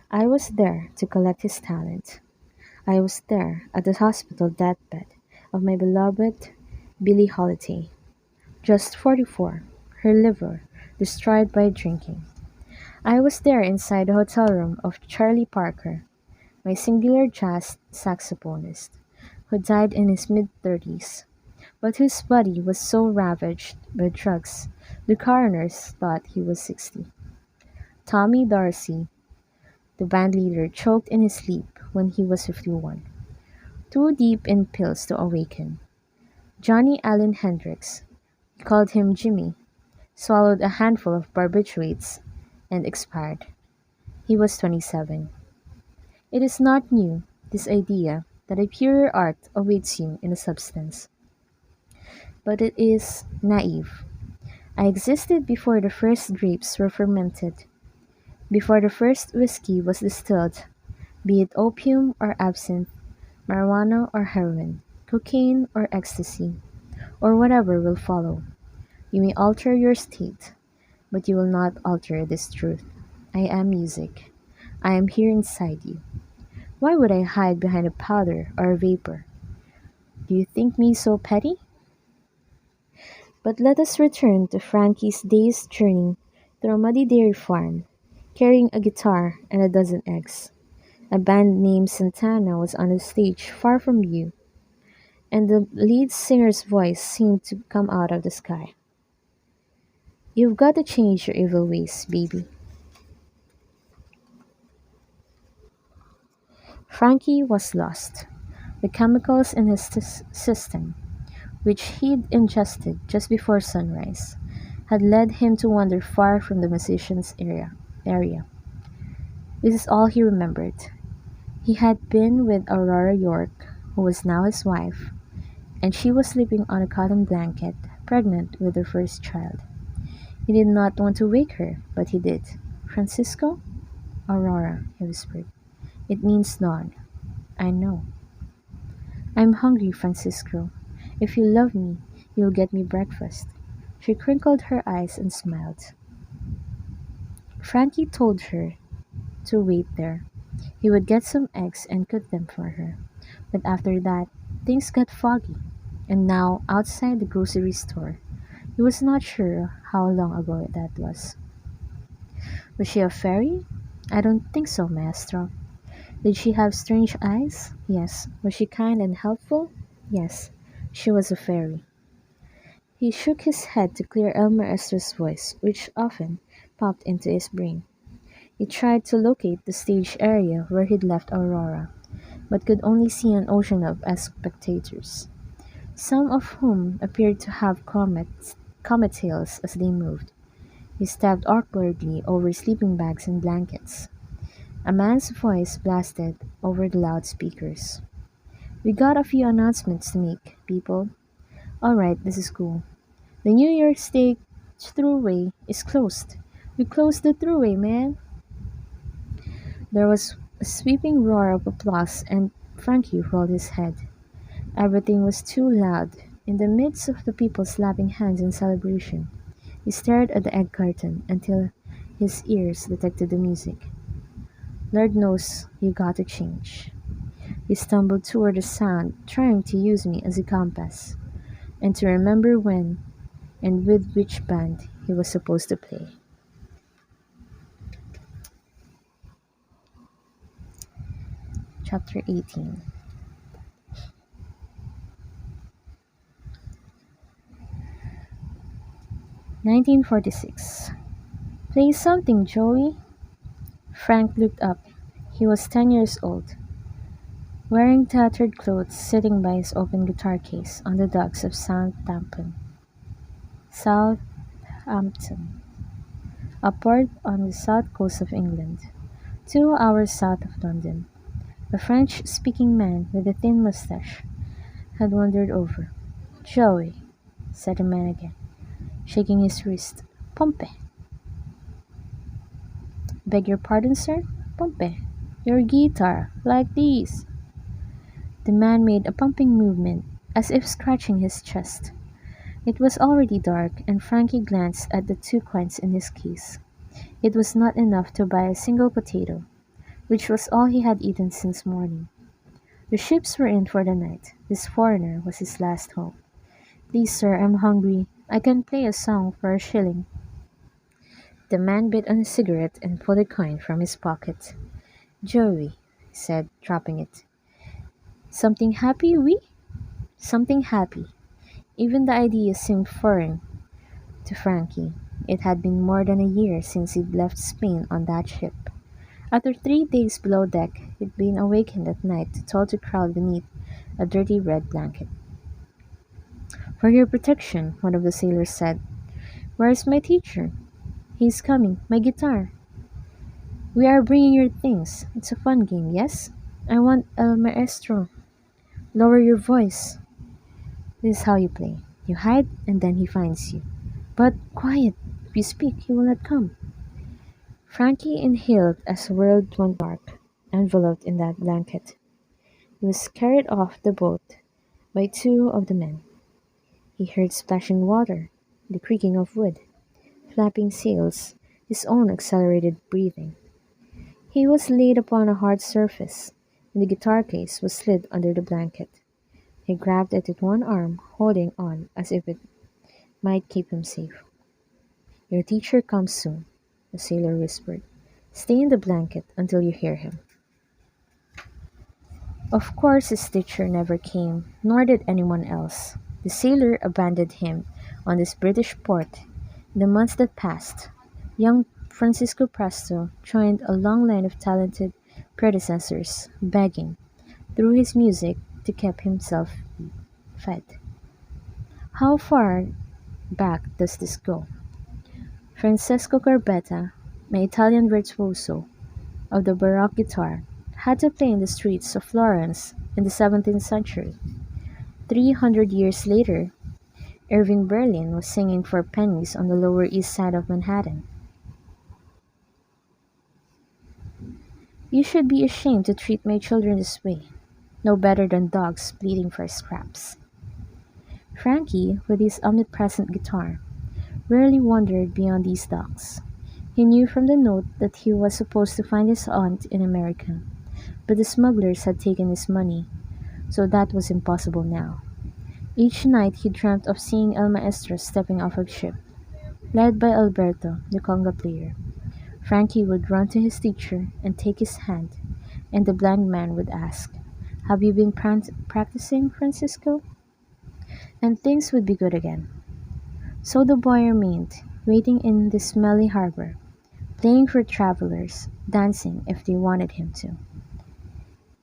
I was there to collect his talent. I was there at the hospital deathbed of my beloved Billie Holiday, just 44, her liver destroyed by drinking. I was there inside the hotel room of Charlie Parker, my singular jazz saxophonist, who died in his mid-30s, but whose body was so ravaged by drugs the coroners thought he was 60. Tommy Darcy, the bandleader, choked in his sleep when he was 51, too deep in pills to awaken. Johnny Allen Hendricks, we called him Jimmy, swallowed a handful of barbiturates and expired. He was 27. It is not new, this idea that a purer art awaits you in a substance, but it is naive. I existed before the first grapes were fermented, before the first whiskey was distilled, be it opium or absinthe, marijuana or heroin, cocaine or ecstasy, or whatever will follow. You may alter your state, but you will not alter this truth. I am music. I am here inside you. Why would I hide behind a powder or a vapor? Do you think me so petty? But let us return to Frankie's day's journey through a muddy dairy farm, carrying a guitar and a dozen eggs. A band named Santana was on the stage far from you, and the lead singer's voice seemed to come out of the sky. You've got to change your evil ways, baby. Frankie was lost. The chemicals in his system, which he'd ingested just before sunrise, had led him to wander far from the musician's area. This is all he remembered. He had been with Aurora York, who was now his wife, and she was sleeping on a cotton blanket, pregnant with her first child. He did not want to wake her, but he did. "Francisco?" "Aurora," he whispered. "It means dawn." "I know." "I'm hungry, Francisco. If you love me, you'll get me breakfast." She crinkled her eyes and smiled. Frankie told her to wait there. He would get some eggs and cook them for her. But after that, things got foggy, and now outside the grocery store. He was not sure how long ago that was. Was she a fairy? I don't think so, maestro. Did she have strange eyes? Yes. Was she kind and helpful? Yes. She was a fairy. He shook his head to clear El Maestro's voice, which often popped into his brain. He tried to locate the stage area where he'd left Aurora, but could only see an ocean of spectators, some of whom appeared to have comet tails as they moved. He stepped awkwardly over sleeping bags and blankets. A man's voice blasted over the loudspeakers. "We got a few announcements to make, people. All right, this is cool. The New York State Thruway is closed. We closed the Thruway, man." There was a sweeping roar of applause, and Frankie rolled his head. Everything was too loud. In the midst of the people slapping hands in celebration, he stared at the egg carton until his ears detected the music. "Lord knows you got to change." He stumbled toward the sound, trying to use me as a compass, and to remember when and with which band he was supposed to play. Chapter 18. 1946. Play something, Joey. Frank looked up. He was 10 years old, wearing tattered clothes, sitting by his open guitar case on the docks of Southampton, a port on the south coast of England, 2 hours south of London. A French-speaking man with a thin mustache had wandered over. "Joey," said the man again, shaking his wrist. "Pompe." "Beg your pardon, sir?" "Pompe. Your guitar. Like these." The man made a pumping movement, as if scratching his chest. It was already dark, and Frankie glanced at the 2 coins in his case. It was not enough to buy a single potato, which was all he had eaten since morning. The ships were in for the night. This foreigner was his last hope. "Please, sir, I'm hungry. I can play a song for a shilling." The man bit on a cigarette and pulled a coin from his pocket. "Joey," he said, dropping it. "Something happy, oui?" Something happy. Even the idea seemed foreign to Frankie. It had been more than a year since he'd left Spain on that ship. After 3 days below deck, he'd been awakened at night, told to crawl beneath a dirty red blanket. "For your protection," one of the sailors said. "Where's my teacher?" "He's coming. My guitar." "We are bringing your things. It's a fun game, yes?" "I want el maestro." "Lower your voice." "This is how you play. You hide, and then he finds you." "But quiet! If you speak, he will not come." Frankie inhaled as the world went dark, enveloped in that blanket. He was carried off the boat by 2 of the men. He heard splashing water, the creaking of wood, flapping sails, his own accelerated breathing. He was laid upon a hard surface, and the guitar case was slid under the blanket. He grabbed it with one arm, holding on as if it might keep him safe. "Your teacher comes soon," the sailor whispered. "Stay in the blanket until you hear him." Of course his teacher never came, nor did anyone else. The sailor abandoned him on this British port. In the months that passed, young Francisco Presto joined a long line of talented predecessors, begging, through his music, to keep himself fed. How far back does this go? Francesco Garbetta, my Italian virtuoso of the Baroque guitar, had to play in the streets of Florence in the 17th century. 300 years later, Irving Berlin was singing for pennies on the Lower East Side of Manhattan. "You should be ashamed to treat my children this way. No better than dogs bleating for scraps." Frankie, with his omnipresent guitar, rarely wandered beyond these docks. He knew from the note that he was supposed to find his aunt in America, but the smugglers had taken his money, so that was impossible now. Each night he dreamt of seeing El Maestro stepping off a ship, led by Alberto, the conga player. Frankie would run to his teacher and take his hand, and the blind man would ask, "Have you been practicing, Francisco?" And things would be good again. So the boy remained, waiting in the smelly harbor, playing for travelers, dancing if they wanted him to.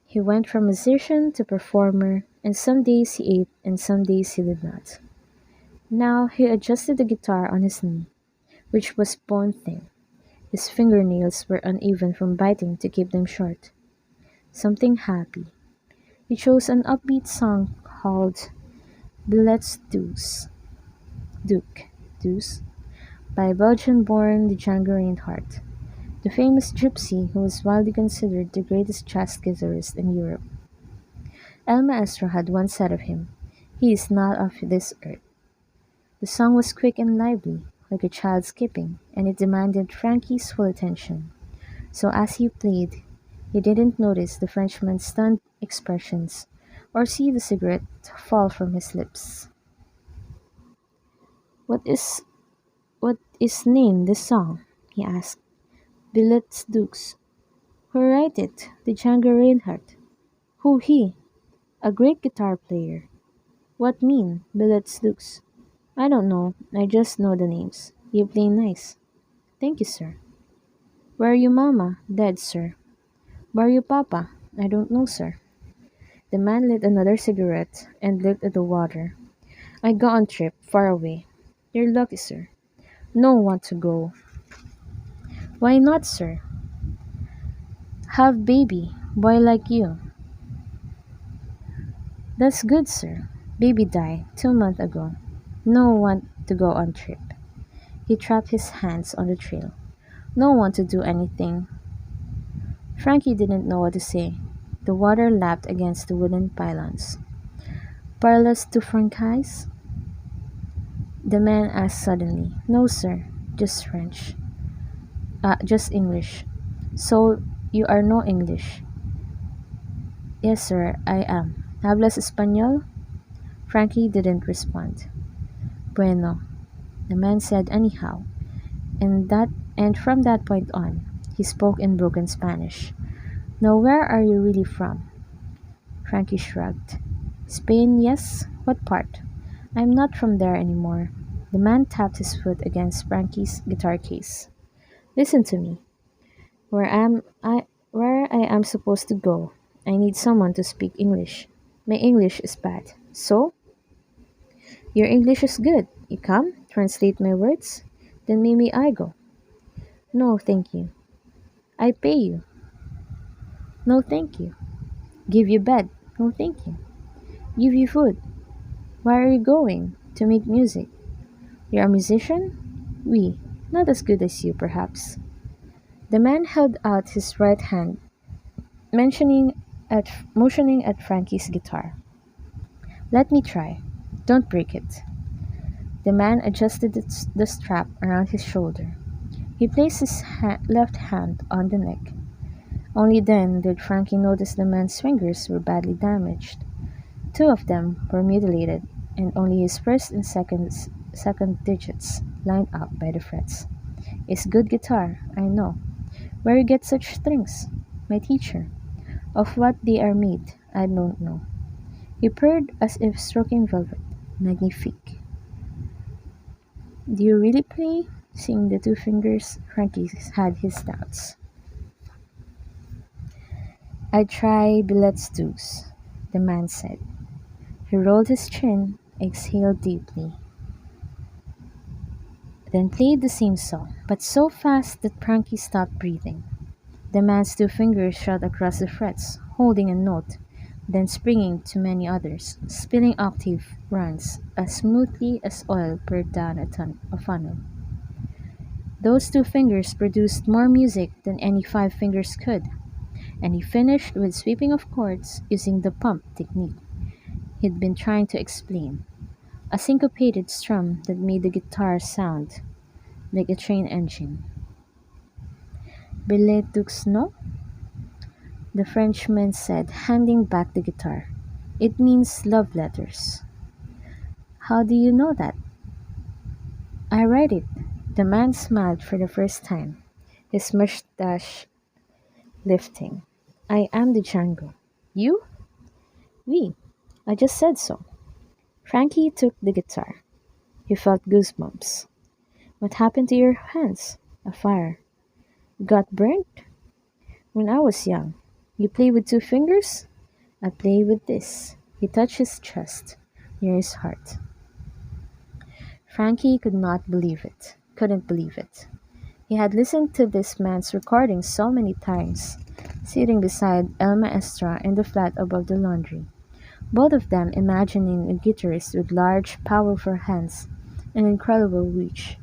He went from musician to performer, and some days he ate and some days he did not. Now he adjusted the guitar on his knee, which was bone thin. His fingernails were uneven from biting to keep them short. Something happy. He chose an upbeat song called Billets Duke, Deuce, by Belgian-born Django Reinhardt, the famous gypsy who was widely considered the greatest jazz guitarist in Europe. El Maestro had once said of him, "He is not of this earth." The song was quick and lively, like a child skipping, and it demanded Frankie's full attention. So as he played, He didn't notice the Frenchman's stunned expressions or see the cigarette fall from his lips. What is name this song? He asked. Billets Dukes. Who write it? The Django Reinhardt. Who he? A great guitar player. What mean, Billets Dukes? I don't know. I just know the names. You play nice. Thank you, sir. Where are you, Mama? Dead, sir. Where are you, Papa? I don't know, sir. The man lit another cigarette and looked at the water. I go on trip, far away. You're lucky, sir. No want to go. Why not, sir? Have baby, boy like you. That's good, sir. Baby died 2 months ago. No want to go on trip. He trapped his hands on the trail. No want to do anything. Frankie didn't know what to say. The water lapped against the wooden pylons. Parlez tu Francais? The man asked suddenly. No, sir. Just French. Just English. So, you are no English? Yes, sir, I am. ¿Hablas español? Frankie didn't respond. Bueno, the man said anyhow, and from that point on, he spoke in broken Spanish. Now where are you really from? Frankie shrugged. Spain, yes. What part? I'm not from there anymore. The man tapped his foot against Frankie's guitar case. Listen to me. Where I am supposed to go, I need someone to speak English. My English is bad. So? Your English is good. You come, translate my words, then maybe I go. No, thank you. I pay you. No, thank you. Give you bed. No, thank you. Give you food. Where are you going? To make music. You're a musician? Oui, not as good as you, perhaps. The man held out his right hand, motioning at Frankie's guitar. Let me try. Don't break it. The man adjusted the strap around his shoulder. He placed his left hand on the neck. Only then did Frankie notice the man's fingers were badly damaged. Two of them were mutilated, and only his first and second digits lined up by the frets. It's good guitar, I know. Where you get such strings? My teacher. Of what they are made, I don't know. He purred as if stroking velvet. Magnifique. Do you really play? Seeing the two fingers, Frankie had his doubts. I try billets douce, the man said. He rolled his chin, exhaled deeply, then played the same song, but so fast that Frankie stopped breathing. The man's two fingers shot across the frets, holding a note, then springing to many others, spilling octave runs as smoothly as oil poured down a funnel. Those two fingers produced more music than any five fingers could, and he finished with sweeping of chords using the pump technique he'd been trying to explain, a syncopated strum that made the guitar sound like a train engine. Billet dux no? The Frenchman said, handing back the guitar. It means love letters. How do you know that? I write it. The man smiled for the first time, his mustache lifting. I am the Django. You? We. I just said so. Frankie took the guitar. He felt goosebumps. What happened to your hands? A fire. Got burnt? When I was young. You play with two fingers? I play with this. He touched his chest, near his heart. Frankie couldn't believe it. He had listened to this man's recordings so many times, sitting beside El Maestro in the flat above the laundry, both of them imagining a guitarist with large, powerful hands and incredible reach.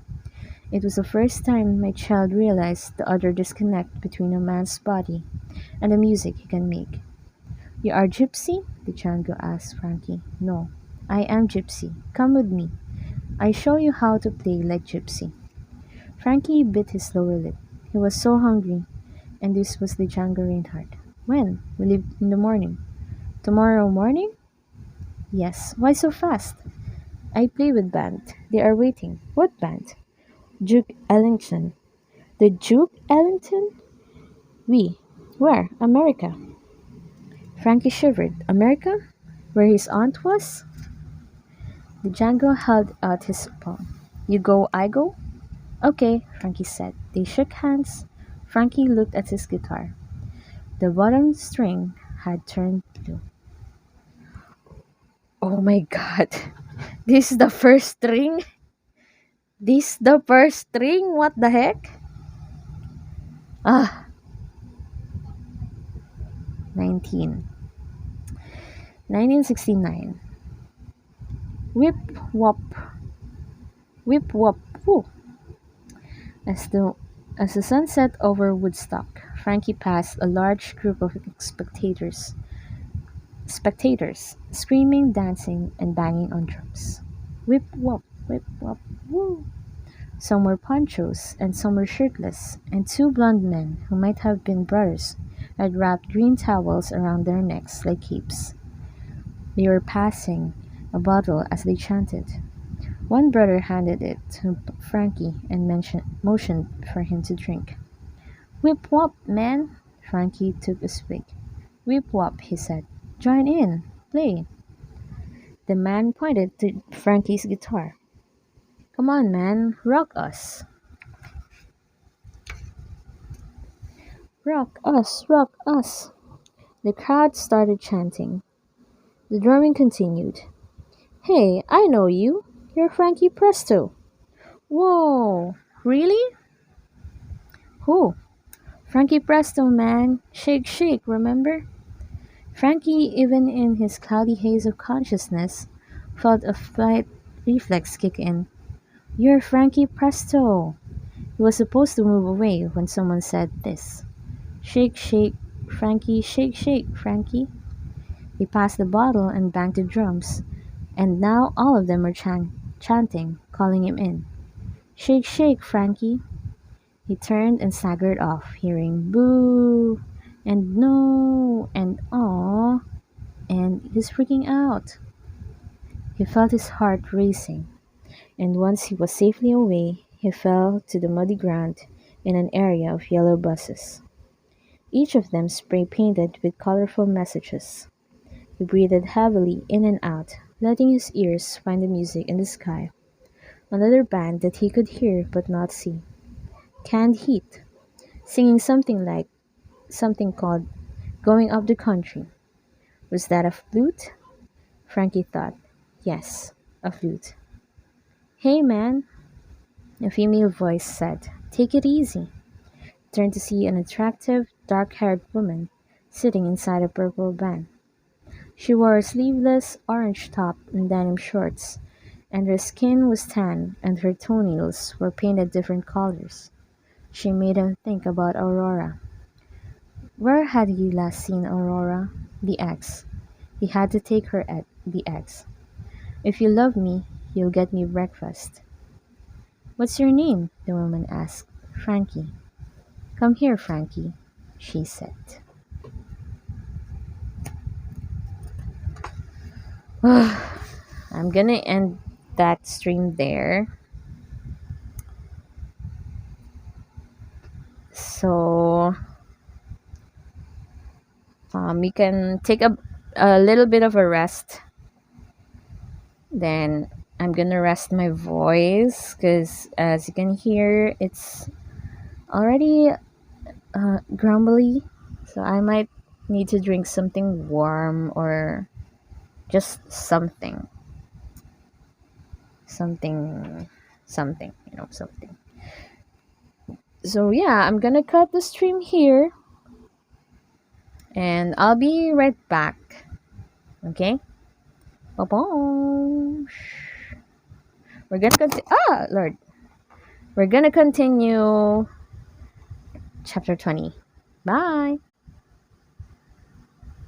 It was the first time my child realized the utter disconnect between a man's body and the music he can make. You are Gypsy? The Django asked Frankie. No, I am Gypsy. Come with me. I show you how to play like Gypsy. Frankie bit his lower lip. He was so hungry, and this was the Django Reinhardt. When? We leave in the morning. Tomorrow morning? Yes. Why so fast? I play with band. They are waiting. What band? Duke Ellington. The Duke Ellington? We. Where? America. Frankie shivered. America? Where his aunt was? The Django held out his palm. You go, I go? Okay, Frankie said. They shook hands. Frankie looked at his guitar. The bottom string had turned blue. Oh my god. This is the first string? This the first string? What the heck? Ah, 19. 1969. Whip wop. Whip wop woo. As the as the sun set over Woodstock, Frankie passed a large group of spectators, screaming, dancing, and banging on drums. Whip wop, woo! Some were ponchos, and some were shirtless, and two blond men, who might have been brothers, had wrapped green towels around their necks like capes. They were passing a bottle as they chanted. One brother handed it to Frankie and motioned for him to drink. Whip wop, man! Frankie took a swig. Whip wop, he said. Join in. Play. The man pointed to Frankie's guitar. Come on, man. Rock us. Rock us, rock us. The crowd started chanting. The drumming continued. Hey, I know you. You're Frankie Presto. Whoa, really? Who? Frankie Presto, man. Shake, shake, remember? Frankie, even in his cloudy haze of consciousness, felt a flight reflex kick in. You're Frankie Presto. He was supposed to move away when someone said this. Shake, shake, Frankie. He passed the bottle and banged the drums, and now all of them were chanting, calling him in. Shake, Frankie. He turned and staggered off, hearing boo and no and aw, and he's freaking out. He felt his heart racing, and once he was safely away, he fell to the muddy ground in an area of yellow buses, each of them spray painted with colorful messages. He breathed heavily in and out, letting his ears find the music in the sky. Another band that he could hear but not see. Canned Heat, singing something called Going Up the Country. Was that a flute? Frankie thought. Yes, a flute. Hey man, a female voice said. Take it easy. Turned to see an attractive, dark-haired woman sitting inside a purple van. She wore a sleeveless orange top and denim shorts, and her skin was tan and her toenails were painted different colors. She made him think about Aurora. Where had he last seen Aurora? The ex. He had to take her at the ex. If you love me, you'll get me breakfast. What's your name? The woman asked. Frankie. Come here, Frankie, she said. I'm gonna end that stream there. So we can take a little bit of a rest. Then I'm gonna rest my voice because, as you can hear, it's already grumbly. So I might need to drink something warm or just something. Something, something. So yeah, I'm gonna cut the stream here and I'll be right back. Okay? Bye-bye. We're gonna continue. Ah, Lord. We're gonna continue chapter 20. Bye.